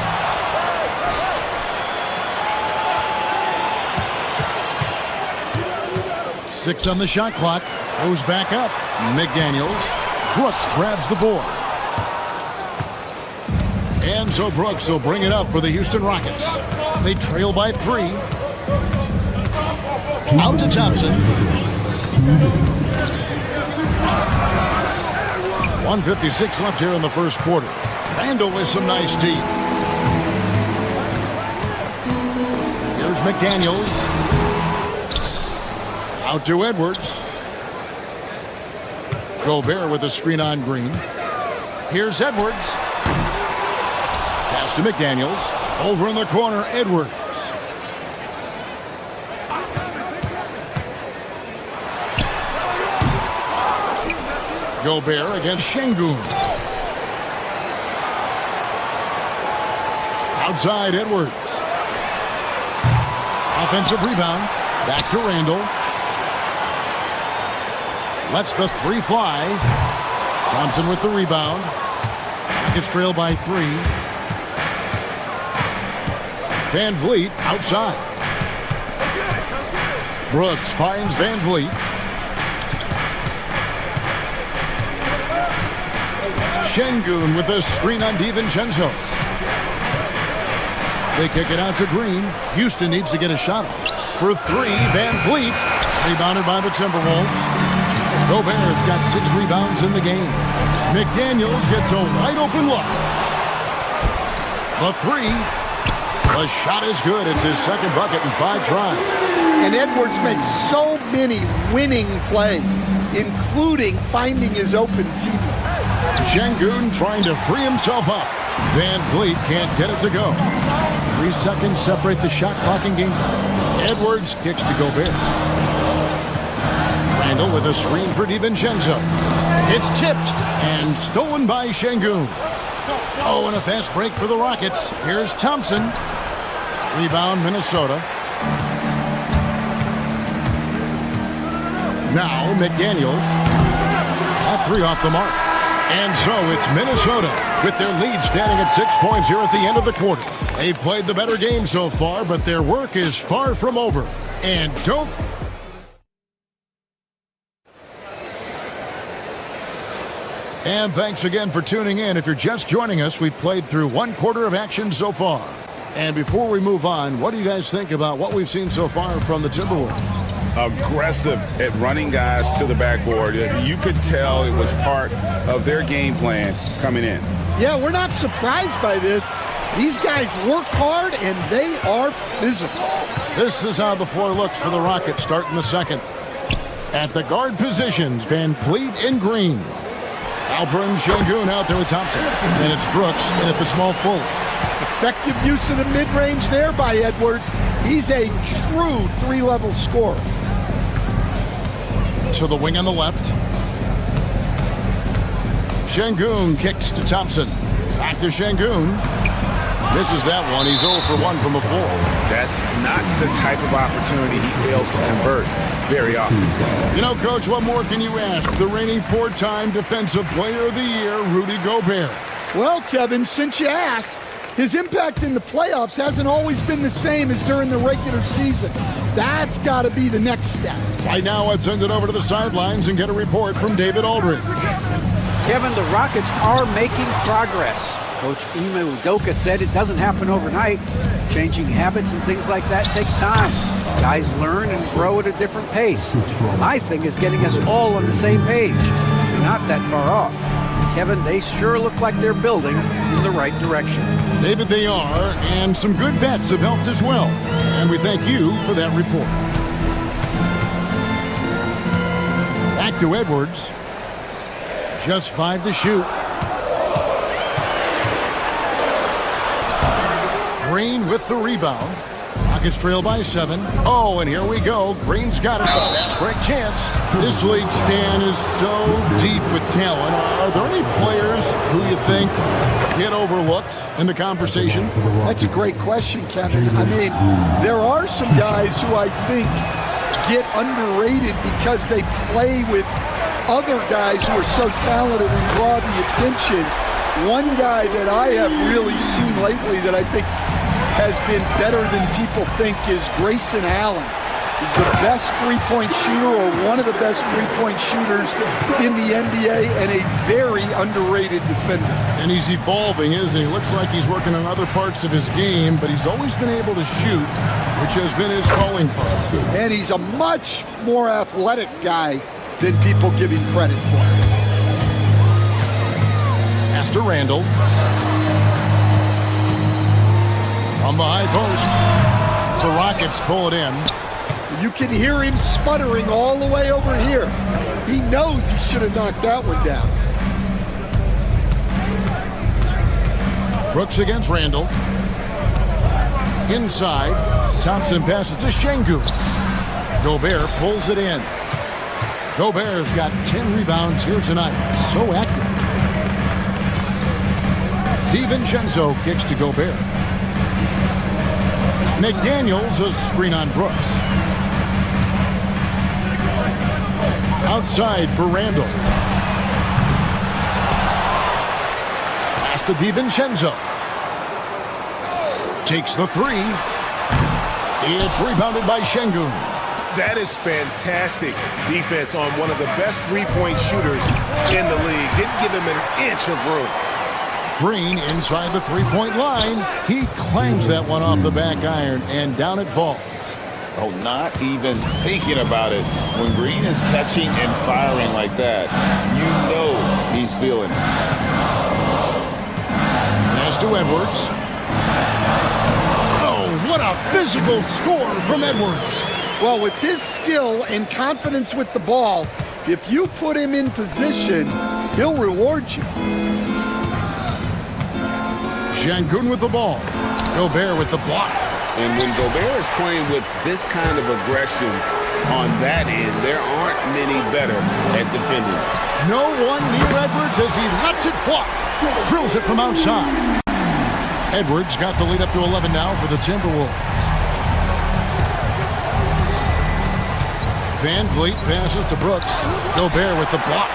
Six on the shot clock. Goes back up. McDaniels. Brooks grabs the board. And so Brooks will bring it up for the Houston Rockets. They trail by 3. Out to Thompson. 1:56 left here in the first quarter. Randall with some nice deep. Here's McDaniels. Out to Edwards. Gobert with a screen on Green. Here's Edwards. Pass to McDaniels. Over in the corner, Edwards. Gobert against Şengün. Outside Edwards. Offensive rebound. Back to Randall. Lets the 3 fly. Thompson with the rebound. Gets trailed by 3. Van Vliet outside. Brooks finds Van Vliet. Şengün with a screen on DiVincenzo. They kick it out to Green. Houston needs to get a shot off. For 3, Van Vliet. Rebounded by the Timberwolves. Gobert's got 6 rebounds in the game. McDaniels gets a wide-open look. The 3. The shot is good. It's his second bucket in 5 tries. And Edwards makes so many winning plays, including finding his open teammate. Şengün trying to free himself up. Van Vliet can't get it to go. 3 seconds separate the shot clock and game. Edwards kicks to Gobert. Randall with a screen for DiVincenzo. It's tipped and stolen by Şengün. Oh, and a fast break for the Rockets. Here's Thompson. Rebound, Minnesota. Now McDaniels. That 3 off the mark. And so it's Minnesota with their lead standing at 6 points here at the end of the quarter. They've played the better game so far, but their work is far from over. And don't... And thanks again for tuning in. If you're just joining us, we've played through 1 quarter of action so far. And before we move on, what do you guys think about what we've seen so far from the Timberwolves? Aggressive at running guys to the backboard. You could tell it was part of their game plan coming in. Yeah, we're not surprised by this. These guys work hard and they are physical. This is how the floor looks for the Rockets starting the second. At the guard positions, Van Vliet and Green. Alperen Şengün out there with Thompson. And it's Brooks in at the small forward. Effective use of the mid-range there by Edwards. He's a true 3-level scorer. To the wing on the left. Şengün kicks to Thompson. Back to Şengün. Misses that one. He's 0 for 1 from the floor. That's not the type of opportunity he fails to convert very often. You know, Coach, what more can you ask? The reigning 4-time Defensive Player of the Year, Rudy Gobert. Well, Kevin, since you asked, his impact in the playoffs hasn't always been the same as during the regular season. That's got to be the next step. Right now, let's send it over to the sidelines and get a report from David Aldridge. Kevin, the Rockets are making progress. Coach Ime Udoka said it doesn't happen overnight. Changing habits and things like that takes time. Guys learn and grow at a different pace. My thing is getting us all on the same page. We're not that far off. Kevin, they sure look like they're building in the right direction. David, they are, and some good vets have helped as well. And we thank you for that report. Back to Edwards. Just 5 to shoot. Green with the rebound. Rockets trail by 7. Oh, and here we go. Green's got it. Fast break chance. This league, Stan, is so deep with talent. Are there any players who you think get overlooked in the conversation? That's a great question, Kevin. I mean, there are some guys who I think get underrated because they play with other guys who are so talented and draw the attention. One guy that I have really seen lately that I think has been better than people think is Grayson Allen. The best three-point shooter, or one of the best three-point shooters in the NBA, and a very underrated defender. And he's evolving, isn't he? Looks like he's working on other parts of his game, but he's always been able to shoot, which has been his calling card. And he's a much more athletic guy than people give him credit for. Pass to Randall. From the high post, the Rockets pull it in. You can hear him sputtering all the way over here. He knows he should have knocked that one down. Brooks against Randall. Inside, Thompson passes to Şengün. Gobert pulls it in. Gobert's got 10 rebounds here tonight. So active. DiVincenzo kicks to Gobert. McDaniels, a screen on Brooks. Outside for Randall. Pass to DiVincenzo. Takes the 3. It's rebounded by Şengün. That is fantastic defense on one of the best three-point shooters in the league. Didn't give him an inch of room. Green inside the three-point line. He clangs that one off the back iron, and down it falls. Oh, not even thinking about it. When Green is catching and firing like that, you know he's feeling it. Pass to Edwards. Oh, what a physical score from Edwards. Well, with his skill and confidence with the ball, if you put him in position, he'll reward you. Şengün with the ball. Gobert with the block. And when Gobert is playing with this kind of aggression on that end, there aren't many better at defending. No one near Edwards as he lets it fly. Drills it from outside. Edwards got the lead up to 11 now for the Timberwolves. Van Vliet passes to Brooks. Gobert with the block.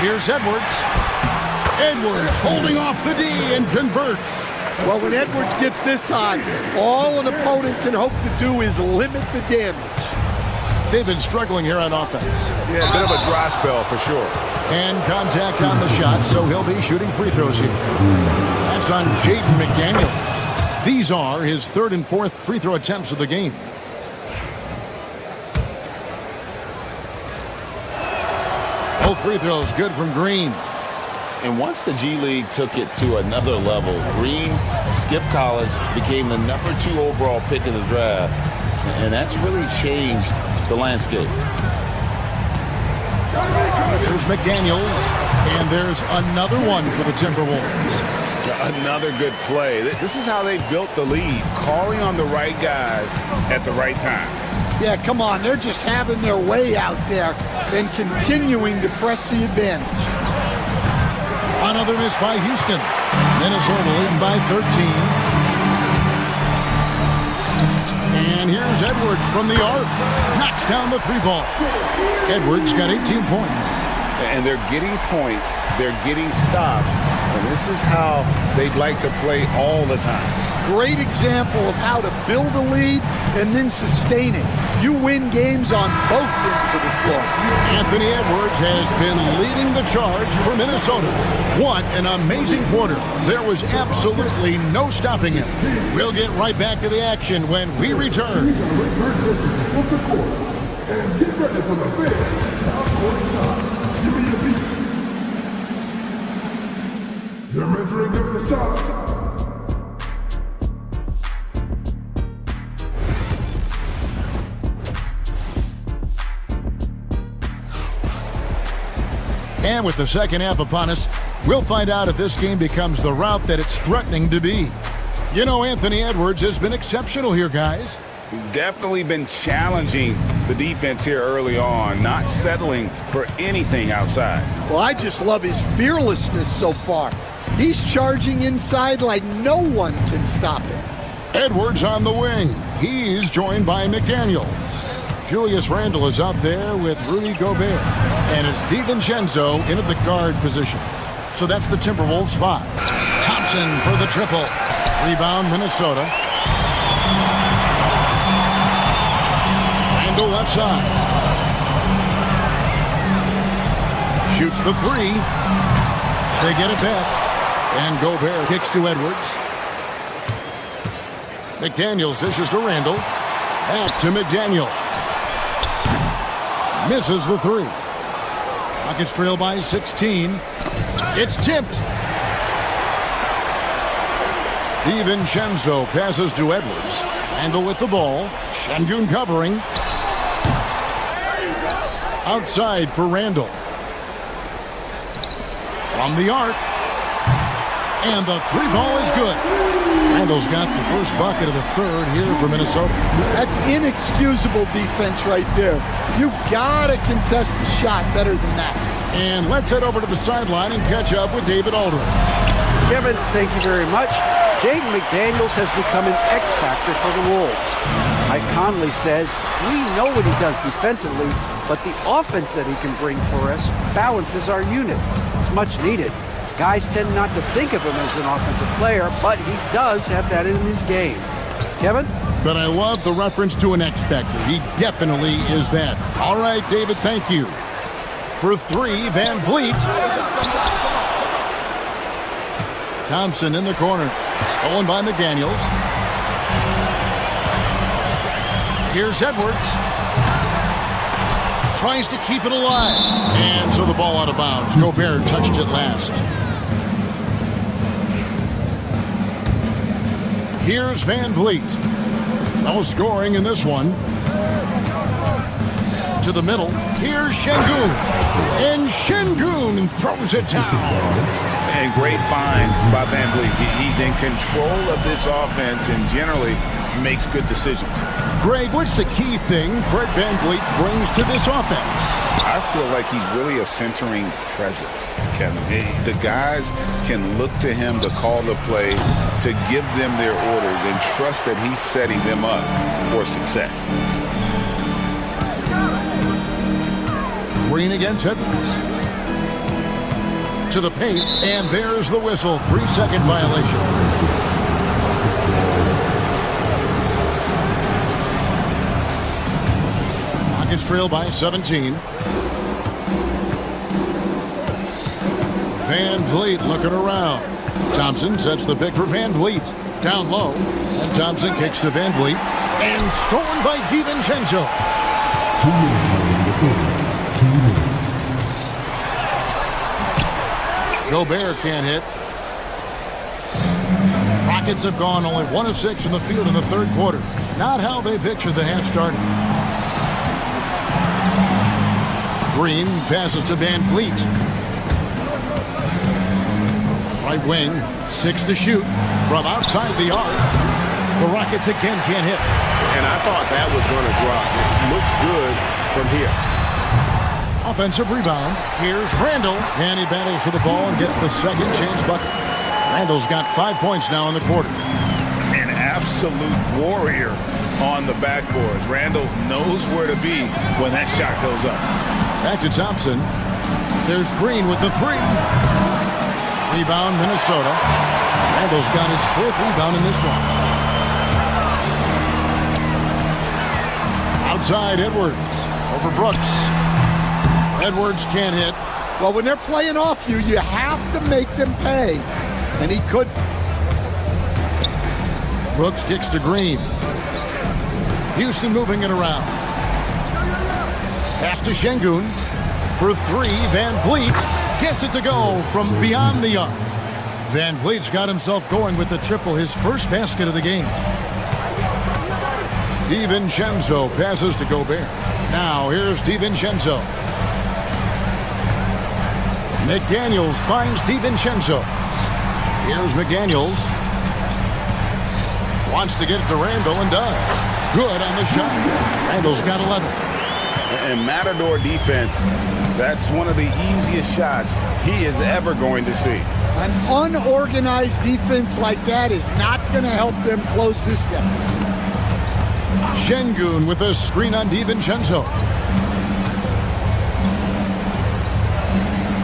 Here's Edwards. Edwards holding off the D and converts. Well, when Edwards gets this high, all an opponent can hope to do is limit the damage. They've been struggling here on offense. Yeah, a bit of a dry spell for sure. And contact on the shot, so he'll be shooting free throws here. That's on Jaden McDaniel. These are his third and fourth free throw attempts of the game. Both free throws good from Green. And once the G League took it to another level, Green skipped college, became the #2 overall pick in the draft, and that's really changed the landscape. There's McDaniels, and there's another one for the Timberwolves. Another good play. This is how they built the lead, calling on the right guys at the right time. Yeah, come on. They're just having their way out there and continuing to press the advantage. Another miss by Houston. Minnesota leading by 13. And here's Edwards from the arc. Knocks down the three ball. Edwards got 18 points. And they're getting points. They're getting stops. And this is how they'd like to play all the time. Great example of how to build a lead and then sustain it. You win games on both ends of the floor. Anthony Edwards has been leading the charge for Minnesota. What an amazing quarter. There was absolutely no stopping him. We'll get right back to the action when we return. They're measuring up the shots. And with the second half upon us, we'll find out if this game becomes the route that it's threatening to be. You know, Anthony Edwards has been exceptional here, guys. Definitely been challenging the defense here early on, not settling for anything outside. Well, I just love his fearlessness so far. He's charging inside like no one can stop him. Edwards on the wing. He's joined by McDaniels. Julius Randle is out there with Rudy Gobert. And it's DiVincenzo in at the guard position. So that's the Timberwolves 5. Thompson for the triple. Rebound, Minnesota. Randle left side. Shoots the three. They get it back. And Gobert kicks to Edwards. McDaniels dishes to Randle. Back to McDaniel. Misses the three. Rockets trail by 16. It's tipped. DiVincenzo passes to Edwards. Randle with the ball. Şengün covering. Outside for Randle. From the arc. And the three ball is good. Randle's got the first bucket of the third here for Minnesota. That's inexcusable defense right there. You gotta contest the shot better than that. And let's head over to the sideline and catch up with David Aldridge. Kevin, thank you very much. Jaden McDaniels has become an X factor for the Wolves. Mike Conley says, we know what he does defensively, but the offense that he can bring for us balances our unit. It's much needed. Guys tend not to think of him as an offensive player, but he does have that in his game. Kevin? But I love the reference to an X factor. He definitely is that. All right, David, thank you. For three, Van Vliet. Thompson in the corner. Stolen by McDaniels. Here's Edwards. Tries to keep it alive. And so the ball out of bounds. Gobert touched it last. Here's Van Vliet. No scoring in this one. To the middle. Here's Şengün. And Şengün throws it down. And great find by Van Vliet. He's in control of this offense and generally makes good decisions. Greg, what's the key thing Fred Van Vliet brings to this offense? I feel like he's really a centering presence, Kevin. The guys can look to him to call the play, to give them their orders, and trust that he's setting them up for success. Green against Edwards. To the paint, and there's the whistle. 3-second violation. Rockets trail by 17. Van Vliet looking around. Thompson sets the pick for Van Vliet. Down low, and Thompson kicks to Van Vliet. And stolen by DiVincenzo. Gobert can't hit. Rockets have gone only 1 of 6 from the field in the third quarter. Not how they pictured the half starting. Green passes to Van Vliet. Right wing, 6 to shoot from outside the arc. The Rockets again can't hit. And I thought that was going to drop. It looked good from here. Offensive rebound. Here's Randall. And he battles for the ball and gets the second chance bucket. Randall's got 5 points now in the quarter. An absolute warrior on the backboards. Randall knows where to be when that shot goes up. Back to Thompson. There's Green with the 3. Rebound, Minnesota. Randall's got his 4th rebound in this one. Outside Edwards. Over Brooks. Edwards can't hit. Well, when they're playing off you, you have to make them pay. And he could. Brooks kicks to Green. Houston moving it around. Pass to Şengün. For 3, Van Vliet gets it to go from beyond the arc. Van Vliet's got himself going with the triple, his first basket of the game. DiVincenzo passes to Gobert. Now here's DiVincenzo. McDaniels finds DiVincenzo. Here's McDaniels. Wants to get it to Randall and does. Good on the shot. Randall's got 11. And Matador defense, that's one of the easiest shots he is ever going to see. An unorganized defense like that is not going to help them close this deficit. Şengün with a screen on DiVincenzo.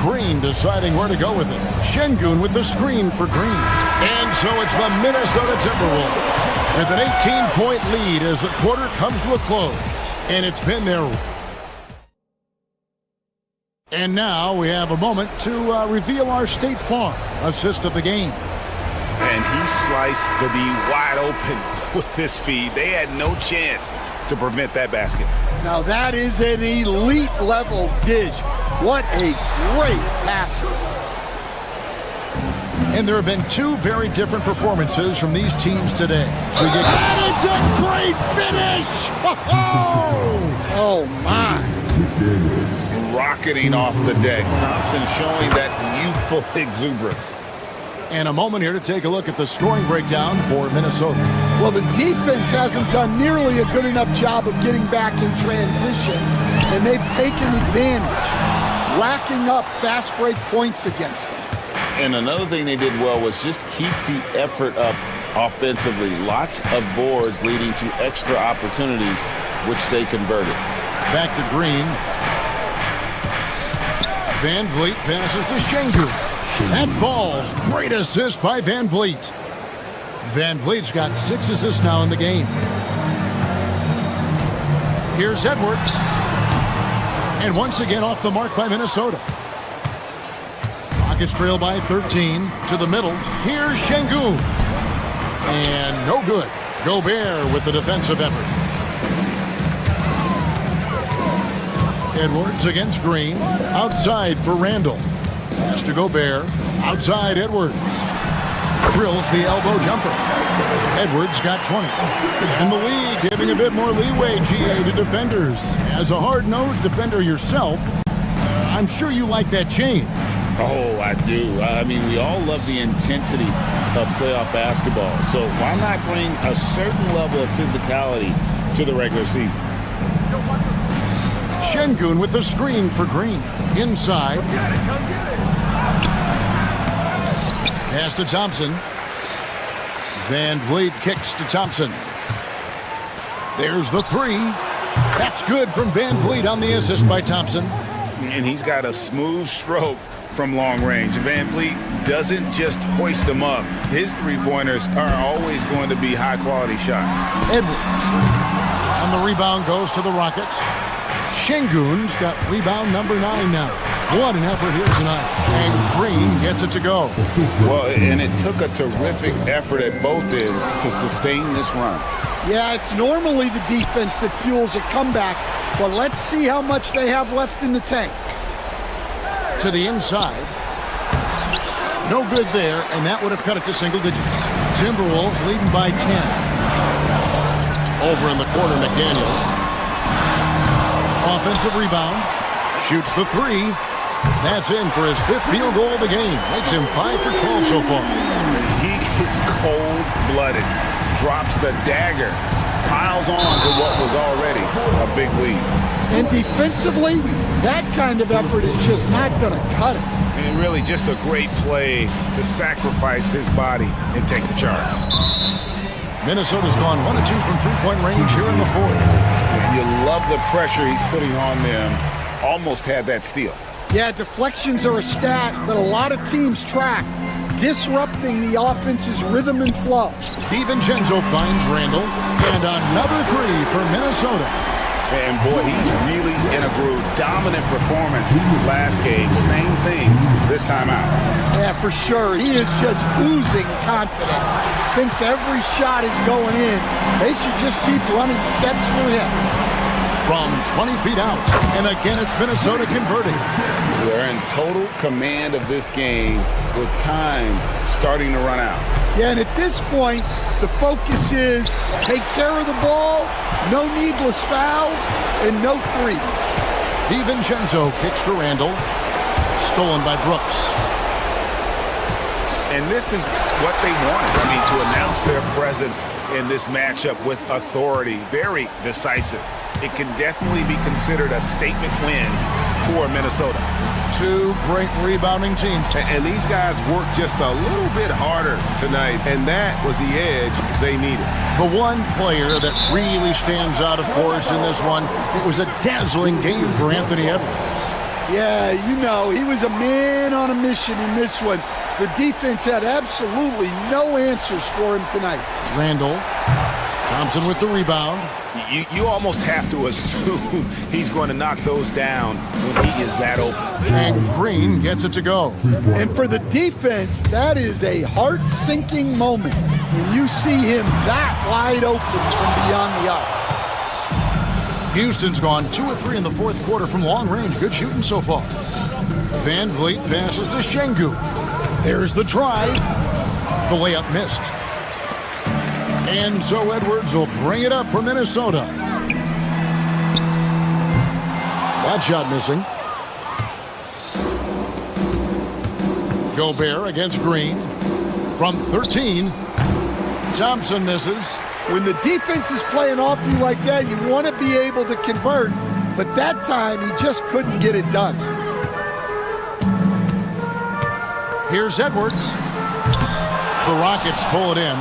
Green deciding where to go with it. Şengün with the screen for Green. And so it's the Minnesota Timberwolves with an 18-point lead as the quarter comes to a close. And it's been their... And now we have a moment to reveal our State Farm assist of the game. And he sliced the D wide open with this feed. They had no chance to prevent that basket. Now that is an elite level dish. What a great passer. And there have been 2 very different performances from these teams today. So you get... That is a great finish! Oh my. Rocketing off the deck. Thompson showing that youthful exuberance. And a moment here to take a look at the scoring breakdown for Minnesota. Well, the defense hasn't done nearly a good enough job of getting back in transition, and they've taken advantage, racking up fast break points against them. And another thing they did well was just keep the effort up offensively. Lots of boards leading to extra opportunities, which they converted. Back to Green. Van Vliet passes to Şengün. That falls. Great assist by Van Vliet. Van Vliet's got 6 assists now in the game. Here's Edwards. And once again off the mark by Minnesota. Rockets trail by 13 to the middle. Here's Şengün. And no good. Gobert with the defensive effort. Edwards against Green. Outside for Randall. Has to Gobert. Outside Edwards. Drills the elbow jumper. Edwards got 20. And the league giving a bit more leeway, GA, to defenders. As a hard-nosed defender yourself, I'm sure you like that change. Oh, I do. I mean, we all love the intensity of playoff basketball. So why not bring a certain level of physicality to the regular season? Şengün with the screen for Green. Inside. Pass to Thompson. Van Vliet kicks to Thompson. There's the three. That's good from Van Vliet on the assist by Thompson. And he's got a smooth stroke from long range. Van Vliet doesn't just hoist them up. His three-pointers are always going to be high-quality shots. Edwards. And the rebound goes to the Rockets. Şengün's got rebound number 9 now. What an effort here tonight. And Green gets it to go. Well, and it took a terrific effort at both ends to sustain this run. Yeah, it's normally the defense that fuels a comeback, but let's see how much they have left in the tank. To the inside. No good there, and that would have cut it to single digits. Timberwolves leading by 10. Over in the corner, McDaniels. Offensive rebound. Shoots the three. That's in for his 5th field goal of the game. Makes him 5 for 12 so far. He is cold-blooded. Drops the dagger. Piles on to what was already a big lead. And defensively, that kind of effort is just not going to cut it. And really just a great play to sacrifice his body and take the charge. Minnesota's gone 1 of 2 from three-point range here in the 4th. You love the pressure he's putting on them. Almost had that steal. Yeah, deflections are a stat that a lot of teams track, disrupting the offense's rhythm and flow. DiVincenzo finds Randall, and another three for Minnesota. And boy, he's really in a groove. Dominant performance last game. Same thing this time out. Yeah, for sure. He is just oozing confidence. Thinks every shot is going in. They should just keep running sets for him. From 20 feet out, and again it's Minnesota converting. They're in total command of this game with time starting to run out. Yeah, and at this point, the focus is take care of the ball, no needless fouls, and no threes. DiVincenzo kicks to Randall. Stolen by Brooks. And this is what they wanted. I mean, to announce their presence in this matchup with authority. Very decisive. It can definitely be considered a statement win for Minnesota. Two great rebounding teams. And these guys worked just a little bit harder tonight, and that was the edge they needed. The one player that really stands out, of course, in this one, it was a dazzling game for Anthony Edwards. Yeah, you know, he was a man on a mission in this one. The defense had absolutely no answers for him tonight. Randall. Thompson with the rebound. You almost have to assume he's going to knock those down when he is that open. And Green gets it to go. And for the defense, that is a heart-sinking moment when you see him that wide open from beyond the arc. Houston's gone 2 of 3 in the 4th quarter from long range. Good shooting so far. Van Vliet passes to Şengün. There's the drive. The layup missed. And so Edwards will bring it up for Minnesota. That shot missing. Gobert against Green. From 13. Thompson misses. When the defense is playing off you like that, you want to be able to convert. But that time, he just couldn't get it done. Here's Edwards. The Rockets pull it in.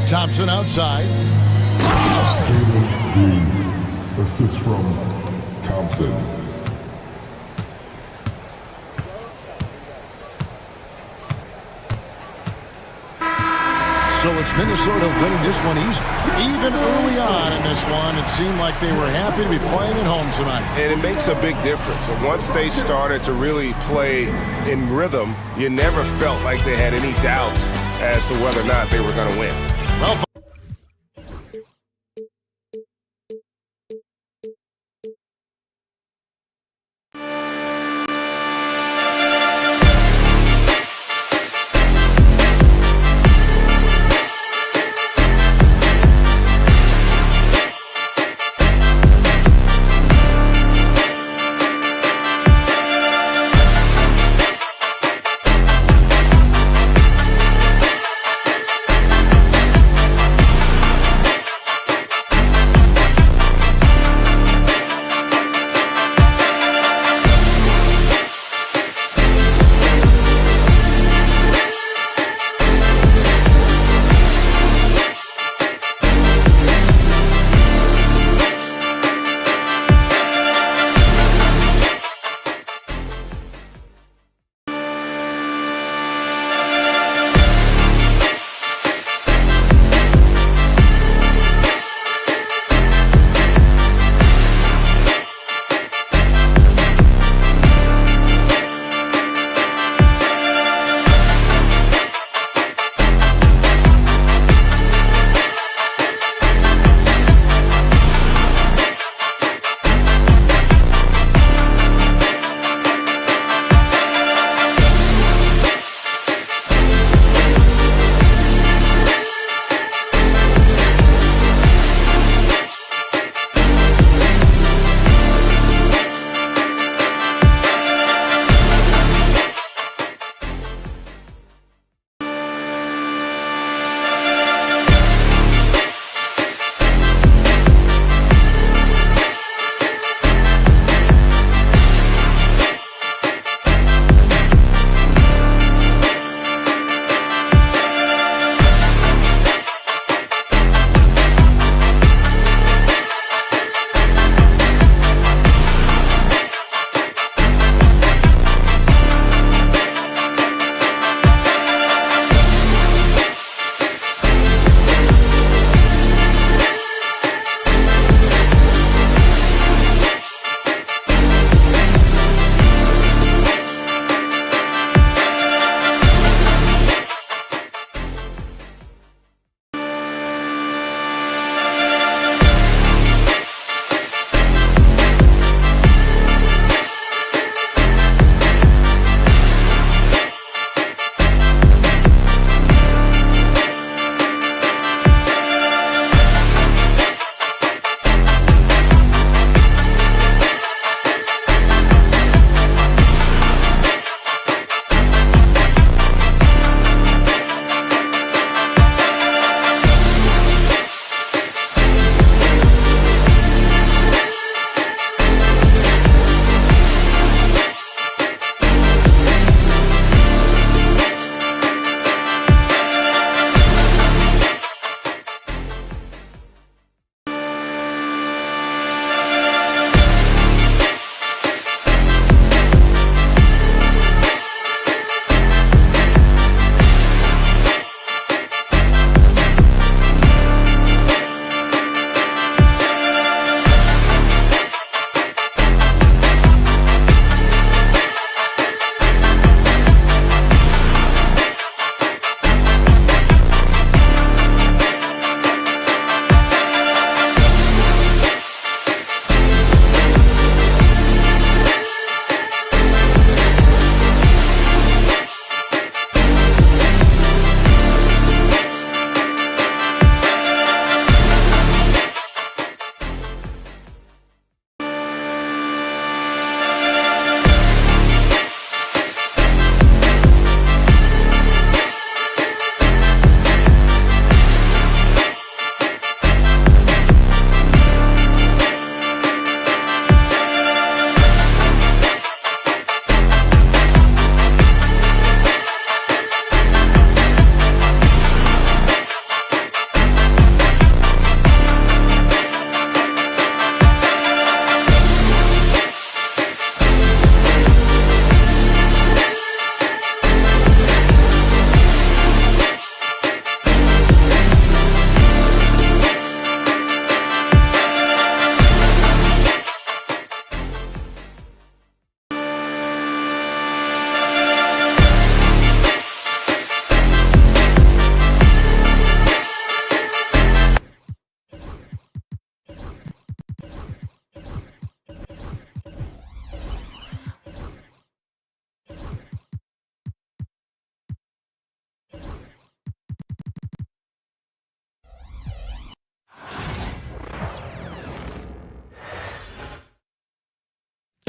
Thompson outside. Assist from Thompson. So it's Minnesota winning this one easy. Even early on in this one, it seemed like they were happy to be playing at home tonight. And it makes a big difference. So once they started to really play in rhythm, you never felt like they had any doubts as to whether or not they were going to win. Well,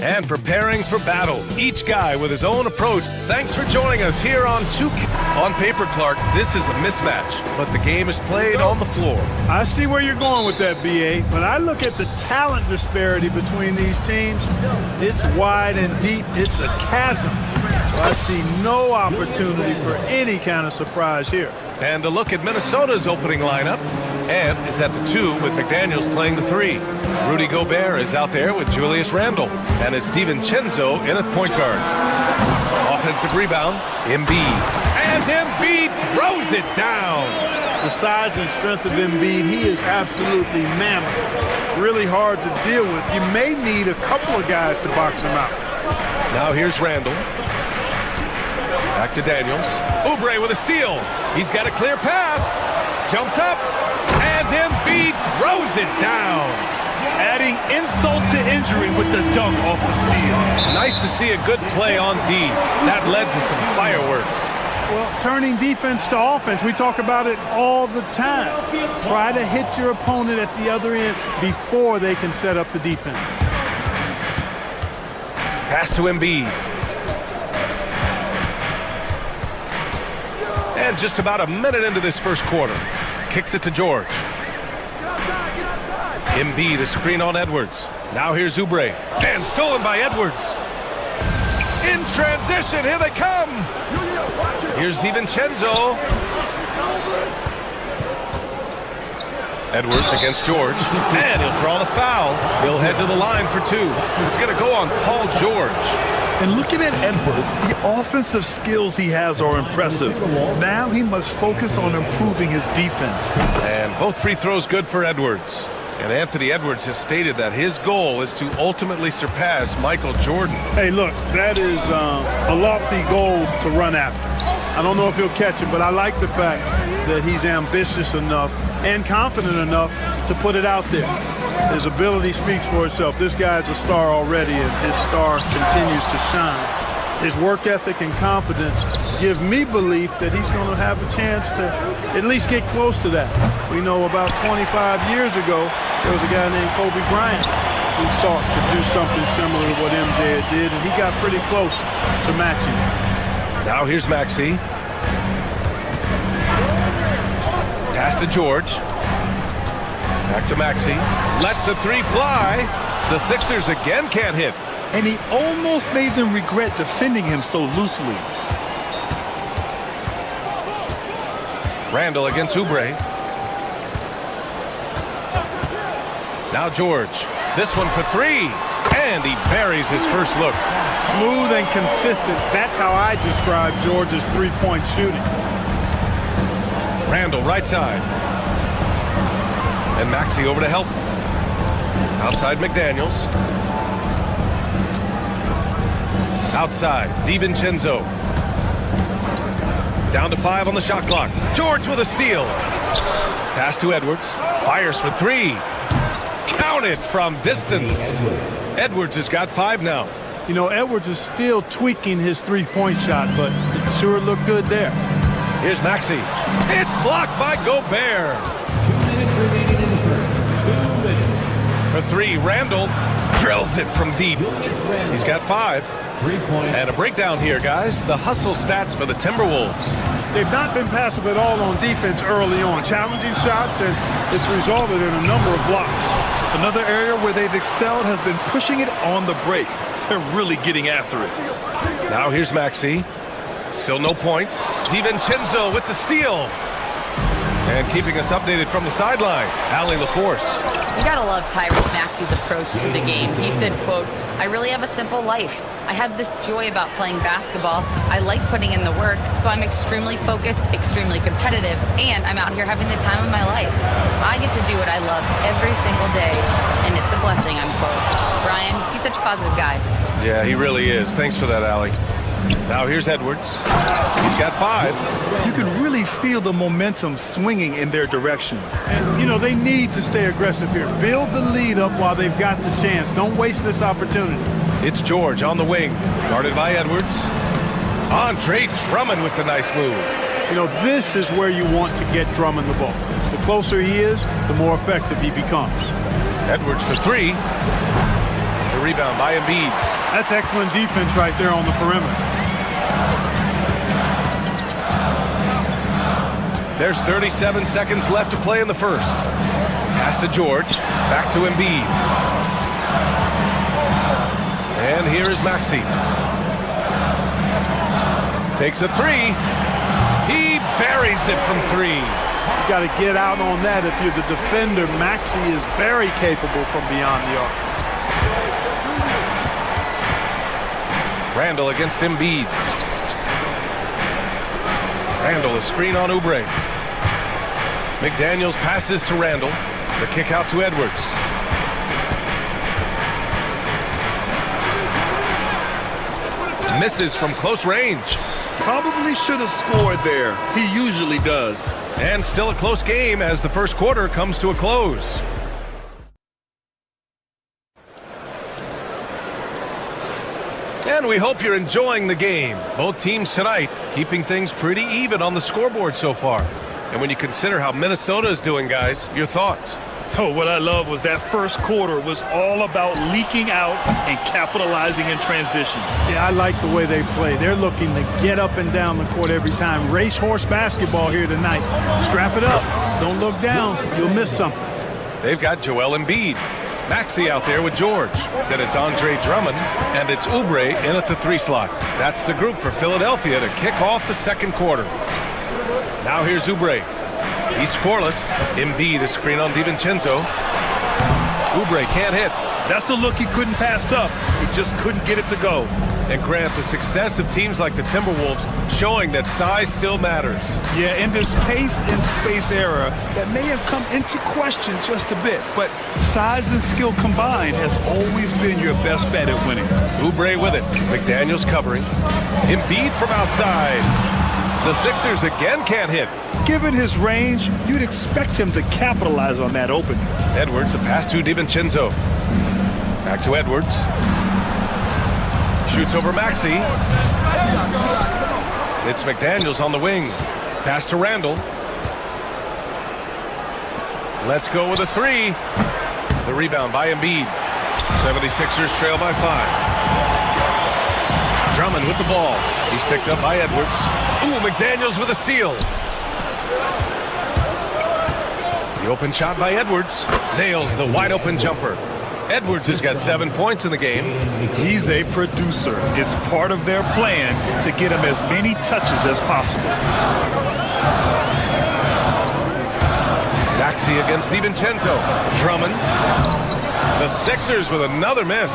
And preparing for battle, each guy with his own approach. Thanks for joining us here on 2K. On paper, Clark, this is a mismatch, but the game is played on the floor. I see where you're going with that, BA, but I look at the talent disparity between these teams. It's wide and deep. It's a chasm. I see no opportunity for any kind of surprise here. And a look at Minnesota's opening lineup. Ant is at the 2 with McDaniels playing the 3. Rudy Gobert is out there with Julius Randle. And it's DiVincenzo in at point guard. Offensive rebound, Embiid. And Embiid throws it down. The size and strength of Embiid, he is absolutely mammoth. Really hard to deal with. You may need a couple of guys to box him out. Now here's Randle. Back to Daniels. Oubre with a steal. He's got a clear path. Jumps up. And Embiid throws it down. Adding insult to injury with the dunk off the steal. Nice to see a good play on D. That led to some fireworks. Well, turning defense to offense, we talk about it all the time. Try to hit your opponent at the other end before they can set up the defense. Pass to Embiid. And just about a minute into this first quarter. Kicks it to George. Embiid, a screen on Edwards. Now here's Oubre. And stolen by Edwards. In transition, here they come. Here's DiVincenzo. Edwards against George. And he'll draw the foul. He'll head to the line for 2. It's going to go on Paul George. And looking at Edwards, the offensive skills he has are impressive. Now he must focus on improving his defense. And both free throws good for Edwards. And Anthony Edwards has stated that his goal is to ultimately surpass Michael Jordan. Hey, look, that is a lofty goal to run after. I don't know if he'll catch it, but I like the fact that he's ambitious enough and confident enough to put it out there. His ability speaks for itself. This guy's a star already, and his star continues to shine. His work ethic and confidence give me belief that he's going to have a chance to at least get close to that. We know about 25 years ago, there was a guy named Kobe Bryant who sought to do something similar to what MJ did, and he got pretty close to matching it. Now here's Maxey. Pass to George. Back to Maxey. Lets the 3 fly. The Sixers again can't hit. And he almost made them regret defending him so loosely. Randle against Oubre. Now George. This one for 3. And he buries his first look. Smooth and consistent. That's how I describe George's three-point shooting. Randle right side. And Maxey over to help. Outside McDaniels. Outside, DiVincenzo. Down to 5 on the shot clock. George with a steal. Pass to Edwards. Fires for 3. Counted from distance. Edwards has got 5 now. You know, Edwards is still tweaking his three-point shot, but it sure looked good there. Here's Maxey. It's blocked by Gobert. For 3, Randle drills it from deep. He's got 5. And a breakdown here, guys. The hustle stats for the Timberwolves. They've not been passive at all on defense early on. Challenging shots, and it's resulted in a number of blocks. Another area where they've excelled has been pushing it on the break. They're really getting after it. Now here's Maxey. Still no points. DiVincenzo with the steal. And keeping us updated from the sideline, Allie LaForce. You gotta love Tyrese Maxey's approach to the game. He said, quote, "I really have a simple life. I have this joy about playing basketball. I like putting in the work, so I'm extremely focused, extremely competitive, and I'm out here having the time of my life. I get to do what I love every single day, and it's a blessing," unquote. Brian, he's such a positive guy. Yeah, he really is. Thanks for that, Allie. Now here's Edwards. He's got 5. You can really feel the momentum swinging in their direction. And, you know, they need to stay aggressive here. Build the lead up while they've got the chance. Don't waste this opportunity. It's George on the wing, guarded by Edwards. Andre Drummond with the nice move. You know, this is where you want to get Drummond the ball. The closer he is, the more effective he becomes. Edwards for 3. The rebound by Embiid. That's excellent defense right there on the perimeter. There's 37 seconds left to play in the first. Pass to George. Back to Embiid. And here is Maxey. Takes a three. He buries it from three. You got to get out on that if you're the defender. Maxey is very capable from beyond the arc. Randall against Embiid. Randall, a screen on Oubre. McDaniels passes to Randall. The kick out to Edwards. Misses from close range. Probably should have scored there. He usually does. And still a close game as the first quarter comes to a close. And we hope you're enjoying the game. Both teams tonight keeping things pretty even on the scoreboard so far. And when you consider how Minnesota is doing, guys, your thoughts? Oh, what I love was that first quarter was all about leaking out and capitalizing in transition. Yeah, I like the way they play. They're looking to get up and down the court every time. Racehorse basketball here tonight. Strap it up. Don't look down. You'll miss something. They've got Joel Embiid. Maxey out there with George. Then it's Andre Drummond, and it's Oubre in at the 3 slot. That's the group for Philadelphia to kick off the second quarter. Now here's Oubre. He's scoreless. Embiid, a screen on DiVincenzo. Oubre can't hit. That's a look he couldn't pass up. He just couldn't get it to go. And Grant, the success of teams like the Timberwolves showing that size still matters. Yeah, in this pace and space era, that may have come into question just a bit, but size and skill combined has always been your best bet at winning. Oubre with it. McDaniels covering. Embiid from outside. The Sixers again can't hit. Given his range, you'd expect him to capitalize on that opening. Edwards, a pass to DiVincenzo. Back to Edwards. Shoots over Maxey. It's McDaniels on the wing. Pass to Randall. Let's go with a 3. The rebound by Embiid. 76ers trail by 5. Drummond with the ball. He's picked up by Edwards. Ooh, McDaniels with a steal. The open shot by Edwards. Nails the wide open jumper. Edwards has got 7 points in the game. He's a producer. It's part of their plan to get him as many touches as possible. Maxey against DiVincenzo. Drummond. The Sixers with another miss.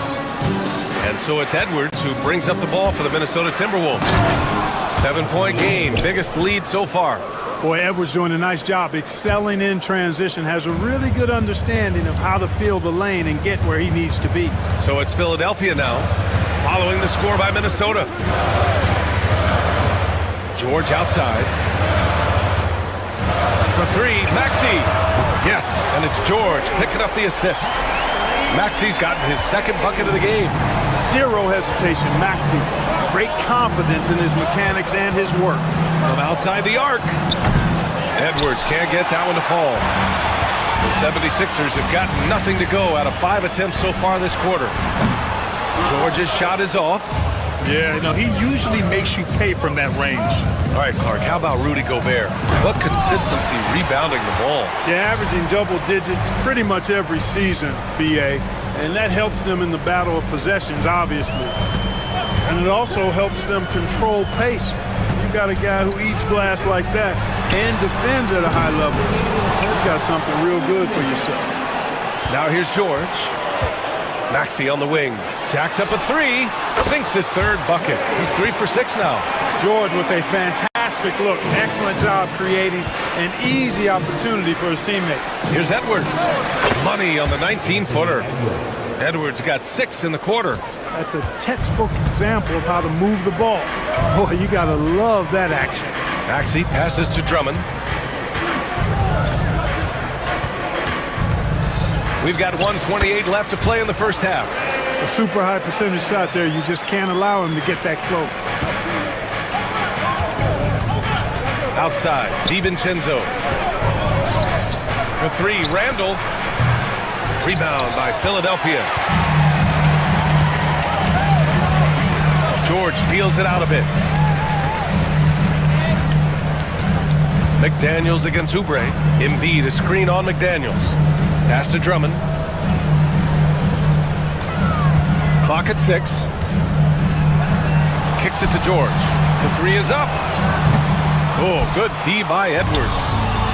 And so it's Edwards who brings up the ball for the Minnesota Timberwolves. 7-point game, biggest lead so far. Boy, Edwards doing a nice job excelling in transition, has a really good understanding of how to fill the lane and get where he needs to be. So it's Philadelphia now, following the score by Minnesota. George outside. For 3, Maxey. Yes, and it's George picking up the assist. Maxey's gotten his second bucket of the game. Zero hesitation, Maxey. Great confidence in his mechanics and his work. From outside the arc. Edwards can't get that one to fall. The 76ers have got nothing to go out of 5 attempts so far this quarter. George's shot is off. Yeah, no, he usually makes you pay from that range. All right, Clark, how about Rudy Gobert? What consistency rebounding the ball. Yeah, averaging double digits pretty much every season, BA. And that helps them in the battle of possessions, obviously. And it also helps them control pace. You've got a guy who eats glass like that and defends at a high level. You've got something real good for yourself. Now here's George. Maxey on the wing. Jacks up a 3. Sinks his third bucket. He's 3 for 6 now. George with a fantastic look. Excellent job creating an easy opportunity for his teammate. Here's Edwards. Money on the 19-footer. Edwards got 6 in the quarter. That's a textbook example of how to move the ball. Boy, you got to love that action. Maxey passes to Drummond. We've got 1:28 left to play in the first half. A super high percentage shot there. You just can't allow him to get that close. Outside, DiVincenzo. For 3, Randall. Rebound by Philadelphia. George feels it out a bit. McDaniels against Oubre. Embiid, a screen on McDaniels. Pass to Drummond. Clock at 6. Kicks it to George. The three is up. Oh, good D by Edwards.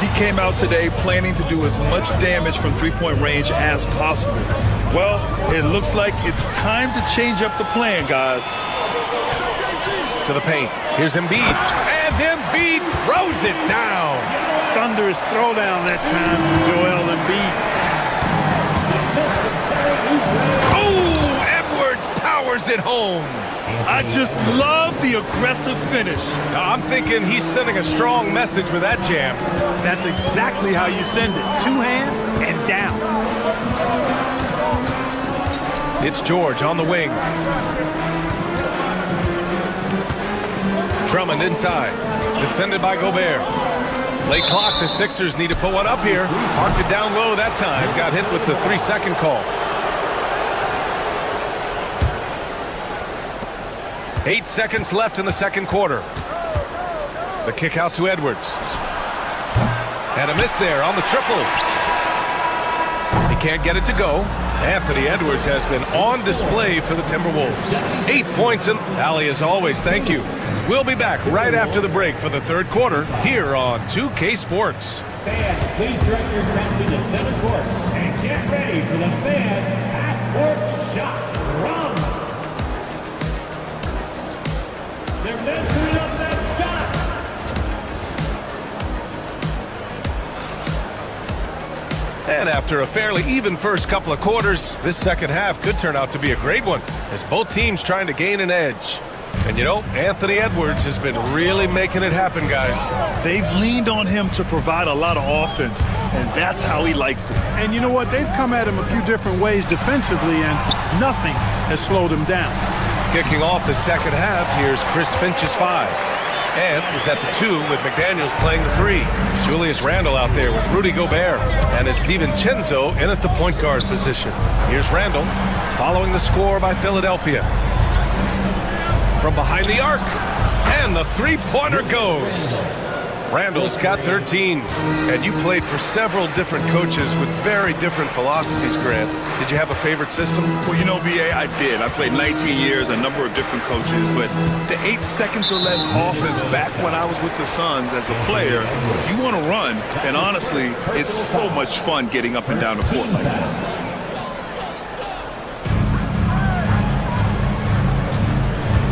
He came out today planning to do as much damage from three-point range as possible. Well, it looks like it's time to change up the plan, guys. To the paint. Here's Embiid. And Embiid throws it down. Thunderous throwdown that time from Joel Embiid. Oh, Edwards powers it home. I just love the aggressive finish. I'm thinking he's sending a strong message with that jam. That's exactly how you send it. 2 hands and down. It's George on the wing. Drummond inside. Defended by Gobert. Late clock. The Sixers need to put one up here. Marked it down low that time. Got hit with the 3-second call. 8 seconds left in the second quarter. The kick out to Edwards. And a miss there on the triple. He can't get it to go. Anthony Edwards has been on display for the Timberwolves. 8 points in. Allie, as always, thank you. We'll be back right after the break for the third quarter here on 2K Sports. Fans, please direct your attention to center court and get ready for the fan half-court shot from. They're measuring up that shot. And after a fairly even first couple of quarters, this second half could turn out to be a great one as both teams trying to gain an edge. And you know, Anthony Edwards has been really making it happen, guys. They've leaned on him to provide a lot of offense, and that's how he likes it. And you know what? They've come at him a few different ways defensively, and nothing has slowed him down. Kicking off the second half, here's Chris Finch's 5. And is at the 2 with McDaniels playing the 3. Julius Randle out there with Rudy Gobert. And it's DiVincenzo in at the point guard position. Here's Randle following the score by Philadelphia. From behind the arc. And the three-pointer goes. Randall's got 13. And you played for several different coaches with very different philosophies, Grant. Did you have a favorite system? Well, you know, B.A., I did. I played 19 years, a number of different coaches, but the 8 seconds or less offense back when I was with the Suns as a player, you want to run, and honestly, it's so much fun getting up and down the court like that.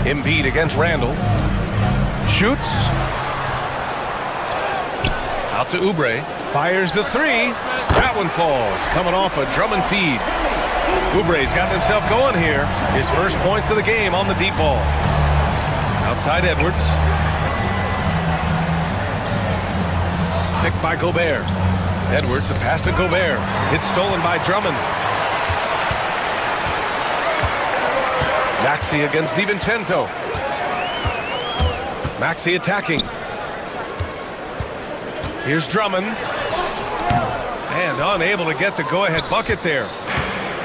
Embiid against Randle. Shoots. Out to Oubre. Fires the 3. That one falls. Coming off a Drummond feed. Oubre's got himself going here. His first points of the game on the deep ball. Outside Edwards. Picked by Gobert. Edwards, the pass to Gobert. It's stolen by Drummond. Maxey against DiVincenzo. Maxey attacking. Here's Drummond. And unable to get the go-ahead bucket there.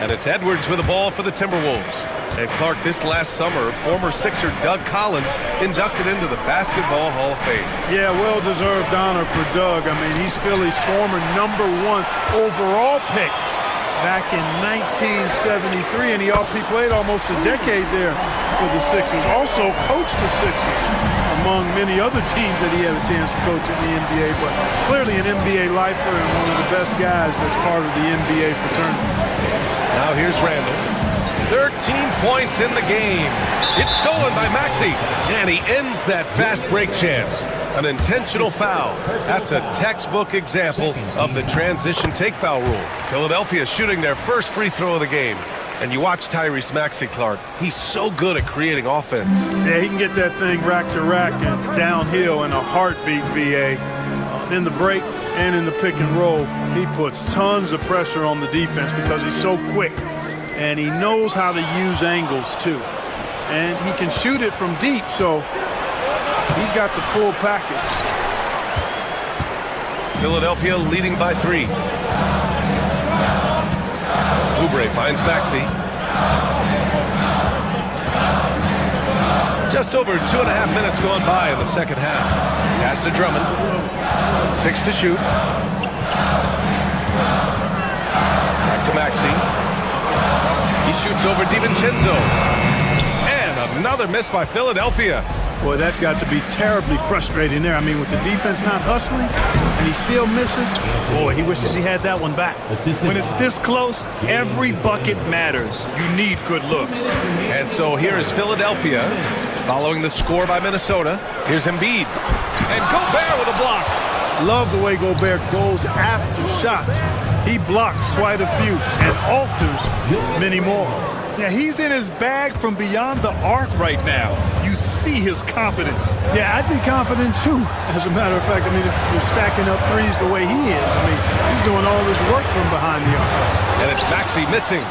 And it's Edwards with the ball for the Timberwolves. And Clark, this last summer, former Sixer Doug Collins inducted into the Basketball Hall of Fame. Yeah, well-deserved honor for Doug. I mean, he's Philly's former #1 overall pick back in 1973, and he played almost a decade there for the Sixers. Also coached the Sixers, among many other teams that he had a chance to coach in the NBA, but clearly an NBA lifer and one of the best guys that's part of the NBA fraternity. Now here's Randle. 13 points in the game. It's stolen by Maxey, and he ends that fast break chance. An intentional foul. That's a textbook example of the transition take foul rule. Philadelphia shooting their first free throw of the game. And you watch Tyrese Maxey, Clark. He's so good at creating offense. Yeah, he can get that thing rack to rack and downhill in a heartbeat, BA. In the break and in the pick and roll, he puts tons of pressure on the defense because he's so quick. And he knows how to use angles, too. And he can shoot it from deep, so he's got the full package. Philadelphia leading by 3. Oubre finds Maxey. Just over 2.5 minutes gone by in the second half. Pass to Drummond. 6 to shoot. Back to Maxey. He shoots over DiVincenzo. And another miss by Philadelphia. Boy, that's got to be terribly frustrating there. I mean, with the defense not hustling and he still misses, boy, he wishes he had that one back. When it's this close, every bucket matters. You need good looks. And so here is Philadelphia following the score by Minnesota. Here's Embiid. And Gobert with a block. Love the way Gobert goes after shots. He blocks quite a few and alters many more. Yeah, he's in his bag from beyond the arc right now. You see his confidence. Yeah, I'd be confident too. As a matter of fact, I mean, if you're stacking up threes the way he is, I mean, he's doing all this work from behind the arc. And it's Maxey missing.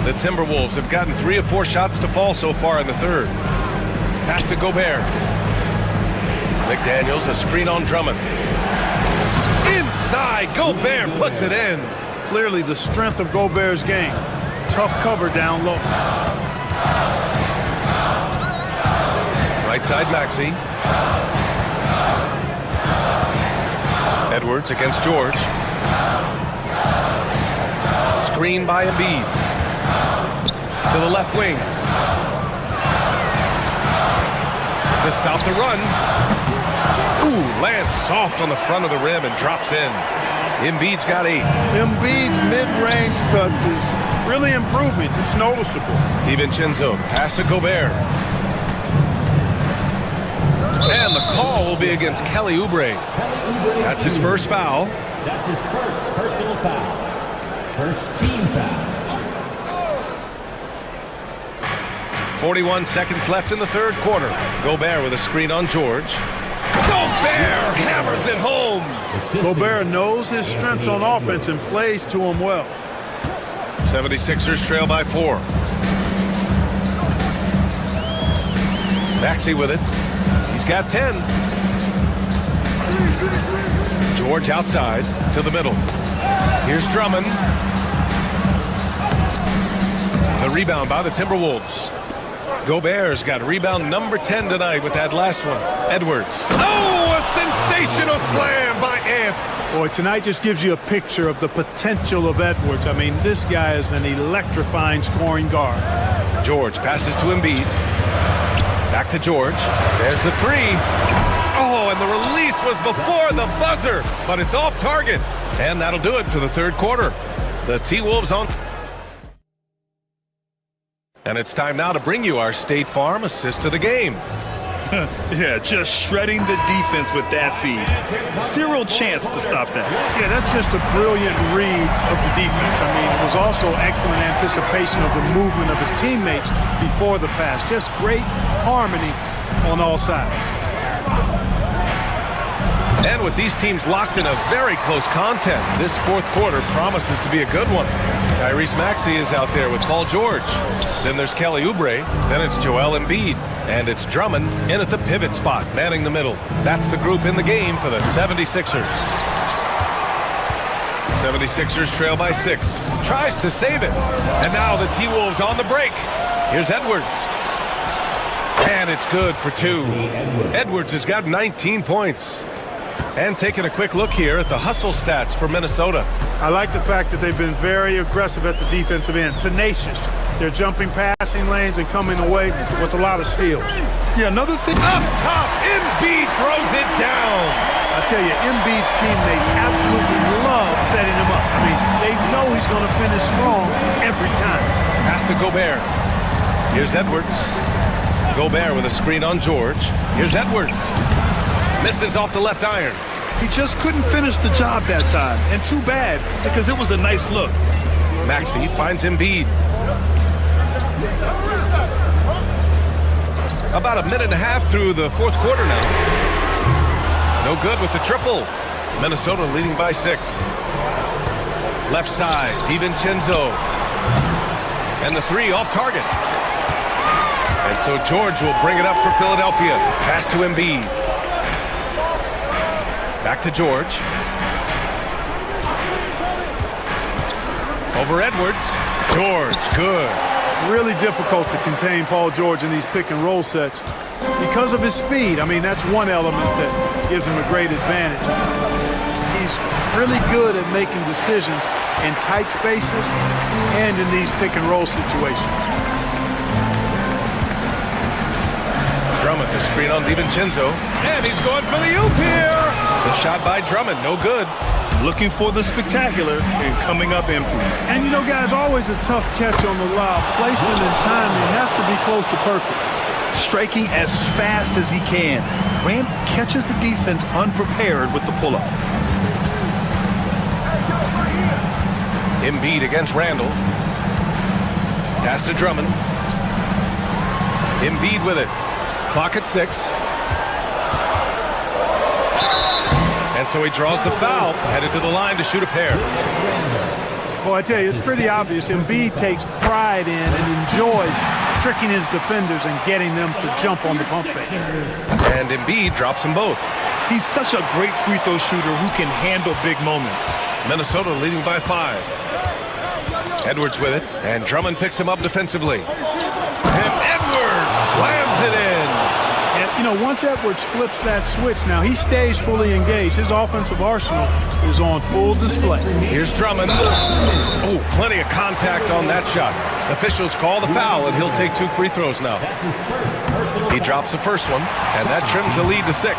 The Timberwolves have gotten 3 of 4 shots to fall so far in the third. Pass to Gobert. McDaniels, a screen on Drummond. Inside, Gobert puts it in. Clearly the strength of Gobert's game. Tough cover down low. Right side, Maxey. Edwards against George. Screen by Embiid. To the left wing. To stop the run. Ooh, lands soft on the front of the rim and drops in. Embiid's got 8. Embiid's mid-range touch is really improving. It's noticeable. DiVincenzo, pass to Gobert. And the call will be against Kelly Oubre. That's his first foul. That's his first personal foul. First team foul. 41 seconds left in the third quarter. Gobert with a screen on George. Gobert hammers it home. Gobert knows his strengths on offense and plays to him well. 76ers trail by 4. Maxey with it. He's got 10. George outside to the middle. Here's Drummond. The rebound by the Timberwolves. Gobert's got rebound number 10 tonight with that last one. Edwards. Oh, a sensational slam by Ant. Boy, tonight just gives you a picture of the potential of Edwards. I mean, this guy is an electrifying scoring guard. George passes to Embiid. Back to George. There's the 3. Oh, and the release was before the buzzer, but it's off target. And that'll do it for the third quarter. The T-Wolves on. And it's time now to bring you our State Farm assist of the game. Yeah, just shredding the defense with that feed. Zero chance to stop that. Yeah, that's just a brilliant read of the defense. I mean, it was also excellent anticipation of the movement of his teammates before the pass. Just great harmony on all sides. And with these teams locked in a very close contest, this fourth quarter promises to be a good one. Tyrese Maxey is out there with Paul George. Then there's Kelly Oubre. Then it's Joel Embiid. And it's Drummond in at the pivot spot, manning the middle. That's the group in the game for the 76ers. 76ers trail by 6. Tries to save it. And now the T-Wolves on the break. Here's Edwards. And it's good for 2. Edwards has got 19 points. And taking a quick look here at the hustle stats for Minnesota. I like the fact that they've been very aggressive at the defensive end, tenacious. They're jumping passing lanes and coming away with a lot of steals. Yeah, another thing. Up top, Embiid throws it down. I tell you, Embiid's teammates absolutely love setting him up. I mean, they know he's going to finish strong every time. Pass to Gobert. Here's Edwards. Gobert with a screen on George. Here's Edwards. Misses off the left iron. He just couldn't finish the job that time. And too bad, because it was a nice look. Maxey finds Embiid. About a minute and a half through the fourth quarter now. No good with the triple. Minnesota leading by 6. Left side, DiVincenzo. And the 3 off target. And so George will bring it up for Philadelphia. Pass to Embiid. Back to George. Over Edwards. George, good. Really difficult to contain Paul George in these pick and roll sets because of his speed. I mean, that's one element that gives him a great advantage. He's really good at making decisions in tight spaces and in these pick and roll situations. Drummond, the screen on DiVincenzo, and he's going for the oop here. The shot by Drummond, no good. Looking for the spectacular and coming up empty. And you know, guys, always a tough catch on the lob. Placement and timing have to be close to perfect. Striking as fast as he can. Grant catches the defense unprepared with the pull-up. Embiid against Randall. Pass to Drummond. Embiid with it. Clock at 6. And so he draws the foul, headed to the line to shoot a pair. Boy, I tell you, it's pretty obvious. Embiid takes pride in and enjoys tricking his defenders and getting them to jump on the pump fake. And Embiid drops them both. He's such a great free throw shooter who can handle big moments. Minnesota leading by 5. Edwards with it, and Drummond picks him up defensively. And Edwards slams it in. And, you know, once Edwards flips that switch now, he stays fully engaged. His offensive arsenal is on full display. Here's Drummond. Oh, plenty of contact on that shot. Officials call the foul, and he'll take 2 free throws now. He drops the first one, and that trims the lead to 6.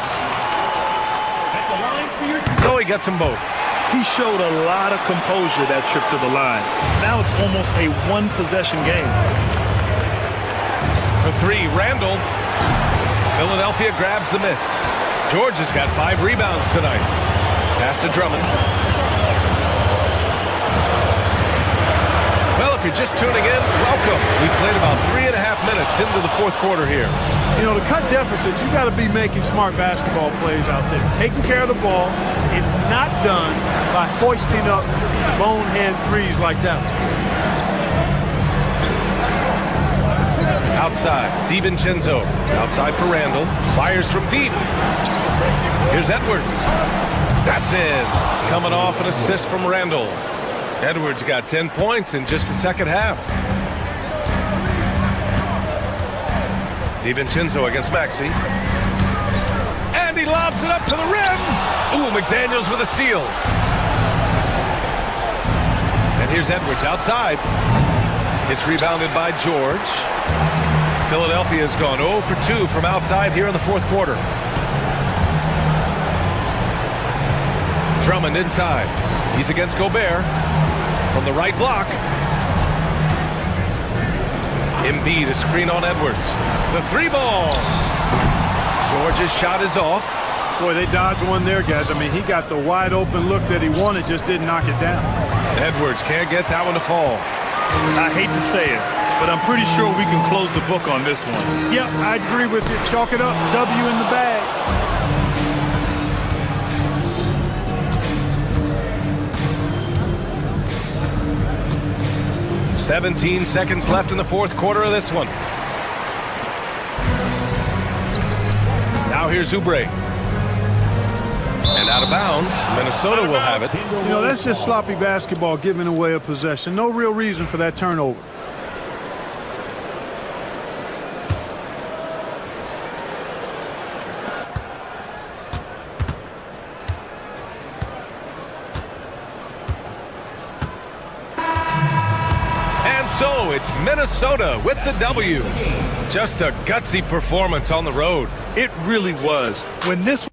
So he gets them both. He showed a lot of composure that trip to the line. Now it's almost a one-possession game. For 3, Randall. Philadelphia grabs the miss. George has got 5 rebounds tonight. Pass to Drummond. Well, if you're just tuning in, welcome. We've played about 3.5 minutes into the 4th quarter here. You know, to cut deficits, you got to be making smart basketball plays out there. Taking care of the ball. It's not done by hoisting up bonehead threes like that. Outside, DiVincenzo. Outside for Randall. Fires from deep. Here's Edwards. That's in. Coming off an assist from Randall. Edwards got 10 points in just the second half. DiVincenzo against Maxey. And he lobs it up to the rim. Ooh, McDaniels with a steal. And here's Edwards outside. It's rebounded by George. Philadelphia has gone 0 for 2 from outside here in the 4th quarter. Drummond inside. He's against Gobert. From the right block. Embiid, a screen on Edwards. The 3-ball. George's shot is off. Boy, they dodged one there, guys. I mean, he got the wide open look that he wanted, just didn't knock it down. Edwards can't get that one to fall. I hate to say it, but I'm pretty sure we can close the book on this one. Yep, I agree with you. Chalk it up. W in the bag. "17 seconds left in the 4th quarter of this one. Now here's Oubre. And out of bounds. Minnesota will have it. You know, that's just sloppy basketball, giving away a possession. No real reason for that turnover. So it's Minnesota with the W. Just a gutsy performance on the road. It really was. When this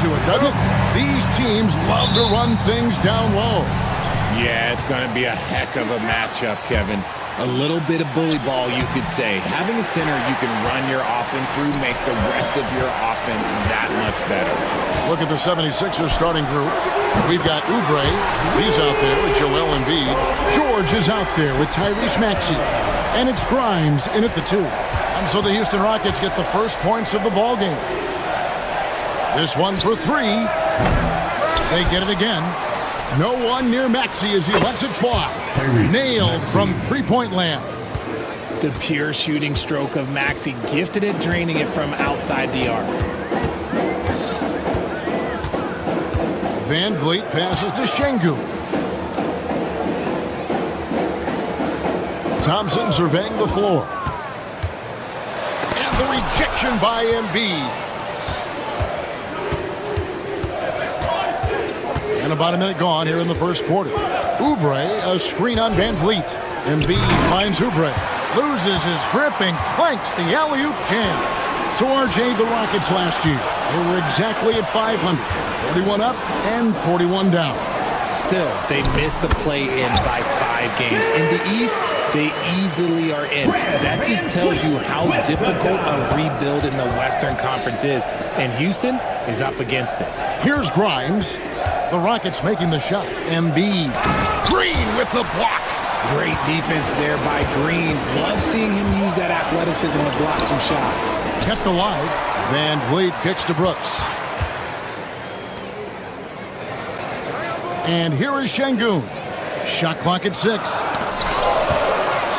to it, doesn't it? These teams love to run things down low. Yeah, it's going to be a heck of a matchup, Kevin. A little bit of bully ball, you could say. Having a center you can run your offense through makes the rest of your offense that much better. Look at the 76ers starting group. We've got Oubre. He's out there with Joel Embiid. George is out there with Tyrese Maxey. And it's Grimes in at the 2. And so the Houston Rockets get the first points of the ball game. This one for 3. They get it again. No one near Maxey as he lets it fly. Nailed from three-point land. The pure shooting stroke of Maxey, gifted at draining it from outside the arc. Van Vliet passes to Şengün. Thompson surveying the floor. And the rejection by Embiid. And about a minute gone here in the first quarter. Oubre, a screen on Van Vliet. Embiid finds Oubre. Loses his grip and clanks the alley-oop jam. So RJ, the Rockets last year, they were exactly at 500. 41 up and 41 down. Still, they missed the play-in by 5 games. In the East, they easily are in. That just tells you how difficult a rebuild in the Western Conference is. And Houston is up against it. Here's Grimes. The Rockets making the shot. Embiid. Green with the block. Great defense there by Green. Love seeing him use that athleticism to block some shots. Kept alive. Van Vliet kicks to Brooks. And here is Şengün. Shot clock at 6.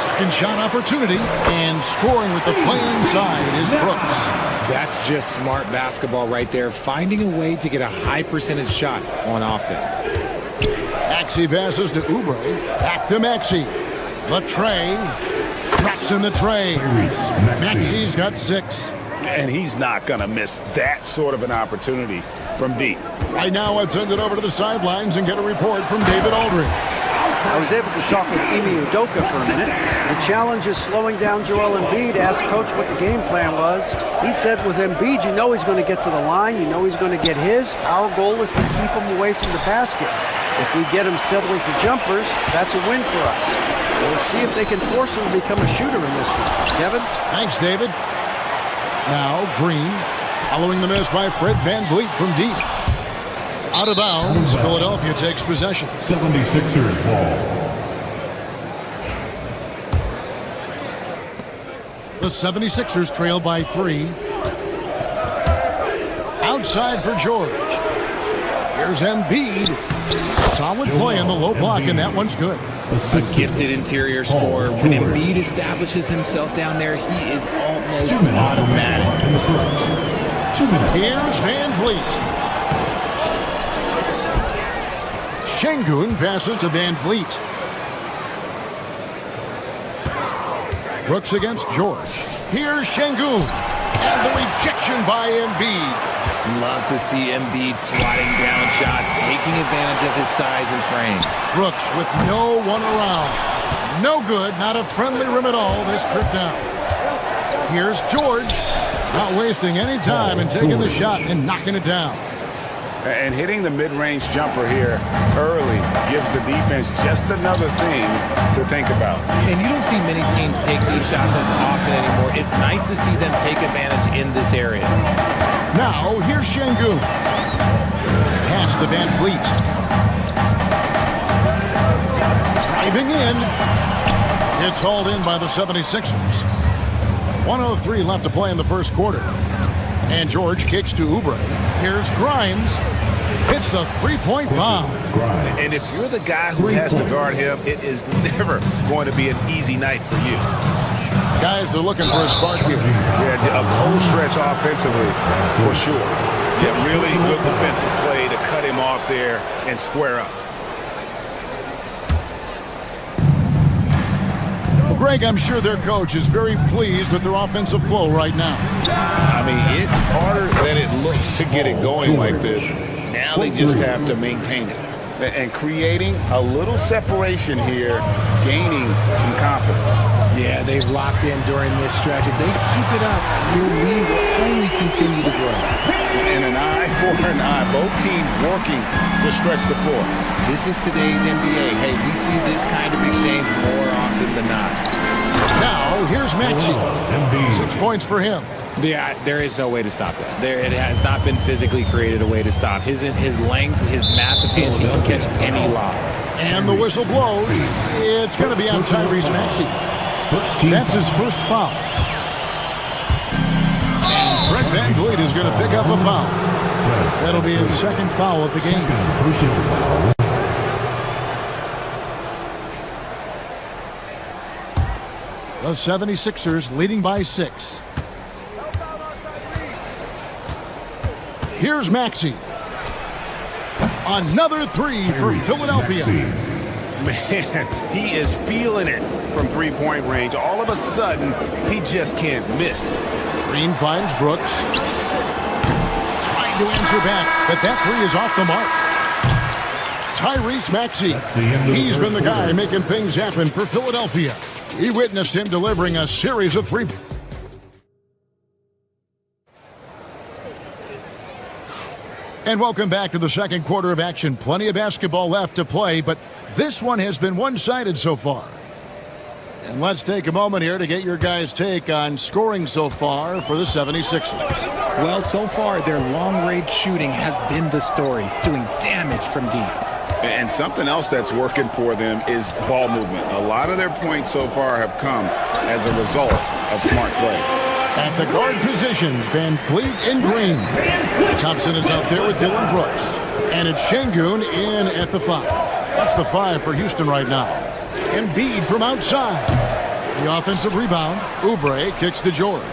Second shot opportunity. And scoring with the play inside is Brooks. That's just smart basketball right there, finding a way to get a high percentage shot on offense. Maxey passes to Oubre. Back to Maxey. The tray. Drops in the tray. Maxey's got 6. And he's not going to miss that sort of an opportunity from deep. Right now, I'd send it over to the sidelines and get a report from David Aldridge. I was able to talk with Ime Udoka for a minute. The challenge is slowing down Joel Embiid. Asked Coach what the game plan was. He said with Embiid, you know he's going to get to the line. You know he's going to get his. Our goal is to keep him away from the basket. If we get him settling for jumpers, that's a win for us. We'll see if they can force him to become a shooter in this one. Kevin? Thanks, David. Now, Green, following the miss by Fred Van Vliet from deep. Out of bounds, Philadelphia takes possession. 76ers ball. The 76ers trail by 3. Outside for George. Here's Embiid. Solid play in the low block, and that one's good. A gifted interior scorer. When Embiid establishes himself down there, he is almost automatic. Here's Van Vliet. Şengün passes to Van Vliet. Brooks against George. Here's Şengün. And the rejection by Embiid. Love to see Embiid swatting down shots, taking advantage of his size and frame. Brooks with no one around. No good, not a friendly rim at all this trip down. Here's George. Not wasting any time and taking the shot and knocking it down. And hitting the mid-range jumper here early gives the defense just another thing to think about. And you don't see many teams take these shots as often anymore. It's nice to see them take advantage in this area. Now, here's Şengün. Pass to Van Vliet. Driving in. It's hauled in by the 76ers. 1:03 left to play in the first quarter. And George kicks to Oubre. Here's Grimes. Hits the three-point bomb. And if you're the guy who has to guard him, it is never going to be an easy night for you. Guys are looking for a spark here. Yeah, a cold stretch offensively, for sure. Yeah, really good defensive play to cut him off there and square up. Well, Greg, I'm sure their coach is very pleased with their offensive flow right now. I mean, it's harder than it looks to get it going like this. Now they just have to maintain it. And creating a little separation here, gaining some confidence. Yeah, they've locked in during this stretch. If they keep it up, their lead will only continue to grow. And an eye for an eye. Both teams working to stretch the floor. This is today's NBA. Hey, we see this kind of exchange more often than not. Now, here's Maxey. 6 points for him. Yeah, there is no way to stop that. It has not been physically created a way to stop. His length, his massive hands, he can catch any lob. And the whistle blows. It's going to be on Tyrese Maxey. That's his first foul. And Fred VanVleet is going to pick up a foul. That'll be his second foul of the game. The 76ers leading by 6. Here's Maxey. Another three for Philadelphia. Man, he is feeling it from three-point range. All of a sudden, he just can't miss. Green finds Brooks. Trying to answer back, but that three is off the mark. Tyrese Maxey. He's been the guy making things happen for Philadelphia. We witnessed him delivering a series of three. And welcome back to the second quarter of action. Plenty of basketball left to play, but this one has been one-sided so far. And let's take a moment here to get your guys' take on scoring so far for the 76ers. Well, so far, their long-range shooting has been the story, doing damage from deep. And something else that's working for them is ball movement. A lot of their points so far have come as a result of smart plays. At the guard position, VanVleet in green. Thompson is out there with Dylan Brooks. And it's Şengün in at the 5. That's the 5 for Houston right now. Embiid from outside. The offensive rebound. Oubre kicks to George.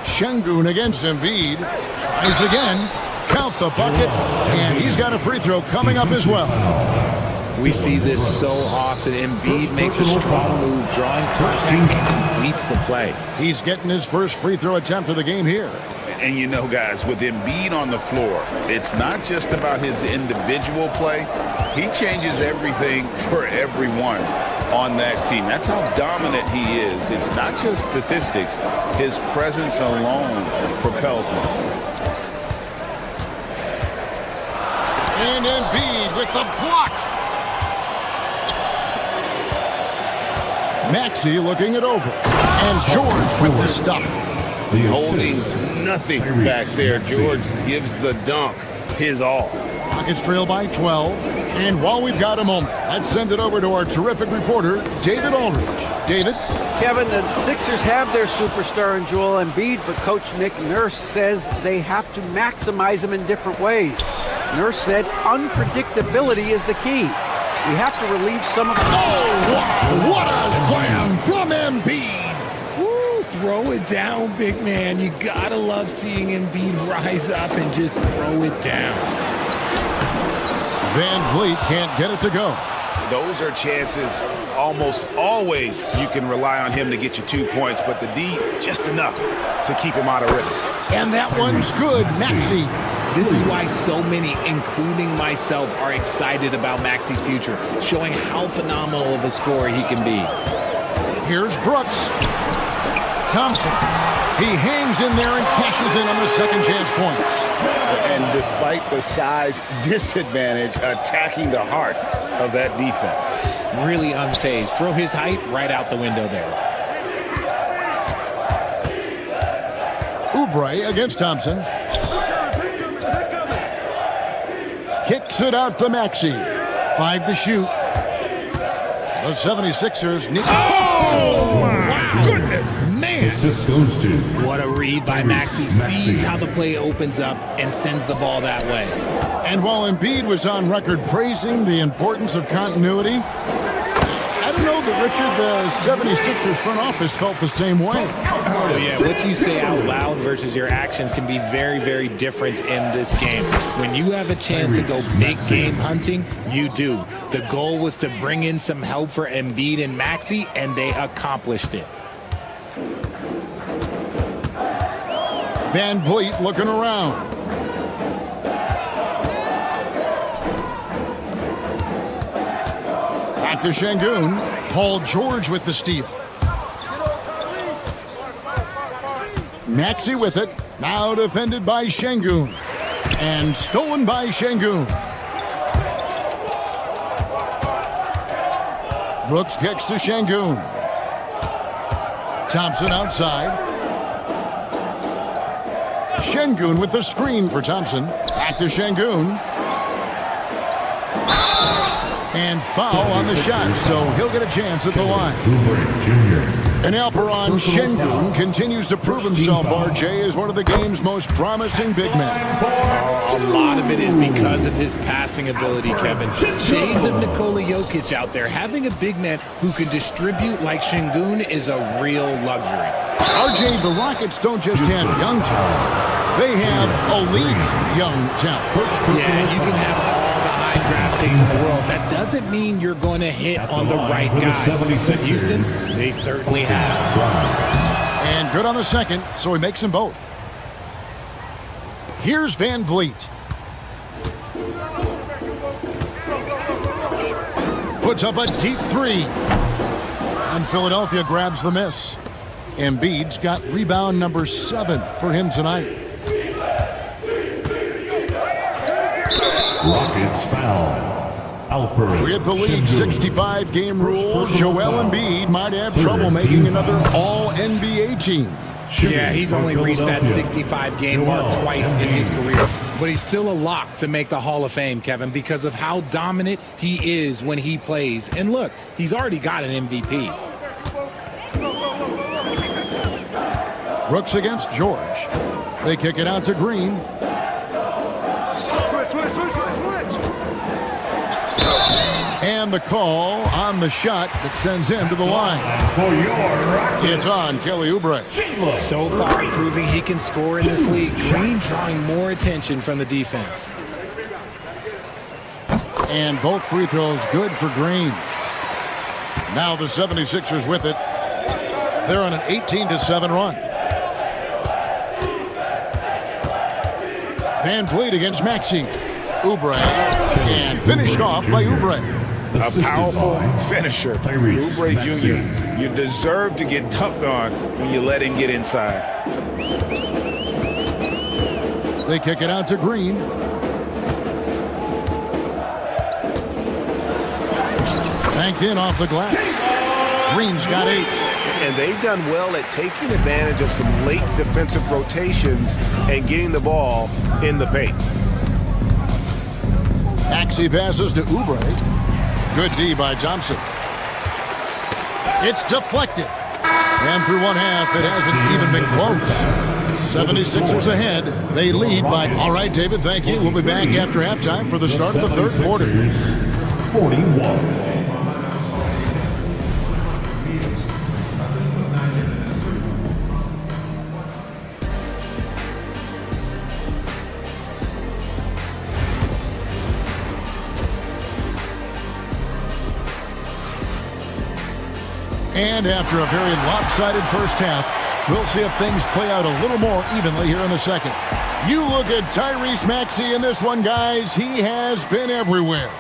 Şengün against Embiid. Tries again. Count the bucket. And he's got a free throw coming up as well. We see this so often. Embiid makes a strong move, drawing contact, and completes the play. He's getting his first free throw attempt of the game here. And you know, guys, with Embiid on the floor, it's not just about his individual play. He changes everything for everyone on that team. That's how dominant he is. It's not just statistics. His presence alone propels him. And Embiid with the block. Maxey looking it over. And George with the stuff. Holding nothing back there. George gives the dunk his all. Rockets trail by 12. And while we've got a moment, let's send it over to our terrific reporter, David Aldridge. David? Kevin, the Sixers have their superstar in Joel Embiid, but Coach Nick Nurse says they have to maximize him in different ways. Nurse said unpredictability is the key. We have to relieve some of... Oh, wow, what a slam from Embiid! Woo, throw it down, big man. You gotta love seeing Embiid rise up and just throw it down. VanVleet can't get it to go. Those are chances almost always you can rely on him to get you 2 points, but the D, just enough to keep him out of rhythm. And that one's good, Maxey. This is why so many, including myself, are excited about Maxey's future, showing how phenomenal of a scorer he can be. Here's Brooks. Thompson. He hangs in there and cashes in on the second chance points. And despite the size disadvantage, attacking the heart of that defense. Really unfazed. Throw his height right out the window there. Oubre against Thompson. Kicks it out to Maxey. 5 to shoot. The 76ers need... Oh, my goodness. Man. What a read by Maxey. Sees how the play opens up and sends the ball that way. And while Embiid was on record praising the importance of continuity, I don't know that, Richard, the 76ers front office felt the same way. Oh, yeah. What you say out loud versus your actions can be very, very different in this game. When you have a chance to go big game hunting, you do. The goal was to bring in some help for Embiid and Maxey, and they accomplished it. VanVleet looking around. Back to Şengün. Paul George with the steal. Maxey with it. Now defended by Şengün. And stolen by Şengün. Brooks kicks to Şengün. Thompson outside. Şengün with the screen for Thompson. Back to Şengün. And foul on the shot, so he'll get a chance at the line. And Alperon Şengün continues to prove himself, RJ, as one of the game's most promising big men. A lot of it is because of his passing ability, Kevin. Shades of Nikola Jokic out there. Having a big man who can distribute like Şengün is a real luxury. RJ, the Rockets don't just have young talent. They have elite young talent. Yeah, you can have all the high draft picks in the world. That doesn't mean you're going to hit on the right guys. But Houston, they certainly have. And good on the second, so he makes them both. Here's Van Vliet. Puts up a deep three. And Philadelphia grabs the miss. Embiid's got rebound number 7 for him tonight. Rockets foul. Alperin. With the league 65-game rule, Joel Embiid might have trouble making another All-NBA team. Yeah, he's only reached that 65-game mark twice in his career. But he's still a lock to make the Hall of Fame, Kevin, because of how dominant he is when he plays. And look, he's already got an MVP. Brooks against George. They kick it out to Green. And the call on the shot that sends him to the line. It's on Kelly Oubre. So far proving he can score in this league. Green drawing more attention from the defense. And both free throws good for Green. Now the 76ers with it. They're on an 18-7 run. Van Vliet against Maxey. Oubre. And finished off by Oubre. A powerful finisher. Oubre Jr., you deserve to get dunked on when you let him get inside. They kick it out to Green. Banked in off the glass. Green's got 8. And they've done well at taking advantage of some late defensive rotations and getting the ball in the paint. Maxey passes to Oubre. Good D by Thompson. It's deflected. And through one half, it hasn't even been close. 76ers ahead. They lead by... All right, David, thank you. We'll be back after halftime for the start of the third quarter. 41. And after a very lopsided first half, we'll see if things play out a little more evenly here in the second. You look at Tyrese Maxey in this one, guys. He has been everywhere.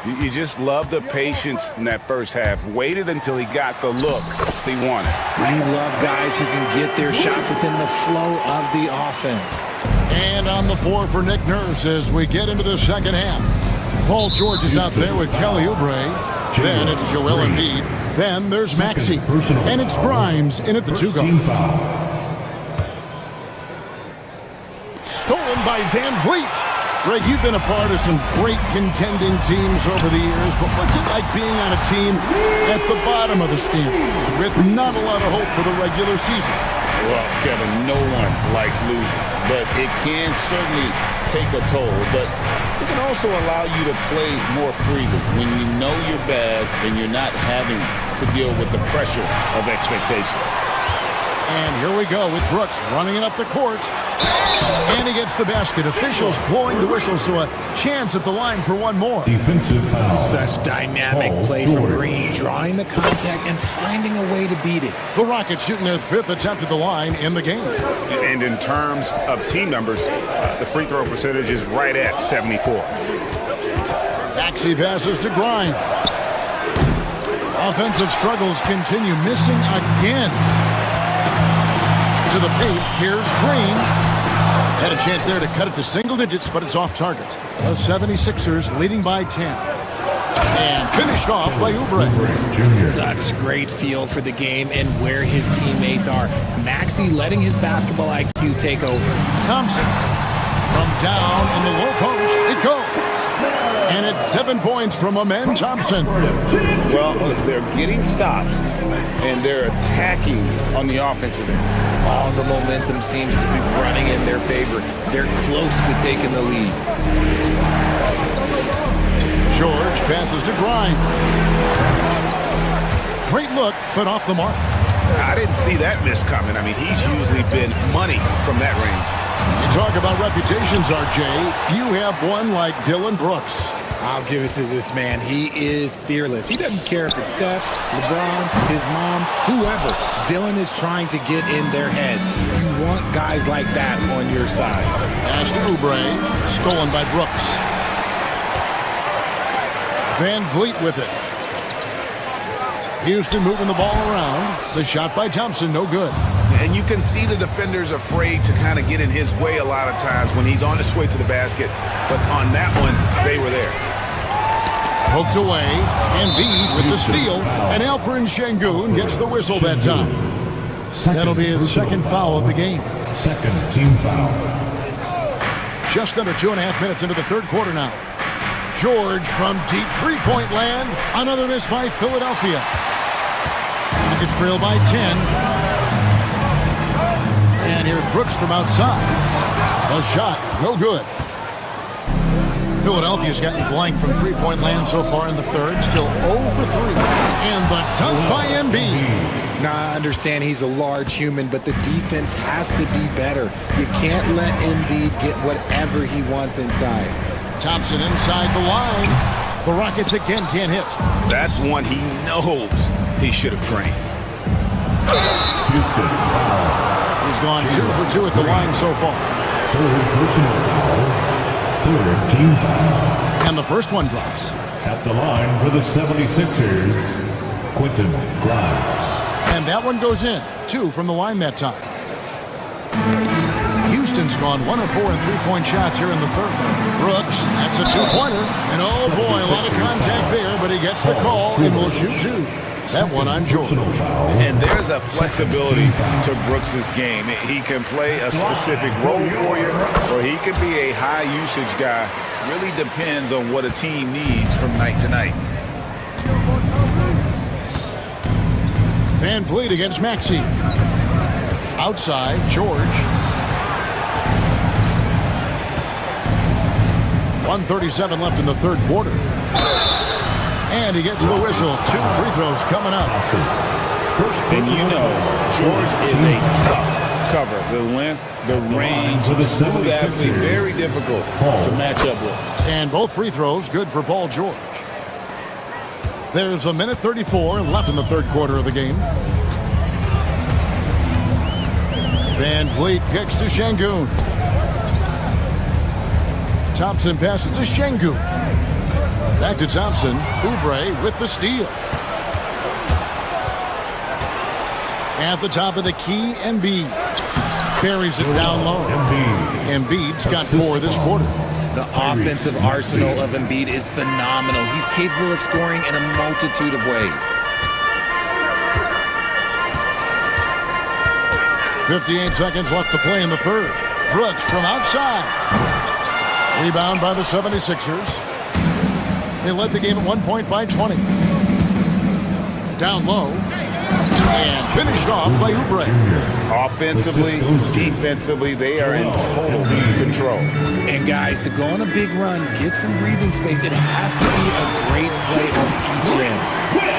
You just love the patience in that first half. Waited until he got the look he wanted. We love guys who can get their shots within the flow of the offense. And on the floor for Nick Nurse as we get into the second half. Paul George is out there with Kelly Oubre. Then it's Joel Embiid. Then there's Maxey. And it's Grimes in at the 2-guard. Stolen by Van Vliet. Greg, you've been a part of some great contending teams over the years, but what's it like being on a team at the bottom of the standings with not a lot of hope for the regular season? Well, Kevin, no one likes losing, but it can certainly take a toll. But it can also allow you to play more freely when you know you're bad and you're not having to deal with the pressure of expectations. And here we go with Brooks running it up the court. And he gets the basket. Officials blowing the whistle, so a chance at the line for one more. Defensive foul. Such dynamic play from Green, drawing the contact and finding a way to beat it. The Rockets shooting their 5th attempt at the line in the game. And in terms of team numbers, the free throw percentage is right at 74. Maxey passes to Grimes. Offensive struggles continue, missing again. To the paint, here's Green. Had a chance there to cut it to single digits, but it's off target. The 76ers leading by 10. And finished off by Oubre. Such great feel for the game and where his teammates are. Maxey letting his basketball IQ take over. Thompson from down in the low post. It goes. And it's 7 points from Amen Thompson. Well, they're getting stops, and they're attacking on the offensive end. All the momentum seems to be running in their favor. They're close to taking the lead. George passes to Grimes. Great look, but off the mark. I didn't see that miss coming. I mean, he's usually been money from that range. You talk about reputations, RJ. Few have one like Dylan Brooks. I'll give it to this man. He is fearless. He doesn't care if it's Steph, LeBron, his mom, whoever. Dylan is trying to get in their heads. You want guys like that on your side. Pass to Oubre, stolen by Brooks. Van Vliet with it. Houston moving the ball around. The shot by Thompson, no good. And you can see the defenders afraid to kind of get in his way a lot of times when he's on his way to the basket. But on that one, they were there. Poked away, and Embiid with the steal. And Alperen Şengün gets the whistle that time. That'll be his second foul of the game. Second team foul. Just under 2.5 minutes into the third quarter now. George from deep three-point land. Another miss by Philadelphia. Nuggets trail by 10. And here's Brooks from outside. A shot, no good. Philadelphia's gotten blank from three-point land so far in the third. Still 0 for 3. And the dunk by Embiid. Now, I understand he's a large human, but the defense has to be better. You can't let Embiid get whatever he wants inside. Thompson inside the line. The Rockets again can't hit. That's one he knows he should have drained. Houston foul. He's gone 2 for 2 at the line so far. Third personal foul. Third team foul. And the first one drops. At the line for the 76ers, Quentin Grimes. And that one goes in. 2 from the line that time. Houston's gone 1 of 4 in three-point shots here in the third. Brooks, that's a two-pointer. And oh boy, a lot of contact there, but he gets the call and will shoot 2. That one on Jordan. And there's a flexibility to Brooks' game. He can play a specific role for you, or he could be a high-usage guy. Really depends on what a team needs from night to night. Van Vliet against Maxey. Outside, George. 1:37 left in the third quarter. And he gets the whistle. 2 free throws coming up. And you know, George is a tough cover. The length, the range, smooth athlete, very difficult to match up with. And both free throws good for Paul George. There's 1:34 left in the third quarter of the game. Van Vliet kicks to Şengün. Thompson passes to Şengün. Back to Thompson. Oubre with the steal. At the top of the key, Embiid buries it down low. Embiid's got 4 this quarter. The offensive arsenal of Embiid is phenomenal. He's capable of scoring in a multitude of ways. 58 seconds left to play in the third. Brooks from outside. Rebound by the 76ers. They led the game at 1 point by 20. Down low. And finished off by Oubre. Offensively, defensively, they are in total control. And guys, to go on a big run, get some breathing space, it has to be a great play on each end.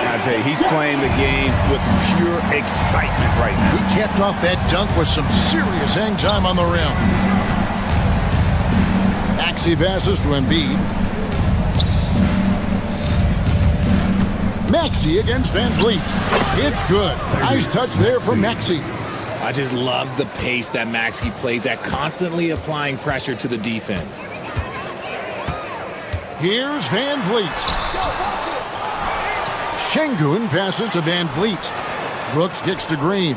I tell you, he's playing the game with pure excitement right now. He capped off that dunk with some serious hang time on the rim. Maxey passes to Embiid. Maxey against Van Vliet. It's good. Nice touch there from Maxey. I just love the pace that Maxey plays at, constantly applying pressure to the defense. Here's Van Vliet. Şengün passes to Van Vliet. Brooks kicks to Green.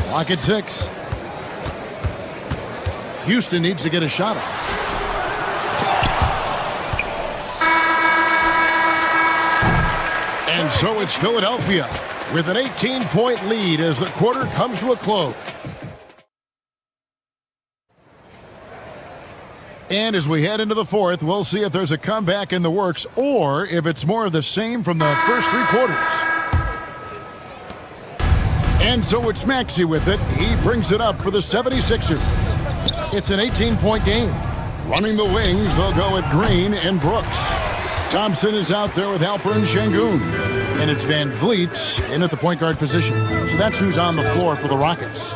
Clock at 6. Houston needs to get a shot off. And so it's Philadelphia with an 18-point lead as the quarter comes to a close. And as we head into the fourth, we'll see if there's a comeback in the works or if it's more of the same from the first 3 quarters. And so it's Maxey with it. He brings it up for the 76ers. It's an 18-point game. Running the wings, they'll go with Green and Brooks. Thompson is out there with Alperen Şengün. And it's Van Vliet in at the point guard position. So that's who's on the floor for the Rockets.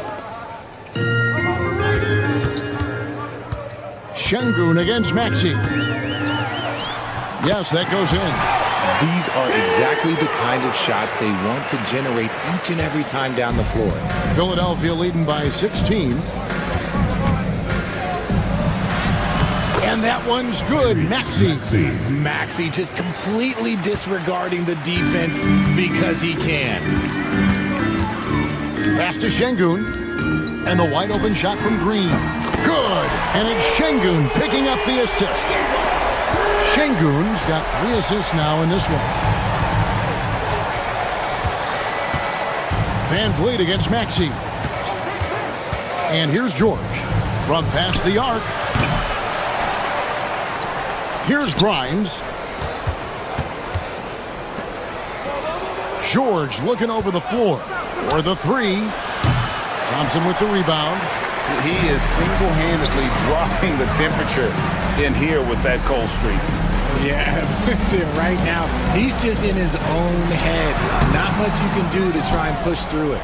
Şengün against Maxey. Yes, that goes in. These are exactly the kind of shots they want to generate each and every time down the floor. Philadelphia leading by 16. And that one's good. Maxey just completely disregarding the defense because he can. Pass to Şengün. And the wide open shot from Green. Good. And it's Şengün picking up the assist. Şengün's got 3 assists now in this one. Van Vliet against Maxey. And here's George from past the arc. Here's Grimes. George looking over the floor for the 3. Thompson with the rebound. He is single-handedly dropping the temperature in here with that cold streak. Yeah, right now, he's just in his own head. Not much you can do to try and push through it.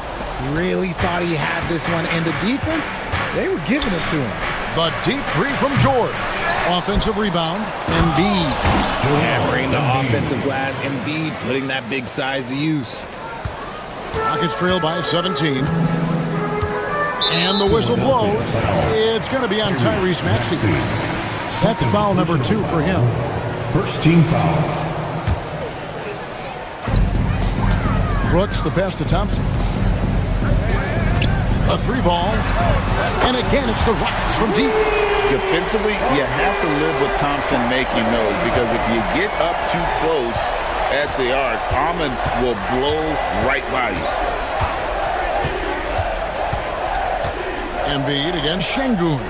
Really thought he had this one. And the defense, they were giving it to him. The deep 3 from George. Offensive rebound. Embiid. Hammering the offensive glass. Embiid putting that big size to use. Rockets trail by 17. And the whistle blows. It's going to be on Tyrese Maxey. That's foul number 2 for him. First team foul. Brooks the pass to Thompson. A 3 ball. And again, it's the Rockets from deep. Defensively, you have to live with Thompson making those because if you get up too close at the arc, Ahmed will blow right by you. Embiid against Şengün.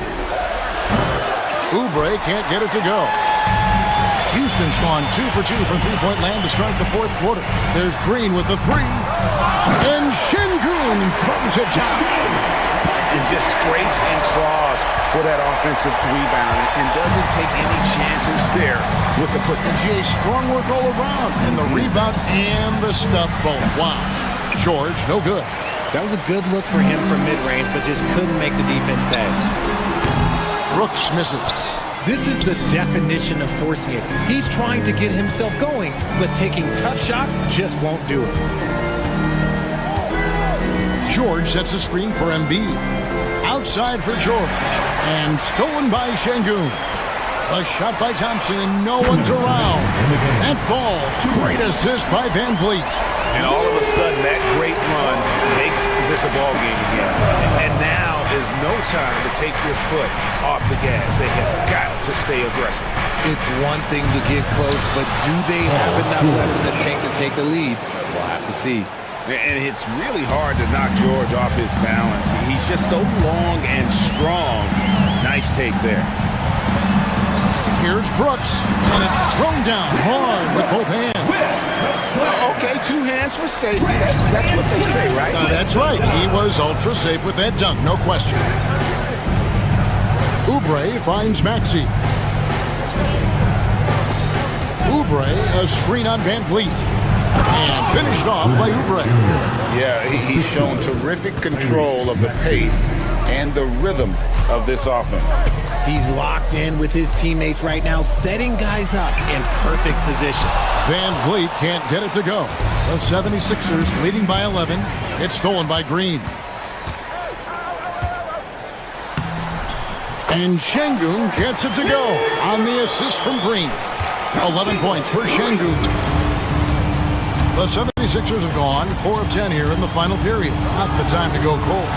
Oubre can't get it to go. Houston's gone 2 for 2 from three-point land to start the fourth quarter. There's Green with the 3. And Şengün throws it down. And just scrapes and claws for that offensive rebound and doesn't take any chances there with the put. Jay, strong work all around. And the rebound and the stuff both. Wow. George, no good. That was a good look for him from mid-range, but just couldn't make the defense pay. Brooks misses. This is the definition of forcing it. He's trying to get himself going, but taking tough shots just won't do it. George sets a screen for Embiid. Outside for George. And stolen by Şengün. A shot by Thompson, and no one's around. That falls. Great assist by Van Vliet. And all of a sudden, that great run makes this a ball game again. And now is no time to take your foot off the gas. They have got to stay aggressive. It's one thing to get close, but do they have enough left in the tank to take the lead? We'll have to see. And it's really hard to knock George off his balance. He's just so long and strong. Nice take there. Here's Brooks, and it's thrown down hard with both hands. Okay, 2 hands for safety. That's what they say, right? That's right. He was ultra safe with that dunk, no question. Oubre finds Maxey. Oubre, a screen on Van Vliet. And finished off by Oubre. Yeah, he's shown terrific control of the pace and the rhythm of this offense. He's locked in with his teammates right now, setting guys up in perfect position. Van Vliet can't get it to go. The 76ers leading by 11. It's stolen by Green. And Şengün gets it to go on the assist from Green. 11 points for Şengün. The 76ers have gone 4 of 10 here in the final period. Not the time to go cold.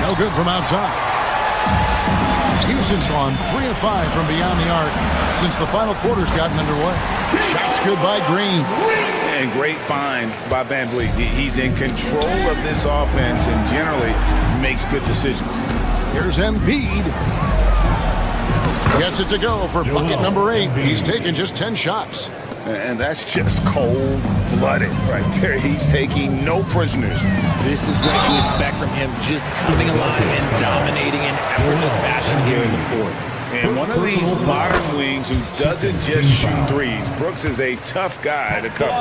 No good from outside. Houston's gone 3 of 5 from beyond the arc since the final quarter's gotten underway. Shots good by Green. And great find by Van Vliet. He's in control of this offense and generally makes good decisions. Here's Embiid. Gets it to go for bucket number 8. He's taken just 10 shots. And that's just cold-blooded right there. He's taking no prisoners. This is what you expect from him, just coming alive and dominating in effortless fashion here in the fourth. And one of these modern wings who doesn't just shoot threes. Brooks is a tough guy to cover.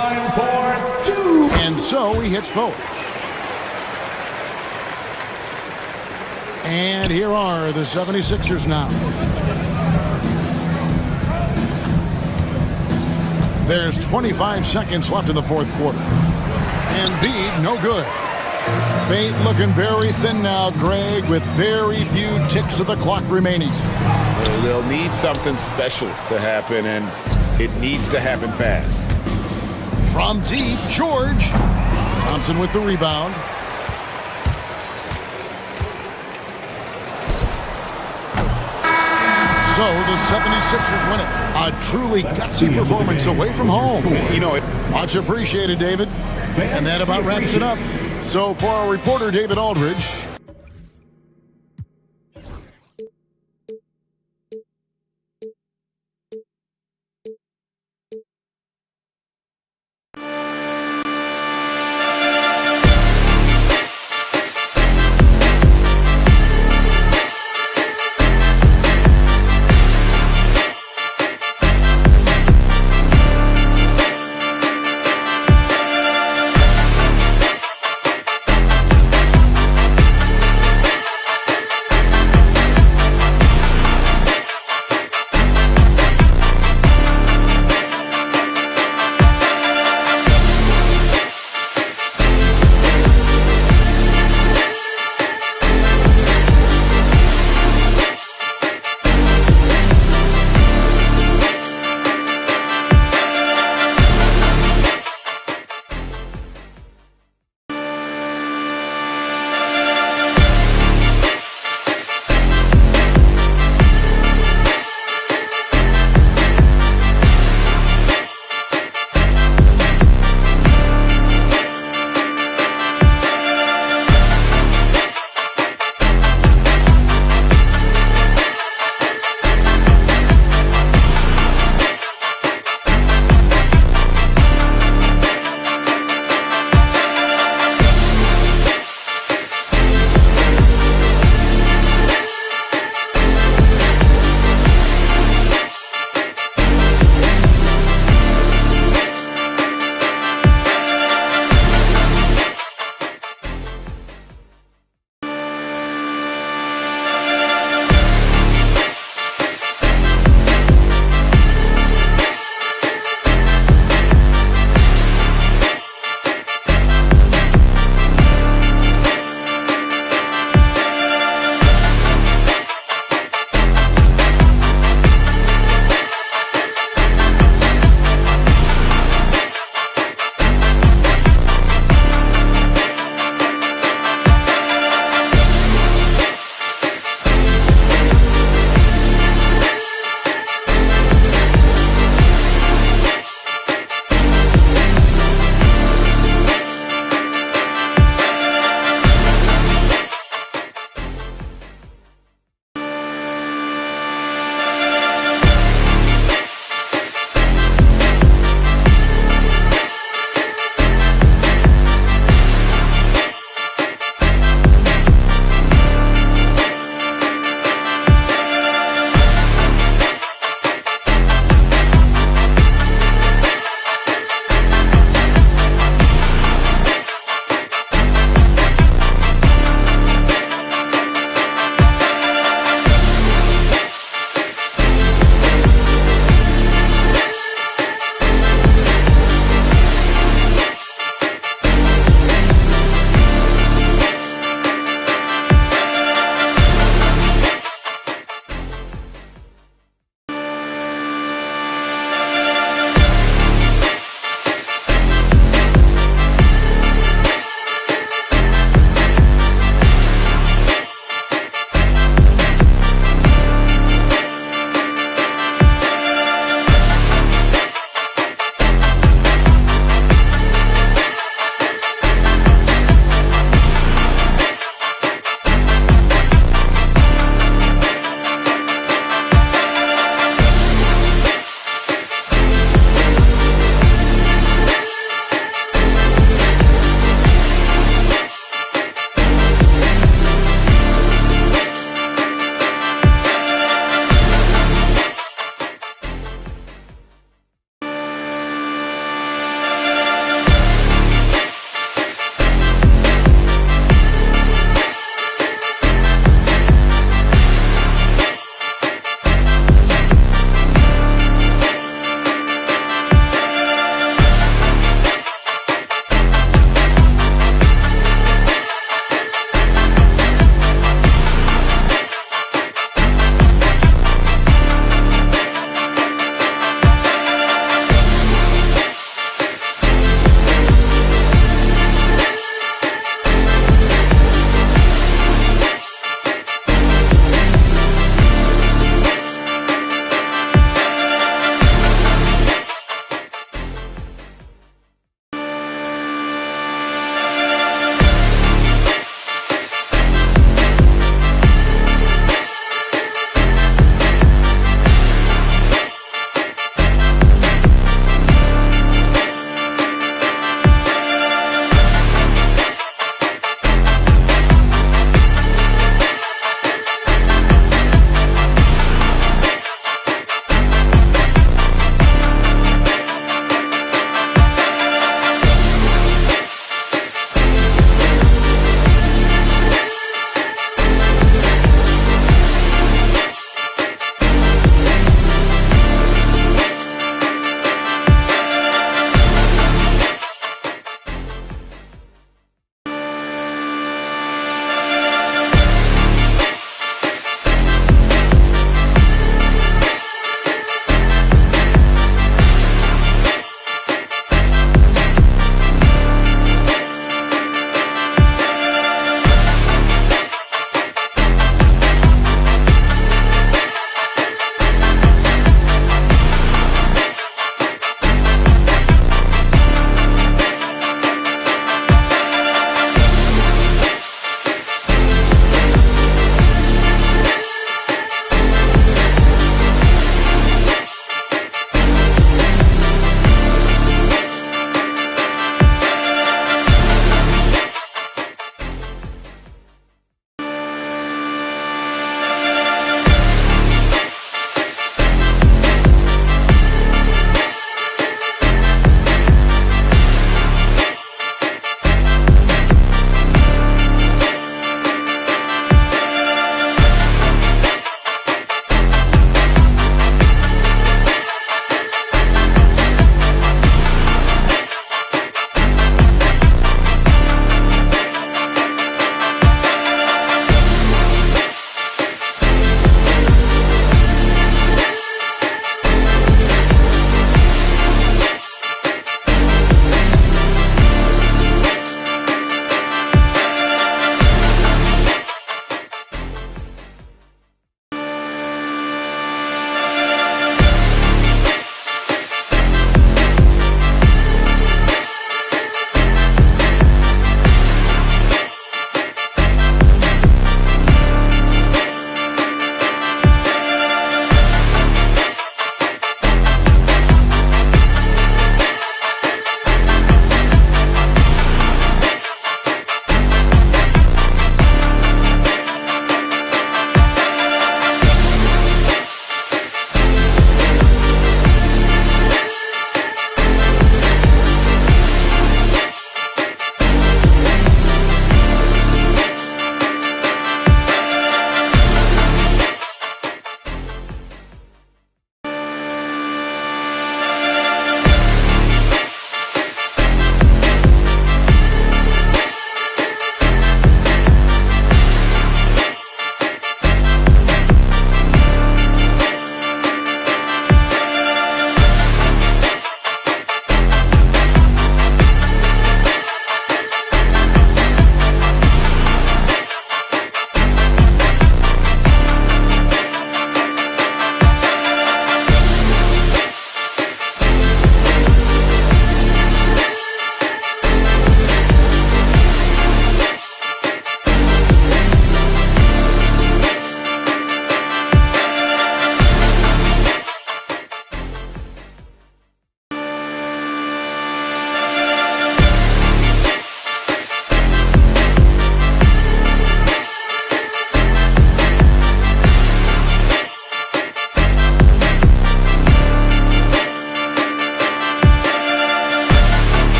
And so he hits both. And here are the 76ers now. There's 25 seconds left in the fourth quarter. Embiid, no good. Fate looking very thin now, Greg, with very few ticks of the clock remaining. They'll need something special to happen, and it needs to happen fast. From deep, George. Thompson with the rebound. So the 76ers win it. A truly gutsy performance away from home. You know it. Much appreciated, David. And that about wraps it up. So for our reporter, David Aldridge,